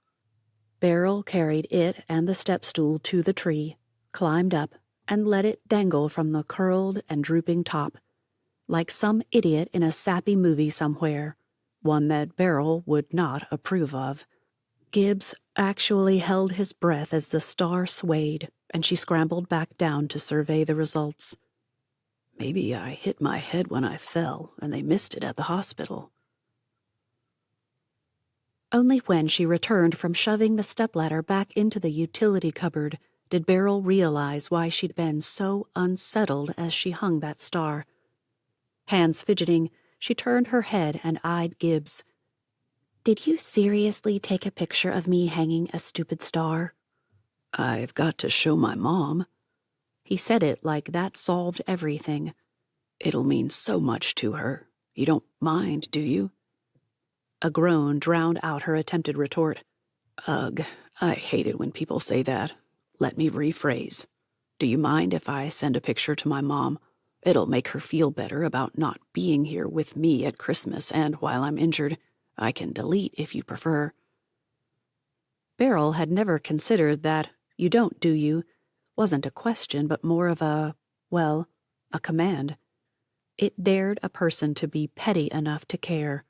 Beryl carried it and the step stool to the tree, climbed up, and let it dangle from the curled and drooping top, like some idiot in a sappy movie somewhere, one that Beryl would not approve of. Gibbs actually held his breath as the star swayed, and she scrambled back down to survey the results. Maybe I hit my head when I fell, and they missed it at the hospital. Only when she returned from shoving the stepladder back into the utility cupboard did Beryl realize why she'd been so unsettled as she hung that star. Hands fidgeting, she turned her head and eyed Gibbs. Did you seriously take a picture of me hanging a stupid star? I've got to show my mom. He said it like that solved everything. It'll mean so much to her. You don't mind, do you? A groan drowned out her attempted retort. Ugh, I hate it when people say that. Let me rephrase. Do you mind if I send a picture to my mom? It'll make her feel better about not being here with me at Christmas, and while I'm injured, I can delete if you prefer. Beryl had never considered that you don't, do you, wasn't a question but more of a command. It dared a person to be petty enough to care.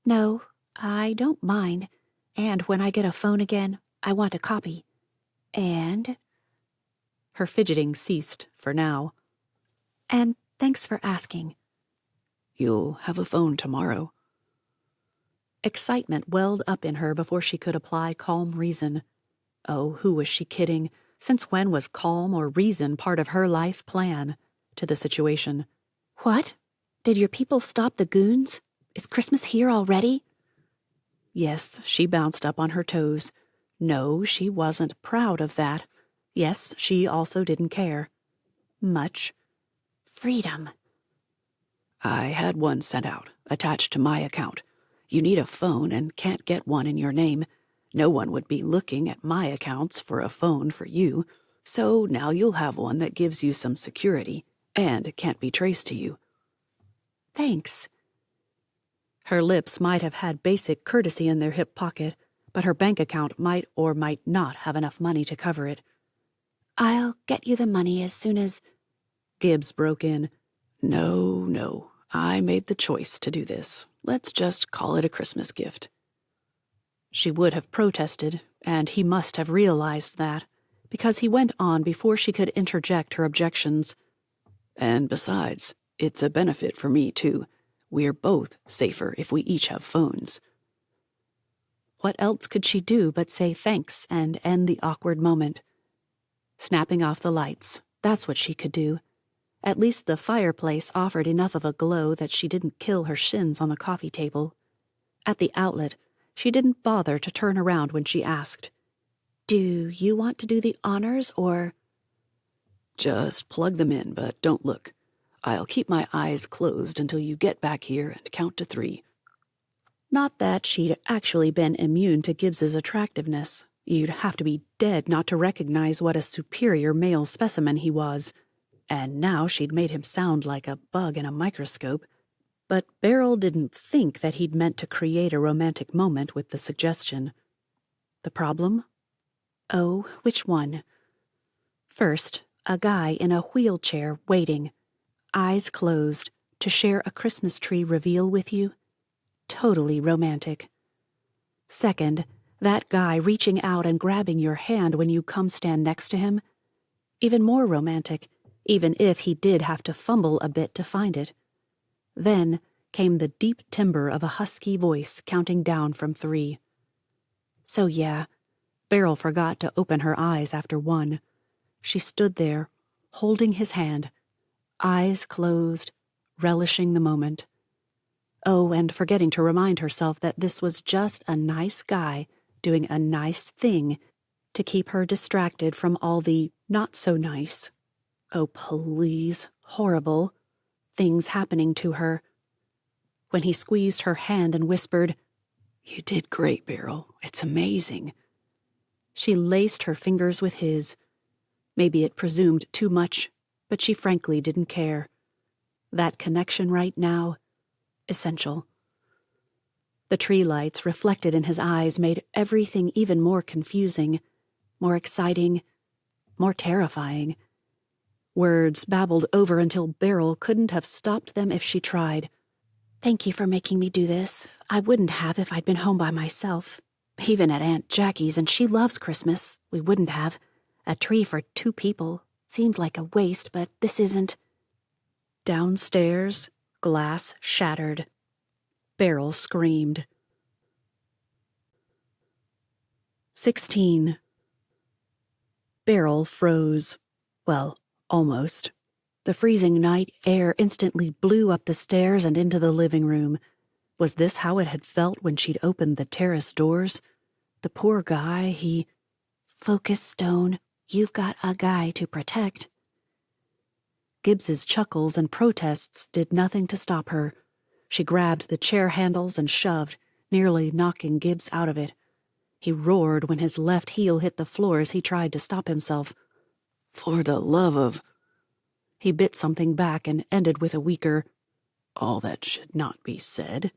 No, I don't mind. And when I get a phone again, I want a copy. And... Her fidgeting ceased for now. And thanks for asking. You'll have a phone tomorrow. Excitement welled up in her before she could apply calm reason. Oh, who was she kidding? Since when was calm or reason part of her life plan to the situation? What? Did your people stop the goons? Is Christmas here already? Yes, she bounced up on her toes. No, she wasn't proud of that. Yes, she also didn't care. Much. Freedom. I had one sent out, attached to my account. You need a phone and can't get one in your name. No one would be looking at my accounts for a phone for you, so now you'll have one that gives you some security and can't be traced to you. Thanks. Her lips might have had basic courtesy in their hip pocket, but her bank account might or might not have enough money to cover it. I'll get you the money as soon as... Gibbs broke in. No, I made the choice to do this. Let's just call it a Christmas gift. She would have protested, and he must have realized that, because he went on before she could interject her objections. And besides, it's a benefit for me, too. We're both safer if we each have phones. What else could she do but say thanks and end the awkward moment? Snapping off the lights, that's what she could do. At least the fireplace offered enough of a glow that she didn't kill her shins on the coffee table. At the outlet, she didn't bother to turn around when she asked, Do you want to do the honors, or... Just plug them in, but don't look. I'll keep my eyes closed until you get back here and count to 3. Not that she'd actually been immune to Gibbs's attractiveness. You'd have to be dead not to recognize what a superior male specimen he was. And now she'd made him sound like a bug in a microscope. But Beryl didn't think that he'd meant to create a romantic moment with the suggestion. The problem? Oh, which one? First, a guy in a wheelchair waiting, eyes closed, to share a Christmas tree reveal with you. Totally romantic. Second, that guy reaching out and grabbing your hand when you come stand next to him. Even more romantic, even if he did have to fumble a bit to find it. Then came the deep timbre of a husky voice counting down from 3. So yeah, Beryl forgot to open her eyes after 1. She stood there, holding his hand, eyes closed, relishing the moment. Oh, and forgetting to remind herself that this was just a nice guy doing a nice thing to keep her distracted from all the not-so-nice, oh please, horrible, things happening to her. When he squeezed her hand and whispered, "You did great, Beryl. It's amazing." She laced her fingers with his. Maybe it presumed too much, but she frankly didn't care. That connection right now, essential. The tree lights reflected in his eyes made everything even more confusing, more exciting, more terrifying. Words babbled over until Beryl couldn't have stopped them if she tried. Thank you for making me do this. I wouldn't have if I'd been home by myself. Even at Aunt Jackie's, and she loves Christmas, we wouldn't have. A tree for 2 people. Seems like a waste, but this isn't. Downstairs, glass shattered. Beryl screamed. 16. Beryl froze. Well, almost. The freezing night air instantly blew up the stairs and into the living room. Was this how it had felt when she'd opened the terrace doors? The poor guy, he... Focus, Stone. You've got a guy to protect. Gibbs's chuckles and protests did nothing to stop her. She grabbed the chair handles and shoved, nearly knocking Gibbs out of it. He roared when his left heel hit the floor as he tried to stop himself. "For the love of..." He bit something back and ended with a weaker, "All that should not be said,"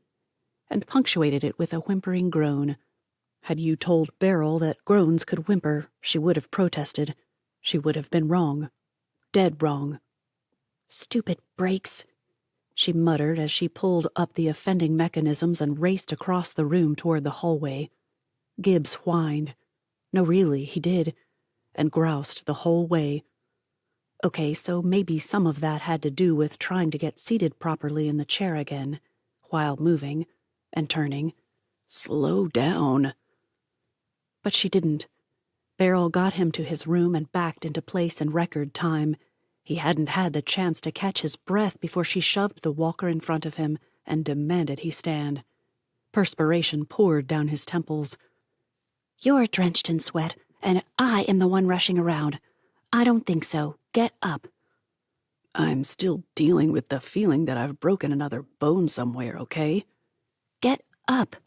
and punctuated it with a whimpering groan. Had you told Beryl that groans could whimper, she would have protested. She would have been wrong. Dead wrong. Stupid brakes, she muttered as she pulled up the offending mechanisms and raced across the room toward the hallway. Gibbs whined. No, really, he did. And groused the whole way. Okay, so maybe some of that had to do with trying to get seated properly in the chair again, while moving and turning. Slow down. But she didn't. Beryl got him to his room and backed into place in record time. He hadn't had the chance to catch his breath before she shoved the walker in front of him and demanded he stand. Perspiration poured down his temples. You're drenched in sweat, and I am the one rushing around. I don't think so. Get up. I'm still dealing with the feeling that I've broken another bone somewhere, okay? Get up.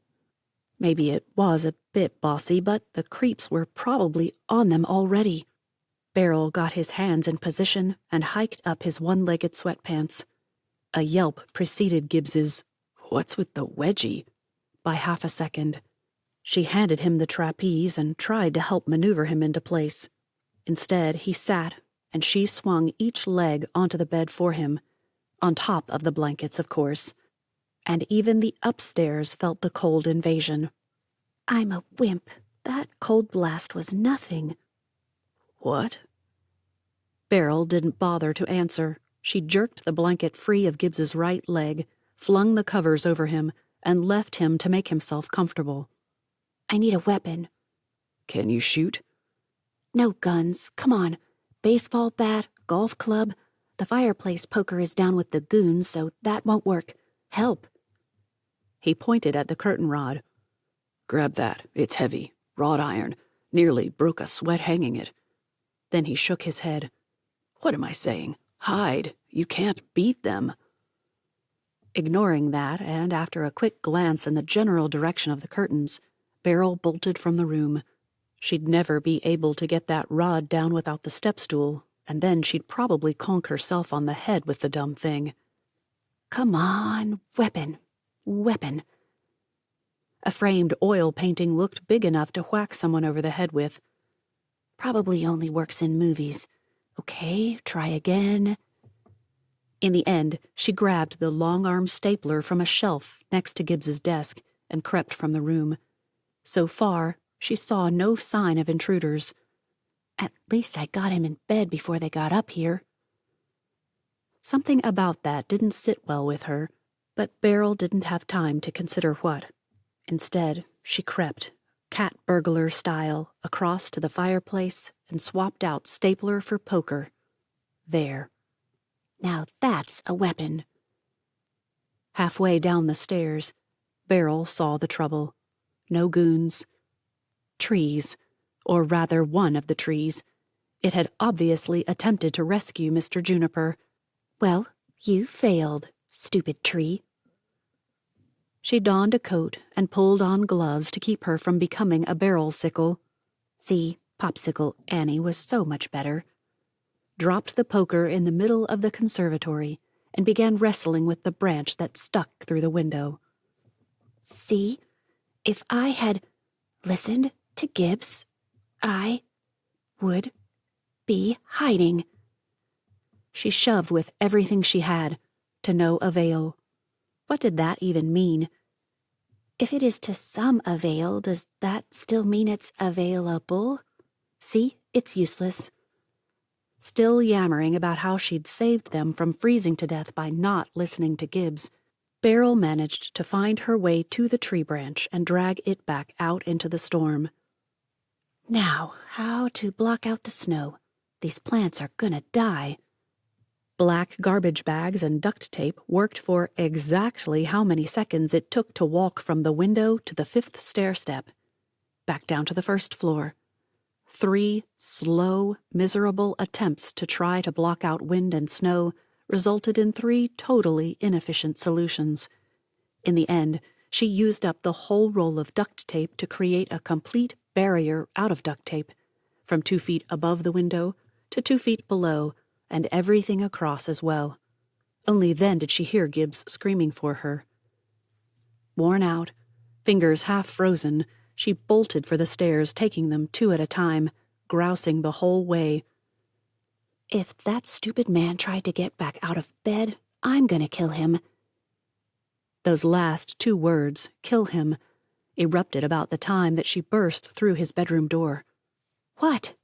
Maybe it was a bit bossy, but the creeps were probably on them already. Beryl got his hands in position and hiked up his one-legged sweatpants. A yelp preceded Gibbs's "What's with the wedgie?" by half a second. She handed him the trapeze and tried to help maneuver him into place. Instead, he sat, and she swung each leg onto the bed for him, on top of the blankets, of course. And even the upstairs felt the cold invasion. I'm a wimp. That cold blast was nothing. What? Beryl didn't bother to answer. She jerked the blanket free of Gibbs's right leg, flung the covers over him, and left him to make himself comfortable. I need a weapon. Can you shoot? No guns. Come on. Baseball bat, golf club. The fireplace poker is down with the goons, so that won't work. Help. He pointed at the curtain rod. Grab that. It's heavy. Wrought iron. Nearly broke a sweat hanging it. Then he shook his head. What am I saying? Hide. You can't beat them. Ignoring that, and after a quick glance in the general direction of the curtains, Beryl bolted from the room. She'd never be able to get that rod down without the step stool, and then she'd probably conk herself on the head with the dumb thing. Come on. Weapon. Weapon. A framed oil painting looked big enough to whack someone over the head with. Probably only works in movies. Okay, try again. In the end, she grabbed the long-arm stapler from a shelf next to Gibbs's desk and crept from the room. So far, she saw no sign of intruders. At least I got him in bed before they got up here. Something about that didn't sit well with her, but Beryl didn't have time to consider what. Instead, she crept, cat burglar style, across to the fireplace and swapped out stapler for poker. There. Now that's a weapon. Halfway down the stairs, Beryl saw the trouble. No goons. Trees, or rather one of the trees. It had obviously attempted to rescue Mr. Juniper. Well, you failed, stupid tree. She donned a coat and pulled on gloves to keep her from becoming a barrel sickle. See, Popsicle Annie was so much better. Dropped the poker in the middle of the conservatory and began wrestling with the branch that stuck through the window. See, if I had listened to Gibbs, I would be hiding. She shoved with everything she had, to no avail. What did that even mean? If it is to some avail, does that still mean it's available? See, it's useless. Still yammering about how she'd saved them from freezing to death by not listening to Gibbs, Beryl managed to find her way to the tree branch and drag it back out into the storm. Now, how to block out the snow? These plants are gonna die. Black garbage bags and duct tape worked for exactly how many seconds it took to walk from the window to the 5th stair step, back down to the 1st floor. 3 slow, miserable attempts to try to block out wind and snow resulted in 3 totally inefficient solutions. In the end, she used up the whole roll of duct tape to create a complete barrier out of duct tape, from 2 feet above the window to 2 feet below, and everything across as well. Only then did she hear Gibbs screaming for her. Worn out, fingers half frozen, she bolted for the stairs, taking them 2 at a time, grousing the whole way. If that stupid man tried to get back out of bed, I'm gonna kill him. Those last 2 words, kill him, erupted about the time that she burst through his bedroom door. What?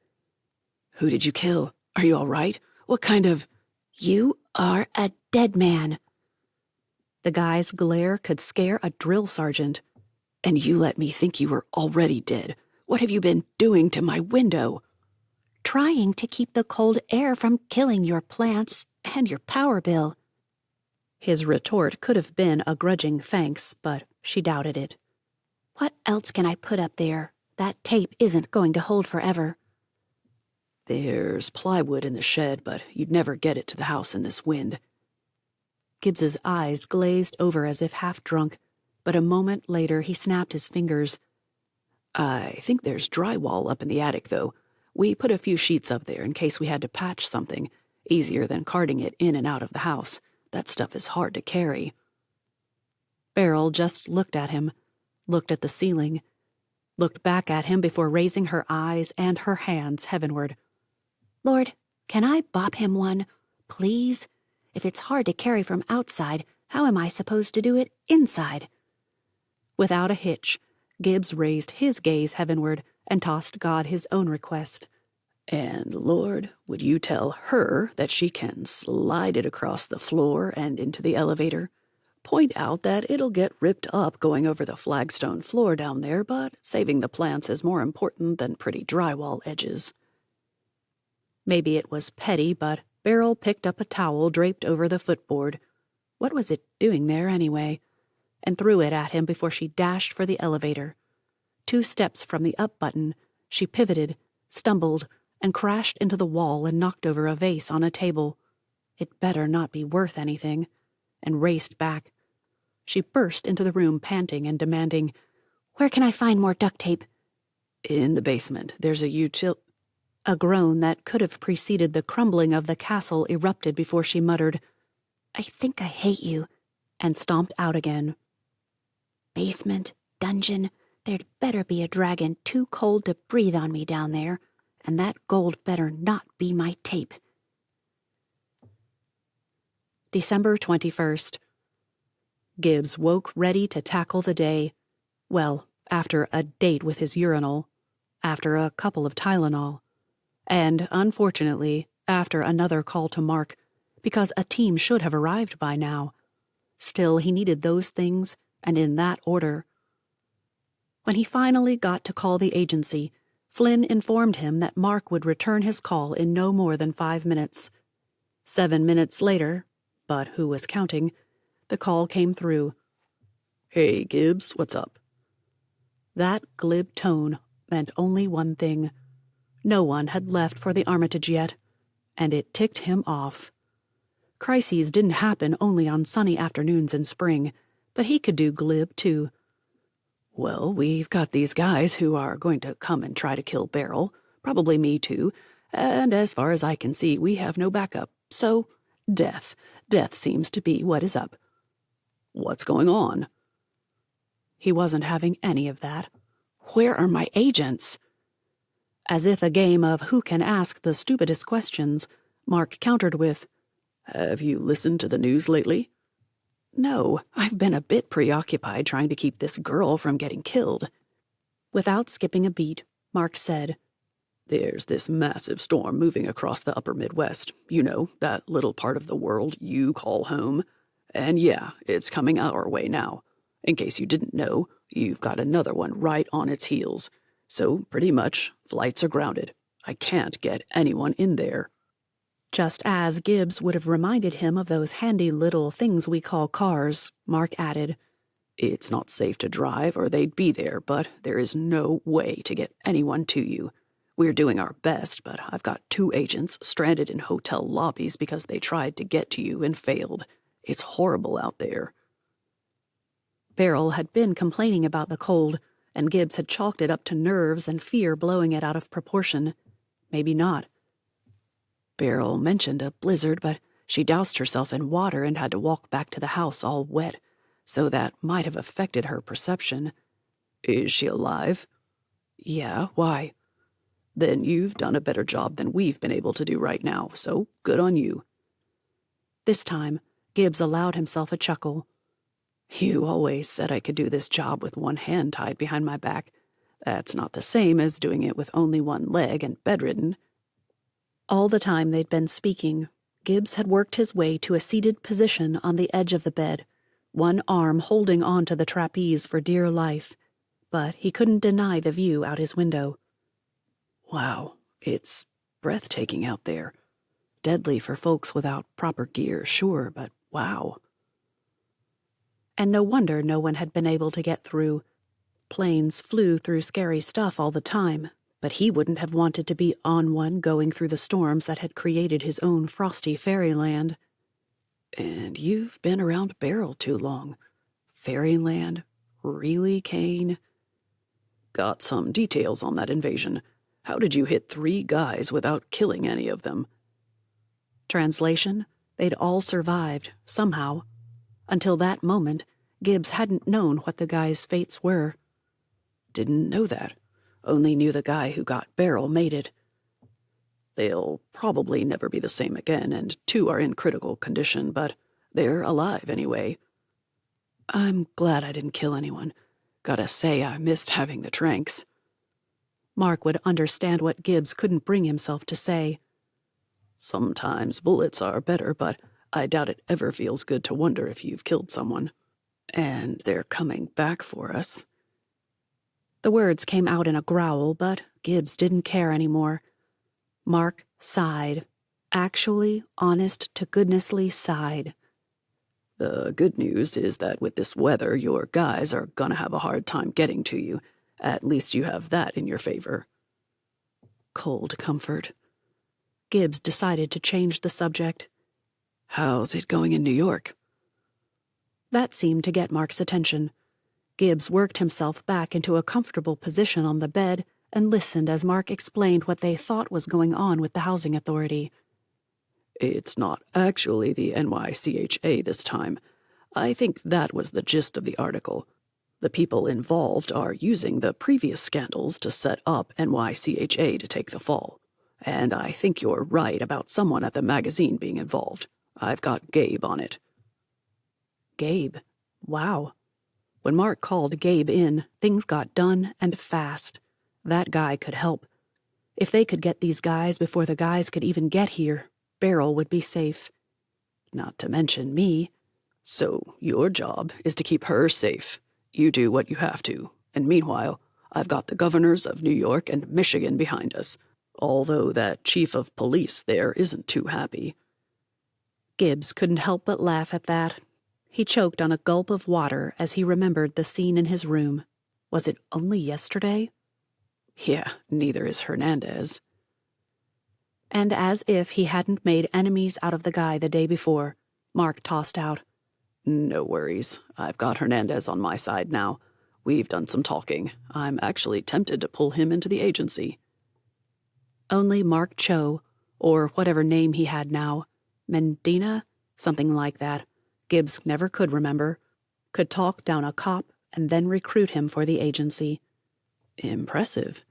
Who did you kill? Are you all right? What kind of... You are a dead man. The guy's glare could scare a drill sergeant. And you let me think you were already dead. What have you been doing to my window?" Trying to keep the cold air from killing your plants and your power bill. His retort could have been a grudging thanks, but she doubted it. What else can I put up there? That tape isn't going to hold forever. "There's plywood in the shed, but you'd never get it to the house in this wind." Gibbs's eyes glazed over as if half drunk, but a moment later he snapped his fingers. "I think there's drywall up in the attic, though. We put a few sheets up there in case we had to patch something. Easier than carting it in and out of the house. That stuff is hard to carry." Beryl just looked at him, looked at the ceiling, looked back at him before raising her eyes and her hands heavenward. Lord, can I bop him one, please? If it's hard to carry from outside, how am I supposed to do it inside? Without a hitch, Gibbs raised his gaze heavenward and tossed God his own request. "And Lord, would you tell her that she can slide it across the floor and into the elevator? Point out that it'll get ripped up going over the flagstone floor down there, but saving the plants is more important than pretty drywall edges." Maybe it was petty, but Beryl picked up a towel draped over the footboard. What was it doing there anyway? And threw it at him before she dashed for the elevator. 2 steps from the up button, she pivoted, stumbled, and crashed into the wall and knocked over a vase on a table. It better not be worth anything, and raced back. She burst into the room panting and demanding, "Where can I find more duct tape?" "In the basement. There's A groan that could have preceded the crumbling of the castle erupted before she muttered, "I think I hate you," and stomped out again. Basement, dungeon, there'd better be a dragon too cold to breathe on me down there, and that gold better not be my tape. December 21st. Gibbs woke ready to tackle the day. Well, after a date with his urinal, after a couple of Tylenol, and, unfortunately, after another call to Mark, because a team should have arrived by now. Still, he needed those things, and in that order. When he finally got to call the agency, Flynn informed him that Mark would return his call in no more than 5 minutes. 7 minutes later, but who was counting, the call came through. "Hey, Gibbs, what's up?" That glib tone meant only one thing. No one had left for the Armitage yet, and it ticked him off. Crises didn't happen only on sunny afternoons in spring, but he could do glib, too. "Well, we've got these guys who are going to come and try to kill Beryl, probably me too, and as far as I can see, we have no backup. So, death. Death seems to be what is up." "What's going on?" He wasn't having any of that. "Where are my agents?" As if a game of who can ask the stupidest questions, Mark countered with, "Have you listened to the news lately?" "No, I've been a bit preoccupied trying to keep this girl from getting killed." Without skipping a beat, Mark said, "There's this massive storm moving across the upper Midwest. You know, that little part of the world you call home. And yeah, it's coming our way now. In case you didn't know, you've got another one right on its heels. So, pretty much, flights are grounded. I can't get anyone in there." Just as Gibbs would have reminded him of those handy little things we call cars, Mark added, "It's not safe to drive or they'd be there, but there is no way to get anyone to you. We're doing our best, but I've got 2 agents stranded in hotel lobbies because they tried to get to you and failed. It's horrible out there." Beryl had been complaining about the cold, and Gibbs had chalked it up to nerves and fear blowing it out of proportion. Maybe not. Beryl mentioned a blizzard, but she doused herself in water and had to walk back to the house all wet, so that might have affected her perception. "Is she alive?" "Yeah, why?" "Then you've done a better job than we've been able to do right now, so good on you." This time, Gibbs allowed himself a chuckle. "You always said I could do this job with one hand tied behind my back. That's not the same as doing it with only one leg and bedridden." All the time they'd been speaking, Gibbs had worked his way to a seated position on the edge of the bed, one arm holding on to the trapeze for dear life, but he couldn't deny the view out his window. Wow, it's breathtaking out there. Deadly for folks without proper gear, sure, but wow. And no wonder no one had been able to get through. Planes flew through scary stuff all the time, but he wouldn't have wanted to be on one going through the storms that had created his own frosty fairyland. And you've been around Beryl too long. Fairyland? Really, Kane? Got some details on that invasion. How did you hit 3 guys without killing any of them? Translation: they'd all survived, somehow. Until that moment, Gibbs hadn't known what the guys' fates were. Didn't know that. Only knew the guy who got Beryl made it. They'll probably never be the same again, and 2 are in critical condition, but they're alive anyway. I'm glad I didn't kill anyone. Gotta say, I missed having the tranks. Mark would understand what Gibbs couldn't bring himself to say. Sometimes bullets are better, but I doubt it ever feels good to wonder if you've killed someone. And they're coming back for us. The words came out in a growl, but Gibbs didn't care anymore. Mark sighed. Actually, honest-to-goodnessly sighed. The good news is that with this weather, your guys are gonna have a hard time getting to you. At least you have that in your favor. Cold comfort. Gibbs decided to change the subject. How's it going in New York? That seemed to get Mark's attention. Gibbs worked himself back into a comfortable position on the bed and listened as Mark explained what they thought was going on with the housing authority. It's not actually the NYCHA this time. I think that was the gist of the article. The people involved are using the previous scandals to set up NYCHA to take the fall. And I think you're right about someone at the magazine being involved. I've got Gabe on it. Gabe? Wow. When Mark called Gabe in, things got done and fast. That guy could help. If they could get these guys before the guys could even get here, Beryl would be safe. Not to mention me. So your job is to keep her safe. You do what you have to. And meanwhile, I've got the governors of New York and Michigan behind us. Although that chief of police there isn't too happy. Gibbs couldn't help but laugh at that. He choked on a gulp of water as he remembered the scene in his room. Was it only yesterday? Yeah, neither is Hernandez. And as if he hadn't made enemies out of the guy the day before, Mark tossed out, No worries. I've got Hernandez on my side now. We've done some talking. I'm actually tempted to pull him into the agency. Only Mark Cho, or whatever name he had now, Mendina, something like that, Gibbs never could remember, could talk down a cop and then recruit him for the agency. Impressive.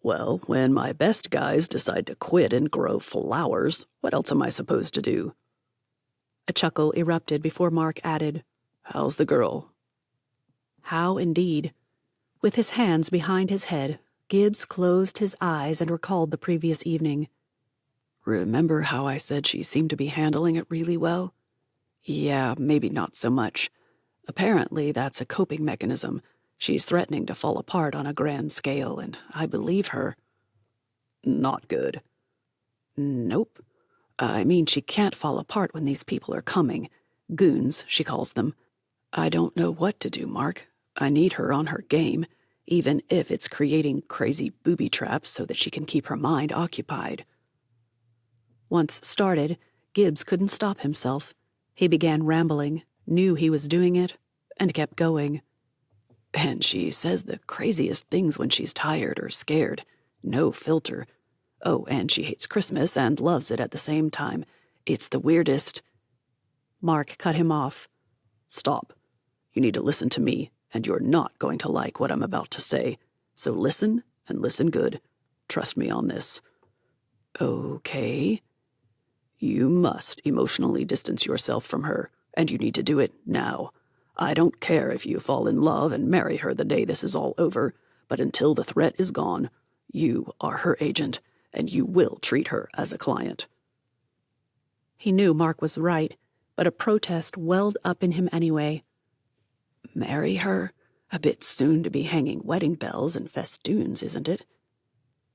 Well, when my best guys decide to quit and grow flowers, what else am I supposed to do? A chuckle erupted before Mark added, How's the girl? How indeed. With his hands behind his head, Gibbs closed his eyes and recalled the previous evening. Remember how I said she seemed to be handling it really well? Yeah, maybe not so much. Apparently, that's a coping mechanism. She's threatening to fall apart on a grand scale, and I believe her. Not good. Nope. I mean, she can't fall apart when these people are coming. Goons, she calls them. I don't know what to do, Mark. I need her on her game, even if it's creating crazy booby traps so that she can keep her mind occupied. Once started, Gibbs couldn't stop himself. He began rambling, knew he was doing it, and kept going. And she says the craziest things when she's tired or scared. No filter. Oh, and she hates Christmas and loves it at the same time. It's the weirdest. Mark cut him off. Stop. You need to listen to me, and you're not going to like what I'm about to say. So listen, and listen good. Trust me on this. Okay. You must emotionally distance yourself from her, and you need to do it now. I don't care if you fall in love and marry her the day this is all over, but until the threat is gone, you are her agent, and you will treat her as a client. He knew Mark was right, but a protest welled up in him anyway. Marry her? A bit soon to be hanging wedding bells and festoons, isn't it?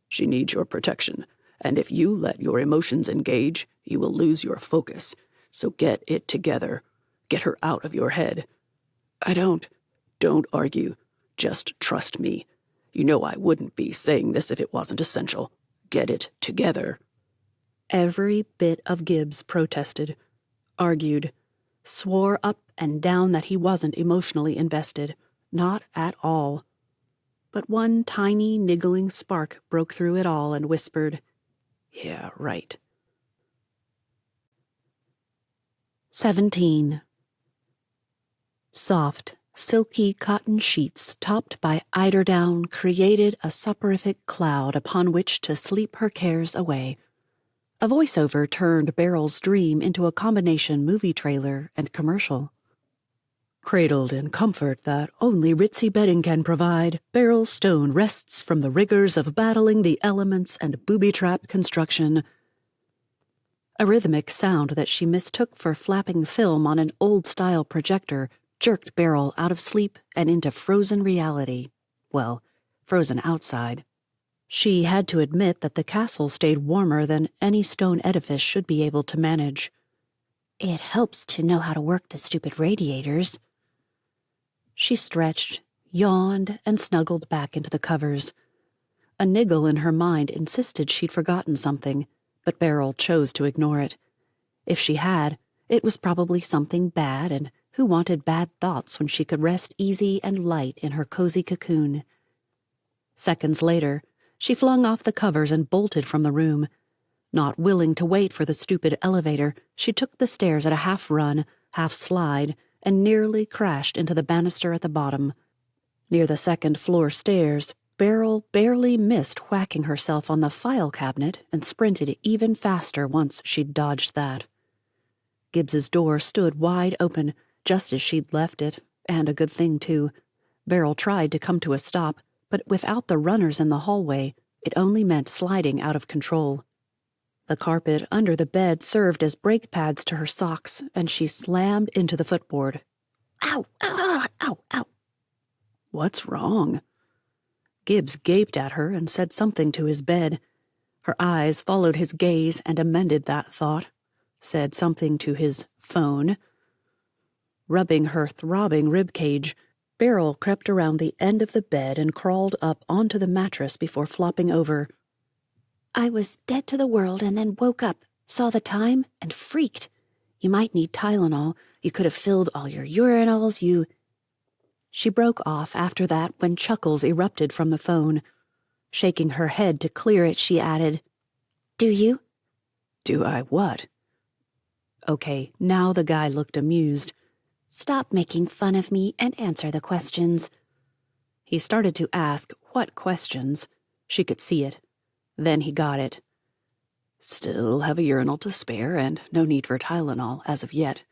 She needs your protection, and if you let your emotions engage, you will lose your focus. So get it together. Get her out of your head. Don't argue. Just trust me. You know I wouldn't be saying this if it wasn't essential. Get it together. Every bit of Gibbs protested, argued, swore up and down that he wasn't emotionally invested. Not at all. But one tiny, niggling spark broke through it all and whispered, Yeah, right. 17. Soft, silky cotton sheets topped by eiderdown created a soporific cloud upon which to sleep her cares away. A voiceover turned Beryl's dream into a combination movie trailer and commercial. Cradled in comfort that only ritzy bedding can provide, Beryl Stone rests from the rigors of battling the elements and booby-trapped construction. A rhythmic sound that she mistook for flapping film on an old-style projector jerked Beryl out of sleep and into frozen reality. Well, frozen outside. She had to admit that the castle stayed warmer than any stone edifice should be able to manage. It helps to know how to work the stupid radiators. She stretched, yawned, and snuggled back into the covers. A niggle in her mind insisted she'd forgotten something, but Beryl chose to ignore it. If she had, it was probably something bad, and who wanted bad thoughts when she could rest easy and light in her cozy cocoon? Seconds later, she flung off the covers and bolted from the room. Not willing to wait for the stupid elevator, she took the stairs at a half-run, half-slide, and nearly crashed into the banister at the bottom. Near the second-floor stairs, Beryl barely missed whacking herself on the file cabinet and sprinted even faster once she'd dodged that. Gibbs's door stood wide open, just as she'd left it, and a good thing, too. Beryl tried to come to a stop, but without the runners in the hallway, it only meant sliding out of control. The carpet under the bed served as brake pads to her socks, and she slammed into the footboard. Ow! Ow! Ow! Ow! What's wrong? Gibbs gaped at her and said something to his bed. Her eyes followed his gaze and amended that thought, said something to his phone. Rubbing her throbbing ribcage, Beryl crept around the end of the bed and crawled up onto the mattress before flopping over. I was dead to the world and then woke up, saw the time, and freaked. You might need Tylenol. You could have filled all your urinals, She broke off after that when chuckles erupted from the phone. Shaking her head to clear it, she added, Do you? Do I what? Okay, now the guy looked amused. Stop making fun of me and answer the questions. He started to ask what questions. She could see it. Then he got it. Still have a urinal to spare and no need for Tylenol as of yet.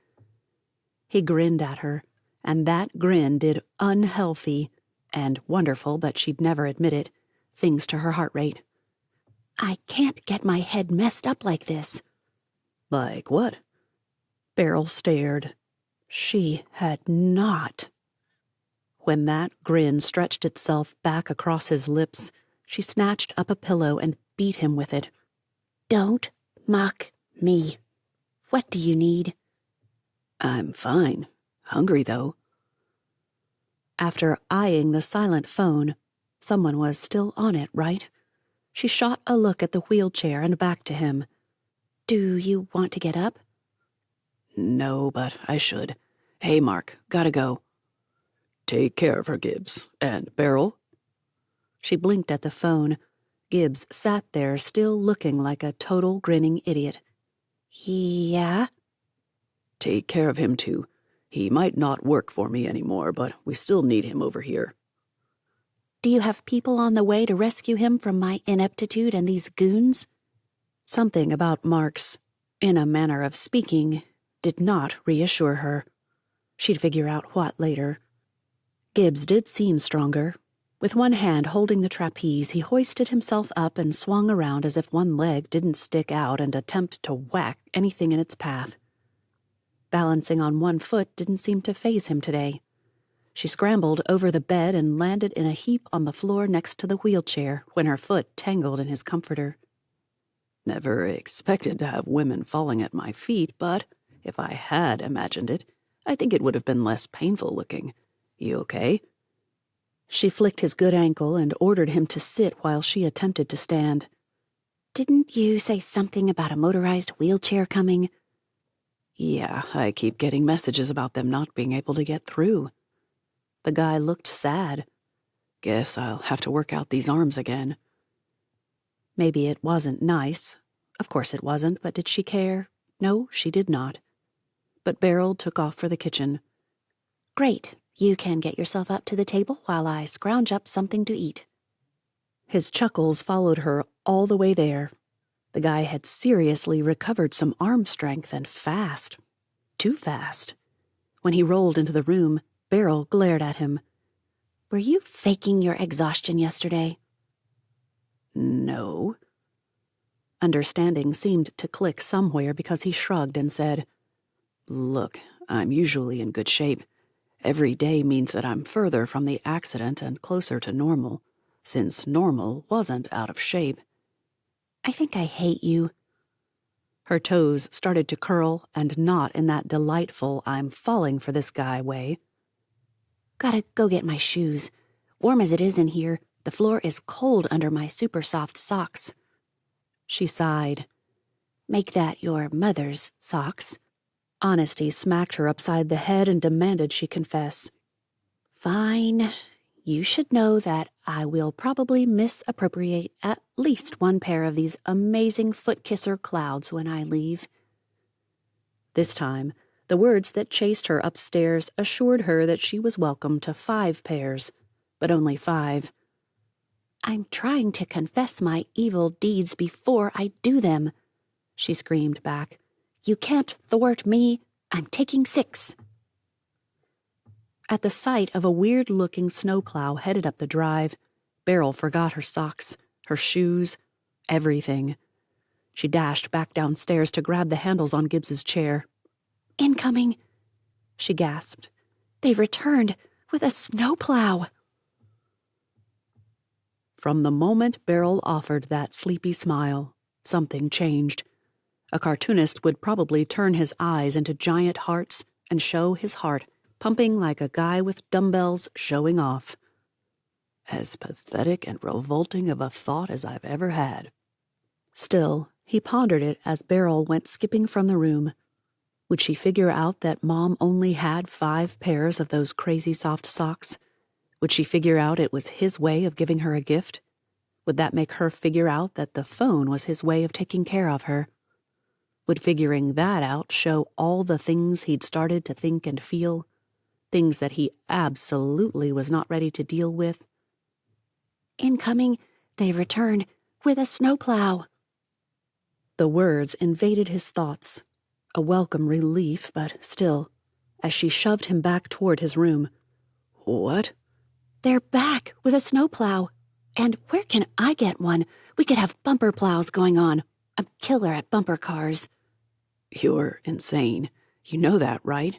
He grinned at her, and that grin did unhealthy and wonderful, but she'd never admit it, things to her heart rate. I can't get my head messed up like this. Like what? Beryl stared. She had not. When that grin stretched itself back across his lips, she snatched up a pillow and beat him with it. Don't mock me. What do you need? I'm fine. Hungry, though. After eyeing the silent phone, someone was still on it, right? She shot a look at the wheelchair and back to him. Do you want to get up? No, but I should. Hey, Mark, gotta go. Take care of her, Gibbs. And Beryl? She blinked at the phone. Gibbs sat there still looking like a total grinning idiot. Yeah? Take care of him, too. He might not work for me anymore, but we still need him over here. Do you have people on the way to rescue him from my ineptitude and these goons? Something about Mark's, in a manner of speaking, did not reassure her. She'd figure out what later. Gibbs did seem stronger. With one hand holding the trapeze, he hoisted himself up and swung around as if one leg didn't stick out and attempt to whack anything in its path. Balancing on one foot didn't seem to faze him today. She scrambled over the bed and landed in a heap on the floor next to the wheelchair when her foot tangled in his comforter. Never expected to have women falling at my feet, but if I had imagined it, I think it would have been less painful looking. You okay? She flicked his good ankle and ordered him to sit while she attempted to stand. Didn't you say something about a motorized wheelchair coming? Yeah, I keep getting messages about them not being able to get through. The guy looked sad. Guess I'll have to work out these arms again. Maybe it wasn't nice. Of course it wasn't, but did she care? No, she did not. But Beryl took off for the kitchen. Great. You can get yourself up to the table while I scrounge up something to eat. His chuckles followed her all the way there. The guy had seriously recovered some arm strength, and fast. Too fast. When he rolled into the room, Beryl glared at him. Were you faking your exhaustion yesterday? No. Understanding seemed to click somewhere because he shrugged and said, Look, I'm usually in good shape. Every day means that I'm further from the accident and closer to normal, since normal wasn't out of shape. I think I hate you. Her toes started to curl, and not in that delightful I'm falling for this guy way. Gotta go get my shoes. Warm as it is in here, the floor is cold under my super soft socks. She sighed. Make that your mother's socks. Honesty smacked her upside the head and demanded she confess. Fine. You should know that I will probably misappropriate at least one pair of these amazing foot-kisser clouds when I leave. This time, the words that chased her upstairs assured her that she was welcome to 5 pairs, but only 5. I'm trying to confess my evil deeds before I do them, she screamed back. You can't thwart me. I'm taking 6. At the sight of a weird-looking snowplow headed up the drive, Beryl forgot her socks, her shoes, everything. She dashed back downstairs to grab the handles on Gibbs's chair. Incoming, she gasped. They've returned with a snowplow. From the moment Beryl offered that sleepy smile, something changed. A cartoonist would probably turn his eyes into giant hearts and show his heart pumping like a guy with dumbbells showing off. As pathetic and revolting of a thought as I've ever had. Still, he pondered it as Beryl went skipping from the room. Would she figure out that Mom only had 5 pairs of those crazy soft socks? Would she figure out it was his way of giving her a gift? Would that make her figure out that the phone was his way of taking care of her? Would figuring that out show all the things he'd started to think and feel? Things that he absolutely was not ready to deal with? Incoming, they've returned with a snowplow. The words invaded his thoughts. A welcome relief, but still, as she shoved him back toward his room. What? They're back with a snowplow. And where can I get one? We could have bumper plows going on. I'm killer at bumper cars. You're insane. You know that, right?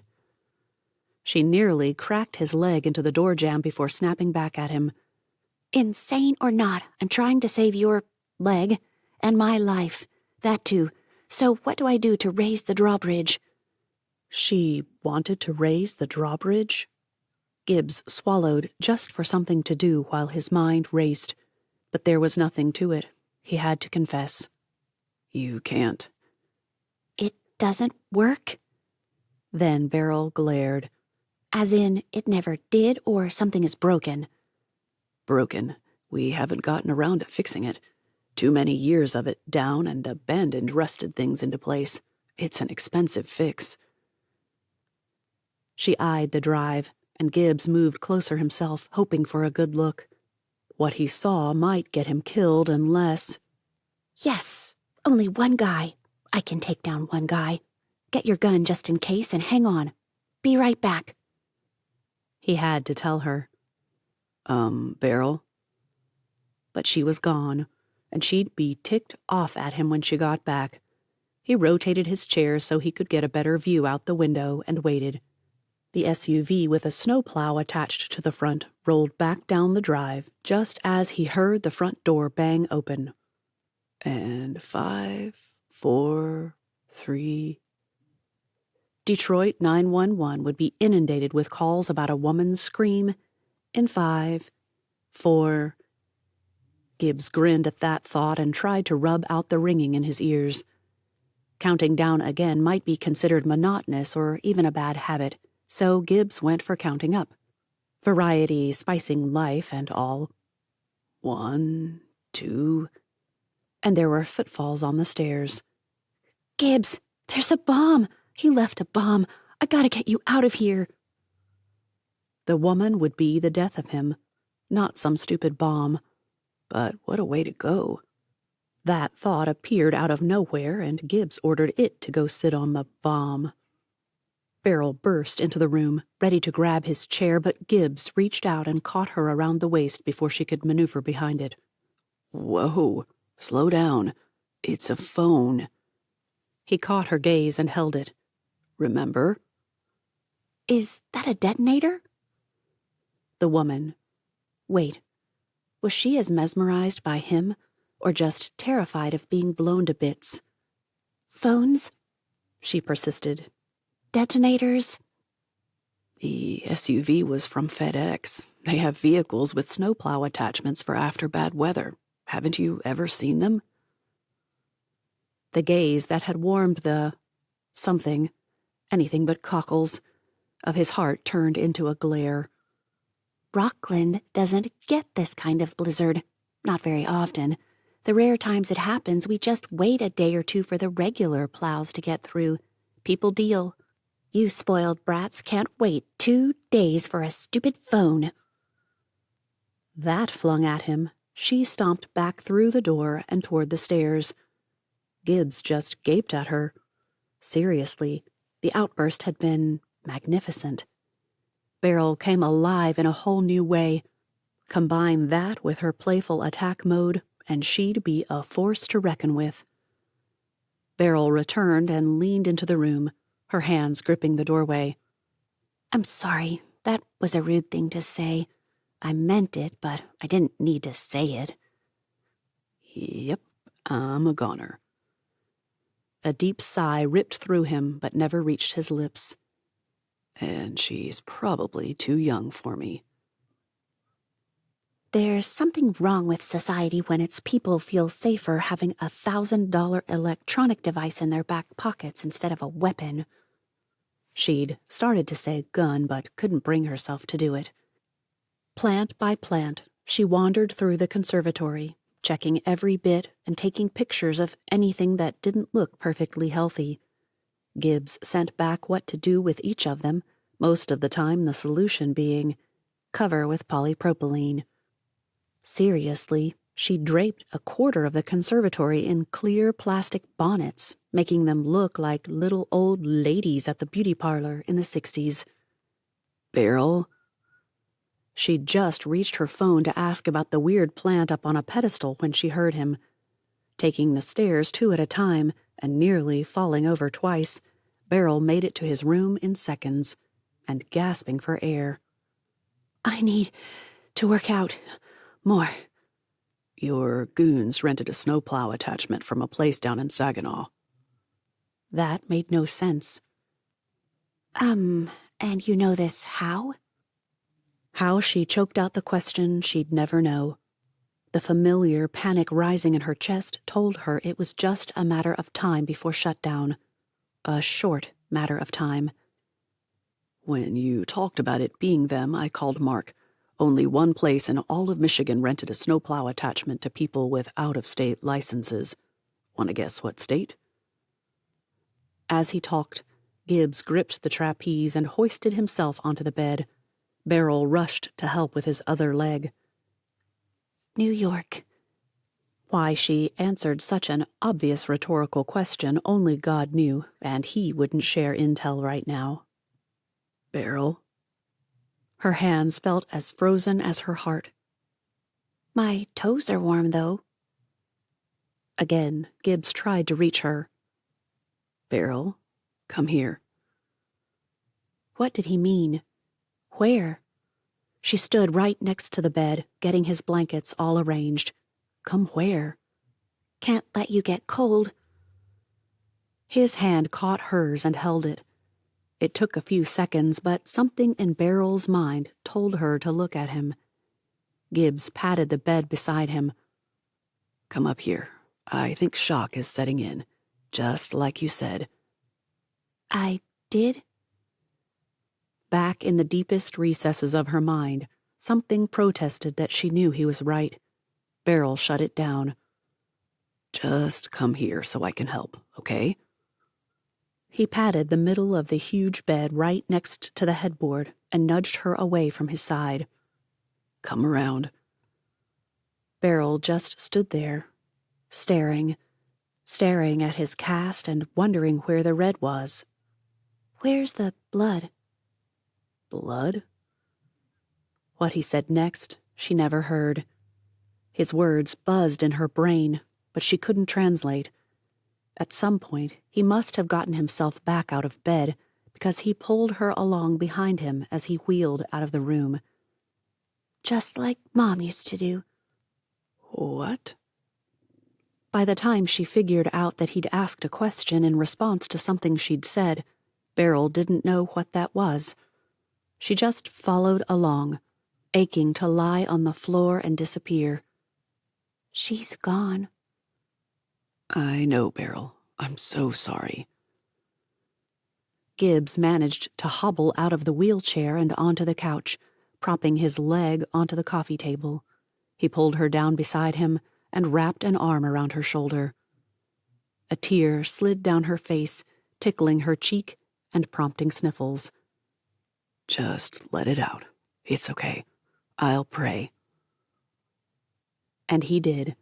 She nearly cracked his leg into the door jamb before snapping back at him. Insane or not, I'm trying to save your leg and my life. That too. So what do I do to raise the drawbridge? She wanted to raise the drawbridge? Gibbs swallowed just for something to do while his mind raced. But there was nothing to it. He had to confess. You can't. It doesn't work? Then Beryl glared. As in, it never did, or something is broken? Broken. We haven't gotten around to fixing it. Too many years of it down and abandoned rusted things into place. It's an expensive fix. She eyed the drive, and Gibbs moved closer himself, hoping for a good look. What he saw might get him killed unless... Yes, only one guy. I can take down one guy. Get your gun just in case and hang on. Be right back. He had to tell her. Beryl? But she was gone, and she'd be ticked off at him when she got back. He rotated his chair so he could get a better view out the window and waited. The SUV with a snowplow attached to the front rolled back down the drive just as he heard the front door bang open. And 5, 4, 3... Detroit 911 would be inundated with calls about a woman's scream in 5, 4... Gibbs grinned at that thought and tried to rub out the ringing in his ears. Counting down again might be considered monotonous or even a bad habit, so Gibbs went for counting up. Variety spicing life and all. 1, 2... And there were footfalls on the stairs. Gibbs, there's a bomb! He left a bomb. I gotta get you out of here. The woman would be the death of him, not some stupid bomb. But what a way to go. That thought appeared out of nowhere, and Gibbs ordered it to go sit on the bomb. Beryl burst into the room, ready to grab his chair, but Gibbs reached out and caught her around the waist before she could maneuver behind it. Whoa, slow down. It's a phone. He caught her gaze and held it. Remember? Is that a detonator? The woman. Wait. Was she as mesmerized by him, or just terrified of being blown to bits? Phones? She persisted. Detonators? The SUV was from FedEx. They have vehicles with snowplow attachments for after bad weather. Haven't you ever seen them? The gaze that had warmed the something, anything but cockles, of his heart turned into a glare. Rockland doesn't get this kind of blizzard. Not very often. The rare times it happens, we just wait a day or two for the regular plows to get through. People deal. You spoiled brats can't wait 2 days for a stupid phone. That flung at him. She stomped back through the door and toward the stairs. Gibbs just gaped at her. Seriously, the outburst had been magnificent. Beryl came alive in a whole new way. Combine that with her playful attack mode, and she'd be a force to reckon with. Beryl returned and leaned into the room, her hands gripping the doorway. I'm sorry. That was a rude thing to say. I meant it, but I didn't need to say it. Yep, I'm a goner. A deep sigh ripped through him, but never reached his lips. And she's probably too young for me. There's something wrong with society when its people feel safer having a $1,000 electronic device in their back pockets instead of a weapon. She'd started to say gun, but couldn't bring herself to do it. Plant by plant, she wandered through the conservatory, checking every bit and taking pictures of anything that didn't look perfectly healthy. Gibbs sent back what to do with each of them, most of the time the solution being cover with polypropylene. Seriously, she draped a quarter of the conservatory in clear plastic bonnets, making them look like little old ladies at the beauty parlor in the 60s. Beryl? She'd just reached her phone to ask about the weird plant up on a pedestal when she heard him. Taking the stairs 2 at a time and nearly falling over twice, Beryl made it to his room in seconds, and gasping for air. I need to work out more. Your goons rented a snowplow attachment from a place down in Saginaw. That made no sense. And you know this how? How she choked out the question she'd never know. The familiar panic rising in her chest told her it was just a matter of time before shutdown. A short matter of time. When you talked about it being them, I called Mark. Only one place in all of Michigan rented a snowplow attachment to people with out-of-state licenses. Want to guess what state? As he talked, Gibbs gripped the trapeze and hoisted himself onto the bed. Beryl rushed to help with his other leg. New York. Why she answered such an obvious rhetorical question only God knew, and he wouldn't share intel right now. Beryl? Her hands felt as frozen as her heart. My toes are warm, though. Again, Gibbs tried to reach her. Beryl, come here. What did he mean? Where? She stood right next to the bed, getting his blankets all arranged. Come where? Can't let you get cold. His hand caught hers and held it. It took a few seconds, but something in Beryl's mind told her to look at him. Gibbs patted the bed beside him. Come up here. I think shock is setting in, just like you said. I did? Back in the deepest recesses of her mind, something protested that she knew he was right. Beryl shut it down. Just come here so I can help, okay? He patted the middle of the huge bed right next to the headboard and nudged her away from his side. Come around. Beryl just stood there, staring at his cast and wondering where the red was. Where's the blood? Blood? What he said next, she never heard. His words buzzed in her brain, but she couldn't translate. At some point, he must have gotten himself back out of bed because he pulled her along behind him as he wheeled out of the room. Just like Mom used to do. What? By the time she figured out that he'd asked a question in response to something she'd said, Beryl didn't know what that was. She just followed along, aching to lie on the floor and disappear. She's gone. I know, Beryl. I'm so sorry. Gibbs managed to hobble out of the wheelchair and onto the couch, propping his leg onto the coffee table. He pulled her down beside him and wrapped an arm around her shoulder. A tear slid down her face, tickling her cheek and prompting sniffles. Just let it out. It's okay. I'll pray. And he did.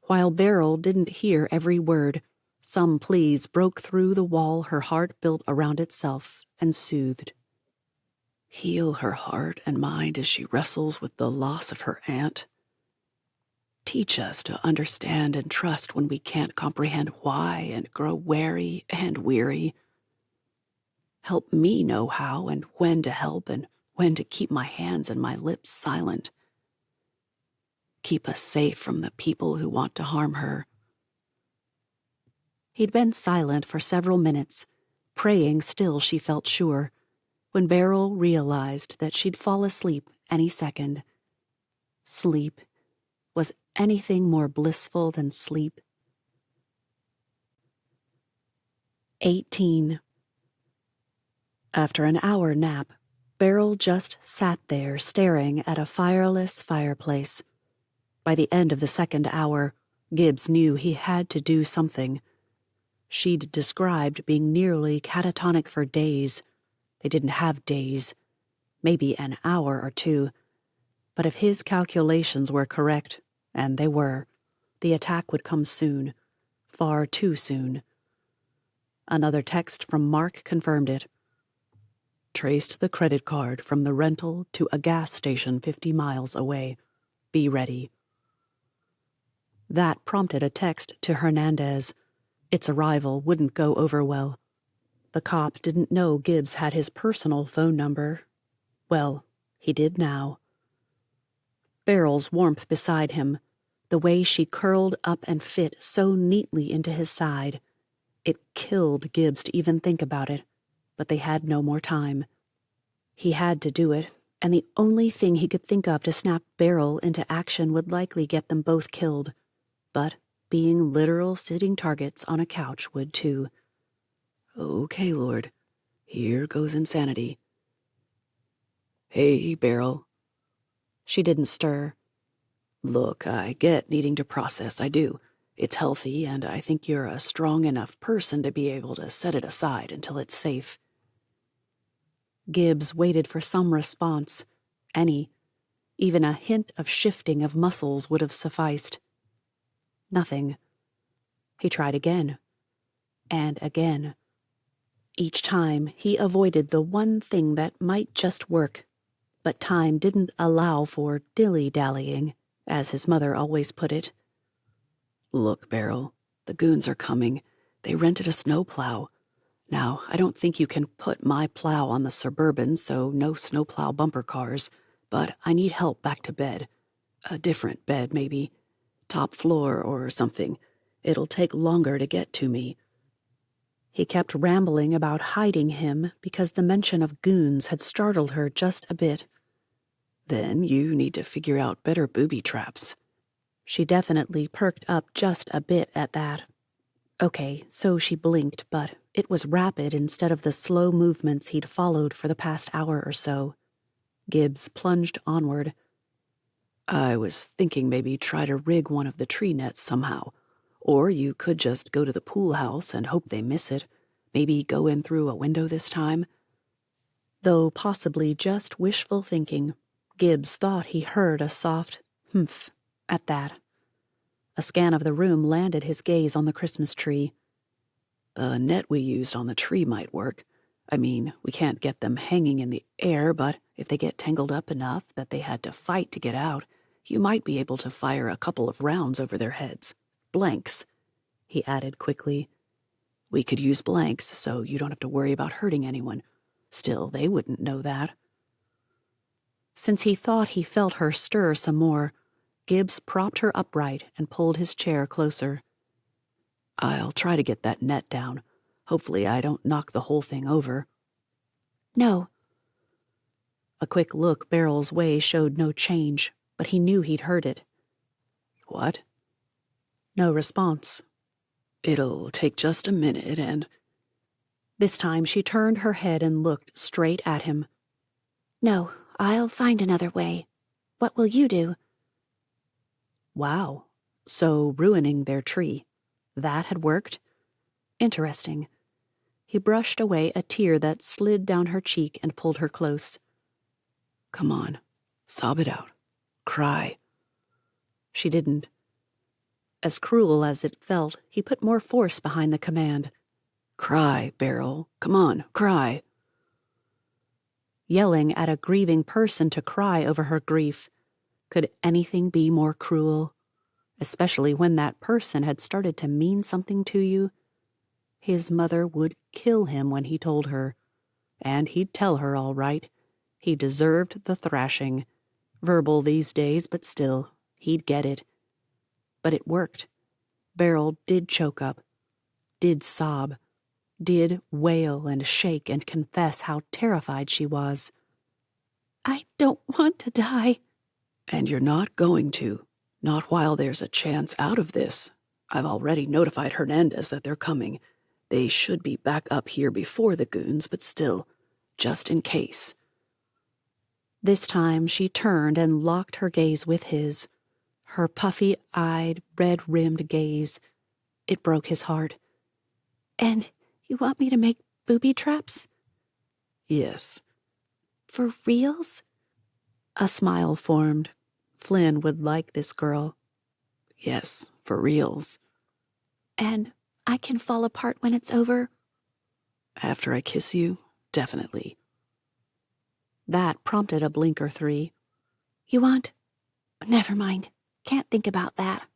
While Beryl didn't hear every word, some pleas broke through the wall her heart built around itself and soothed. Heal her heart and mind as she wrestles with the loss of her aunt. Teach us to understand and trust when we can't comprehend why and grow wary and weary. Help me know how and when to help and when to keep my hands and my lips silent. Keep us safe from the people who want to harm her. He'd been silent for several minutes, praying still she felt sure, when Beryl realized that she'd fall asleep any second. Sleep. Was anything more blissful than sleep? 18. After an hour nap, Beryl just sat there staring at a fireless fireplace. By the end of the second hour, Gibbs knew he had to do something. She'd described being nearly catatonic for days. They didn't have days. Maybe an hour or two. But if his calculations were correct, and they were, the attack would come soon. Far too soon. Another text from Mark confirmed it. Traced the credit card from the rental to a gas station 50 miles away. Be ready. That prompted a text to Hernandez. Its arrival wouldn't go over well. The cop didn't know Gibbs had his personal phone number. Well, he did now. Beryl's warmth beside him, the way she curled up and fit so neatly into his side. It killed Gibbs to even think about it, but they had no more time. He had to do it, and the only thing he could think of to snap Beryl into action would likely get them both killed. But being literal sitting targets on a couch would too. Okay, Lord. Here goes insanity. Hey, Beryl. She didn't stir. Look, I get needing to process, I do. It's healthy, and I think you're a strong enough person to be able to set it aside until it's safe. Gibbs waited for some response. Any. Even a hint of shifting of muscles would have sufficed. Nothing. He tried again. And again. Each time, he avoided the one thing that might just work. But time didn't allow for dilly-dallying, as his mother always put it. Look, Beryl, the goons are coming. They rented a snowplow. Now, I don't think you can put my plow on the Suburban, so no snowplow bumper cars, but I need help back to bed. A different bed, maybe. Top floor or something. It'll take longer to get to me. He kept rambling about hiding him because the mention of goons had startled her just a bit. Then you need to figure out better booby traps. She definitely perked up just a bit at that. Okay, so she blinked, but it was rapid instead of the slow movements he'd followed for the past hour or so. Gibbs plunged onward. I was thinking maybe try to rig one of the tree nets somehow. Or you could just go to the pool house and hope they miss it. Maybe go in through a window this time. Though possibly just wishful thinking, Gibbs thought he heard a soft humph at that. A scan of the room landed his gaze on the Christmas tree. The net we used on the tree might work. I mean, we can't get them hanging in the air, but if they get tangled up enough that they had to fight to get out, you might be able to fire a couple of rounds over their heads. Blanks, he added quickly. We could use blanks, so you don't have to worry about hurting anyone. Still, they wouldn't know that. Since he thought he felt her stir some more, Gibbs propped her upright and pulled his chair closer. I'll try to get that net down. Hopefully I don't knock the whole thing over. No. A quick look Beryl's way showed no change, but he knew he'd heard it. What? No response. It'll take just a minute and... This time she turned her head and looked straight at him. No, I'll find another way. What will you do? Wow. So ruining their tree. That had worked? Interesting. He brushed away a tear that slid down her cheek and pulled her close. Come on. Sob it out. Cry. She didn't. As cruel as it felt, he put more force behind the command. Cry, Beryl. Come on, cry. Yelling at a grieving person to cry over her grief. Could anything be more cruel? Especially when that person had started to mean something to you. His mother would kill him when he told her. And he'd tell her all right. He deserved the thrashing. Verbal these days, but still, he'd get it. But it worked. Beryl did choke up, did sob, did wail and shake and confess how terrified she was. I don't want to die. And you're not going to. Not while there's a chance out of this. I've already notified Hernandez that they're coming. They should be back up here before the goons, but still, just in case. This time she turned and locked her gaze with his. Her puffy-eyed, red-rimmed gaze. It broke his heart. And you want me to make booby traps? Yes. For reals? A smile formed. Flynn would like this girl. Yes, for reals. And I can fall apart when it's over? After I kiss you, definitely. That prompted a blink or three. You want? Never mind. Can't think about that.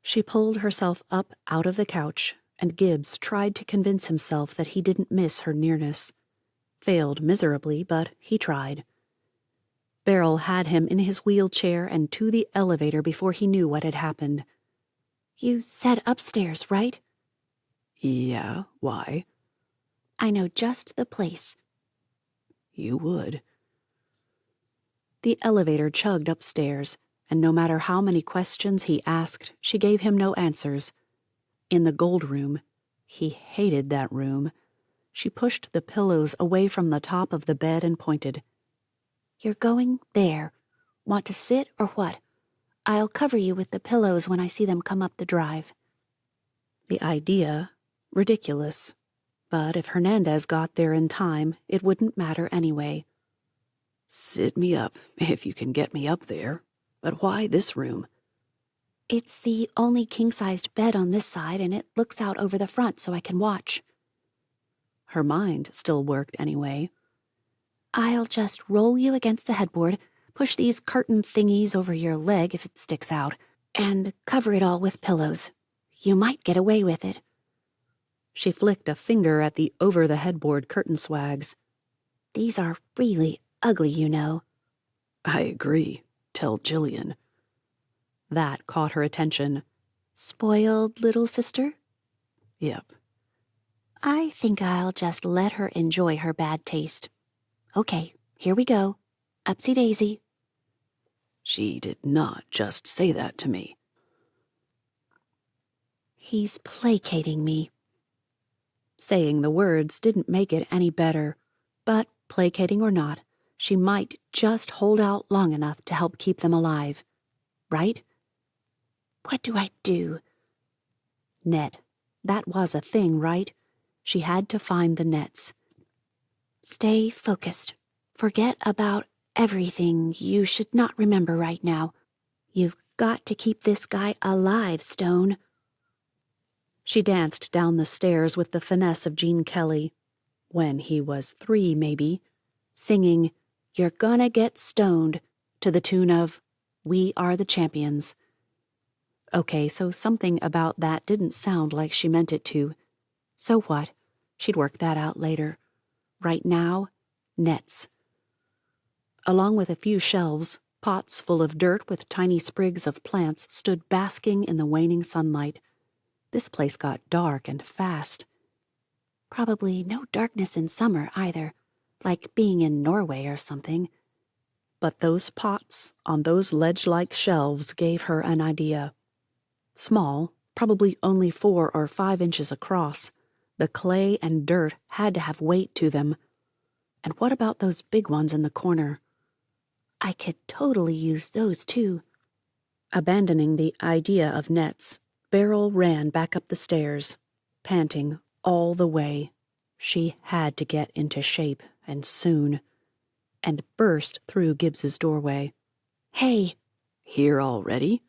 She pulled herself up out of the couch, and Gibbs tried to convince himself that he didn't miss her nearness. Failed miserably, but he tried. Beryl had him in his wheelchair and to the elevator before he knew what had happened. You said upstairs, right? Yeah, why? I know just the place. You would. The elevator chugged upstairs, and no matter how many questions he asked, she gave him no answers. In the gold room, he hated that room. She pushed the pillows away from the top of the bed and pointed. You're going there. Want to sit or what? I'll cover you with the pillows when I see them come up the drive. The idea, ridiculous. But if Hernandez got there in time, it wouldn't matter anyway. Sit me up, if you can get me up there. But why this room? It's the only king-sized bed on this side, and it looks out over the front so I can watch. Her mind still worked anyway. I'll just roll you against the headboard, push these curtain thingies over your leg if it sticks out, and cover it all with pillows. You might get away with it. She flicked a finger at the over-the-headboard curtain swags. These are really ugly, you know. I agree. Tell Jillian. That caught her attention. Spoiled little sister? Yep. I think I'll just let her enjoy her bad taste. Okay, here we go. Upsy daisy. She did not just say that to me. He's placating me. Saying the words didn't make it any better, but placating or not, she might just hold out long enough to help keep them alive. Right? What do I do? Net. That was a thing, right? She had to find the nets. Stay focused. Forget about everything you should not remember right now. You've got to keep this guy alive, Stone. She danced down the stairs with the finesse of Gene Kelly, when he was 3 maybe, singing "You're Gonna Get Stoned" to the tune of "We Are the Champions." Okay, so something about that didn't sound like she meant it to. So what? She'd work that out later. Right now, nets. Along with a few shelves, pots full of dirt with tiny sprigs of plants stood basking in the waning sunlight. This place got dark and fast. Probably no darkness in summer either, like being in Norway or something. But those pots on those ledge-like shelves gave her an idea. Small, probably only 4 or 5 inches across, the clay and dirt had to have weight to them. And what about those big ones in the corner? I could totally use those too. Abandoning the idea of nets, Beryl ran back up the stairs, panting all the way. She had to get into shape, and soon, and burst through Gibbs's doorway. Hey! Here already?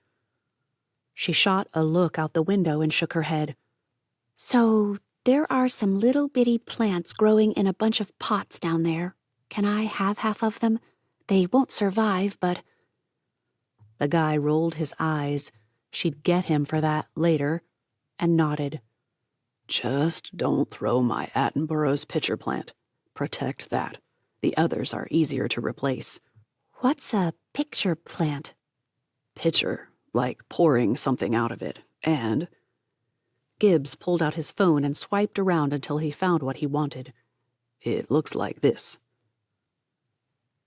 She shot a look out the window and shook her head. So, there are some little bitty plants growing in a bunch of pots down there. Can I have half of them? They won't survive, but... The guy rolled his eyes. She'd get him for that later, and nodded. Just don't throw my Attenborough's pitcher plant. Protect that. The others are easier to replace. What's a picture plant? Pitcher, like pouring something out of it. And... Gibbs pulled out his phone and swiped around until he found what he wanted. It looks like this.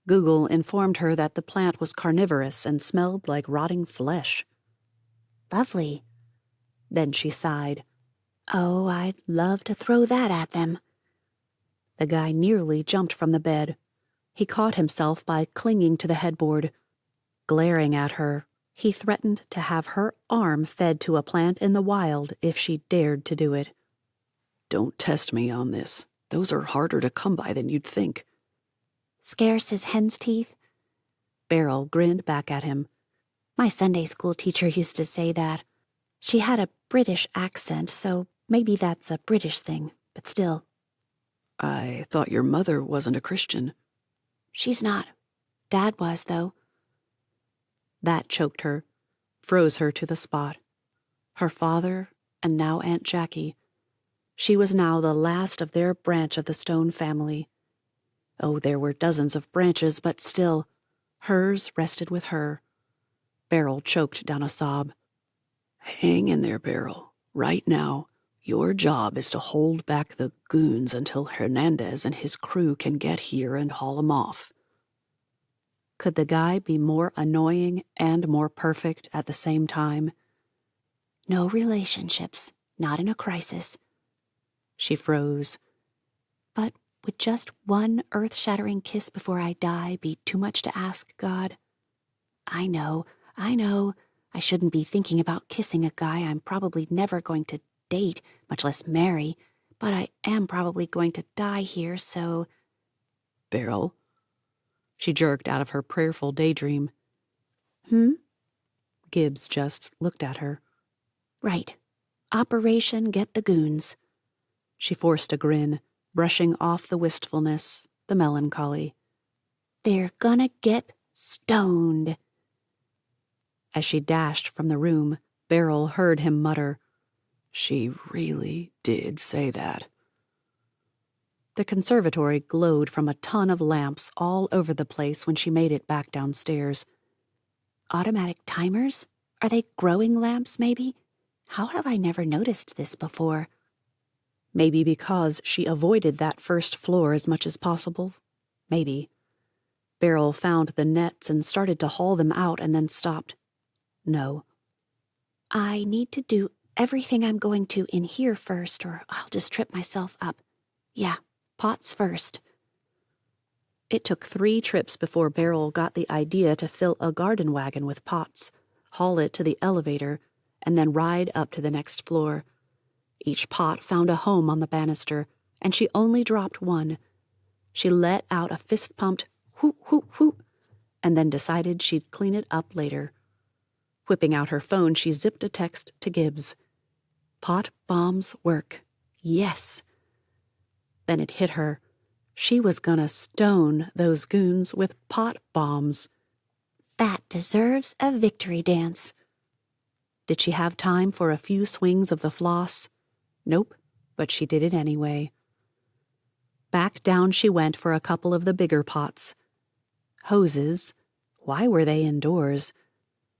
Google informed her that the plant was carnivorous and smelled like rotting flesh. Lovely. Then she sighed. Oh, I'd love to throw that at them. The guy nearly jumped from the bed. He caught himself by clinging to the headboard. Glaring at her, he threatened to have her arm fed to a plant in the wild if she dared to do it. Don't test me on this. Those are harder to come by than you'd think. Scarce as hen's teeth? Beryl grinned back at him. My Sunday school teacher used to say that. She had a British accent, so maybe that's a British thing, but still. I thought your mother wasn't a Christian. She's not. Dad was, though. That choked her, froze her to the spot. Her father, and now Aunt Jackie. She was now the last of their branch of the Stone family. Oh, there were dozens of branches, but still, hers rested with her. Beryl choked down a sob. Hang in there, Beryl. Right now, your job is to hold back the goons until Hernandez and his crew can get here and haul them off. Could the guy be more annoying and more perfect at the same time? No relationships, not in a crisis. She froze. But would just one earth-shattering kiss before I die be too much to ask, God? I know. I shouldn't be thinking about kissing a guy I'm probably never going to date, much less marry, but I am probably going to die here, so... Beryl? She jerked out of her prayerful daydream. Gibbs just looked at her. Right. Operation Get the Goons. She forced a grin, brushing off the wistfulness, the melancholy. They're gonna get stoned. As she dashed from the room, Beryl heard him mutter, She really did say that. The conservatory glowed from a ton of lamps all over the place when she made it back downstairs. Automatic timers? Are they growing lamps, maybe? How have I never noticed this before? Maybe because she avoided that first floor as much as possible. Maybe. Beryl found the nets and started to haul them out and then stopped. No. I need to do everything I'm going to in here first, or I'll just trip myself up. Yeah, pots first. It took 3 trips before Beryl got the idea to fill a garden wagon with pots, haul it to the elevator, and then ride up to the next floor. Each pot found a home on the banister, and she only dropped one. She let out a fist-pumped whoop, whoop, whoop, and then decided she'd clean it up later. Whipping out her phone, she zipped a text to Gibbs. Pot bombs work. Yes. Then it hit her. She was gonna stone those goons with pot bombs. That deserves a victory dance. Did she have time for a few swings of the floss? Nope, but she did it anyway. Back down she went for a couple of the bigger pots. Hoses, why were they indoors,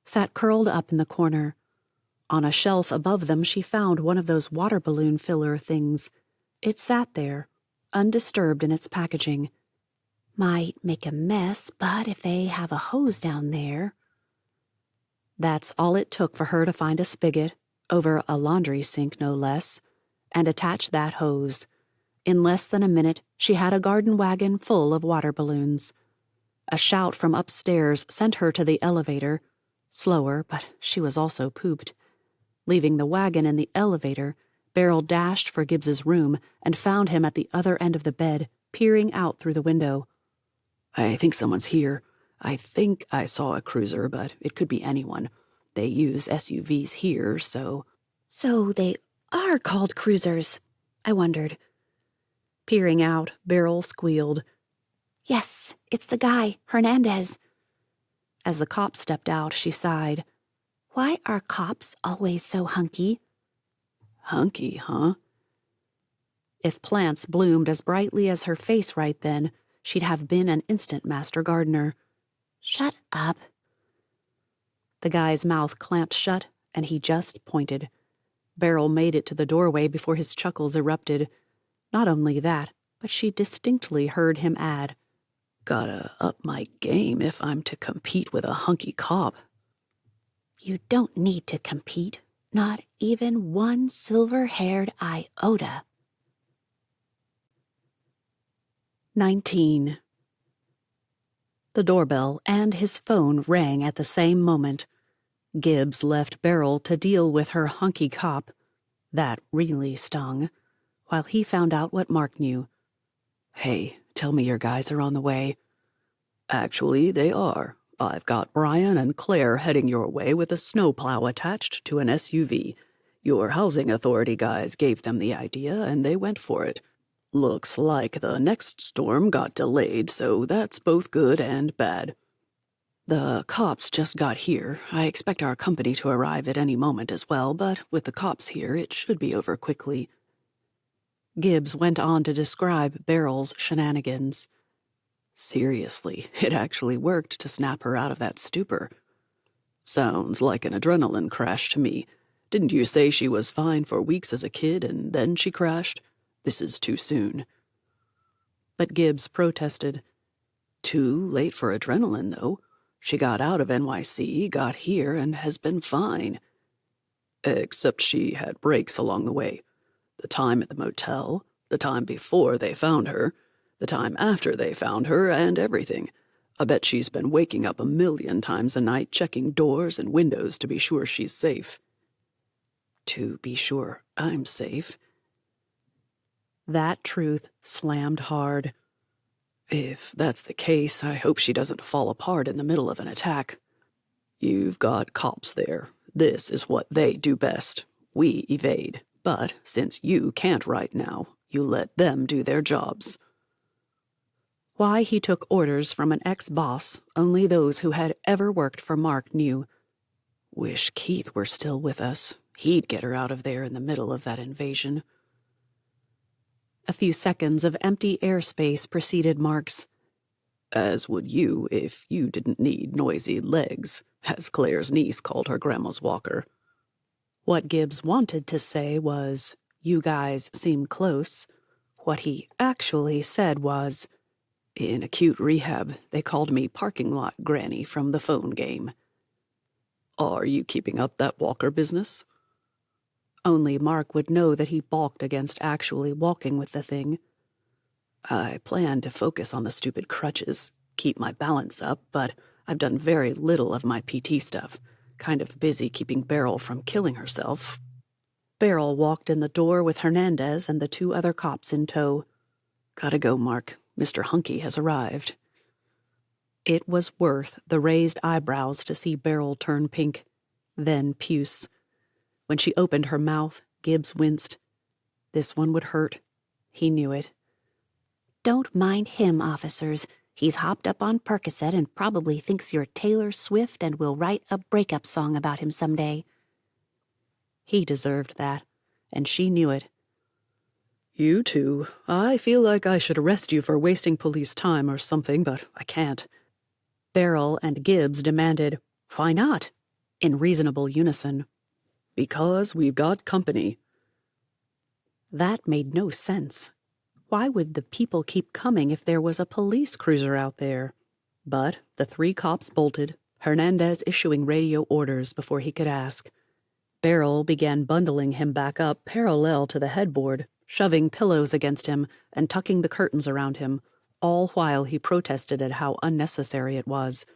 sat curled up in the corner. On a shelf above them she found one of those water balloon filler things. It sat there, undisturbed in its packaging. Might make a mess, but if they have a hose down there... That's all it took for her to find a spigot, over a laundry sink no less, and attach that hose. In less than a minute, she had a garden wagon full of water balloons. A shout from upstairs sent her to the elevator. Slower, but she was also pooped. Leaving the wagon in the elevator, Beryl dashed for Gibbs's room and found him at the other end of the bed, peering out through the window. I think someone's here. I think I saw a cruiser, but it could be anyone. They use SUVs here, so... So they are called cruisers, I wondered. Peering out, Beryl squealed. Yes, it's the guy, Hernandez. As the cop stepped out, she sighed. Why are cops always so hunky? Hunky, huh? If plants bloomed as brightly as her face right then, she'd have been an instant master gardener. Shut up. The guy's mouth clamped shut, and he just pointed. Beryl made it to the doorway before his chuckles erupted. Not only that, but she distinctly heard him add, Gotta up my game if I'm to compete with a hunky cop. You don't need to compete. Not even one silver-haired iota. 19. The doorbell and his phone rang at the same moment. Gibbs left Beryl to deal with her hunky cop. That really stung. While he found out what Mark knew. Hey, tell me your guys are on the way. Actually, they are. I've got Brian and Claire heading your way with a snowplow attached to an SUV. Your housing authority guys gave them the idea, and they went for it. Looks like the next storm got delayed, so that's both good and bad. The cops just got here. I expect our company to arrive at any moment as well, but with the cops here, it should be over quickly. Gibbs went on to describe Beryl's shenanigans. Seriously, it actually worked to snap her out of that stupor. Sounds like an adrenaline crash to me. Didn't you say she was fine for weeks as a kid and then she crashed? This is too soon. But Gibbs protested. Too late for adrenaline, though. She got out of NYC, got here, and has been fine. Except she had breaks along the way. The time at the motel, the time before they found her, the time after they found her, and everything. I bet she's been waking up 1,000,000 times a night checking doors and windows to be sure she's safe. To be sure I'm safe. That truth slammed hard. If that's the case, I hope she doesn't fall apart in the middle of an attack. You've got cops there. This is what they do best. We evade. But since you can't right now, you let them do their jobs. Why he took orders from an ex-boss, only those who had ever worked for Mark knew. Wish Keith were still with us. He'd get her out of there in the middle of that invasion. A few seconds of empty airspace preceded Mark's. As would you if you didn't need noisy legs, as Claire's niece called her grandma's walker. What Gibbs wanted to say was, you guys seem close. What he actually said was, in acute rehab, they called me parking lot granny from the phone game. Are you keeping up that walker business? Only Mark would know that he balked against actually walking with the thing. I plan to focus on the stupid crutches, keep my balance up, but I've done very little of my PT stuff. Kind of busy keeping Beryl from killing herself. Beryl walked in the door with Hernandez and the 2 other cops in tow. Gotta go, Mark. Mr. Hunky has arrived. It was worth the raised eyebrows to see Beryl turn pink, then puce. When she opened her mouth, Gibbs winced. This one would hurt. He knew it. Don't mind him, officers. He's hopped up on Percocet and probably thinks you're Taylor Swift and will write a breakup song about him someday. He deserved that, and she knew it. You two, I feel like I should arrest you for wasting police time or something, but I can't. Beryl and Gibbs demanded, Why not? In reasonable unison. Because we've got company. That made no sense. Why would the people keep coming if there was a police cruiser out there? But the 3 cops bolted, Hernandez issuing radio orders before he could ask. Beryl began bundling him back up parallel to the headboard, shoving pillows against him and tucking the curtains around him, all while he protested at how unnecessary it was.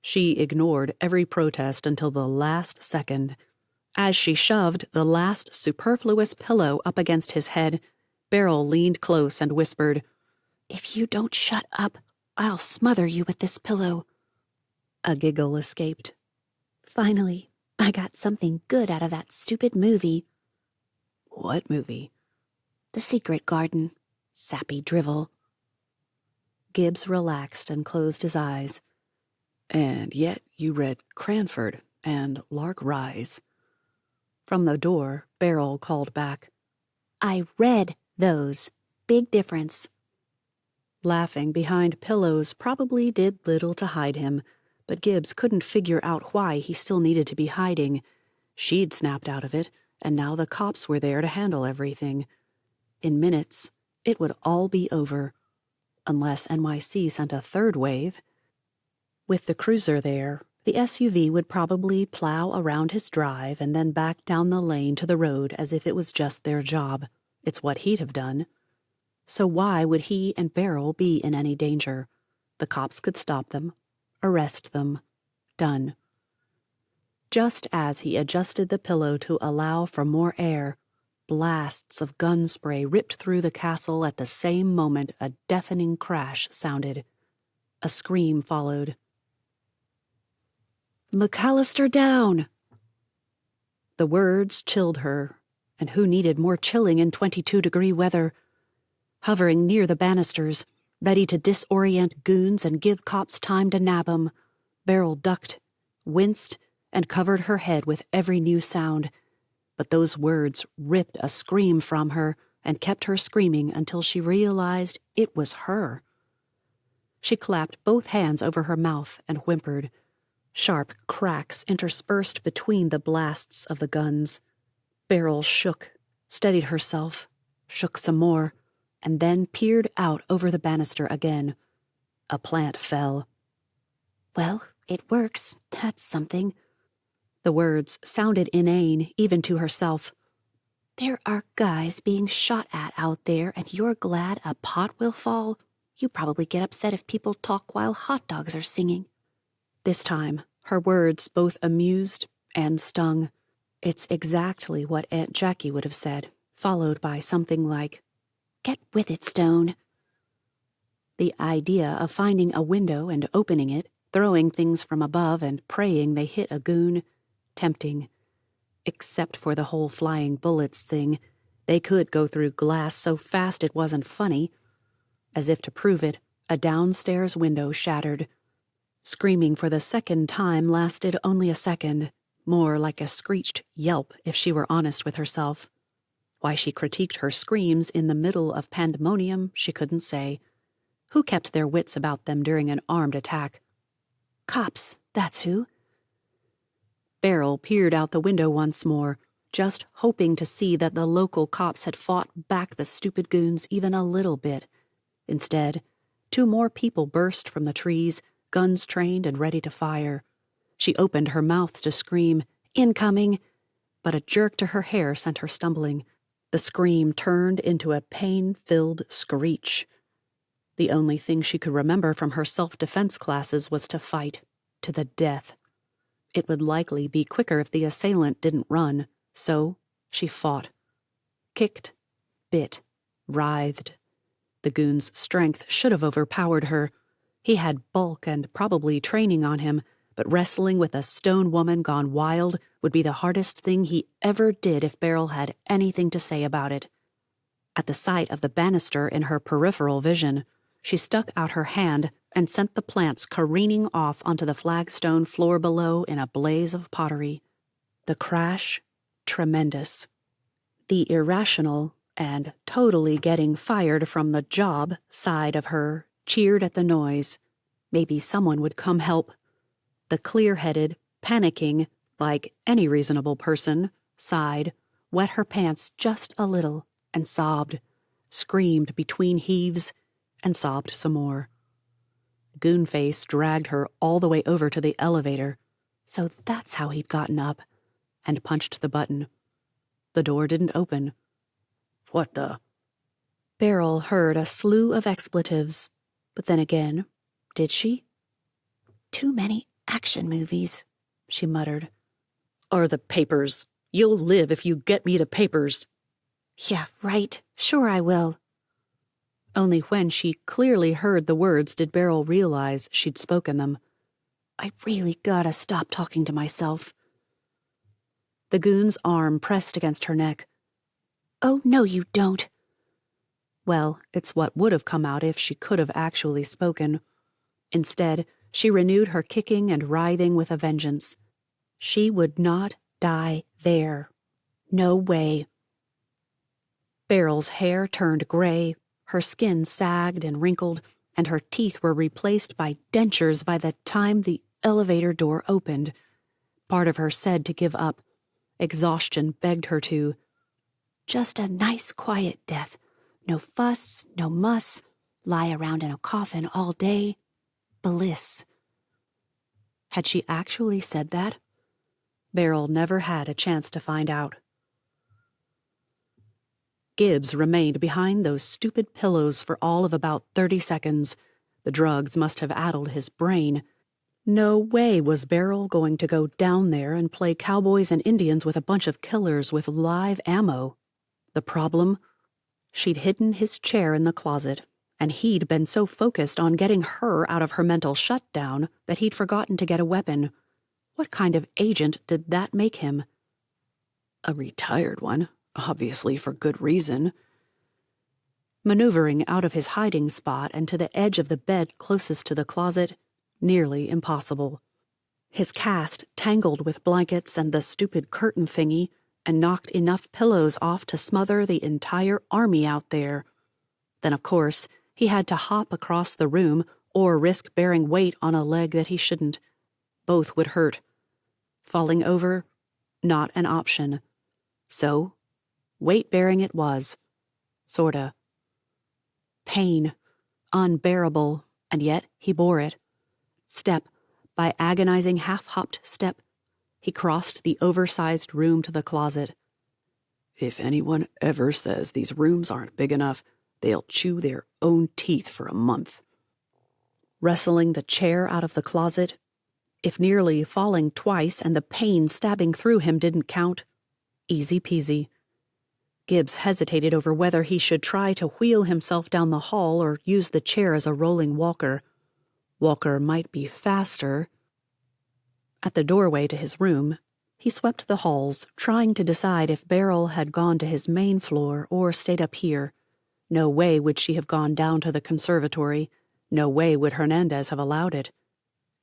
She ignored every protest until the last second. As she shoved the last superfluous pillow up against his head, Beryl leaned close and whispered, If you don't shut up, I'll smother you with this pillow. A giggle escaped. Finally, I got something good out of that stupid movie. What movie? The Secret Garden. Sappy drivel. Gibbs relaxed and closed his eyes. And yet you read Cranford and Lark Rise. From the door, Beryl called back, I read those. Big difference. Laughing behind pillows probably did little to hide him, but Gibbs couldn't figure out why he still needed to be hiding. She'd snapped out of it, and now the cops were there to handle everything. In minutes, it would all be over. Unless NYC sent a 3rd wave. With the cruiser there, the SUV would probably plow around his drive and then back down the lane to the road as if it was just their job. It's what he'd have done. So why would he and Beryl be in any danger? The cops could stop them, arrest them. Done. Just as he adjusted the pillow to allow for more air, blasts of gun spray ripped through the castle at the same moment a deafening crash sounded. A scream followed. McAllister down! The words chilled her, and who needed more chilling in 22-degree weather? Hovering near the banisters, ready to disorient goons and give cops time to nab 'em, Beryl ducked, winced, and covered her head with every new sound. But those words ripped a scream from her and kept her screaming until she realized it was her. She clapped both hands over her mouth and whimpered. Sharp cracks interspersed between the blasts of the guns. Beryl shook, steadied herself, shook some more, and then peered out over the banister again. A plant fell. Well, it works. That's something. The words sounded inane, even to herself. There are guys being shot at out there, and you're glad a pot will fall? You probably get upset if people talk while hot dogs are singing. This time, her words both amused and stung. It's exactly what Aunt Jackie would have said, followed by something like, Get with it, Stone. The idea of finding a window and opening it, throwing things from above and praying they hit a goon, tempting. Except for the whole flying bullets thing. They could go through glass so fast it wasn't funny. As if to prove it, a downstairs window shattered. Screaming for the second time lasted only a second. more like a screeched yelp if she were honest with herself. Why she critiqued her screams in the middle of pandemonium, she couldn't say. Who kept their wits about them during an armed attack? Cops, that's who. Beryl peered out the window once more, just hoping to see that the local cops had fought back the stupid goons even a little bit. Instead, 2 more people burst from the trees, guns trained and ready to fire. She opened her mouth to scream, "Incoming!" but a jerk to her hair sent her stumbling. The scream turned into a pain-filled screech. The only thing she could remember from her self-defense classes was to fight, to the death. It would likely be quicker if the assailant didn't run, so she fought. Kicked, bit, writhed. The goon's strength should have overpowered her. He had bulk and probably training on him, but wrestling with a stone woman gone wild would be the hardest thing he ever did if Beryl had anything to say about it. At the sight of the banister in her peripheral vision, she stuck out her hand and sent the plants careening off onto the flagstone floor below in a blaze of pottery. The crash, tremendous. The irrational and totally getting fired from the job side of her cheered at the noise. Maybe someone would come help. The clear-headed, panicking, like any reasonable person, sighed, wet her pants just a little, and sobbed, screamed between heaves, and sobbed some more. Goonface dragged her all the way over to the elevator. So that's how he'd gotten up, and punched the button. The door didn't open. What the? Beryl heard a slew of expletives, but then again, did she? Too many action movies, she muttered. Are the papers. You'll live if you get me the papers. Yeah, right. Sure I will. Only when she clearly heard the words did Beryl realize she'd spoken them. I really gotta stop talking to myself. The goon's arm pressed against her neck. Oh, no, you don't. Well, it's what would have come out if she could have actually spoken. Instead, she renewed her kicking and writhing with a vengeance. She would not die there. No way. Beryl's hair turned gray, her skin sagged and wrinkled, and her teeth were replaced by dentures by the time the elevator door opened. Part of her said to give up. Exhaustion begged her to. Just a nice, quiet death. No fuss, no muss. Lie around in a coffin all day. Bliss. Had she actually said that? Beryl never had a chance to find out. Gibbs remained behind those stupid pillows for all of about 30 seconds. The drugs must have addled his brain. No way was Beryl going to go down there and play cowboys and Indians with a bunch of killers with live ammo. The problem? She'd hidden his chair in the closet, and he'd been so focused on getting her out of her mental shutdown that he'd forgotten to get a weapon. What kind of agent did that make him? A retired one, obviously for good reason. Maneuvering out of his hiding spot and to the edge of the bed closest to the closet, nearly impossible. His cast tangled with blankets and the stupid curtain thingy and knocked enough pillows off to smother the entire army out there. Then, of course, he had to hop across the room or risk bearing weight on a leg that he shouldn't. Both would hurt. Falling over? Not an option. So, weight-bearing it was. Sorta. Pain. Unbearable, and yet he bore it. Step by agonizing half-hopped step, he crossed the oversized room to the closet. If anyone ever says these rooms aren't big enough, they'll chew their own teeth for a month. Wrestling the chair out of the closet, if nearly falling twice and the pain stabbing through him didn't count, easy peasy. Gibbs hesitated over whether he should try to wheel himself down the hall or use the chair as a rolling walker. Walker might be faster. At the doorway to his room, he swept the halls, trying to decide if Beryl had gone to his main floor or stayed up here. No way would she have gone down to the conservatory. No way would Hernandez have allowed it.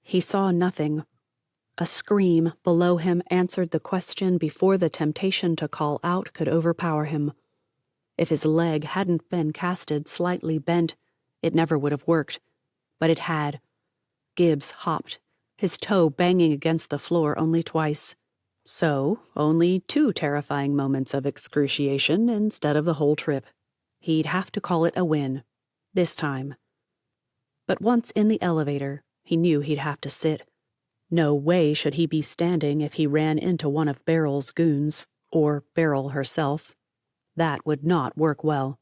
He saw nothing. A scream below him answered the question before the temptation to call out could overpower him. If his leg hadn't been casted slightly bent, it never would have worked, but it had. Gibbs hopped, his toe banging against the floor only twice. So, only 2 terrifying moments of excruciation instead of the whole trip. He'd have to call it a win. This time. But once in the elevator, he knew he'd have to sit. No way should he be standing if he ran into one of Beryl's goons, or Beryl herself. That would not work well.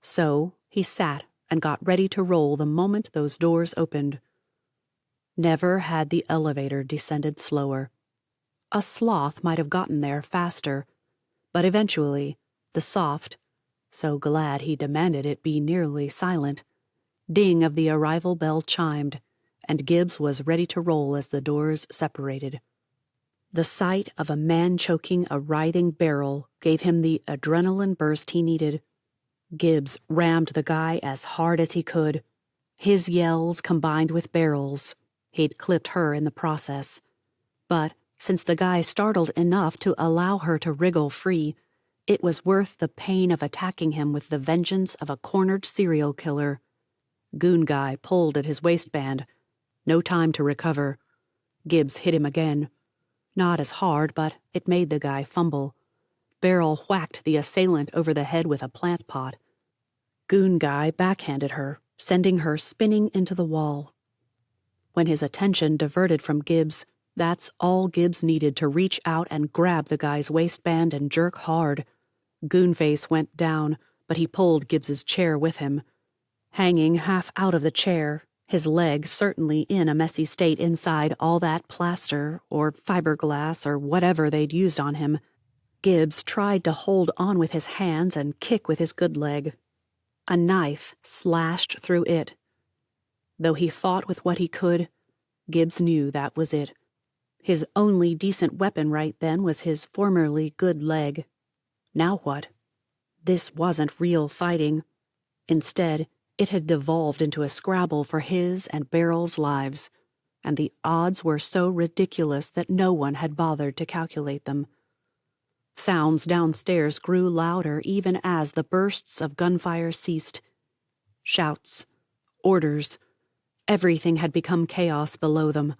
So, he sat and got ready to roll the moment those doors opened. Never had the elevator descended slower. A sloth might have gotten there faster, but eventually, the soft, so glad he demanded it be nearly silent, ding of the arrival bell chimed, and Gibbs was ready to roll as the doors separated. The sight of a man choking a writhing Beryl gave him the adrenaline burst he needed. Gibbs rammed the guy as hard as he could. His yells combined with Beryl's. He'd clipped her in the process. But since the guy startled enough to allow her to wriggle free, it was worth the pain of attacking him with the vengeance of a cornered serial killer. Goon guy pulled at his waistband. No time to recover. Gibbs hit him again. Not as hard, but it made the guy fumble. Beryl whacked the assailant over the head with a plant pot. Goon guy backhanded her, sending her spinning into the wall. When his attention diverted from Gibbs, that's all Gibbs needed to reach out and grab the guy's waistband and jerk hard. Goonface went down, but he pulled Gibbs's chair with him. Hanging half out of the chair, his leg certainly in a messy state inside all that plaster or fiberglass or whatever they'd used on him, Gibbs tried to hold on with his hands and kick with his good leg. A knife slashed through it. Though he fought with what he could, Gibbs knew that was it. His only decent weapon right then was his formerly good leg. Now what? This wasn't real fighting. Instead, it had devolved into a scrabble for his and Beryl's lives, and the odds were so ridiculous that no one had bothered to calculate them. Sounds downstairs grew louder even as the bursts of gunfire ceased. Shouts, orders, everything had become chaos below them.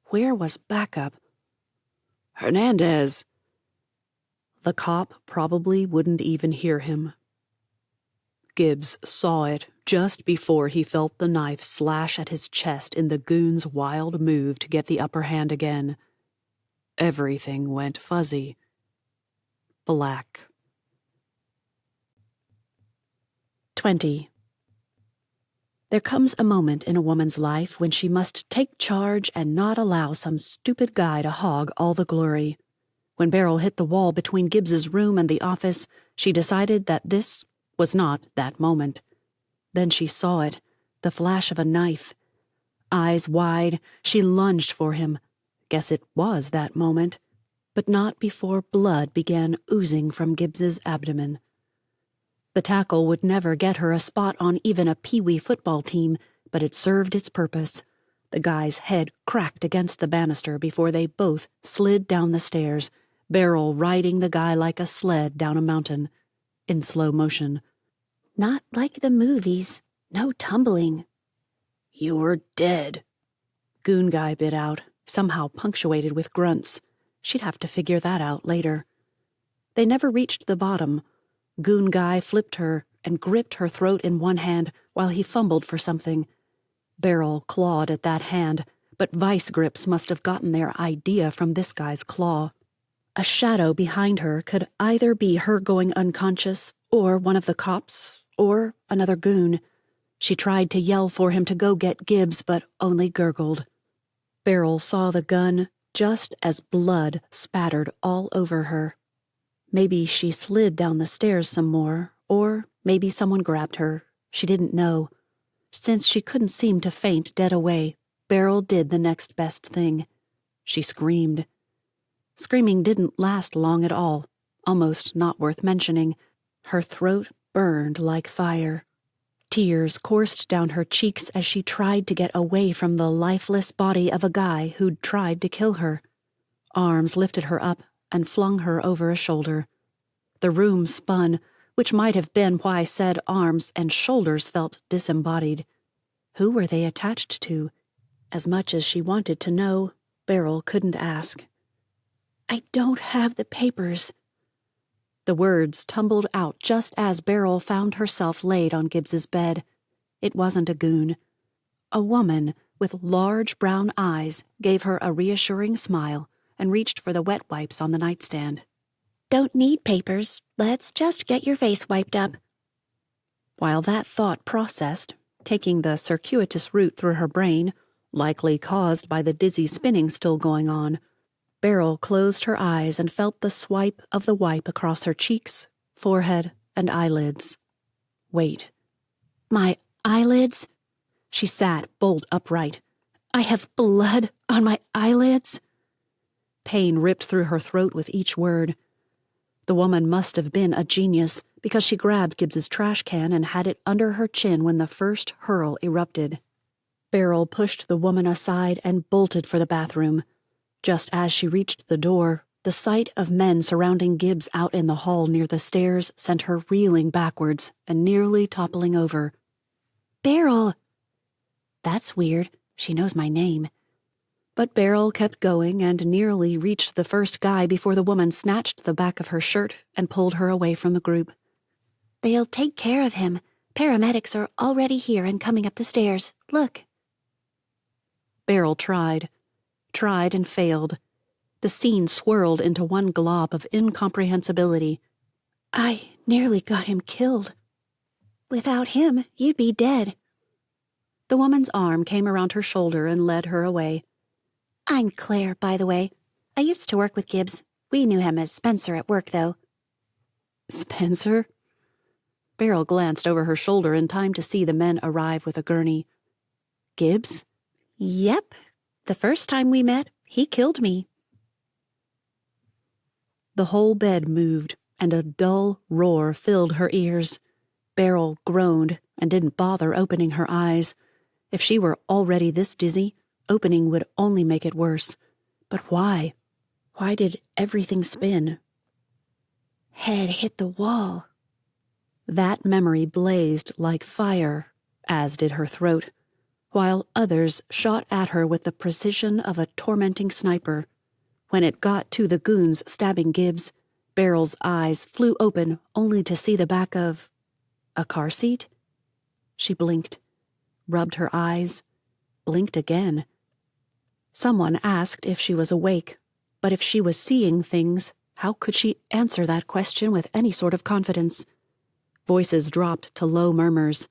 Where was backup? Hernandez! The cop probably wouldn't even hear him. Gibbs saw it just before he felt the knife slash at his chest in the goon's wild move to get the upper hand again. Everything went fuzzy. Black. 20. There comes a moment in a woman's life when she must take charge and not allow some stupid guy to hog all the glory. When Beryl hit the wall between Gibbs's room and the office, she decided that this was not that moment. Then she saw it, the flash of a knife. Eyes wide, she lunged for him. Guess it was that moment. But not before blood began oozing from Gibbs's abdomen. The tackle would never get her a spot on even a peewee football team, but it served its purpose. The guy's head cracked against the banister before they both slid down the stairs, Beryl riding the guy like a sled down a mountain, in slow motion. Not like the movies. No tumbling. You're dead, Goon guy bit out, somehow punctuated with grunts. She'd have to figure that out later. They never reached the bottom. Goon guy flipped her and gripped her throat in one hand while he fumbled for something. Beryl clawed at that hand, but vice grips must have gotten their idea from this guy's claw. A shadow behind her could either be her going unconscious, or one of the cops, or another goon. She tried to yell for him to go get Gibbs, but only gurgled. Beryl saw the gun just as blood spattered all over her. Maybe she slid down the stairs some more, or maybe someone grabbed her. She didn't know. Since she couldn't seem to faint dead away, Beryl did the next best thing. She screamed. Screaming didn't last long at all, almost not worth mentioning. Her throat burned like fire. Tears coursed down her cheeks as she tried to get away from the lifeless body of a guy who'd tried to kill her. Arms lifted her up and flung her over a shoulder. The room spun, which might have been why said arms and shoulders felt disembodied. Who were they attached to? As much as she wanted to know, Beryl couldn't ask. I don't have the papers. The words tumbled out just as Beryl found herself laid on Gibbs's bed. It wasn't a goon. A woman with large brown eyes gave her a reassuring smile and reached for the wet wipes on the nightstand. Don't need papers. Let's just get your face wiped up. While that thought processed, taking the circuitous route through her brain, likely caused by the dizzy spinning still going on, Beryl closed her eyes and felt the swipe of the wipe across her cheeks, forehead, and eyelids. Wait. My eyelids? She sat bolt upright. I have blood on my eyelids? Pain ripped through her throat with each word. The woman must have been a genius, because she grabbed Gibbs's trash can and had it under her chin when the first hurl erupted. Beryl pushed the woman aside and bolted for the bathroom. Just as she reached the door, the sight of men surrounding Gibbs out in the hall near the stairs sent her reeling backwards and nearly toppling over. Beryl! That's weird. She knows my name. But Beryl kept going and nearly reached the first guy before the woman snatched the back of her shirt and pulled her away from the group. They'll take care of him. Paramedics are already here and coming up the stairs. Look. Beryl tried and failed. The scene swirled into one glob of incomprehensibility. I nearly got him killed. Without him, you'd be dead. The woman's arm came around her shoulder and led her away. I'm Claire, by the way. I used to work with Gibbs. We knew him as Spencer at work, though. Spencer? Beryl glanced over her shoulder in time to see the men arrive with a gurney. Gibbs? Yep. The first time we met, he killed me. The whole bed moved, and a dull roar filled her ears. Beryl groaned and didn't bother opening her eyes. If she were already this dizzy, opening would only make it worse. But why? Why did everything spin? Head hit the wall. That memory blazed like fire, as did her throat, while others shot at her with the precision of a tormenting sniper. When it got to the goons stabbing Gibbs, Beryl's eyes flew open only to see the back of a car seat. She blinked, rubbed her eyes, blinked again. Someone asked if she was awake, but if she was seeing things, how could she answer that question with any sort of confidence? Voices dropped to low murmurs.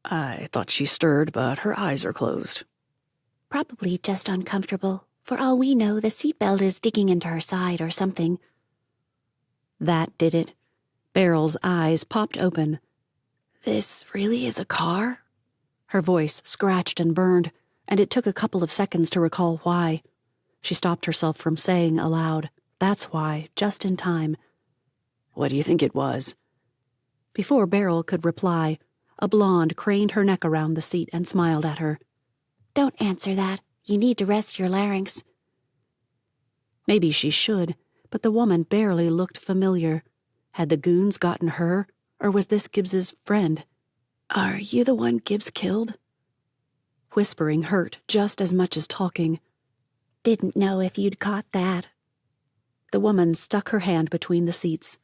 I thought she stirred, but her eyes are closed. Probably just uncomfortable. For all we know, the seatbelt is digging into her side or something. That did it. Beryl's eyes popped open. This really is a car? Her voice scratched and burned, and it took a couple of seconds to recall why. She stopped herself from saying aloud, "That's why," just in time. What do you think it was? Before Beryl could reply, a blonde craned her neck around the seat and smiled at her. Don't answer that. You need to rest your larynx. Maybe she should, but the woman barely looked familiar. Had the goons gotten her, or was this Gibbs's friend? Are you the one Gibbs killed? Whispering hurt just as much as talking. Didn't know if you'd caught that. The woman stuck her hand between the seats.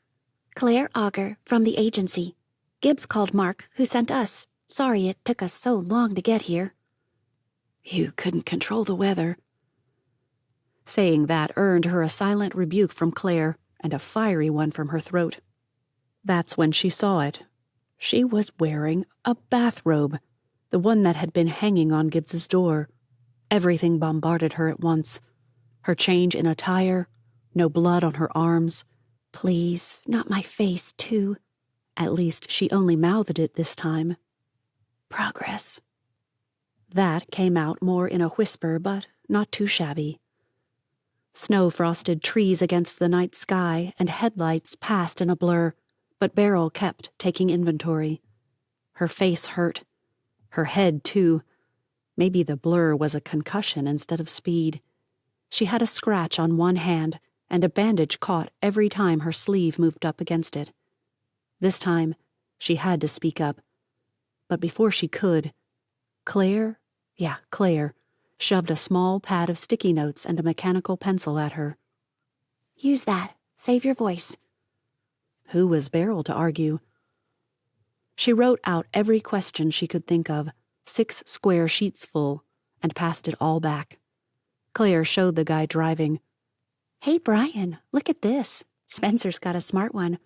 Claire Auger, from the agency. Gibbs called Mark, who sent us. Sorry it took us so long to get here. You couldn't control the weather. Saying that earned her a silent rebuke from Claire and a fiery one from her throat. That's when she saw it. She was wearing a bathrobe, the one that had been hanging on Gibbs's door. Everything bombarded her at once. Her change in attire, no blood on her arms. Please, not my face, too. At least she only mouthed it this time. Progress. That came out more in a whisper, but not too shabby. Snow-frosted trees against the night sky and headlights passed in a blur, but Beryl kept taking inventory. Her face hurt. Her head, too. Maybe the blur was a concussion instead of speed. She had a scratch on one hand, and a bandage caught every time her sleeve moved up against it. This time, she had to speak up. But before she could, Claire, shoved a small pad of sticky notes and a mechanical pencil at her. Use that. Save your voice. Who was Beryl to argue? She wrote out every question she could think of, 6 square sheets full, and passed it all back. Claire showed the guy driving. Hey, Brian, look at this. Spencer's got a smart one.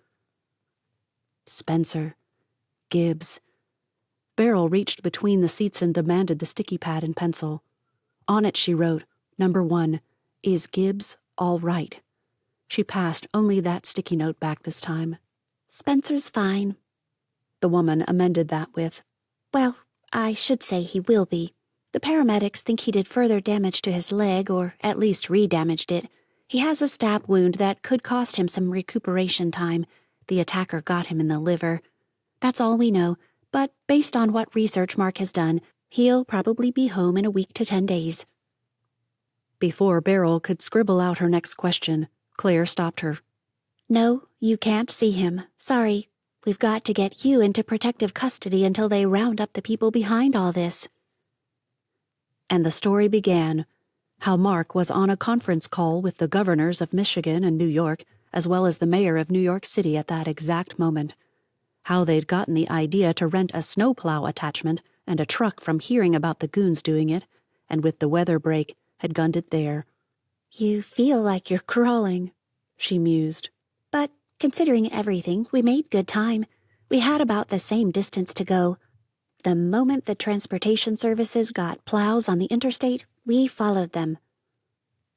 Spencer. Gibbs. Beryl reached between the seats and demanded the sticky pad and pencil. On it she wrote, Number 1, is Gibbs all right? She passed only that sticky note back this time. Spencer's fine. The woman amended that with, Well, I should say he will be. The paramedics think he did further damage to his leg, or at least re-damaged it. He has a stab wound that could cost him some recuperation time. The attacker got him in the liver. That's all we know, but based on what research Mark has done, he'll probably be home in a week to 10 days. Before Beryl could scribble out her next question, Claire stopped her. No, you can't see him. Sorry. We've got to get you into protective custody until they round up the people behind all this. And the story began, how Mark was on a conference call with the governors of Michigan and New York, as well as the mayor of New York City at that exact moment. How they'd gotten the idea to rent a snowplow attachment and a truck from hearing about the goons doing it, and with the weather break, had gunned it there. You feel like you're crawling, she mused. But considering everything, we made good time. We had about the same distance to go. The moment the transportation services got plows on the interstate, we followed them.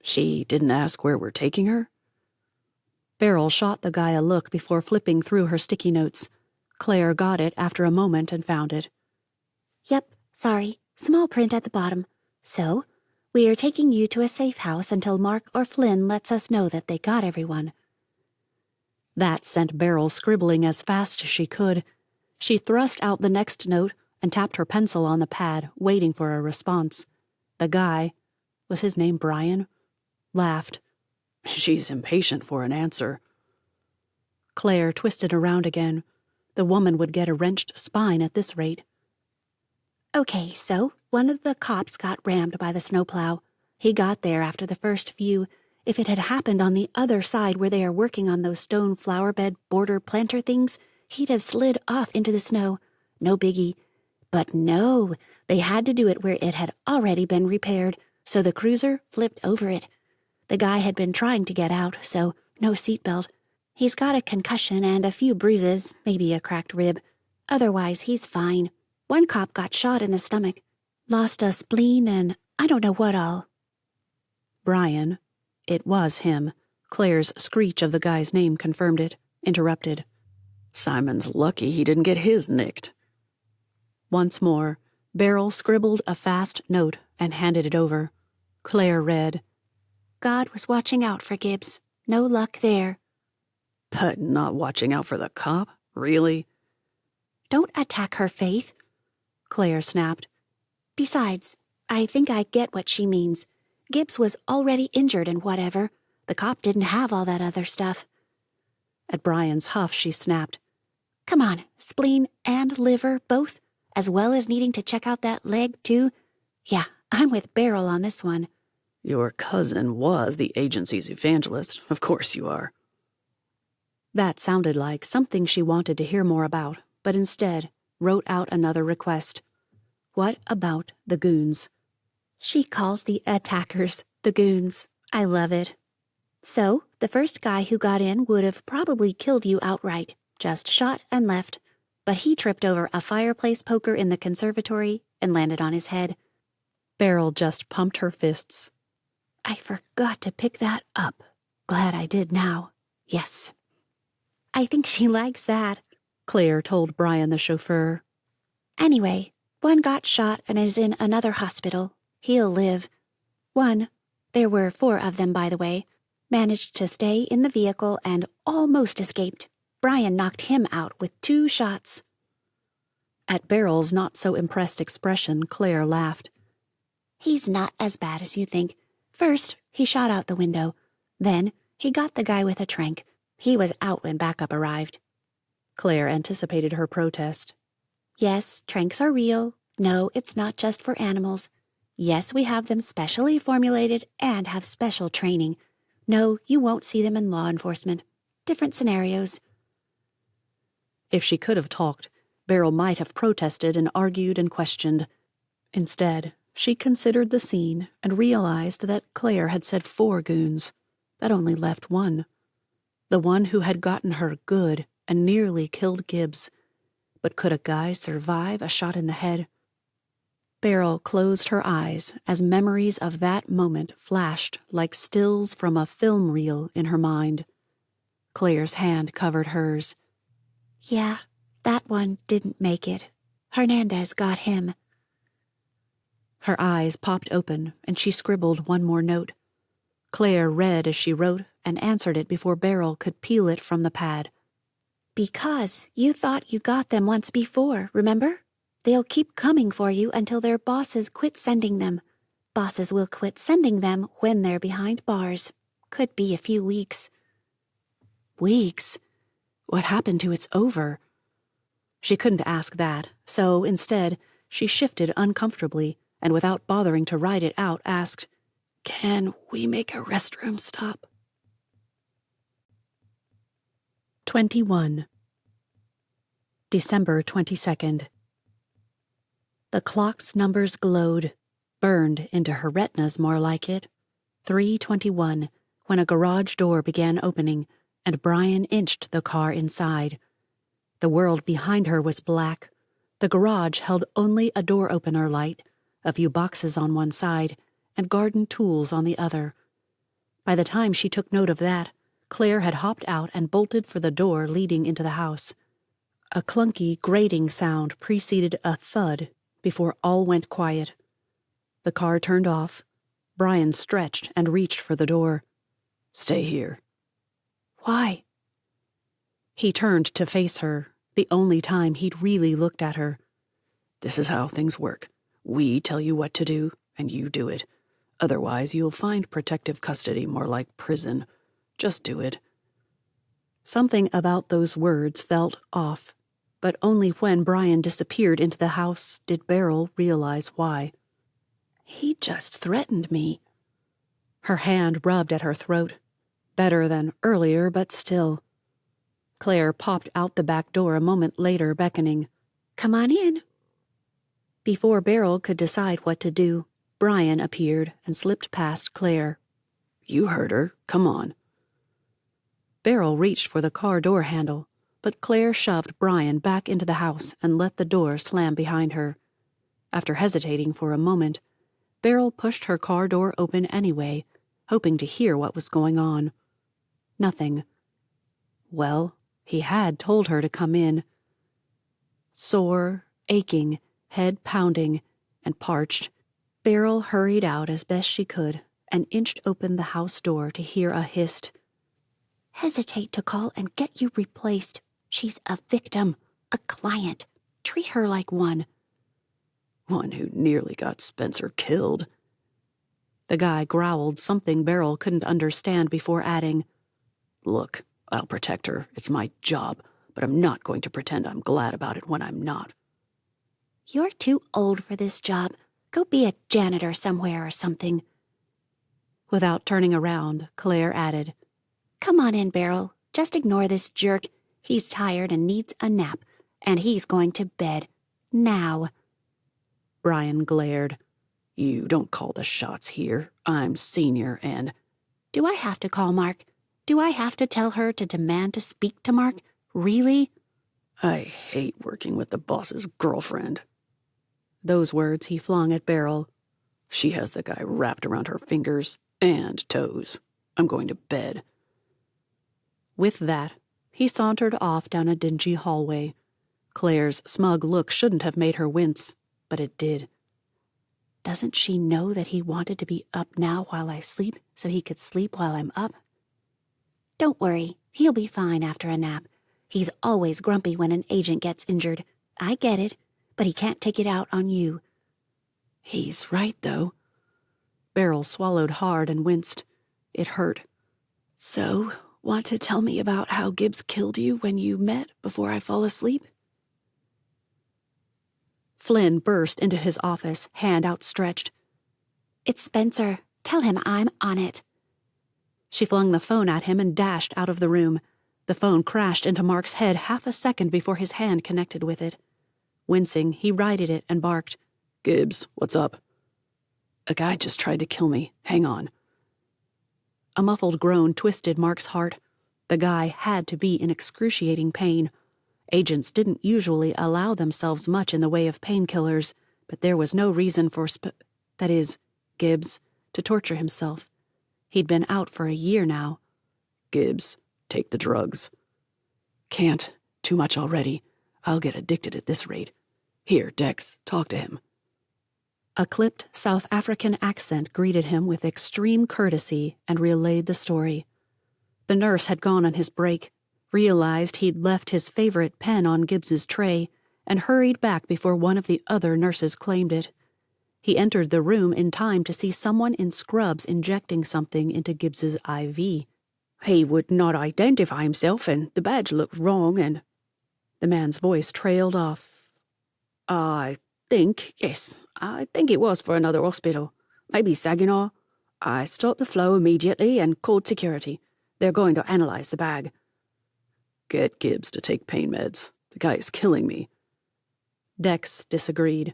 She didn't ask where we're taking her? Beryl shot the guy a look before flipping through her sticky notes. Claire got it after a moment and found it. Yep, sorry. Small print at the bottom. So, we are taking you to a safe house until Mark or Flynn lets us know that they got everyone. That sent Beryl scribbling as fast as she could. She thrust out the next note and tapped her pencil on the pad, waiting for a response. The guy, was his name Brian, laughed. She's impatient for an answer. Claire twisted around again. The woman would get a wrenched spine at this rate. Okay, so one of the cops got rammed by the snowplow. He got there after the first few. If it had happened on the other side where they are working on those stone flower bed border planter things, he'd have slid off into the snow. No biggie. But no, they had to do it where it had already been repaired, so the cruiser flipped over it. The guy had been trying to get out, so no seatbelt. He's got a concussion and a few bruises, maybe a cracked rib. Otherwise, he's fine. One cop got shot in the stomach, lost a spleen, and I don't know what all. Brian, it was him. Claire's screech of the guy's name confirmed it, interrupted. Simon's lucky he didn't get his nicked. Once more, Beryl scribbled a fast note and handed it over. Claire read, God was watching out for Gibbs. No luck there. But not watching out for the cop? Really? Don't attack her, Faith, Claire snapped. Besides, I think I get what she means. Gibbs was already injured and whatever. The cop didn't have all that other stuff. At Brian's huff, she snapped. Come on, spleen and liver, both, as well as needing to check out that leg, too. Yeah, I'm with Beryl on this one. Your cousin was the agency's evangelist. Of course you are. That sounded like something she wanted to hear more about, but instead wrote out another request. What about the goons? She calls the attackers the goons. I love it. So, the first guy who got in would have probably killed you outright, just shot and left. But he tripped over a fireplace poker in the conservatory and landed on his head. Beryl just pumped her fists. I forgot to pick that up. Glad I did now. Yes. I think she likes that, Claire told Brian the chauffeur. Anyway, one got shot and is in another hospital. He'll live. One, there were 4 of them by the way, managed to stay in the vehicle and almost escaped. Brian knocked him out with 2 shots. At Beryl's not-so-impressed expression, Claire laughed. He's not as bad as you think. First, he shot out the window. Then, he got the guy with a trank. He was out when backup arrived. Claire anticipated her protest. Yes, tranks are real. No, it's not just for animals. Yes, we have them specially formulated and have special training. No, you won't see them in law enforcement. Different scenarios. If she could have talked, Beryl might have protested and argued and questioned. Instead, she considered the scene and realized that Claire had said 4 goons. That only left one. The one who had gotten her good and nearly killed Gibbs. But could a guy survive a shot in the head? Beryl closed her eyes as memories of that moment flashed like stills from a film reel in her mind. Claire's hand covered hers. Yeah, that one didn't make it. Hernandez got him. Her eyes popped open, and she scribbled one more note. Claire read as she wrote and answered it before Beryl could peel it from the pad. Because you thought you got them once before, remember? They'll keep coming for you until their bosses quit sending them. Bosses will quit sending them when they're behind bars. Could be a few weeks. Weeks? What happened to it's over? She couldn't ask that, so instead, she shifted uncomfortably and without bothering to write it out asked, "Can we make a restroom stop?" 21. December 22nd. The clock's numbers glowed, burned into her retinas more like it. 3:21, when a garage door began opening, and Brian inched the car inside. The world behind her was black. The garage held only a door-opener light, a few boxes on one side, and garden tools on the other. By the time she took note of that, Claire had hopped out and bolted for the door leading into the house. A clunky, grating sound preceded a thud before all went quiet. The car turned off. Brian stretched and reached for the door. "Stay here." "Why?" He turned to face her, the only time he'd really looked at her. "This is how things work. We tell you what to do, and you do it. Otherwise, you'll find protective custody more like prison. Just do it." Something about those words felt off, but only when Brian disappeared into the house did Beryl realize why. "He just threatened me." Her hand rubbed at her throat. Better than earlier, but still. Claire popped out the back door a moment later, beckoning, "Come on in." Before Beryl could decide what to do, Brian appeared and slipped past Claire. "You heard her. Come on." Beryl reached for the car door handle, but Claire shoved Brian back into the house and let the door slam behind her. After hesitating for a moment, Beryl pushed her car door open anyway, hoping to hear what was going on. Nothing. Well, he had told her to come in. Sore, aching, head pounding, and parched, Beryl hurried out as best she could and inched open the house door to hear a hissed, "Hesitate to call and get you replaced. She's a victim, a client. Treat her like one." "One who nearly got Spencer killed." The guy growled something Beryl couldn't understand before adding, "Look, I'll protect her. It's my job, but I'm not going to pretend I'm glad about it when I'm not." "You're too old for this job. Go be a janitor somewhere or something." Without turning around, Claire added, "Come on in, Beryl. Just ignore this jerk. He's tired and needs a nap, and he's going to bed. Now." Brian glared. "You don't call the shots here. I'm senior and—" "Do I have to call Mark? Do I have to tell her to demand to speak to Mark? Really?" "I hate working with the boss's girlfriend." Those words he flung at Beryl. "She has the guy wrapped around her fingers and toes. I'm going to bed." With that, he sauntered off down a dingy hallway. Claire's smug look shouldn't have made her wince, but it did. "Doesn't she know that he wanted to be up now while I sleep so he could sleep while I'm up?" "Don't worry, he'll be fine after a nap. He's always grumpy when an agent gets injured. I get it. but he can't take it out on you. He's right, though. Beryl swallowed hard and winced. It hurt. So, want to tell me about how Gibbs killed you when you met before I fall asleep? Flynn burst into his office, hand outstretched. It's Spencer. Tell him I'm on it. She flung the phone at him and dashed out of the room. The phone crashed into Mark's head half a second before his hand connected with it. Wincing, he righted it and barked. Gibbs, what's up? A guy just tried to kill me. Hang on. A muffled groan twisted Mark's heart. The guy had to be in excruciating pain. Agents didn't usually allow themselves much in the way of painkillers, but there was no reason for Gibbs, to torture himself. He'd been out for a year now. Gibbs, take the drugs. Can't. Too much already. I'll get addicted at this rate. Here, Dex, talk to him. A clipped South African accent greeted him with extreme courtesy and relayed the story. The nurse had gone on his break, realized he'd left his favorite pen on Gibbs's tray, and hurried back before one of the other nurses claimed it. He entered the room in time to see someone in scrubs injecting something into Gibbs's IV. He would not identify himself, and the badge looked wrong, and... The man's voice trailed off. I think it was for another hospital. Maybe Saginaw. I stopped the flow immediately and called security. They're going to analyze the bag. Get Gibbs to take pain meds. The guy is killing me. Dex disagreed.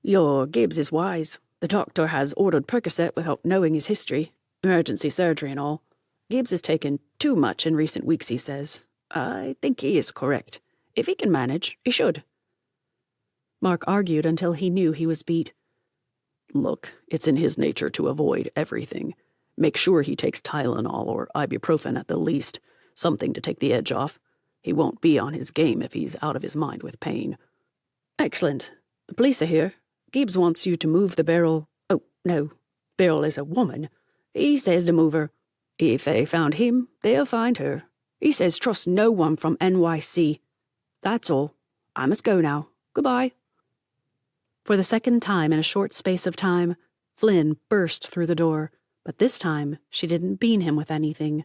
Your Gibbs is wise. The doctor has ordered Percocet without knowing his history. Emergency surgery and all. Gibbs has taken too much in recent weeks, he says. I think he is correct. If he can manage, he should. Mark argued until he knew he was beat. Look, it's in his nature to avoid everything. Make sure he takes Tylenol or ibuprofen at the least, something to take the edge off. He won't be on his game if he's out of his mind with pain. Excellent. The police are here. Gibbs wants you to move the Beryl. Oh, no. Beryl is a woman. He says to move her. If they found him, they'll find her. He says trust no one from NYC. That's all. I must go now. Goodbye. For the second time in a short space of time, Flynn burst through the door, but this time she didn't bean him with anything.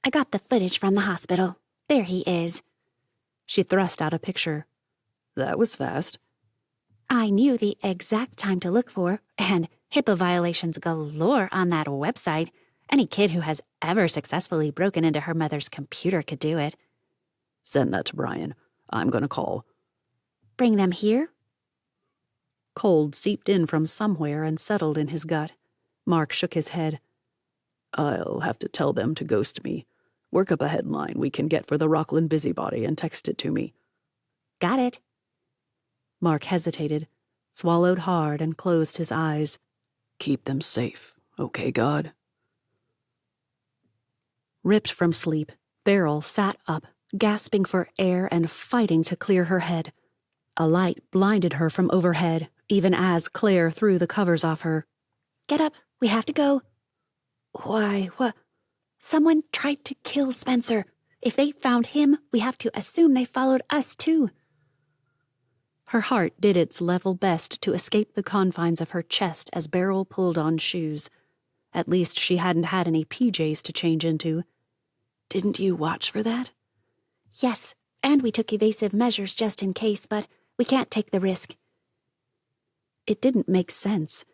I got the footage from the hospital. There he is. She thrust out a picture. That was fast. I knew the exact time to look for, and HIPAA violations galore on that website. Any kid who has ever successfully broken into her mother's computer could do it. Send that to Brian. I'm going to call. Bring them here? Cold seeped in from somewhere and settled in his gut. Mark shook his head. I'll have to tell them to ghost me. Work up a headline we can get for the Rockland busybody and text it to me. Got it. Mark hesitated, swallowed hard, and closed his eyes. Keep them safe, okay, God? Ripped from sleep, Beryl sat up, gasping for air and fighting to clear her head. A light blinded her from overhead, even as Claire threw the covers off her. Get up, we have to go. Why, what? Someone tried to kill Spencer. If they found him, we have to assume they followed us too. Her heart did its level best to escape the confines of her chest as Beryl pulled on shoes. At least she hadn't had any PJs to change into. Didn't you watch for that? Yes, and we took evasive measures just in case, but we can't take the risk. It didn't make sense.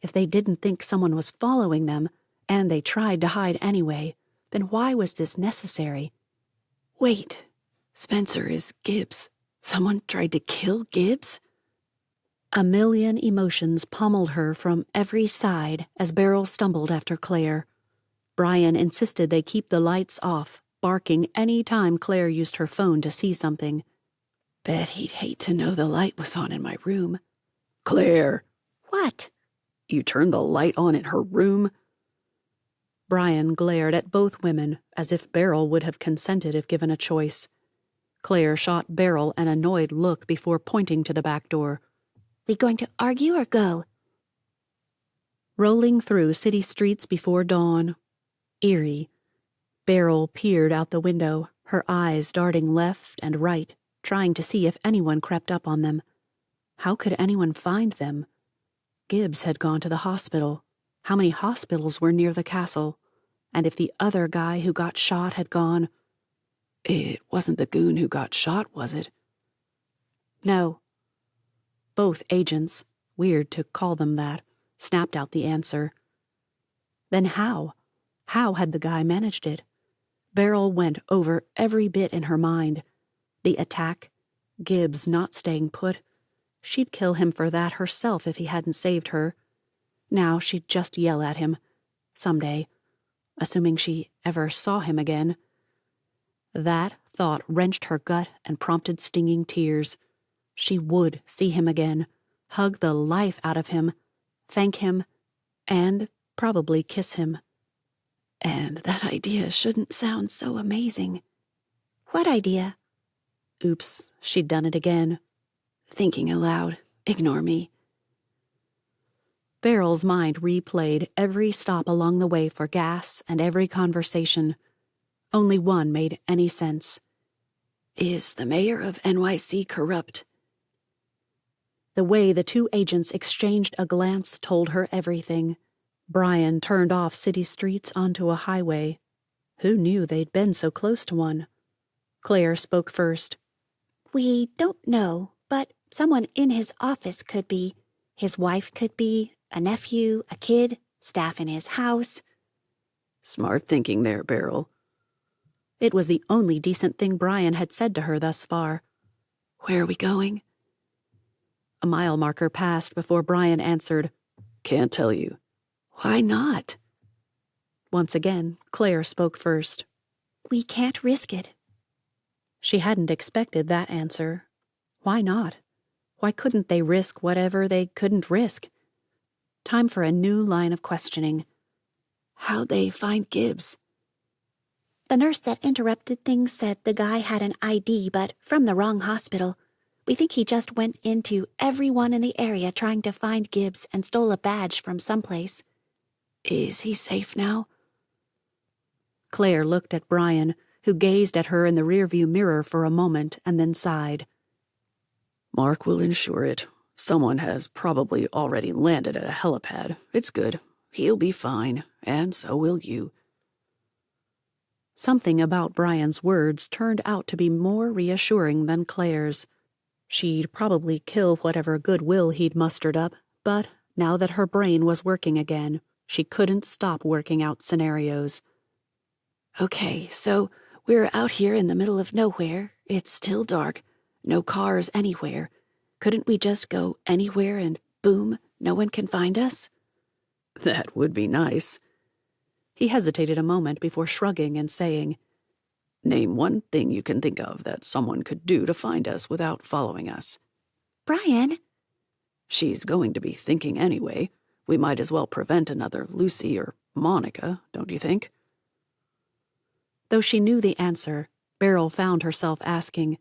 If they didn't think someone was following them, and they tried to hide anyway, then why was this necessary? Wait, Spencer is Gibbs. Someone tried to kill Gibbs? A million emotions pummeled her from every side as Beryl stumbled after Claire. Brian insisted they keep the lights off, barking any time Claire used her phone to see something. Bet he'd hate to know the light was on in my room. Claire! What? You turned the light on in her room? Brian glared at both women as if Beryl would have consented if given a choice. Claire shot Beryl an annoyed look before pointing to the back door. We going to argue or go? Rolling through city streets before dawn. Eerie. Beryl peered out the window, her eyes darting left and right, trying to see if anyone crept up on them. How could anyone find them? Gibbs had gone to the hospital. How many hospitals were near the castle? And if the other guy who got shot had gone... It wasn't the goon who got shot, was it? No. Both agents, weird to call them that, snapped out the answer. Then how? How had the guy managed it? Beryl went over every bit in her mind. The attack, Gibbs not staying put. She'd kill him for that herself if he hadn't saved her. Now she'd just yell at him. Someday. Assuming she ever saw him again. That thought wrenched her gut and prompted stinging tears. She would see him again, hug the life out of him, thank him, and probably kiss him. And that idea shouldn't sound so amazing. What idea? Oops, she'd done it again. Thinking aloud. Ignore me. Beryl's mind replayed every stop along the way for gas and every conversation. Only one made any sense. Is the mayor of NYC corrupt? The way the two agents exchanged a glance told her everything. Brian turned off city streets onto a highway. Who knew they'd been so close to one? Claire spoke first. We don't know, but someone in his office could be. His wife could be, a nephew, a kid, staff in his house. Smart thinking there, Beryl. It was the only decent thing Brian had said to her thus far. Where are we going? A mile marker passed before Brian answered, Can't tell you. Why not? Once again, Claire spoke first. We can't risk it. She hadn't expected that answer. Why not? Why couldn't they risk whatever they couldn't risk? Time for a new line of questioning. How'd they find Gibbs? The nurse that interrupted things said the guy had an ID, but from the wrong hospital. We think he just went into everyone in the area trying to find Gibbs and stole a badge from someplace. Is he safe now? Claire looked at Brian, who gazed at her in the rearview mirror for a moment and then sighed. Mark will insure it. Someone has probably already landed at a helipad. It's good. He'll be fine, and so will you. Something about Brian's words turned out to be more reassuring than Claire's. She'd probably kill whatever goodwill he'd mustered up, but now that her brain was working again, she couldn't stop working out scenarios. Okay, so we're out here in the middle of nowhere. It's still dark. No cars anywhere. Couldn't we just go anywhere and boom, no one can find us? That would be nice. He hesitated a moment before shrugging and saying, Name one thing you can think of that someone could do to find us without following us. Brian? She's going to be thinking anyway. We might as well prevent another Lucy or Monica, don't you think? Though she knew the answer, Beryl found herself asking,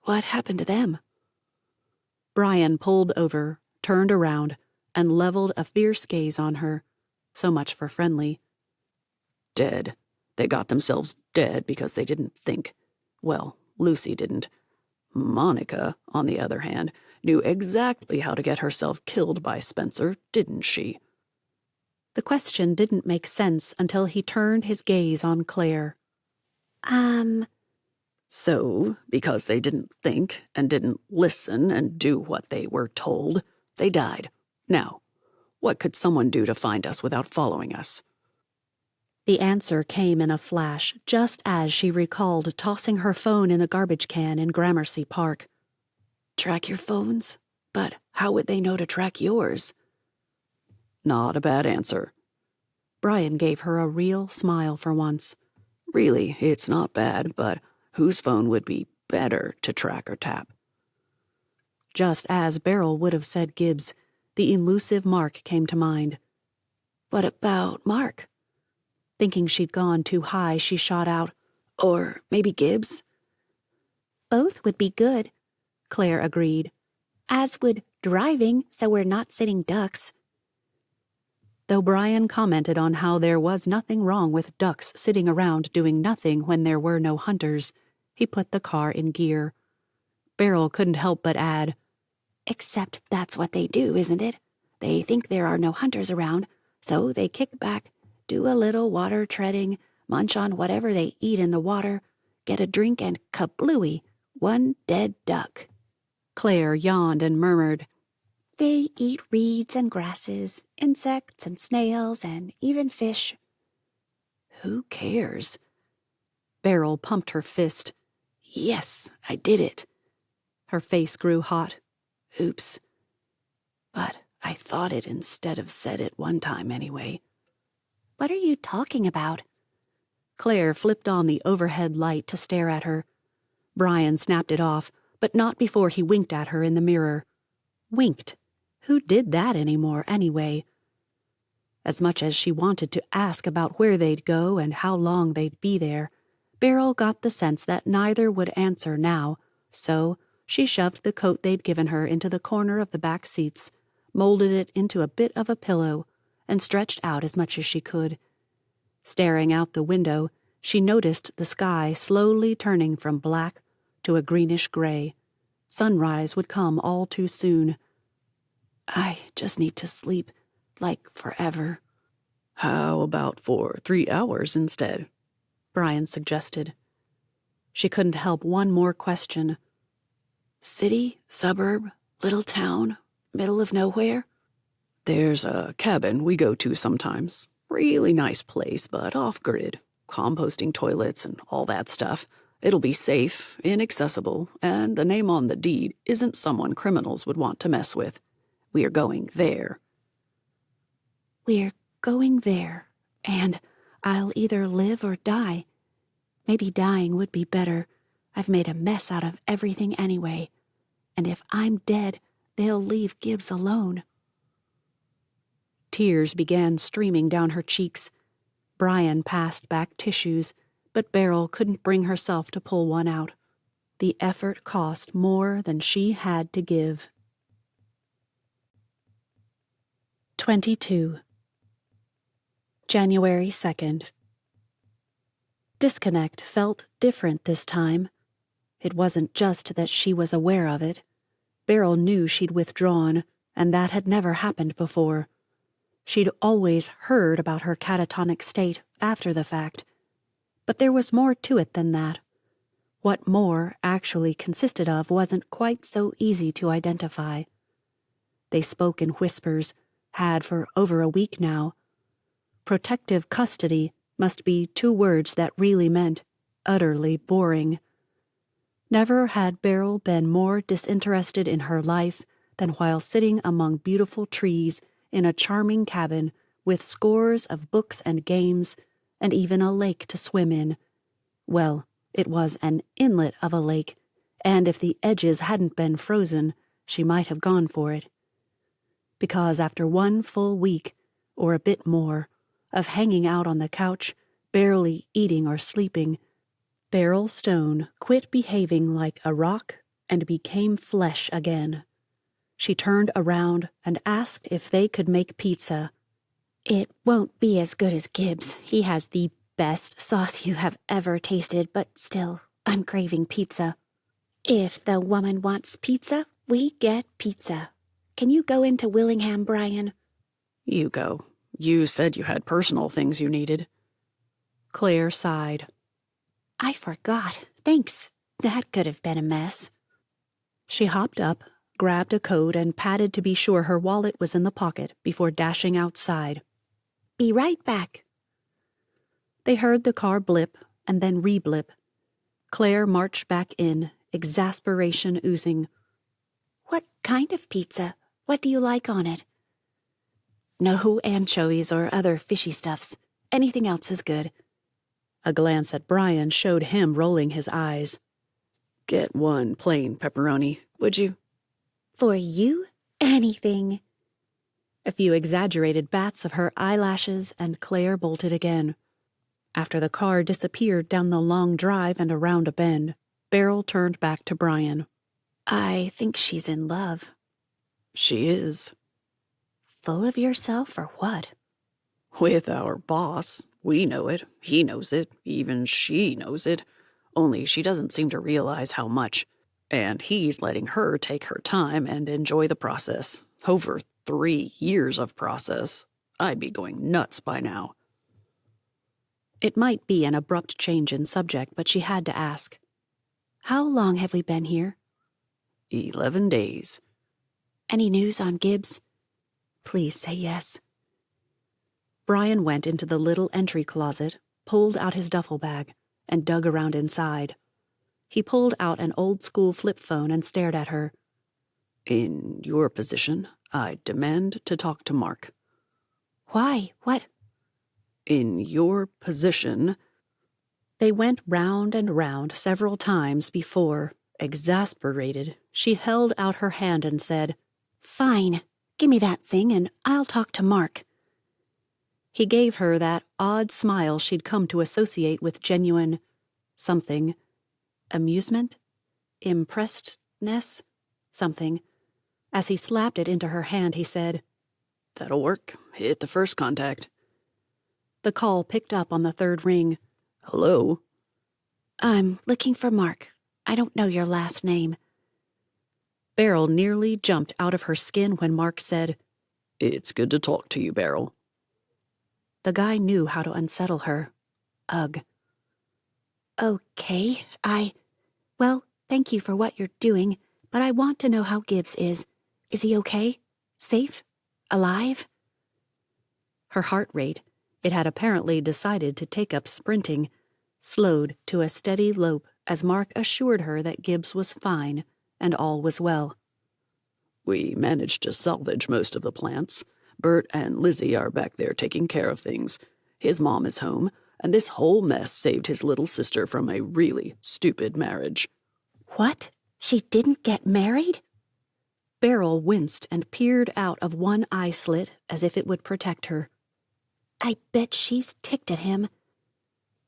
What happened to them? Brian pulled over, turned around, and leveled a fierce gaze on her. So much for friendly. Dead. They got themselves dead because they didn't think. Well, Lucy didn't. Monica, on the other hand, knew exactly how to get herself killed by Spencer, didn't she? The question didn't make sense until he turned his gaze on Claire. So, because they didn't think and didn't listen and do what they were told, they died. Now, what could someone do to find us without following us? The answer came in a flash, just as she recalled tossing her phone in the garbage can in Gramercy Park. Track your phones? But how would they know to track yours? Not a bad answer. Brian gave her a real smile for once. Really, it's not bad, but whose phone would be better to track or tap? Just as Beryl would have said Gibbs, the elusive Mark came to mind. What about Mark? Thinking she'd gone too high, she shot out, Or maybe Gibbs? Both would be good, Claire agreed. as would driving, so we're not sitting ducks. Though Brian commented on how there was nothing wrong with ducks sitting around doing nothing when there were no hunters, he put the car in gear. Beryl couldn't help but add, Except that's what they do, isn't it? They think there are no hunters around, so they kick back, do a little water treading, munch on whatever they eat in the water, get a drink, and kablooey, one dead duck. Claire yawned and murmured, They eat reeds and grasses, insects and snails, and even fish. Who cares? Beryl pumped her fist. Yes, I did it. Her face grew hot. Oops. But I thought it instead of said it one time anyway. What are you talking about? Claire flipped on the overhead light to stare at her. Brian snapped it off, but not before he winked at her in the mirror. Winked. Who did that anymore, anyway? As much as she wanted to ask about where they'd go and how long they'd be there, Beryl got the sense that neither would answer now, so she shoved the coat they'd given her into the corner of the back seats, molded it into a bit of a pillow, and stretched out as much as she could. Staring out the window, she noticed the sky slowly turning from black to a greenish gray. Sunrise would come all too soon. I just need to sleep, like forever. How about for 3 hours instead? Brian suggested. She couldn't help one more question. City, suburb, little town, middle of nowhere? There's a cabin we go to sometimes. Really nice place, but off-grid. Composting toilets and all that stuff. It'll be safe, inaccessible, and the name on the deed isn't someone criminals would want to mess with. We are going there. We're going there, and I'll either live or die. Maybe dying would be better. I've made a mess out of everything anyway. And if I'm dead, they'll leave Gibbs alone. Tears began streaming down her cheeks. Brian passed back tissues, but Beryl couldn't bring herself to pull one out. The effort cost more than she had to give. 22. January 2nd. Disconnect felt different this time. It wasn't just that she was aware of it. Beryl knew she'd withdrawn, and that had never happened before. She'd always heard about her catatonic state after the fact. But there was more to it than that. What more actually consisted of wasn't quite so easy to identify. They spoke in whispers, had for over a week now. Protective custody must be 2 words that really meant utterly boring. Never had Beryl been more disinterested in her life than while sitting among beautiful trees in a charming cabin with scores of books and games and even a lake to swim in. Well, it was an inlet of a lake, and if the edges hadn't been frozen, she might have gone for it. Because after 1 full week, or a bit more, of hanging out on the couch, barely eating or sleeping, Beryl Stone quit behaving like a rock and became flesh again. She turned around and asked if they could make pizza. It won't be as good as Gibbs. He has the best sauce you have ever tasted, but still, I'm craving pizza. If the woman wants pizza, we get pizza. Can you go into Willingham, Brian? You go. You said you had personal things you needed. Claire sighed. I forgot. Thanks. That could have been a mess. She hopped up, grabbed a coat, and patted to be sure her wallet was in the pocket before dashing outside. Be right back. They heard the car blip and then re-blip. Claire marched back in, exasperation oozing. What kind of pizza? What do you like on it? No anchovies or other fishy stuffs. Anything else is good. A glance at Brian showed him rolling his eyes. Get 1 plain pepperoni, would you? For you? Anything. A few exaggerated bats of her eyelashes, and Claire bolted again. After the car disappeared down the long drive and around a bend, Beryl turned back to Brian. I think she's in love. She is. Full of yourself or what? With our boss. We know it. He knows it. Even she knows it. Only she doesn't seem to realize how much. And he's letting her take her time and enjoy the process. Over 3 years of process. I'd be going nuts by now. It might be an abrupt change in subject, but she had to ask. How long have we been here? 11 days. Any news on Gibbs? Please say yes. Brian went into the little entry closet, pulled out his duffel bag, and dug around inside. He pulled out an old-school flip phone and stared at her. In your position, I demand to talk to Mark. Why? What? In your position... They went round and round several times before, exasperated, she held out her hand and said, Fine. Give me that thing and I'll talk to Mark. He gave her that odd smile she'd come to associate with genuine something. Amusement? Impressedness? Something. As he slapped it into her hand, he said, That'll work. Hit the first contact. The call picked up on the third ring. Hello? I'm looking for Mark. I don't know your last name. Beryl nearly jumped out of her skin when Mark said, It's good to talk to you, Beryl. The guy knew how to unsettle her. Ugh. Okay, Well, thank you for what you're doing, but I want to know how Gibbs is. Is he okay? Safe? Alive? Her heart rate, it had apparently decided to take up sprinting, slowed to a steady lope as Mark assured her that Gibbs was fine and all was well. We managed to salvage most of the plants. Bert and Lizzie are back there taking care of things. His mom is home, and this whole mess saved his little sister from a really stupid marriage. What? She didn't get married? Beryl winced and peered out of one eye slit as if it would protect her. I bet she's ticked at him.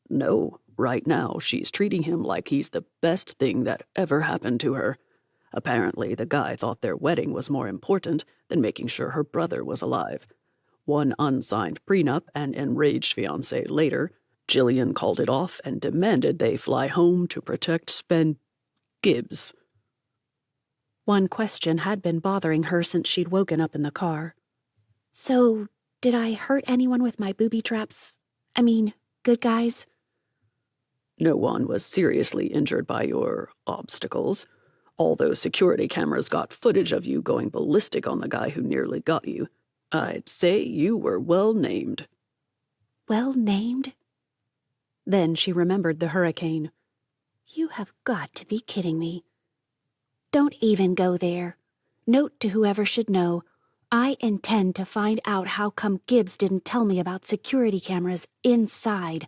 No, right now she's treating him like he's the best thing that ever happened to her. Apparently, the guy thought their wedding was more important than making sure her brother was alive. One unsigned prenup and enraged fiancé later, Jillian called it off and demanded they fly home to protect Gibbs. One question had been bothering her since she'd woken up in the car. So, did I hurt anyone with my booby traps? I mean, good guys? No one was seriously injured by your obstacles. All those security cameras got footage of you going ballistic on the guy who nearly got you. I'd say you were well named. Well named? Then she remembered the hurricane. You have got to be kidding me. Don't even go there. Note to whoever should know, I intend to find out how come Gibbs didn't tell me about security cameras inside.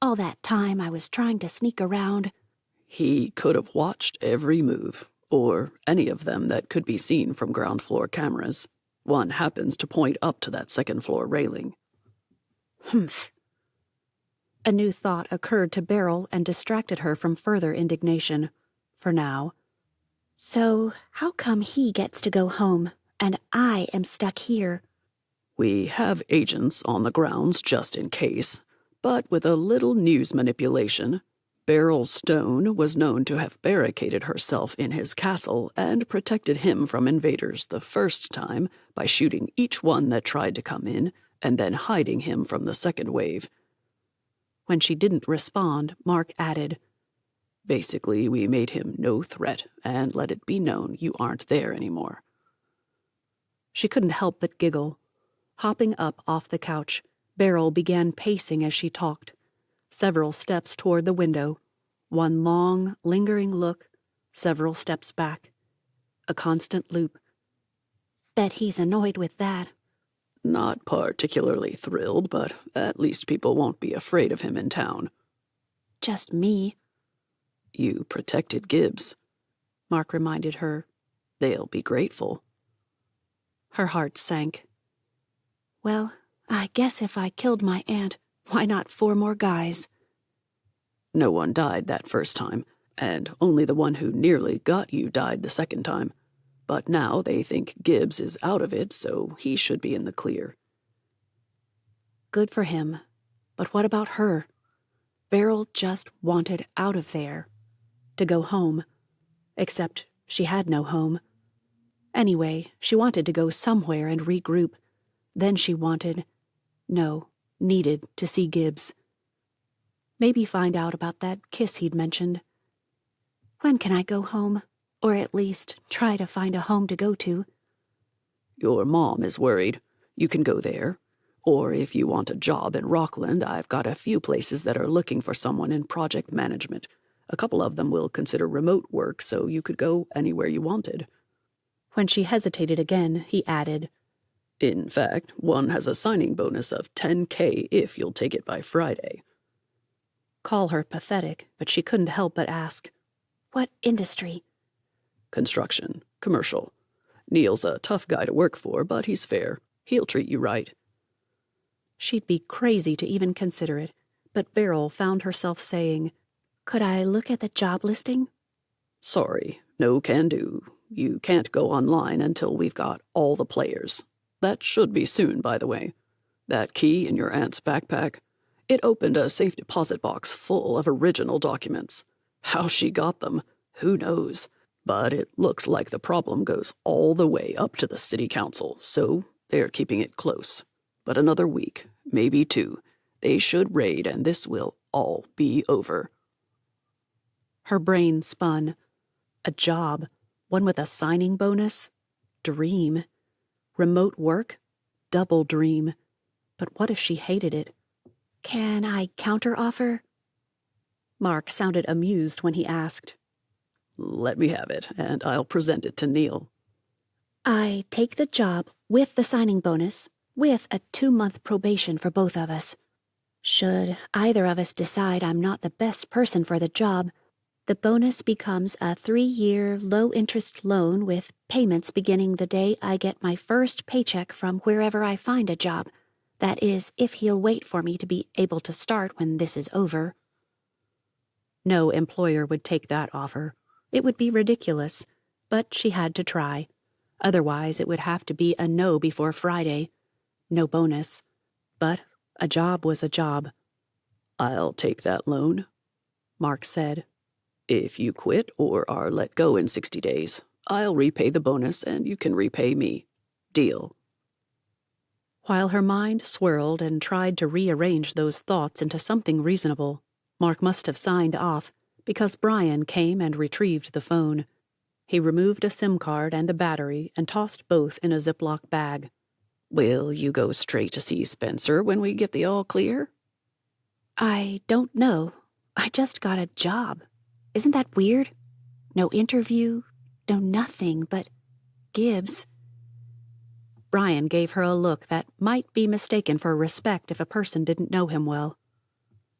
All that time I was trying to sneak around. He could have watched every move, or any of them that could be seen from ground floor cameras. One happens to point up to that second floor railing. Humph. A new thought occurred to Beryl and distracted her from further indignation. For now. So, how come he gets to go home, and I am stuck here? We have agents on the grounds just in case, but with a little news manipulation, Beryl Stone was known to have barricaded herself in his castle and protected him from invaders the first time by shooting each one that tried to come in and then hiding him from the second wave. When she didn't respond, Mark added, Basically, we made him no threat and let it be known you aren't there anymore. She couldn't help but giggle. Hopping up off the couch, Beryl began pacing as she talked. Several steps toward the window. One long, lingering look. Several steps back. A constant loop. Bet he's annoyed with that. Not particularly thrilled, but at least people won't be afraid of him in town. Just me. You protected Gibbs, Mark reminded her. They'll be grateful. Her heart sank. Well, I guess if I killed my aunt, why not 4 more guys? No one died that first time, and only the one who nearly got you died the second time. But now they think Gibbs is out of it, so he should be in the clear. Good for him. But what about her? Beryl just wanted out of there. To go home. Except she had no home. Anyway, she wanted to go somewhere and regroup. Then she needed to see Gibbs. Maybe find out about that kiss he'd mentioned. When can I go home? Or at least try to find a home to go to? Your mom is worried. You can go there. Or if you want a job in Rockland, I've got a few places that are looking for someone in project management. A couple of them will consider remote work, so you could go anywhere you wanted. When she hesitated again, he added, In fact, one has a signing bonus of $10,000 if you'll take it by Friday. Call her pathetic, but she couldn't help but ask, What industry? Construction. Commercial. Neil's a tough guy to work for, but he's fair. He'll treat you right. She'd be crazy to even consider it, but Beryl found herself saying, Could I look at the job listing? Sorry, no can do. You can't go online until we've got all the players. That should be soon, by the way. That key in your aunt's backpack, it opened a safe deposit box full of original documents. How she got them, who knows? But it looks like the problem goes all the way up to the city council, so they're keeping it close. But another week, maybe 2, they should raid and this will all be over. Her brain spun. A job, one with a signing bonus? Dream. Remote work? Double dream. But what if she hated it? Can I counteroffer? Mark sounded amused when he asked. Let me have it, and I'll present it to Neil. I take the job with the signing bonus, with a 2-month probation for both of us. Should either of us decide I'm not the best person for the job, the bonus becomes a 3-year low-interest loan with payments beginning the day I get my first paycheck from wherever I find a job. That is, if he'll wait for me to be able to start when this is over. No employer would take that offer. It would be ridiculous, but she had to try. Otherwise, it would have to be a no before Friday. No bonus. But a job was a job. I'll take that loan, Mark said. If you quit or are let go in 60 days, I'll repay the bonus and you can repay me. Deal. While her mind swirled and tried to rearrange those thoughts into something reasonable, Mark must have signed off, because Brian came and retrieved the phone. He removed a SIM card and a battery and tossed both in a Ziploc bag. Will you go straight to see Spencer when we get the all clear? I don't know. I just got a job. Isn't that weird? No interview, no nothing but Gibbs. Brian gave her a look that might be mistaken for respect if a person didn't know him well.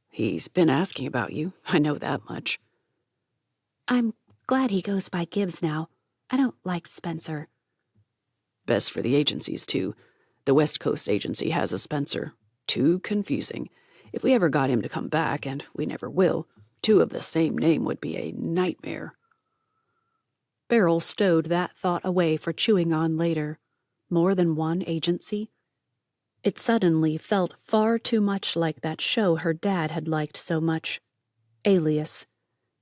He's been asking about you, I know that much. I'm glad he goes by Gibbs now. I don't like Spencer. Best for the agencies, too. The West Coast agency has a Spencer. Too confusing. If we ever got him to come back, and we never will, 2 of the same name would be a nightmare. Beryl stowed that thought away for chewing on later. More than one agency? It suddenly felt far too much like that show her dad had liked so much. Alias.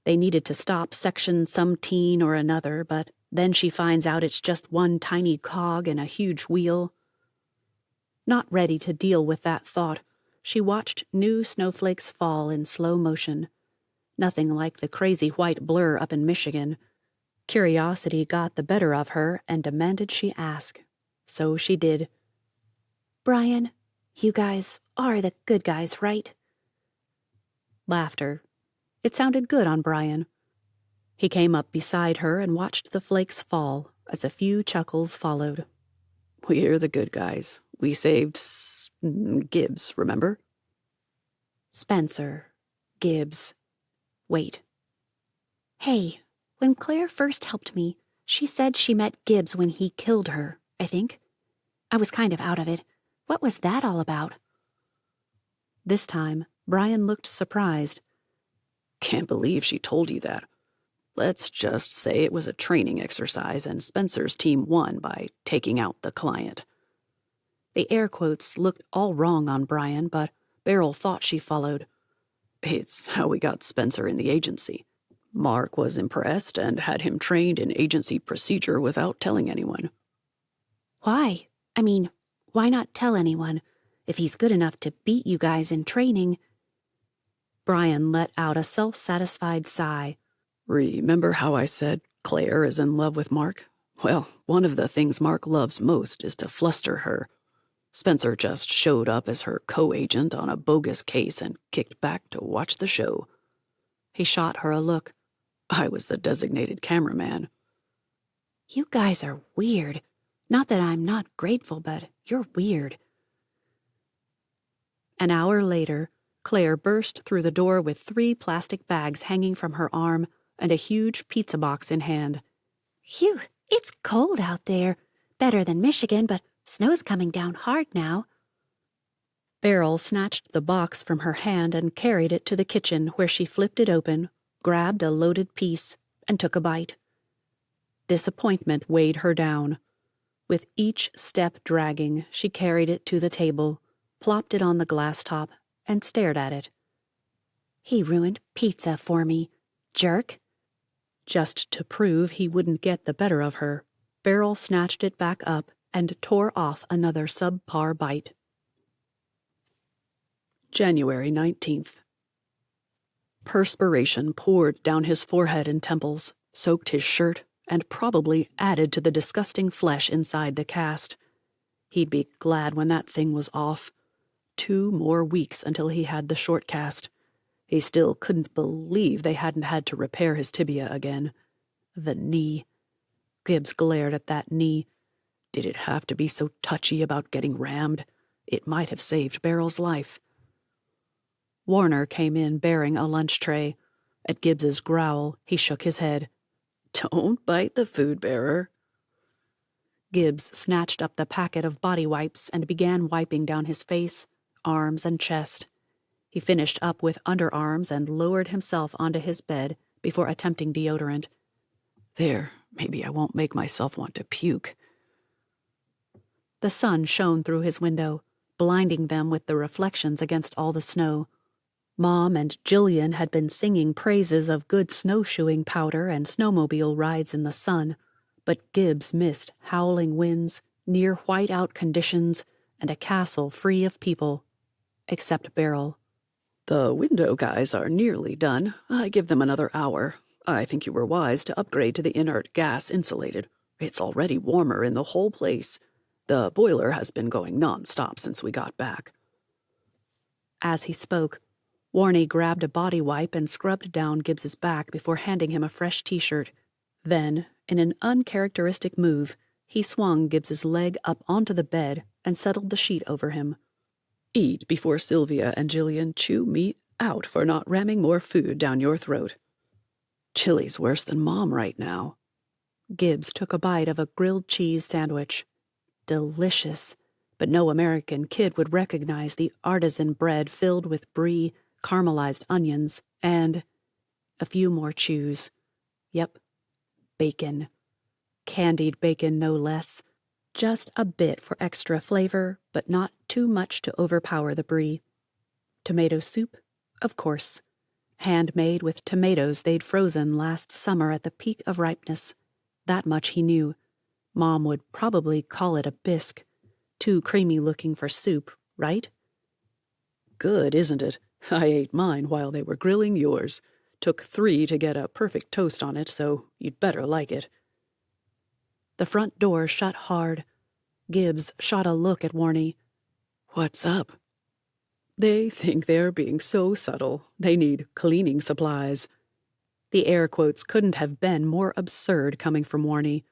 They needed to stop section some teen or another, but then she finds out it's just one tiny cog in a huge wheel. Not ready to deal with that thought, she watched new snowflakes fall in slow motion. Nothing like the crazy white blur up in Michigan. Curiosity got the better of her and demanded she ask. So she did. Brian, you guys are the good guys, right? Laughter. It sounded good on Brian. He came up beside her and watched the flakes fall as a few chuckles followed. We're the good guys. We saved Gibbs, remember? Spencer. Gibbs. Wait. Hey, when Claire first helped me, she said she met Gibbs when he killed her, I think. I was kind of out of it. What was that all about? This time, Brian looked surprised. Can't believe she told you that. Let's just say it was a training exercise and Spencer's team won by taking out the client. The air quotes looked all wrong on Brian, but Beryl thought she followed. It's how we got Spencer in the agency. Mark was impressed and had him trained in agency procedure without telling anyone. Why? I mean, why not tell anyone? If he's good enough to beat you guys in training. Brian let out a self-satisfied sigh. Remember how I said Claire is in love with Mark? Well, one of the things Mark loves most is to fluster her. Spencer just showed up as her co-agent on a bogus case and kicked back to watch the show. He shot her a look. I was the designated cameraman. You guys are weird. Not that I'm not grateful, but you're weird. An hour later, Claire burst through the door with 3 plastic bags hanging from her arm and a huge pizza box in hand. Phew, it's cold out there. Better than Michigan, but snow's coming down hard now. Beryl snatched the box from her hand and carried it to the kitchen, where she flipped it open, grabbed a loaded piece, and took a bite. Disappointment weighed her down. With each step dragging, she carried it to the table, plopped it on the glass top, and stared at it. He ruined pizza for me. Jerk. Just to prove he wouldn't get the better of her, Beryl snatched it back up and tore off another subpar bite. January 19th. Perspiration poured down his forehead and temples, soaked his shirt, and probably added to the disgusting flesh inside the cast. He'd be glad when that thing was off. 2 more weeks until he had the short cast. He still couldn't believe they hadn't had to repair his tibia again. The knee. Gibbs glared at that knee. Did it have to be so touchy about getting rammed? It might have saved Beryl's life. Warner came in bearing a lunch tray. At Gibbs's growl, he shook his head. "Don't bite the food bearer." Gibbs snatched up the packet of body wipes and began wiping down his face, arms, and chest. He finished up with underarms and lowered himself onto his bed before attempting deodorant. There, maybe I won't make myself want to puke. The sun shone through his window, blinding them with the reflections against all the snow. Mom and Jillian had been singing praises of good snowshoeing powder and snowmobile rides in the sun, but Gibbs missed howling winds, near whiteout conditions, and a castle free of people. Except Beryl. "The window guys are nearly done. I give them another hour. I think you were wise to upgrade to the inert gas insulated. It's already warmer in the whole place. The boiler has been going non-stop since we got back." As he spoke, Warney grabbed a body wipe and scrubbed down Gibbs's back before handing him a fresh t-shirt. Then, in an uncharacteristic move, he swung Gibbs's leg up onto the bed and settled the sheet over him. "Eat before Sylvia and Jillian chew me out for not ramming more food down your throat." "Chili's worse than Mom right now." Gibbs took a bite of a grilled cheese sandwich. Delicious, but no American kid would recognize the artisan bread filled with brie, caramelized onions, and a few more chews. Yep, bacon. Candied bacon, no less. Just a bit for extra flavor, but not too much to overpower the brie. Tomato soup, of course. Handmade with tomatoes they'd frozen last summer at the peak of ripeness. That much he knew. Mom would probably call it a bisque. Too creamy looking for soup, right? "Good, isn't it? I ate mine while they were grilling yours. Took 3 to get a perfect toast on it, so you'd better like it." The front door shut hard. Gibbs shot a look at Warney. "What's up?" "They think they're being so subtle. They need cleaning supplies." The air quotes couldn't have been more absurd coming from Warney.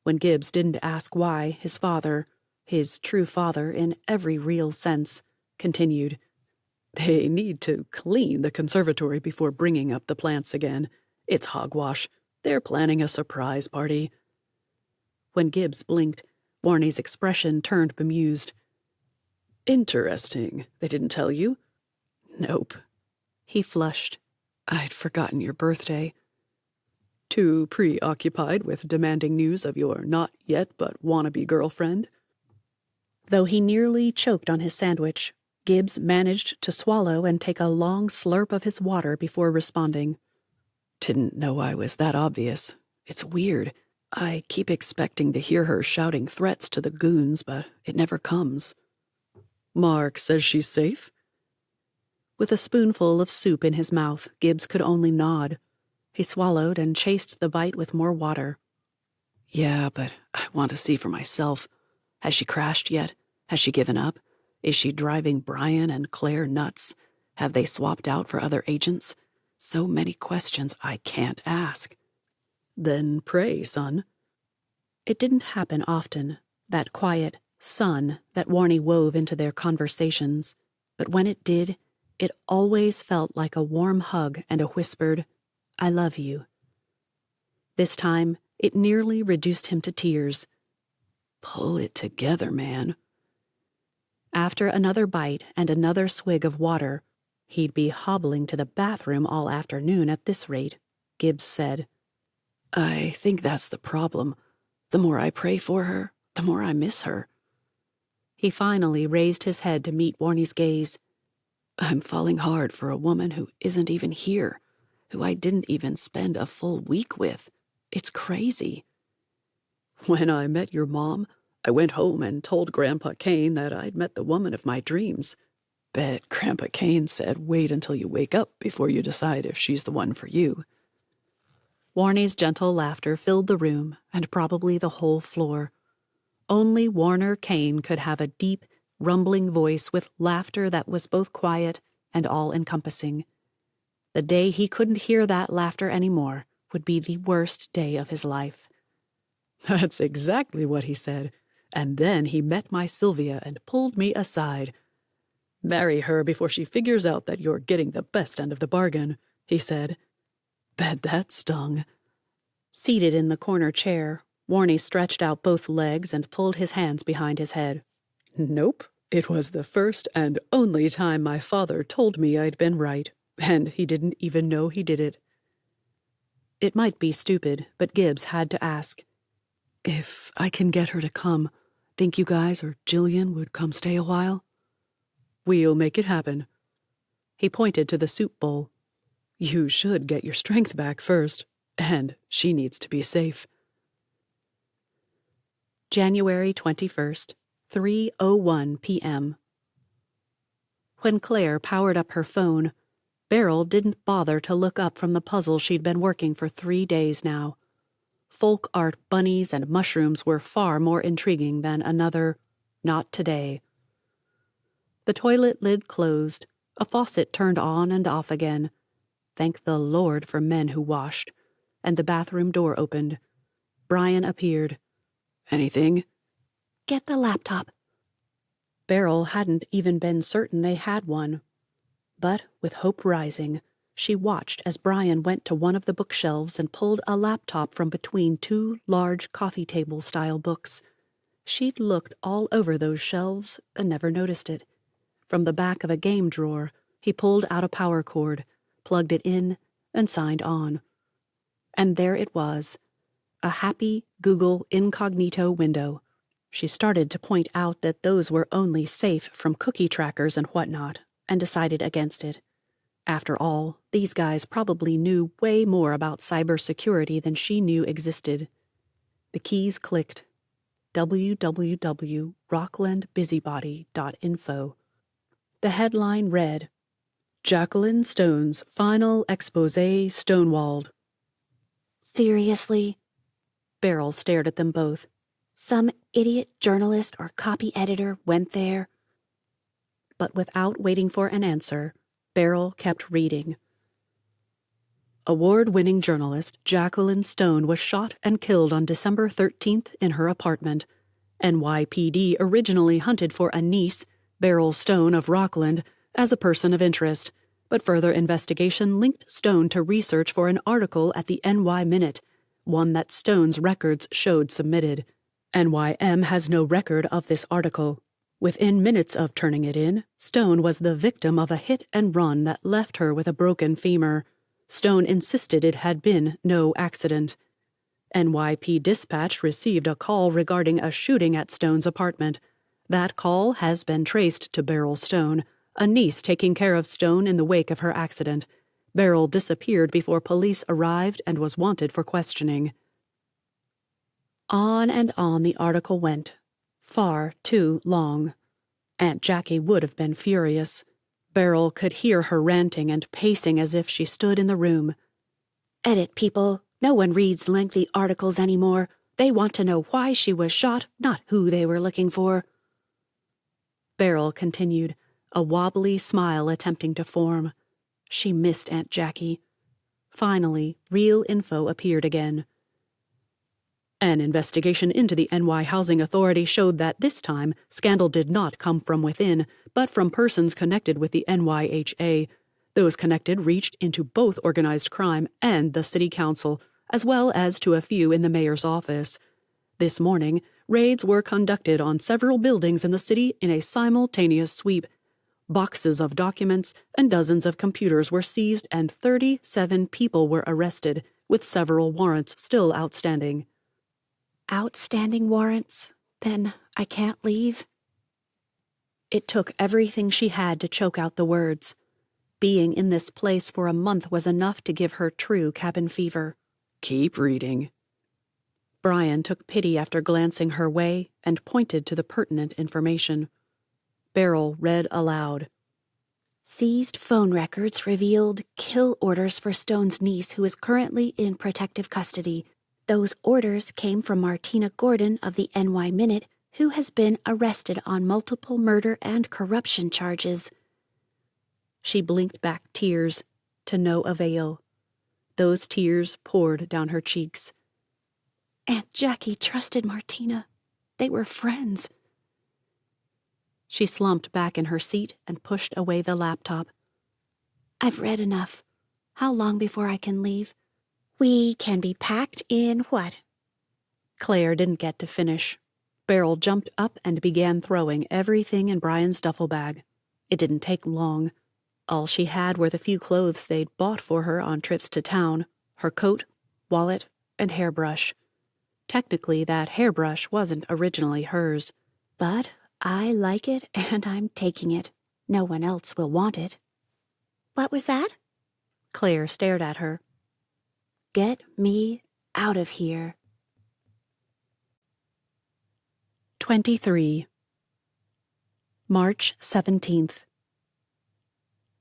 When Gibbs didn't ask why, his father, his true father in every real sense, continued. "They need to clean the conservatory before bringing up the plants again. It's hogwash. They're planning a surprise party." When Gibbs blinked, Warney's expression turned bemused. "Interesting. They didn't tell you?" "Nope." He flushed. "I'd forgotten your birthday." "Too preoccupied with demanding news of your not-yet-but-wannabe girlfriend?" Though he nearly choked on his sandwich, Gibbs managed to swallow and take a long slurp of his water before responding. Didn't know I was that obvious. It's weird. I keep expecting to hear her shouting threats to the goons, but it never comes. Mark says she's safe? With a spoonful of soup in his mouth, Gibbs could only nod. He swallowed and chased the bite with more water. Yeah, but I want to see for myself. Has she crashed yet? Has she given up? Is she driving Brian and Claire nuts? Have they swapped out for other agents? So many questions I can't ask. Then pray, son. It didn't happen often, that quiet son that Warnie wove into their conversations, but when it did, it always felt like a warm hug and a whispered, "I love you." This time, it nearly reduced him to tears. Pull it together, man. After another bite and another swig of water, he'd be hobbling to the bathroom all afternoon at this rate, Gibbs said. I think that's the problem. The more I pray for her, the more I miss her. He finally raised his head to meet Warnie's gaze. I'm falling hard for a woman who isn't even here, who I didn't even spend a full week with. It's crazy. When I met your mom, I went home and told Grandpa Kane that I'd met the woman of my dreams. Bet Grandpa Kane said wait until you wake up before you decide if she's the one for you. Warnie's gentle laughter filled the room and probably the whole floor. Only Warner Kane could have a deep, rumbling voice with laughter that was both quiet and all-encompassing. The day he couldn't hear that laughter anymore would be the worst day of his life. That's exactly what he said. And then he met my Sylvia and pulled me aside. Marry her before she figures out that you're getting the best end of the bargain, he said. Bet that stung. Seated in the corner chair, Warnie stretched out both legs and pulled his hands behind his head. Nope. It was the first and only time my father told me I'd been right, and he didn't even know he did it. It might be stupid, but Gibbs had to ask. If I can get her to come, think you guys or Jillian would come stay a while? We'll make it happen. He pointed to the soup bowl. You should get your strength back first, and she needs to be safe. January 21st, 3:01 p.m. When Claire powered up her phone, Beryl didn't bother to look up from the puzzle she'd been working for 3 days now. Folk art bunnies and mushrooms were far more intriguing than another, "Not today." The toilet lid closed, a faucet turned on and off again. Thank the Lord for men who washed. And the bathroom door opened. Brian appeared. Anything? Get the laptop. Beryl hadn't even been certain they had one. But, with hope rising, she watched as Brian went to one of the bookshelves and pulled a laptop from between 2 large coffee table-style books. She'd looked all over those shelves and never noticed it. From the back of a game drawer, he pulled out a power cord, plugged it in, and signed on. And there it was, a happy Google incognito window. She started to point out that those were only safe from cookie trackers and whatnot, and decided against it. After all, these guys probably knew way more about cybersecurity than she knew existed. The keys clicked. www.rocklandbusybody.info. The headline read, Jacqueline Stone's final exposé stonewalled. Seriously? Beryl stared at them both. Some idiot journalist or copy editor went there? But without waiting for an answer, Beryl kept reading. Award-winning journalist Jacqueline Stone was shot and killed on December 13th in her apartment. NYPD originally hunted for a niece, Beryl Stone of Rockland, as a person of interest, but further investigation linked Stone to research for an article at the NY Minute, one that Stone's records showed submitted. NYM has no record of this article. Within minutes of turning it in, Stone was the victim of a hit and run that left her with a broken femur. Stone insisted it had been no accident. NYP Dispatch received a call regarding a shooting at Stone's apartment. That call has been traced to Beryl Stone, a niece taking care of Stone in the wake of her accident. Beryl disappeared before police arrived and was wanted for questioning. On and on the article went. Far too long. Aunt Jackie would have been furious. Beryl could hear her ranting and pacing as if she stood in the room. Edit, people. No one reads lengthy articles anymore. They want to know why she was shot, not who they were looking for. Beryl continued, a wobbly smile attempting to form. She missed Aunt Jackie. Finally, real info appeared again. An investigation into the NY Housing Authority showed that this time, scandal did not come from within, but from persons connected with the NYHA. Those connected reached into both organized crime and the city council, as well as to a few in the mayor's office. This morning, raids were conducted on several buildings in the city in a simultaneous sweep. Boxes of documents and dozens of computers were seized and 37 people were arrested, with several warrants still outstanding. Outstanding warrants? Then I can't leave? It took everything she had to choke out the words. Being in this place for a month was enough to give her true cabin fever. Keep reading. Brian took pity after glancing her way and pointed to the pertinent information. Beryl read aloud. Seized phone records revealed kill orders for Stone's niece, who is currently in protective custody. Those orders came from Martina Gordon of the NY Minute, who has been arrested on multiple murder and corruption charges. She blinked back tears, to no avail. Those tears poured down her cheeks. Aunt Jackie trusted Martina. They were friends. She slumped back in her seat and pushed away the laptop. I've read enough. How long before I can leave? We can be packed in what? Claire didn't get to finish. Beryl jumped up and began throwing everything in Brian's duffel bag. It didn't take long. All she had were the few clothes they'd bought for her on trips to town, her coat, wallet, and hairbrush. Technically, that hairbrush wasn't originally hers. But I like it and I'm taking it. No one else will want it. What was that? Claire stared at her. Get me out of here. 23. March 17th.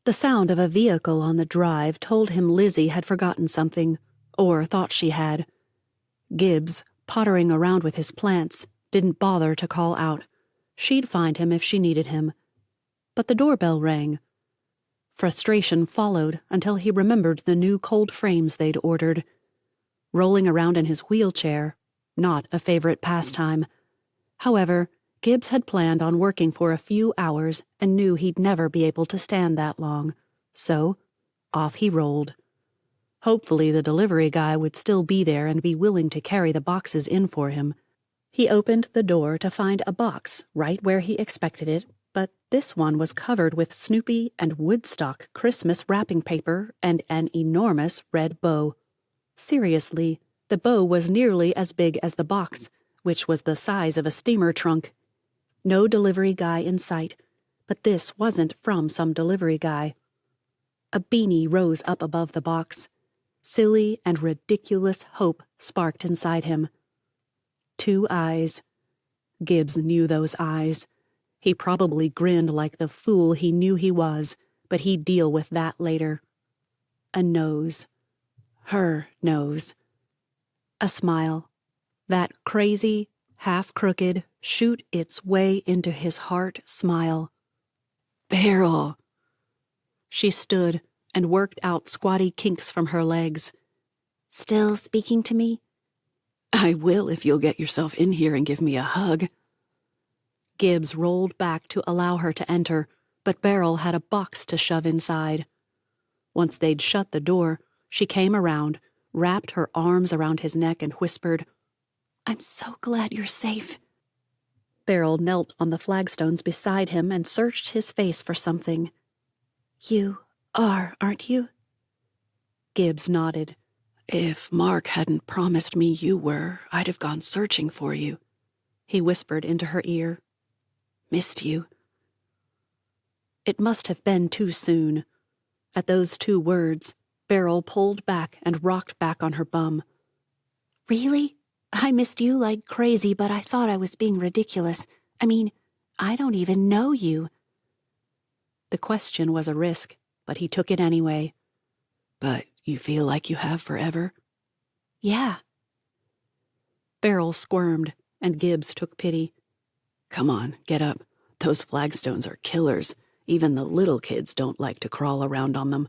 The sound of a vehicle on the drive told him Lizzie had forgotten something, or thought she had. Gibbs, pottering around with his plants, didn't bother to call out. She'd find him if she needed him. But the doorbell rang. Frustration followed until he remembered the new cold frames they'd ordered. Rolling around in his wheelchair, not a favorite pastime. However, Gibbs had planned on working for a few hours and knew he'd never be able to stand that long. So, off he rolled. Hopefully the delivery guy would still be there and be willing to carry the boxes in for him. He opened the door to find a box right where he expected it, but this one was covered with Snoopy and Woodstock Christmas wrapping paper and an enormous red bow. Seriously, the bow was nearly as big as the box, which was the size of a steamer trunk. No delivery guy in sight, but this wasn't from some delivery guy. A beanie rose up above the box. Silly and ridiculous hope sparked inside him. 2 eyes. Gibbs knew those eyes. He probably grinned like the fool he knew he was, but he'd deal with that later. A nose. Her nose. A smile. That crazy, half-crooked, shoot its way into his heart smile. Beryl! She stood and worked out squatty kinks from her legs. Still speaking to me? I will if you'll get yourself in here and give me a hug. Gibbs rolled back to allow her to enter, but Beryl had a box to shove inside. Once they'd shut the door, she came around, wrapped her arms around his neck and whispered, I'm so glad you're safe. Beryl knelt on the flagstones beside him and searched his face for something. You are, aren't you? Gibbs nodded. If Mark hadn't promised me you were, I'd have gone searching for you, he whispered into her ear. Missed you. It must have been too soon. At those 2 words, Beryl pulled back and rocked back on her bum. Really? I missed you like crazy, but I thought I was being ridiculous. I mean, I don't even know you. The question was a risk, but he took it anyway. But you feel like you have forever? Yeah. Beryl squirmed, and Gibbs took pity. Come on, get up. Those flagstones are killers. Even the little kids don't like to crawl around on them.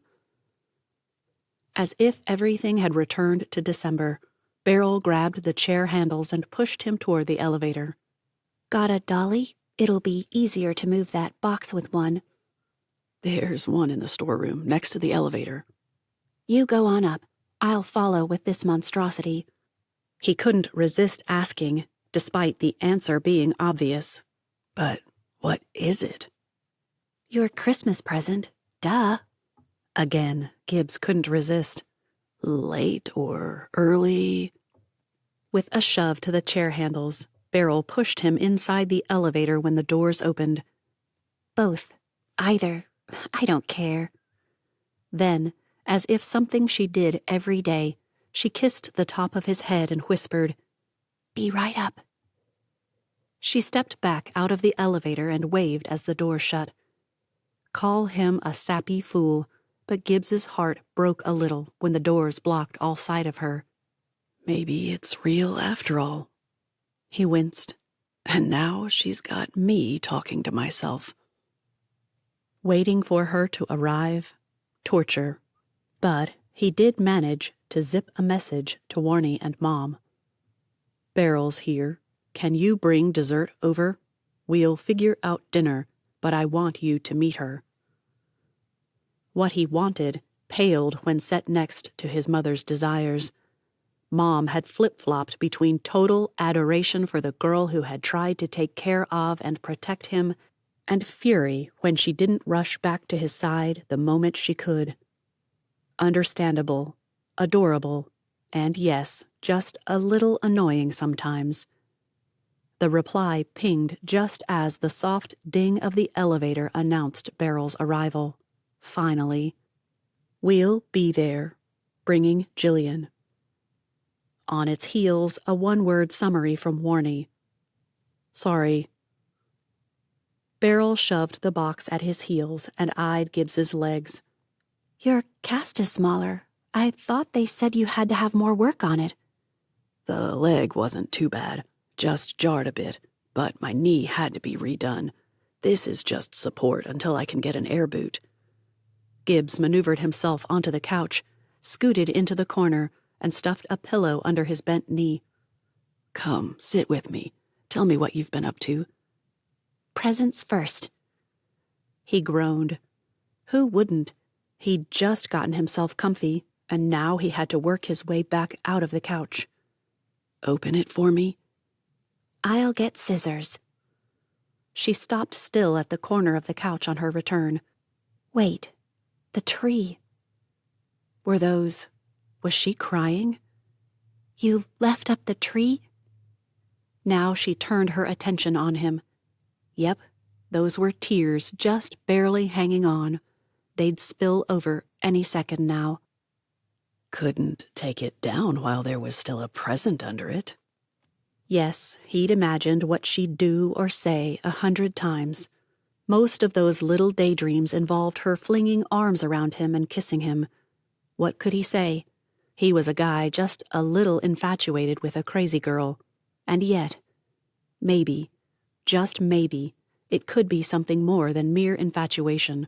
As if everything had returned to December, Beryl grabbed the chair handles and pushed him toward the elevator. Got a dolly? It'll be easier to move that box with one. There's one in the storeroom, next to the elevator. You go on up. I'll follow with this monstrosity. He couldn't resist asking, despite the answer being obvious. But what is it? Your Christmas present. Duh. Again, Gibbs couldn't resist. Late or early? With a shove to the chair handles, Beryl pushed him inside the elevator when the doors opened. Both. Either. I don't care. Then, as if something she did every day, she kissed the top of his head and whispered, Be right up. She stepped back out of the elevator and waved as the door shut. Call him a sappy fool, but Gibbs's heart broke a little when the doors blocked all sight of her. Maybe it's real after all. He winced. And now she's got me talking to myself. Waiting for her to arrive? Torture. But he did manage to zip a message to Warnie and Mom. Beryl's here. Can you bring dessert over? We'll figure out dinner, but I want you to meet her. What he wanted paled when set next to his mother's desires. Mom had flip-flopped between total adoration for the girl who had tried to take care of and protect him, and fury when she didn't rush back to his side the moment she could. Understandable, adorable, and yes, just a little annoying sometimes. The reply pinged just as the soft ding of the elevator announced Beryl's arrival. Finally. We'll be there, bringing Jillian. On its heels, a one-word summary from Warnie. Sorry. Beryl shoved the box at his heels and eyed Gibbs's legs. Your cast is smaller. I thought they said you had to have more work on it. The leg wasn't too bad, just jarred a bit, but my knee had to be redone. This is just support until I can get an air boot. Gibbs maneuvered himself onto the couch, scooted into the corner, and stuffed a pillow under his bent knee. Come, sit with me. Tell me what you've been up to. Presents first. He groaned. Who wouldn't? He'd just gotten himself comfy, and now he had to work his way back out of the couch. Open it for me? I'll get scissors. She stopped still at the corner of the couch on her return. Wait, the tree. Was she crying? You left up the tree? Now she turned her attention on him. Yep, those were tears just barely hanging on. They'd spill over any second now. Couldn't take it down while there was still a present under it. Yes, he'd imagined what she'd do or say 100 times. Most of those little daydreams involved her flinging arms around him and kissing him. What could he say? He was a guy just a little infatuated with a crazy girl. And yet, maybe, just maybe, it could be something more than mere infatuation.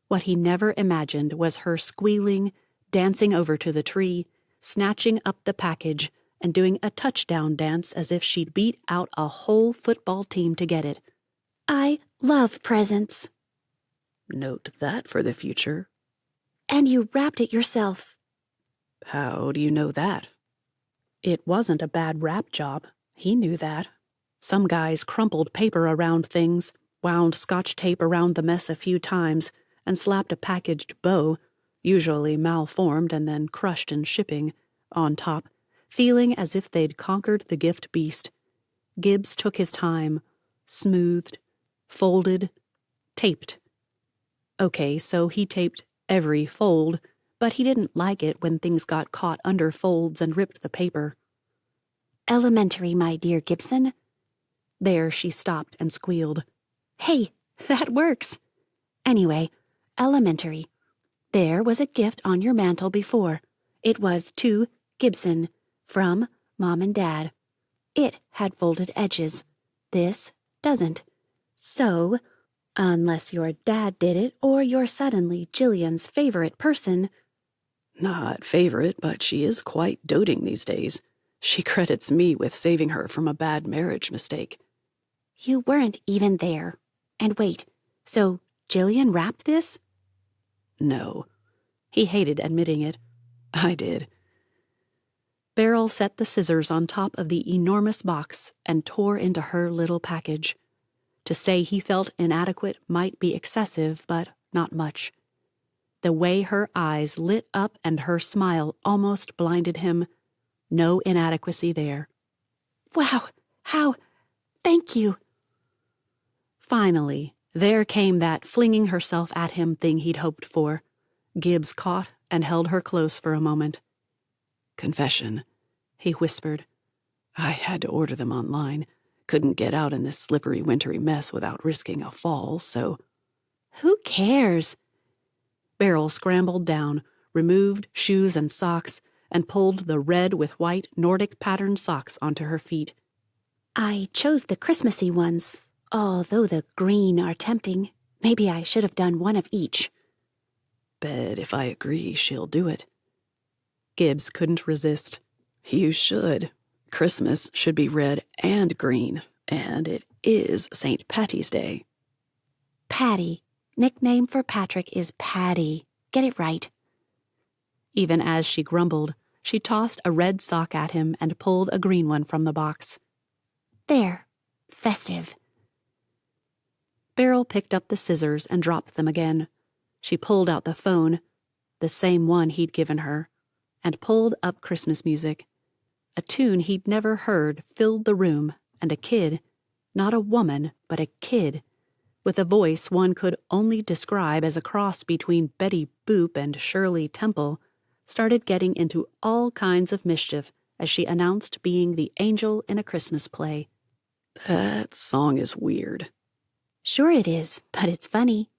What he never imagined was her squealing, dancing over to the tree, snatching up the package, and doing a touchdown dance as if she'd beat out a whole football team to get it. I love presents. Note that for the future. And you wrapped it yourself. How do you know that? It wasn't a bad wrap job. He knew that. Some guys crumpled paper around things, wound Scotch tape around the mess a few times, and slapped a packaged bow, usually malformed and then crushed in shipping, on top, feeling as if they'd conquered the gift beast. Gibbs took his time, smoothed, folded, taped. Okay, so he taped every fold, but he didn't like it when things got caught under folds and ripped the paper. Elementary, my dear Gibson. There she stopped and squealed. Hey, that works. Anyway, elementary. There was a gift on your mantel before. It was to Gibson, from Mom and Dad. It had folded edges. This doesn't. So, unless your dad did it or you're suddenly Jillian's favorite person. Not favorite, but she is quite doting these days. She credits me with saving her from a bad marriage mistake. You weren't even there. And wait, so Jillian wrapped this? No. He hated admitting it. I did. Beryl set the scissors on top of the enormous box and tore into her little package. To say he felt inadequate might be excessive, but not much. The way her eyes lit up and her smile almost blinded him. No inadequacy there. Wow, how? Thank you. Finally, there came that flinging herself at him thing he'd hoped for. Gibbs caught and held her close for a moment. Confession, he whispered. I had to order them online. Couldn't get out in this slippery, wintry mess without risking a fall, so... Who cares? Beryl scrambled down, removed shoes and socks, and pulled the red with white Nordic patterned socks onto her feet. I chose the Christmassy ones, although the green are tempting. Maybe I should have done one of each. Bet if I agree, she'll do it. Gibbs couldn't resist. You should. Christmas should be red and green, and it is St. Patty's Day. Patty. Nickname for Patrick is Patty. Get it right. Even as she grumbled, she tossed a red sock at him and pulled a green one from the box. There. Festive. Beryl picked up the scissors and dropped them again. She pulled out the phone, the same one he'd given her, and pulled up Christmas music. A tune he'd never heard filled the room, and a kid, not a woman, but a kid, with a voice one could only describe as a cross between Betty Boop and Shirley Temple, started getting into all kinds of mischief as she announced being the angel in a Christmas play. That song is weird. Sure it is, but it's funny.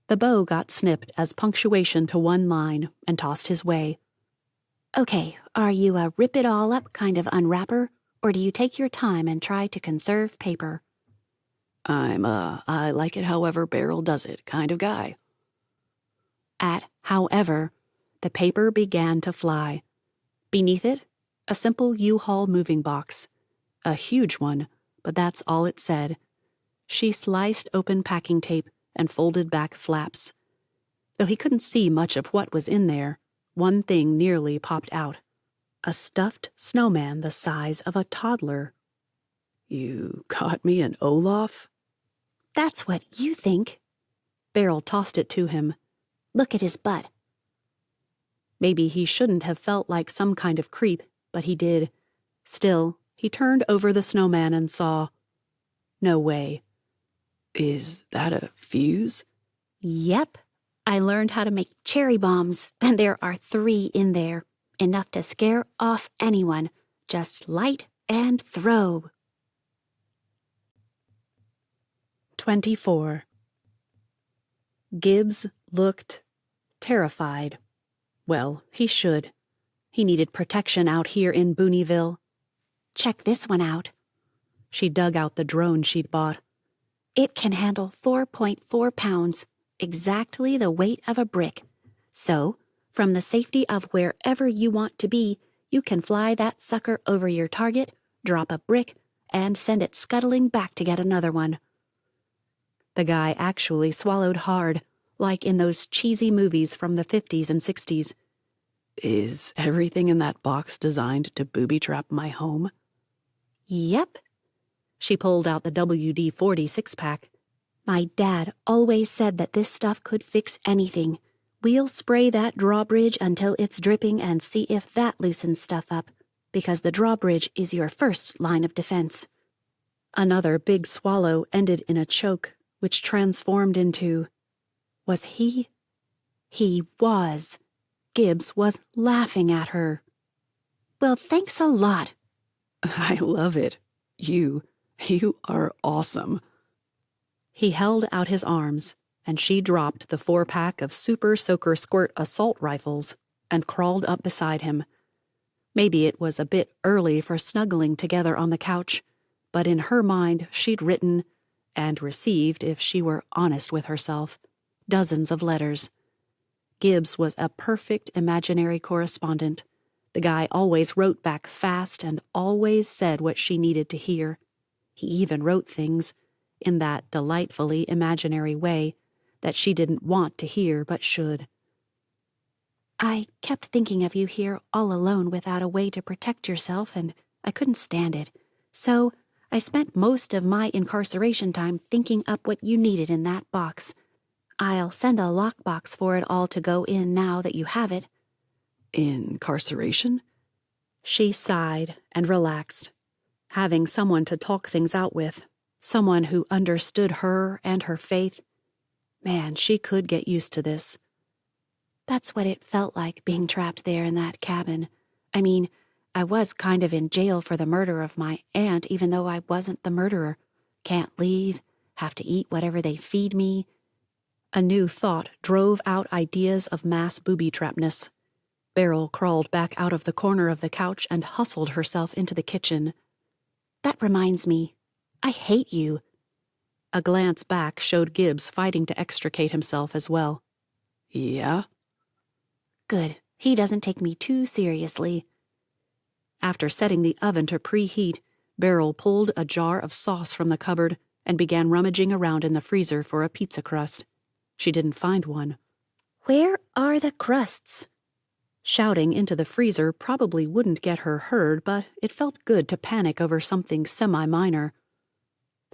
The bow got snipped as punctuation to one line and tossed his way. Okay, are you a rip-it-all-up kind of unwrapper, or do you take your time and try to conserve paper? I'm I like it however Beryl does it kind of guy. At however, the paper began to fly. Beneath it, a simple U-Haul moving box. A huge one, but that's all it said. She sliced open packing tape and folded back flaps. Though he couldn't see much of what was in there, one thing nearly popped out. A stuffed snowman the size of a toddler. You caught me an Olaf? That's what you think. Beryl tossed it to him. Look at his butt. Maybe he shouldn't have felt like some kind of creep, but he did. Still, he turned over the snowman and saw... No way. Is that a fuse? Yep. I learned how to make cherry bombs, and there are 3 in there. Enough to scare off anyone. Just light and throw. 24. Gibbs looked terrified. Well, he should. He needed protection out here in Booneyville. Check this one out. She dug out the drone she'd bought. It can handle 4.4 pounds, exactly the weight of a brick. So, from the safety of wherever you want to be, you can fly that sucker over your target, drop a brick, and send it scuttling back to get another one. The guy actually swallowed hard, like in those cheesy movies from the 50s and 60s. Is everything in that box designed to booby-trap my home? Yep. She pulled out the WD-40 six-pack. My dad always said that this stuff could fix anything. We'll spray that drawbridge until it's dripping and see if that loosens stuff up, because the drawbridge is your first line of defense. Another big swallow ended in a choke, which transformed into... Was he? He was. Gibbs was laughing at her. Well, thanks a lot. I love it. You are awesome. He held out his arms, and she dropped the 4-pack of Super Soaker Squirt assault rifles and crawled up beside him. Maybe it was a bit early for snuggling together on the couch, but in her mind she'd written, and received if she were honest with herself, dozens of letters. Gibbs was a perfect imaginary correspondent. The guy always wrote back fast and always said what she needed to hear. He even wrote things, in that delightfully imaginary way, that she didn't want to hear but should. I kept thinking of you here all alone without a way to protect yourself, and I couldn't stand it. So I spent most of my incarceration time thinking up what you needed in that box. I'll send a lockbox for it all to go in now that you have it. Incarceration? She sighed and relaxed. Having someone to talk things out with, someone who understood her and her faith, man, she could get used to this. That's what it felt like being trapped there in that cabin. I mean, I was kind of in jail for the murder of my aunt, even though I wasn't the murderer. Can't leave, have to eat whatever they feed me. A new thought drove out ideas of mass booby-trapness. Beryl crawled back out of the corner of the couch and hustled herself into the kitchen. That reminds me, I hate you. A glance back showed Gibbs fighting to extricate himself as well. Yeah? Good. He doesn't take me too seriously. After setting the oven to preheat, Beryl pulled a jar of sauce from the cupboard and began rummaging around in the freezer for a pizza crust. She didn't find one. Where are the crusts? Shouting into the freezer probably wouldn't get her heard, but it felt good to panic over something semi-minor.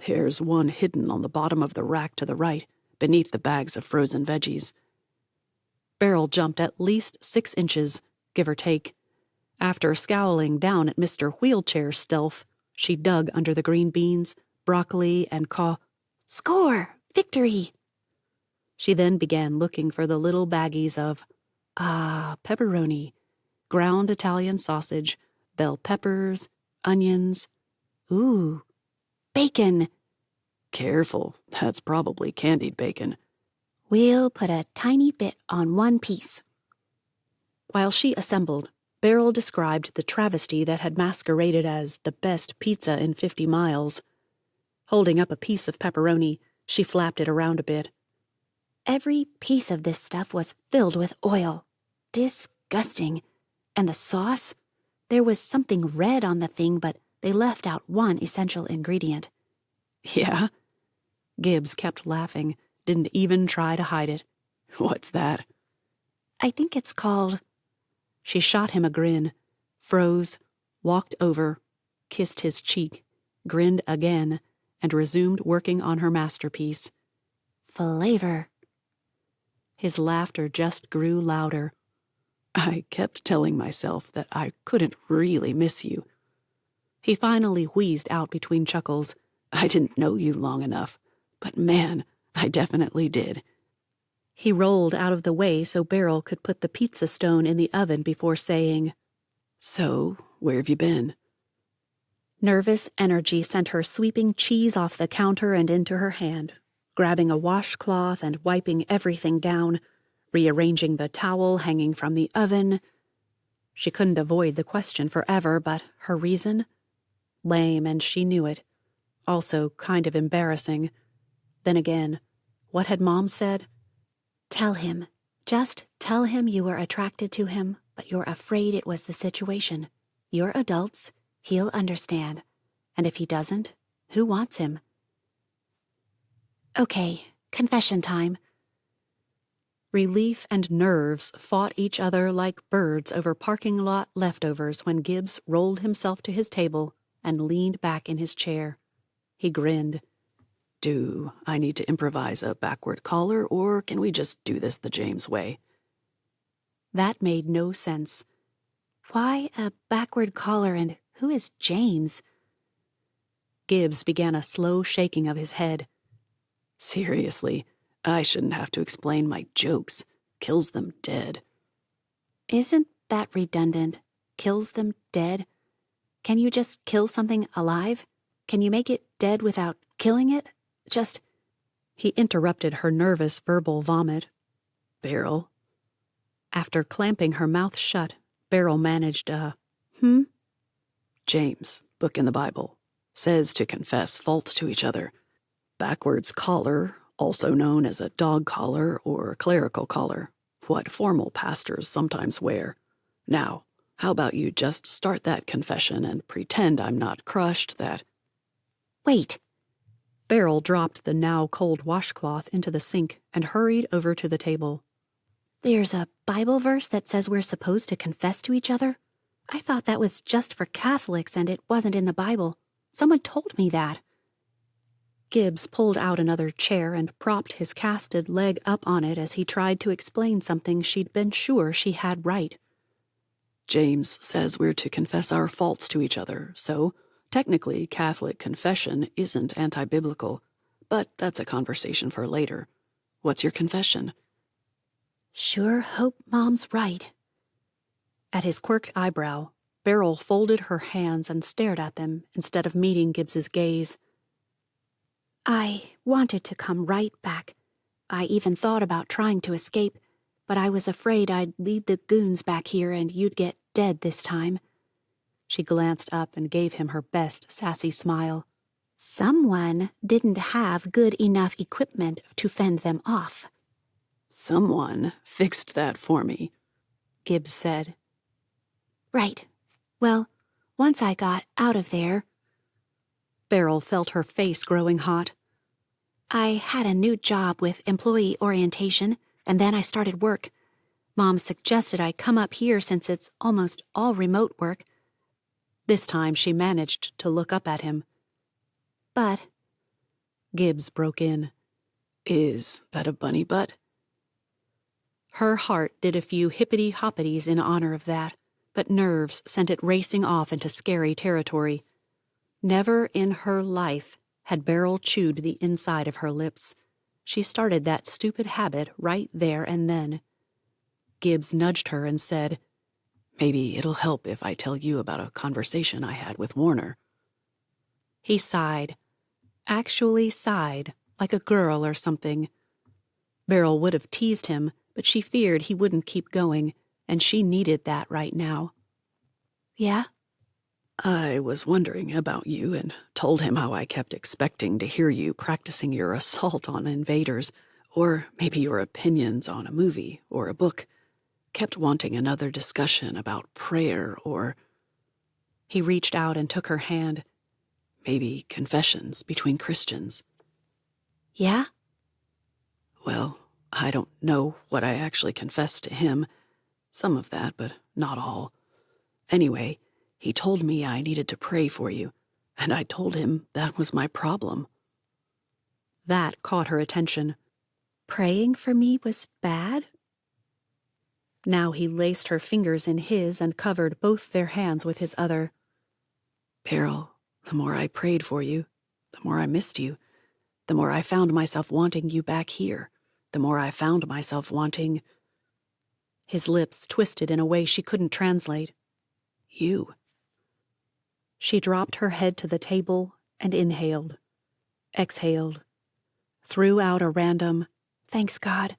There's one hidden on the bottom of the rack to the right, beneath the bags of frozen veggies. Beryl jumped at least 6 inches, give or take. After scowling down at Mr. Wheelchair Stealth, she dug under the green beans, broccoli, and Score! Victory! She then began looking for the little baggies of pepperoni, ground Italian sausage, bell peppers, onions. Ooh, bacon. Careful, that's probably candied bacon. We'll put a tiny bit on one piece. While she assembled, Beryl described the travesty that had masqueraded as the best pizza in 50 miles. Holding up a piece of pepperoni, she flapped it around a bit. Every piece of this stuff was filled with oil. Disgusting. And the sauce? There was something red on the thing, but they left out one essential ingredient. Yeah? Gibbs kept laughing, didn't even try to hide it. What's that? I think it's called... She shot him a grin, froze, walked over, kissed his cheek, grinned again, and resumed working on her masterpiece. Flavor. His laughter just grew louder. I kept telling myself that I couldn't really miss you. He finally wheezed out between chuckles. I didn't know you long enough, but man, I definitely did. He rolled out of the way so Beryl could put the pizza stone in the oven before saying, So, where have you been? Nervous energy sent her sweeping cheese off the counter and into her hand, grabbing a washcloth and wiping everything down, rearranging the towel hanging from the oven. She couldn't avoid the question forever, but her reason? Lame, and she knew it. Also kind of embarrassing. Then again, what had Mom said? Tell him. Just tell him you were attracted to him, but you're afraid it was the situation. You're adults. He'll understand. And if he doesn't, who wants him? Okay, confession time. Relief and nerves fought each other like birds over parking lot leftovers when Gibbs rolled himself to his table and leaned back in his chair. He grinned. Do I need to improvise a backward collar, or can we just do this the James way? That made no sense. Why a backward collar, and who is James? Gibbs began a slow shaking of his head. Seriously, I shouldn't have to explain my jokes. Kills them dead. Isn't that redundant? Kills them dead? Can you just kill something alive? Can you make it dead without killing it? Just... He interrupted her nervous verbal vomit. Beryl. After clamping her mouth shut, Beryl managed a, James, book in the Bible, says to confess faults to each other. Backwards collar, also known as a dog collar or clerical collar, what formal pastors sometimes wear. Now, how about you just start that confession and pretend I'm not crushed that... Wait. Beryl dropped the now cold washcloth into the sink and hurried over to the table. There's a Bible verse that says we're supposed to confess to each other? I thought that was just for Catholics and it wasn't in the Bible. Someone told me that. Gibbs pulled out another chair and propped his casted leg up on it as he tried to explain something she'd been sure she had right. James says we're to confess our faults to each other, so technically Catholic confession isn't anti-biblical, but that's a conversation for later. What's your confession? Sure hope Mom's right. At his quirked eyebrow, Beryl folded her hands and stared at them instead of meeting Gibbs's gaze. I wanted to come right back. I even thought about trying to escape, but I was afraid I'd lead the goons back here and you'd get dead this time. She glanced up and gave him her best sassy smile. Someone didn't have good enough equipment to fend them off. Someone fixed that for me, Gibbs said. Right. Well, once I got out of there... Beryl felt her face growing hot. I had a new job with employee orientation, and then I started work. Mom suggested I come up here since it's almost all remote work. This time she managed to look up at him. But... Gibbs broke in. Is that a bunny butt? Her heart did a few hippity-hoppities in honor of that, but nerves sent it racing off into scary territory. Never in her life had Beryl chewed the inside of her lips. She started that stupid habit right there and then. Gibbs nudged her and said, Maybe it'll help if I tell you about a conversation I had with Warner. He sighed. Actually sighed, like a girl or something. Beryl would have teased him, but she feared he wouldn't keep going, and she needed that right now. Yeah? I was wondering about you and told him how I kept expecting to hear you practicing your assault on invaders, or maybe your opinions on a movie or a book. Kept wanting another discussion about prayer or... He reached out and took her hand. Maybe confessions between Christians. Yeah? Well, I don't know what I actually confessed to him. Some of that, but not all. Anyway, he told me I needed to pray for you, and I told him that was my problem. That caught her attention. Praying for me was bad? Now he laced her fingers in his and covered both their hands with his other. Beryl, the more I prayed for you, the more I missed you, the more I found myself wanting you back here, the more I found myself wanting... His lips twisted in a way she couldn't translate. You. She dropped her head to the table and inhaled, exhaled, threw out a random, "Thanks God,"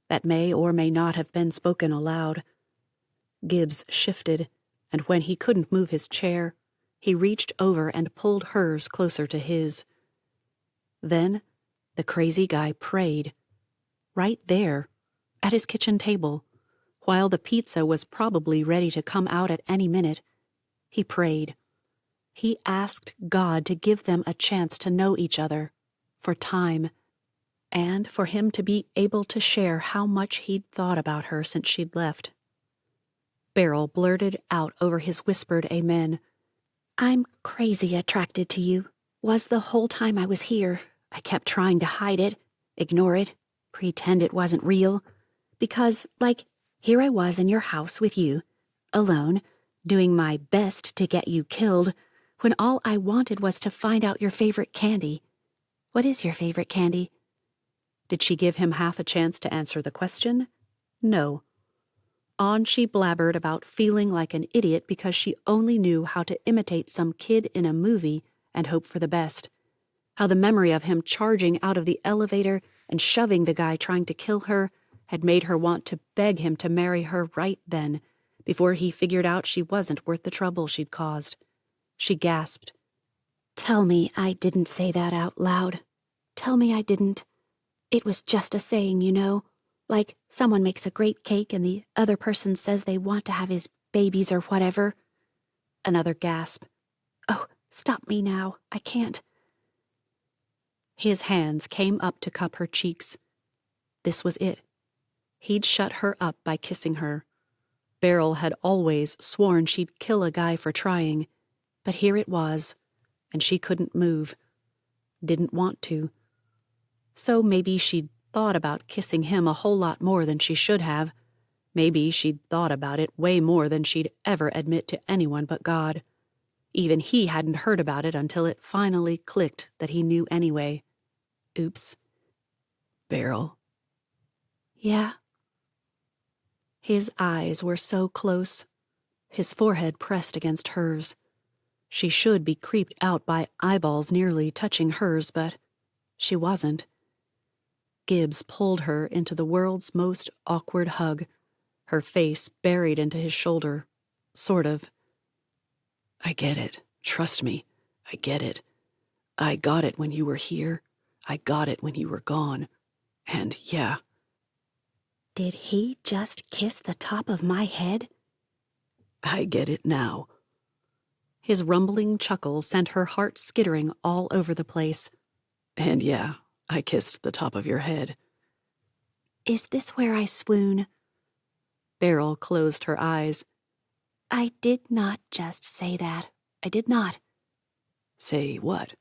that may or may not have been spoken aloud. Gibbs shifted, and when he couldn't move his chair, he reached over and pulled hers closer to his. Then the crazy guy prayed, right there, at his kitchen table, while the pizza was probably ready to come out at any minute. He prayed. He asked God to give them a chance to know each other, for time, and for him to be able to share how much he'd thought about her since she'd left. Beryl blurted out over his whispered amen. I'm crazy attracted to you. Was the whole time I was here. I kept trying to hide it, ignore it, pretend it wasn't real. Because, here I was in your house with you, alone, doing my best to get you killed, when all I wanted was to find out your favorite candy. What is your favorite candy? Did she give him half a chance to answer the question? No. On she blabbered about feeling like an idiot because she only knew how to imitate some kid in a movie and hope for the best. How the memory of him charging out of the elevator and shoving the guy trying to kill her had made her want to beg him to marry her right then, before he figured out she wasn't worth the trouble she'd caused. She gasped. Tell me I didn't say that out loud. Tell me I didn't. It was just a saying, you know. Like someone makes a great cake and the other person says they want to have his babies or whatever. Another gasp. Oh, stop me now. I can't. His hands came up to cup her cheeks. This was it. He'd shut her up by kissing her. Beryl had always sworn she'd kill a guy for trying, but here it was, and she couldn't move. Didn't want to. So maybe she'd thought about kissing him a whole lot more than she should have. Maybe she'd thought about it way more than she'd ever admit to anyone but God. Even he hadn't heard about it until it finally clicked that he knew anyway. Oops. Beryl. Yeah? His eyes were so close, his forehead pressed against hers. She should be creeped out by eyeballs nearly touching hers, but she wasn't. Gibbs pulled her into the world's most awkward hug, her face buried into his shoulder, sort of. I get it. Trust me. I get it. I got it when you were here. I got it when you were gone. And yeah. Did he just kiss the top of my head? I get it now. His rumbling chuckle sent her heart skittering all over the place. And yeah, I kissed the top of your head. Is this where I swoon? Beryl closed her eyes. I did not just say that. I did not. Say what?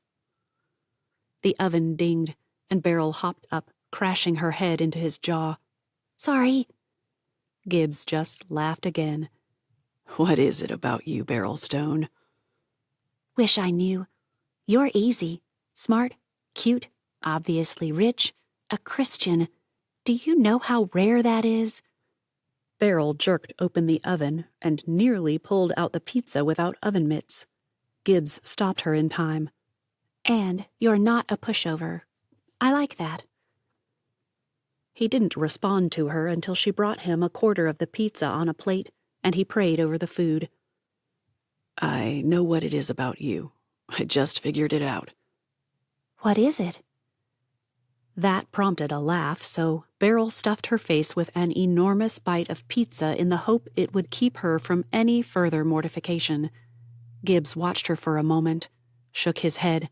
The oven dinged, and Beryl hopped up, crashing her head into his jaw. Sorry. Gibbs just laughed again. What is it about you, Beryl Stone? Wish I knew. You're easy. Smart, cute, obviously rich, a Christian. Do you know how rare that is? Beryl jerked open the oven and nearly pulled out the pizza without oven mitts. Gibbs stopped her in time. And you're not a pushover. I like that. He didn't respond to her until she brought him a quarter of the pizza on a plate, and he prayed over the food. I know what it is about you. I just figured it out. What is it? That prompted a laugh, so Beryl stuffed her face with an enormous bite of pizza in the hope it would keep her from any further mortification. Gibbs watched her for a moment, shook his head,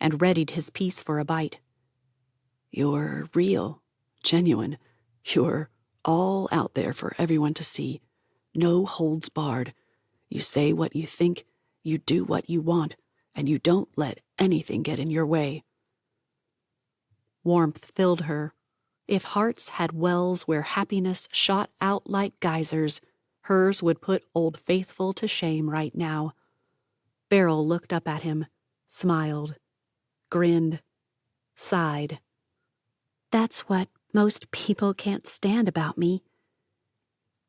and readied his piece for a bite. You're real, genuine. You're all out there for everyone to see. No holds barred. You say what you think, you do what you want, and you don't let anything get in your way. Warmth filled her. If hearts had wells where happiness shot out like geysers, hers would put Old Faithful to shame right now. Beryl looked up at him, smiled, grinned, sighed. That's what most people can't stand about me.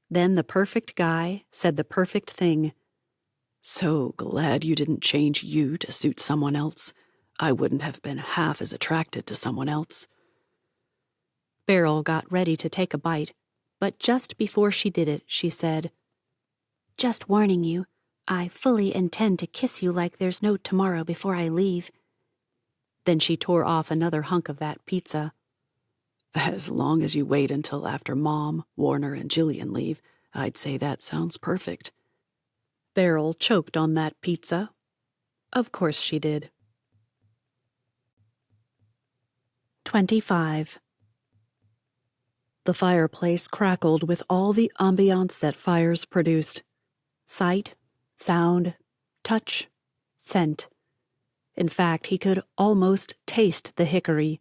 Then the perfect guy said the perfect thing. So glad you didn't change you to suit someone else. I wouldn't have been half as attracted to someone else. Beryl got ready to take a bite, but just before she did it, she said, Just warning you, I fully intend to kiss you like there's no tomorrow before I leave. Then she tore off another hunk of that pizza. As long as you wait until after Mom, Warner, and Jillian leave, I'd say that sounds perfect. Beryl choked on that pizza. Of course she did. 25. The fireplace crackled with all the ambiance that fires produced. Sight, sound, touch, scent. In fact, he could almost taste the hickory.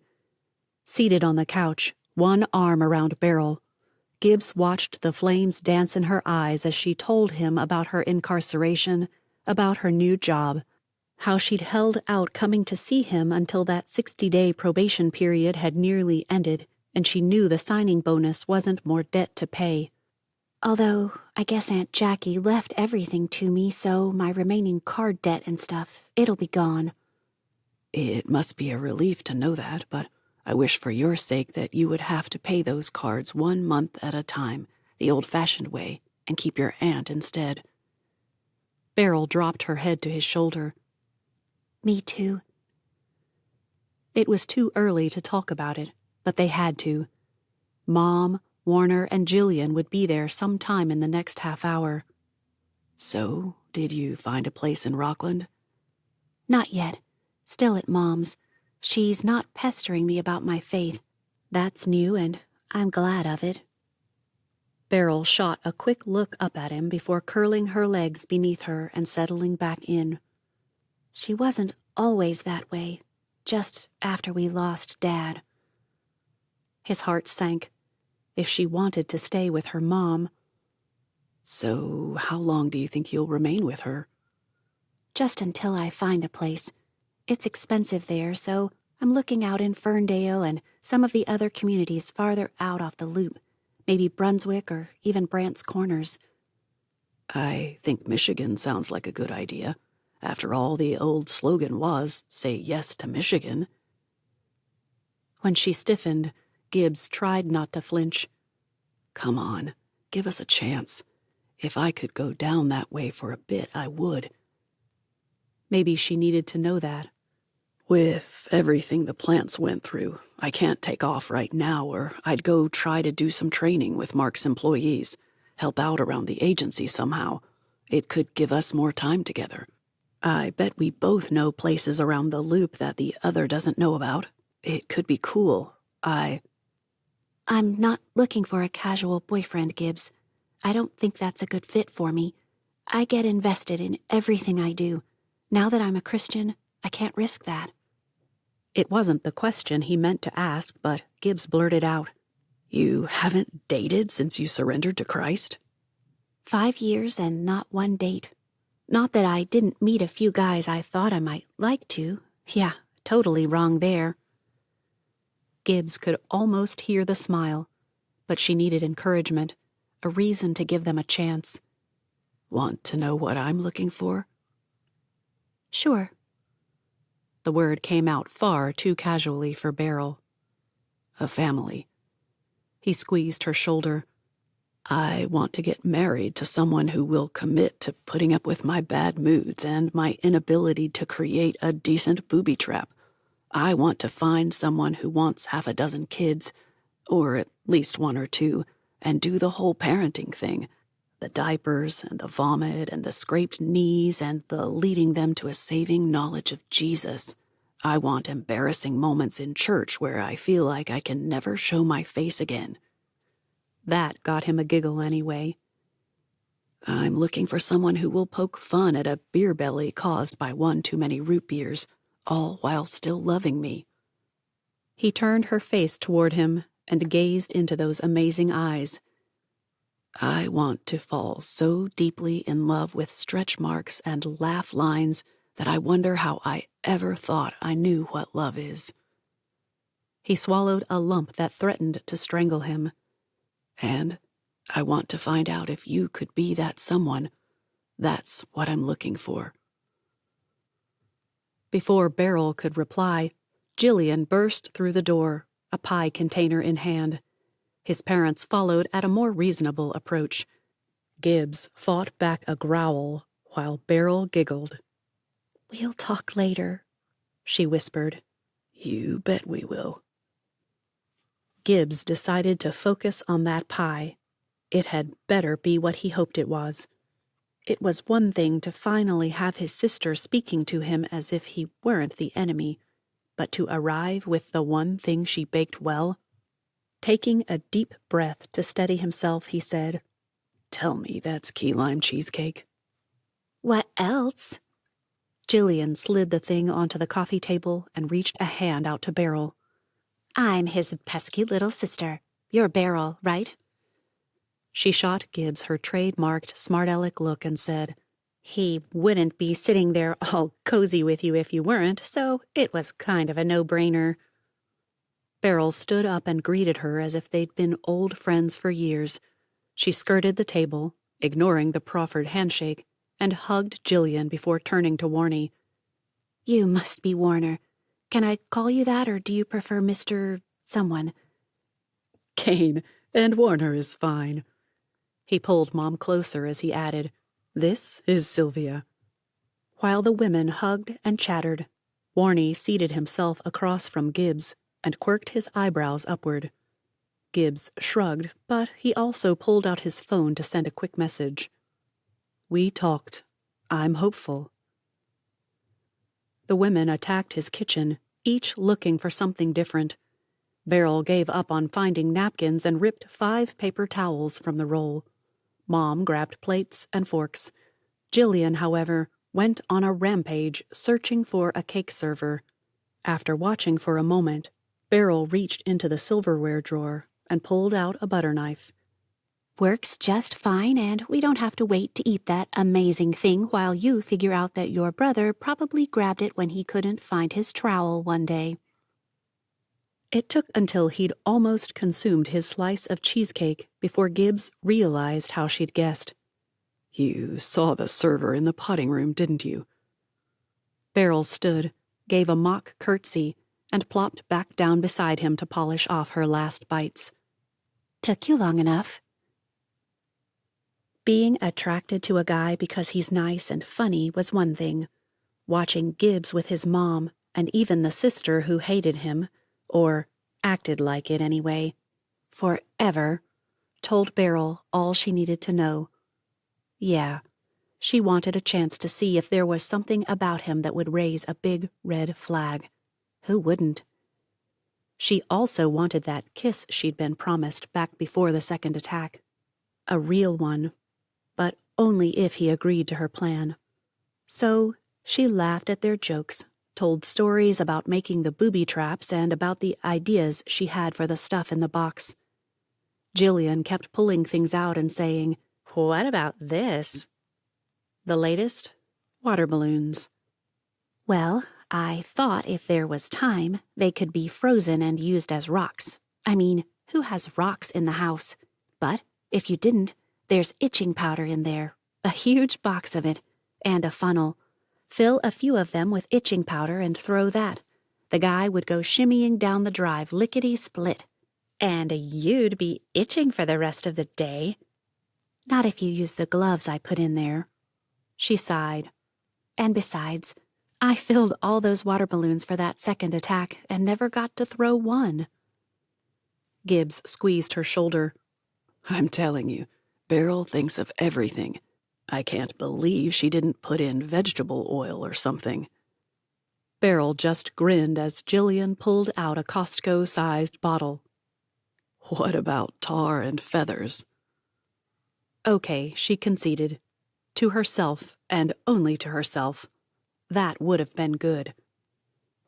Seated on the couch, one arm around Beryl, Gibbs watched the flames dance in her eyes as she told him about her incarceration, about her new job, how she'd held out coming to see him until that 60-day probation period had nearly ended, and she knew the signing bonus wasn't more debt to pay. Although, I guess Aunt Jackie left everything to me, so my remaining card debt and stuff, it'll be gone. It must be a relief to know that, but I wish for your sake that you would have to pay those cards 1 month at a time, the old-fashioned way, and keep your aunt instead. Beryl dropped her head to his shoulder. Me too. It was too early to talk about it, but they had to. Mom, Warner, and Jillian would be there sometime in the next half hour. So, did you find a place in Rockland? Not yet. Still at Mom's. She's not pestering me about my faith. That's new, and I'm glad of it. Beryl shot a quick look up at him before curling her legs beneath her and settling back in. She wasn't always that way, just after we lost Dad. His heart sank. If she wanted to stay with her mom. So, how long do you think you'll remain with her? Just until I find a place. It's expensive there, so I'm looking out in Ferndale and some of the other communities farther out off the loop. Maybe Brunswick or even Brant's Corners. I think Michigan sounds like a good idea. After all, the old slogan was, "Say yes to Michigan." When she stiffened, Gibbs tried not to flinch. Come on, give us a chance. If I could go down that way for a bit, I would. Maybe she needed to know that. With everything the plants went through, I can't take off right now, or I'd go try to do some training with Mark's employees, help out around the agency somehow. It could give us more time together. I bet we both know places around the loop that the other doesn't know about. It could be cool. I'm not looking for a casual boyfriend, Gibbs. I don't think that's a good fit for me. I get invested in everything I do. Now that I'm a Christian, I can't risk that. It wasn't the question he meant to ask, but Gibbs blurted out. You haven't dated since you surrendered to Christ? 5 years and not one date. Not that I didn't meet a few guys I thought I might like to. Yeah, totally wrong there. Gibbs could almost hear the smile, but she needed encouragement, a reason to give them a chance. Want to know what I'm looking for? Sure. The word came out far too casually for Beryl. A family. He squeezed her shoulder. I want to get married to someone who will commit to putting up with my bad moods and my inability to create a decent booby trap. I want to find someone who wants 6 kids, or at least 1 or 2, and do the whole parenting thing. The diapers and the vomit and the scraped knees and the leading them to a saving knowledge of Jesus. I want embarrassing moments in church where I feel like I can never show my face again. That got him a giggle anyway. I'm looking for someone who will poke fun at a beer belly caused by 1 too many root beers, all while still loving me. He turned her face toward him and gazed into those amazing eyes. I want to fall so deeply in love with stretch marks and laugh lines that I wonder how I ever thought I knew what love is. He swallowed a lump that threatened to strangle him. And I want to find out if you could be that someone. That's what I'm looking for. Before Beryl could reply, Jillian burst through the door, a pie container in hand. His parents followed at a more reasonable approach. Gibbs fought back a growl while Beryl giggled. We'll talk later, she whispered. You bet we will. Gibbs decided to focus on that pie. It had better be what he hoped it was. It was one thing to finally have his sister speaking to him as if he weren't the enemy, but to arrive with the one thing she baked well. Taking a deep breath to steady himself, he said, Tell me that's key lime cheesecake. What else? Jillian slid the thing onto the coffee table and reached a hand out to Beryl. I'm his pesky little sister. You're Beryl, right? She shot Gibbs her trademarked smart-aleck look and said, He wouldn't be sitting there all cozy with you if you weren't, so it was kind of a no-brainer. Beryl stood up and greeted her as if they'd been old friends for years. She skirted the table, ignoring the proffered handshake, and hugged Jillian before turning to Warnie. You must be Warner. Can I call you that, or do you prefer Mr. someone? Kane, and Warner is fine. He pulled Mom closer as he added, "This is Sylvia." While the women hugged and chattered, Warnie seated himself across from Gibbs and quirked his eyebrows upward. Gibbs shrugged, but he also pulled out his phone to send a quick message. "We talked. I'm hopeful." The women attacked his kitchen, each looking for something different. Beryl gave up on finding napkins and ripped 5 paper towels from the roll. Mom grabbed plates and forks. Jillian, however, went on a rampage searching for a cake server. After watching for a moment, Beryl reached into the silverware drawer and pulled out a butter knife. Works just fine, and we don't have to wait to eat that amazing thing while you figure out that your brother probably grabbed it when he couldn't find his trowel one day. It took until he'd almost consumed his slice of cheesecake before Gibbs realized how she'd guessed. "You saw the server in the potting room, didn't you?" Beryl stood, gave a mock curtsy, and plopped back down beside him to polish off her last bites. Took you long enough. Being attracted to a guy because he's nice and funny was one thing. Watching Gibbs with his mom, and even the sister who hated him, or acted like it anyway, forever, told Beryl all she needed to know. Yeah, she wanted a chance to see if there was something about him that would raise a big red flag. Who wouldn't? She also wanted that kiss she'd been promised back before the second attack. A real one, but only if he agreed to her plan. So she laughed at their jokes, told stories about making the booby traps and about the ideas she had for the stuff in the box. Jillian kept pulling things out and saying, "What about this?" The latest? Water balloons. Well, I thought if there was time, they could be frozen and used as rocks. I mean, who has rocks in the house? But if you didn't, there's itching powder in there, a huge box of it, and a funnel. Fill a few of them with itching powder and throw that. The guy would go shimmying down the drive lickety-split. And you'd be itching for the rest of the day. Not if you use the gloves I put in there. She sighed. And besides, I filled all those water balloons for that second attack and never got to throw one. Gibbs squeezed her shoulder. "I'm telling you, Beryl thinks of everything. I can't believe she didn't put in vegetable oil or something." Beryl just grinned as Jillian pulled out a Costco-sized bottle. "What about tar and feathers?" Okay, she conceded. To herself, and only to herself. That would have been good.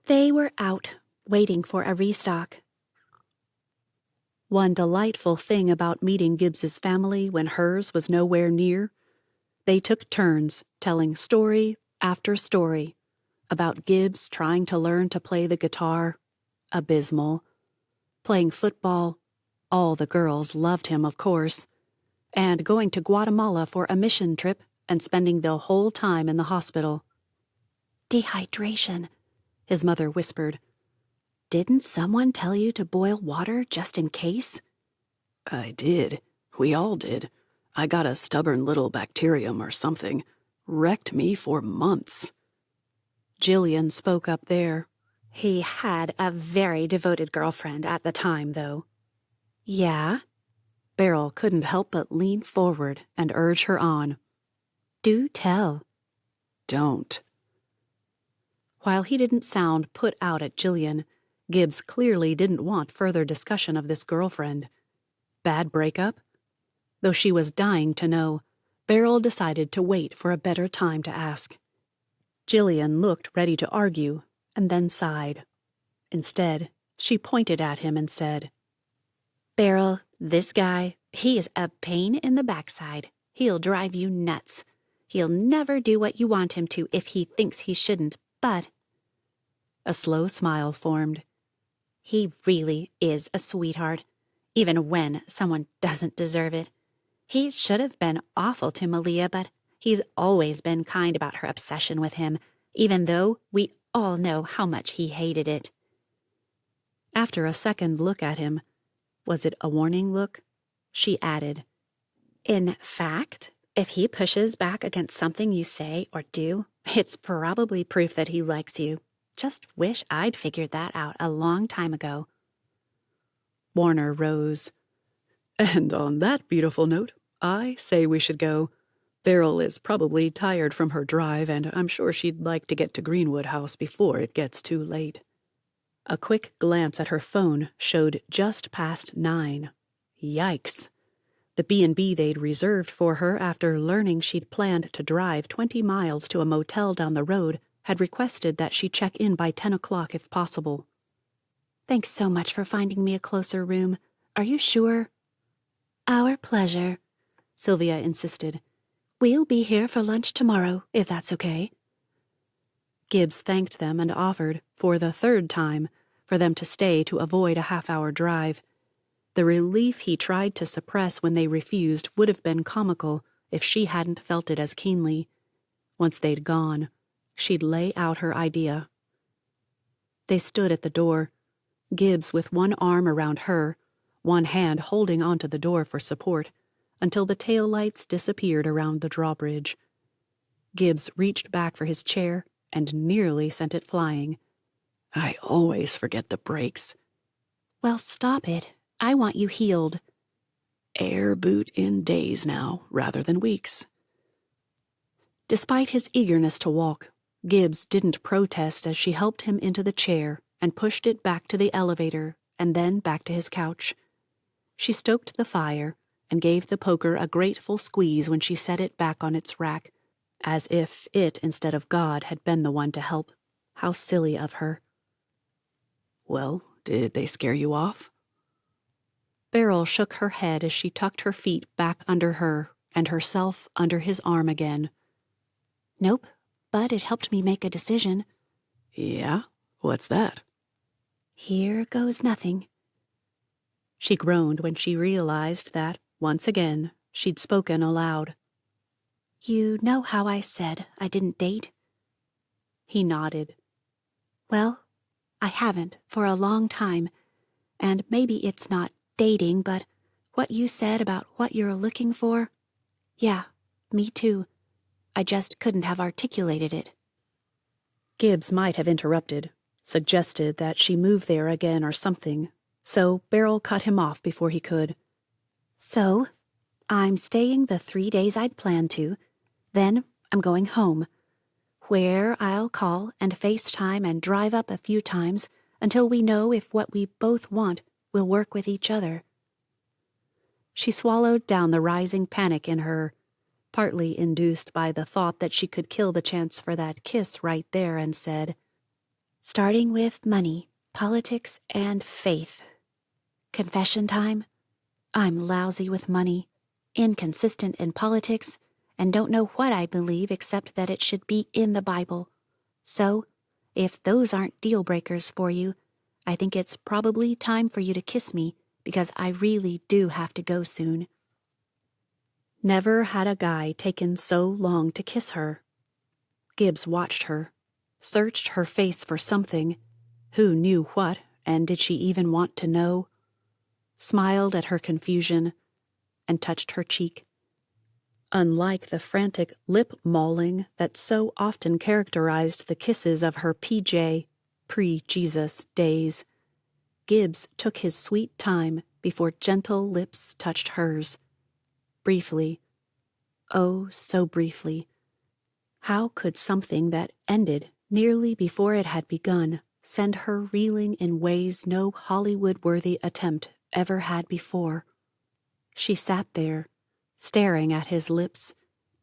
They were out, waiting for a restock. One delightful thing about meeting Gibbs's family when hers was nowhere near, they took turns telling story after story about Gibbs trying to learn to play the guitar, abysmal, playing football, all the girls loved him, of course, and going to Guatemala for a mission trip and spending the whole time in the hospital. Dehydration, his mother whispered. Didn't someone tell you to boil water just in case? I did. We all did. I got a stubborn little bacterium or something. Wrecked me for months. Jillian spoke up there. He had a very devoted girlfriend at the time, though. Yeah? Beryl couldn't help but lean forward and urge her on. Do tell. Don't. While he didn't sound put out at Jillian, Gibbs clearly didn't want further discussion of this girlfriend. Bad breakup? Though she was dying to know, Beryl decided to wait for a better time to ask. Jillian looked ready to argue, and then sighed. Instead, she pointed at him and said, Beryl, this guy, he is a pain in the backside. He'll drive you nuts. He'll never do what you want him to if he thinks he shouldn't, but... A slow smile formed. He really is a sweetheart, even when someone doesn't deserve it. He should have been awful to Malia, but he's always been kind about her obsession with him, even though we all know how much he hated it. After a second look at him, was it a warning look? She added, In fact, if he pushes back against something you say or do, it's probably proof that he likes you. Just wish I'd figured that out a long time ago. Warner rose. And on that beautiful note, I say we should go. Beryl is probably tired from her drive, and I'm sure she'd like to get to Greenwood House before it gets too late. A quick glance at her phone showed just past 9. Yikes. The B&B they'd reserved for her after learning she'd planned to drive 20 miles to a motel down the road had requested that she check in by 10 o'clock if possible. Thanks so much for finding me a closer room. Are you sure? Our pleasure, Sylvia insisted. We'll be here for lunch tomorrow, if that's okay. Gibbs thanked them and offered, for the 3rd time, for them to stay to avoid a half-hour drive. The relief he tried to suppress when they refused would have been comical if she hadn't felt it as keenly. Once they'd gone, she'd lay out her idea. They stood at the door, Gibbs with one arm around her, one hand holding onto the door for support, until the taillights disappeared around the drawbridge. Gibbs reached back for his chair and nearly sent it flying. I always forget the brakes. Well, stop it. I want you healed. Air boot in days now, rather than weeks. Despite his eagerness to walk, Gibbs didn't protest as she helped him into the chair and pushed it back to the elevator and then back to his couch. She stoked the fire and gave the poker a grateful squeeze when she set it back on its rack, as if it, instead of God, had been the one to help. How silly of her. Well, did they scare you off? Beryl shook her head as she tucked her feet back under her and herself under his arm again. Nope, but it helped me make a decision. Yeah? What's that? Here goes nothing. She groaned when she realized that, once again, she'd spoken aloud. You know how I said I didn't date? He nodded. Well, I haven't for a long time, and maybe it's not dating, but what you said about what you're looking for? Yeah, me too. I just couldn't have articulated it. Gibbs might have interrupted, suggested that she move there again or something, so Beryl cut him off before he could. So, I'm staying the 3 days I'd planned to, then I'm going home, where I'll call and FaceTime and drive up a few times until we know if what we both want will work with each other. She swallowed down the rising panic in her, partly induced by the thought that she could kill the chance for that kiss right there, and said, Starting with money, politics, and faith. Confession time? I'm lousy with money, inconsistent in politics, and don't know what I believe except that it should be in the Bible. So, if those aren't deal breakers for you, I think it's probably time for you to kiss me, because I really do have to go soon. Never had a guy taken so long to kiss her. Gibbs watched her, searched her face for something. Who knew what, and did she even want to know? Smiled at her confusion, and touched her cheek. Unlike the frantic lip-mauling that so often characterized the kisses of her PJ, pre-Jesus days, Gibbs took his sweet time before gentle lips touched hers. Briefly. Oh, so briefly. How could something that ended nearly before it had begun send her reeling in ways no Hollywood-worthy attempt ever had before? She sat there, staring at his lips,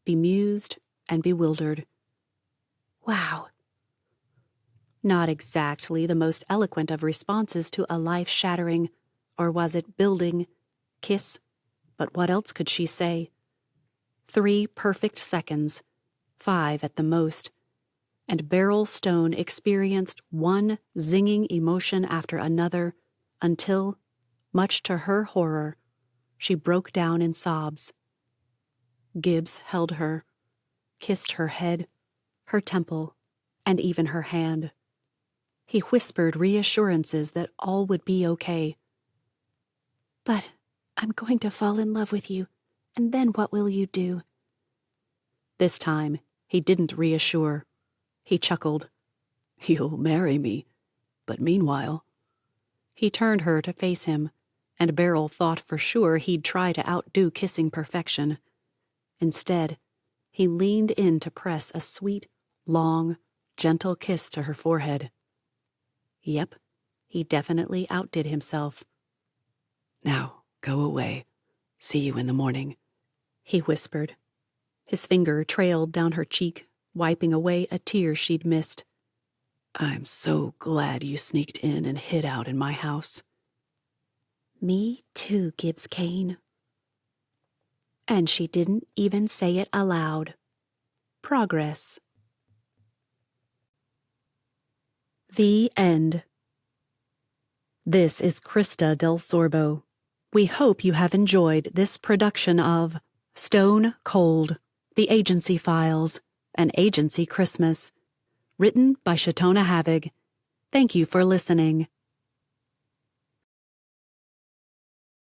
bemused and bewildered. Wow. Not exactly the most eloquent of responses to a life-shattering, or was it building, kiss? But what else could she say? 3 perfect seconds, 5 at the most, and Beryl Stone experienced one zinging emotion after another until, much to her horror, she broke down in sobs. Gibbs held her, kissed her head, her temple, and even her hand. He whispered reassurances that all would be okay. But I'm going to fall in love with you, and then what will you do? This time, he didn't reassure. He chuckled. You'll marry me, but meanwhile... He turned her to face him, and Beryl thought for sure he'd try to outdo kissing perfection. Instead, he leaned in to press a sweet, long, gentle kiss to her forehead. Yep, he definitely outdid himself. Now, go away. See you in the morning, he whispered. His finger trailed down her cheek, wiping away a tear she'd missed. I'm so glad you sneaked in and hid out in my house. Me too, Gibbs Kane. And she didn't even say it aloud. Progress. The end. This is Krista Del Sorbo. We hope you have enjoyed this production of Stone Cold, The Agency Files, An Agency Christmas, written by Chautona Havig. Thank you for listening.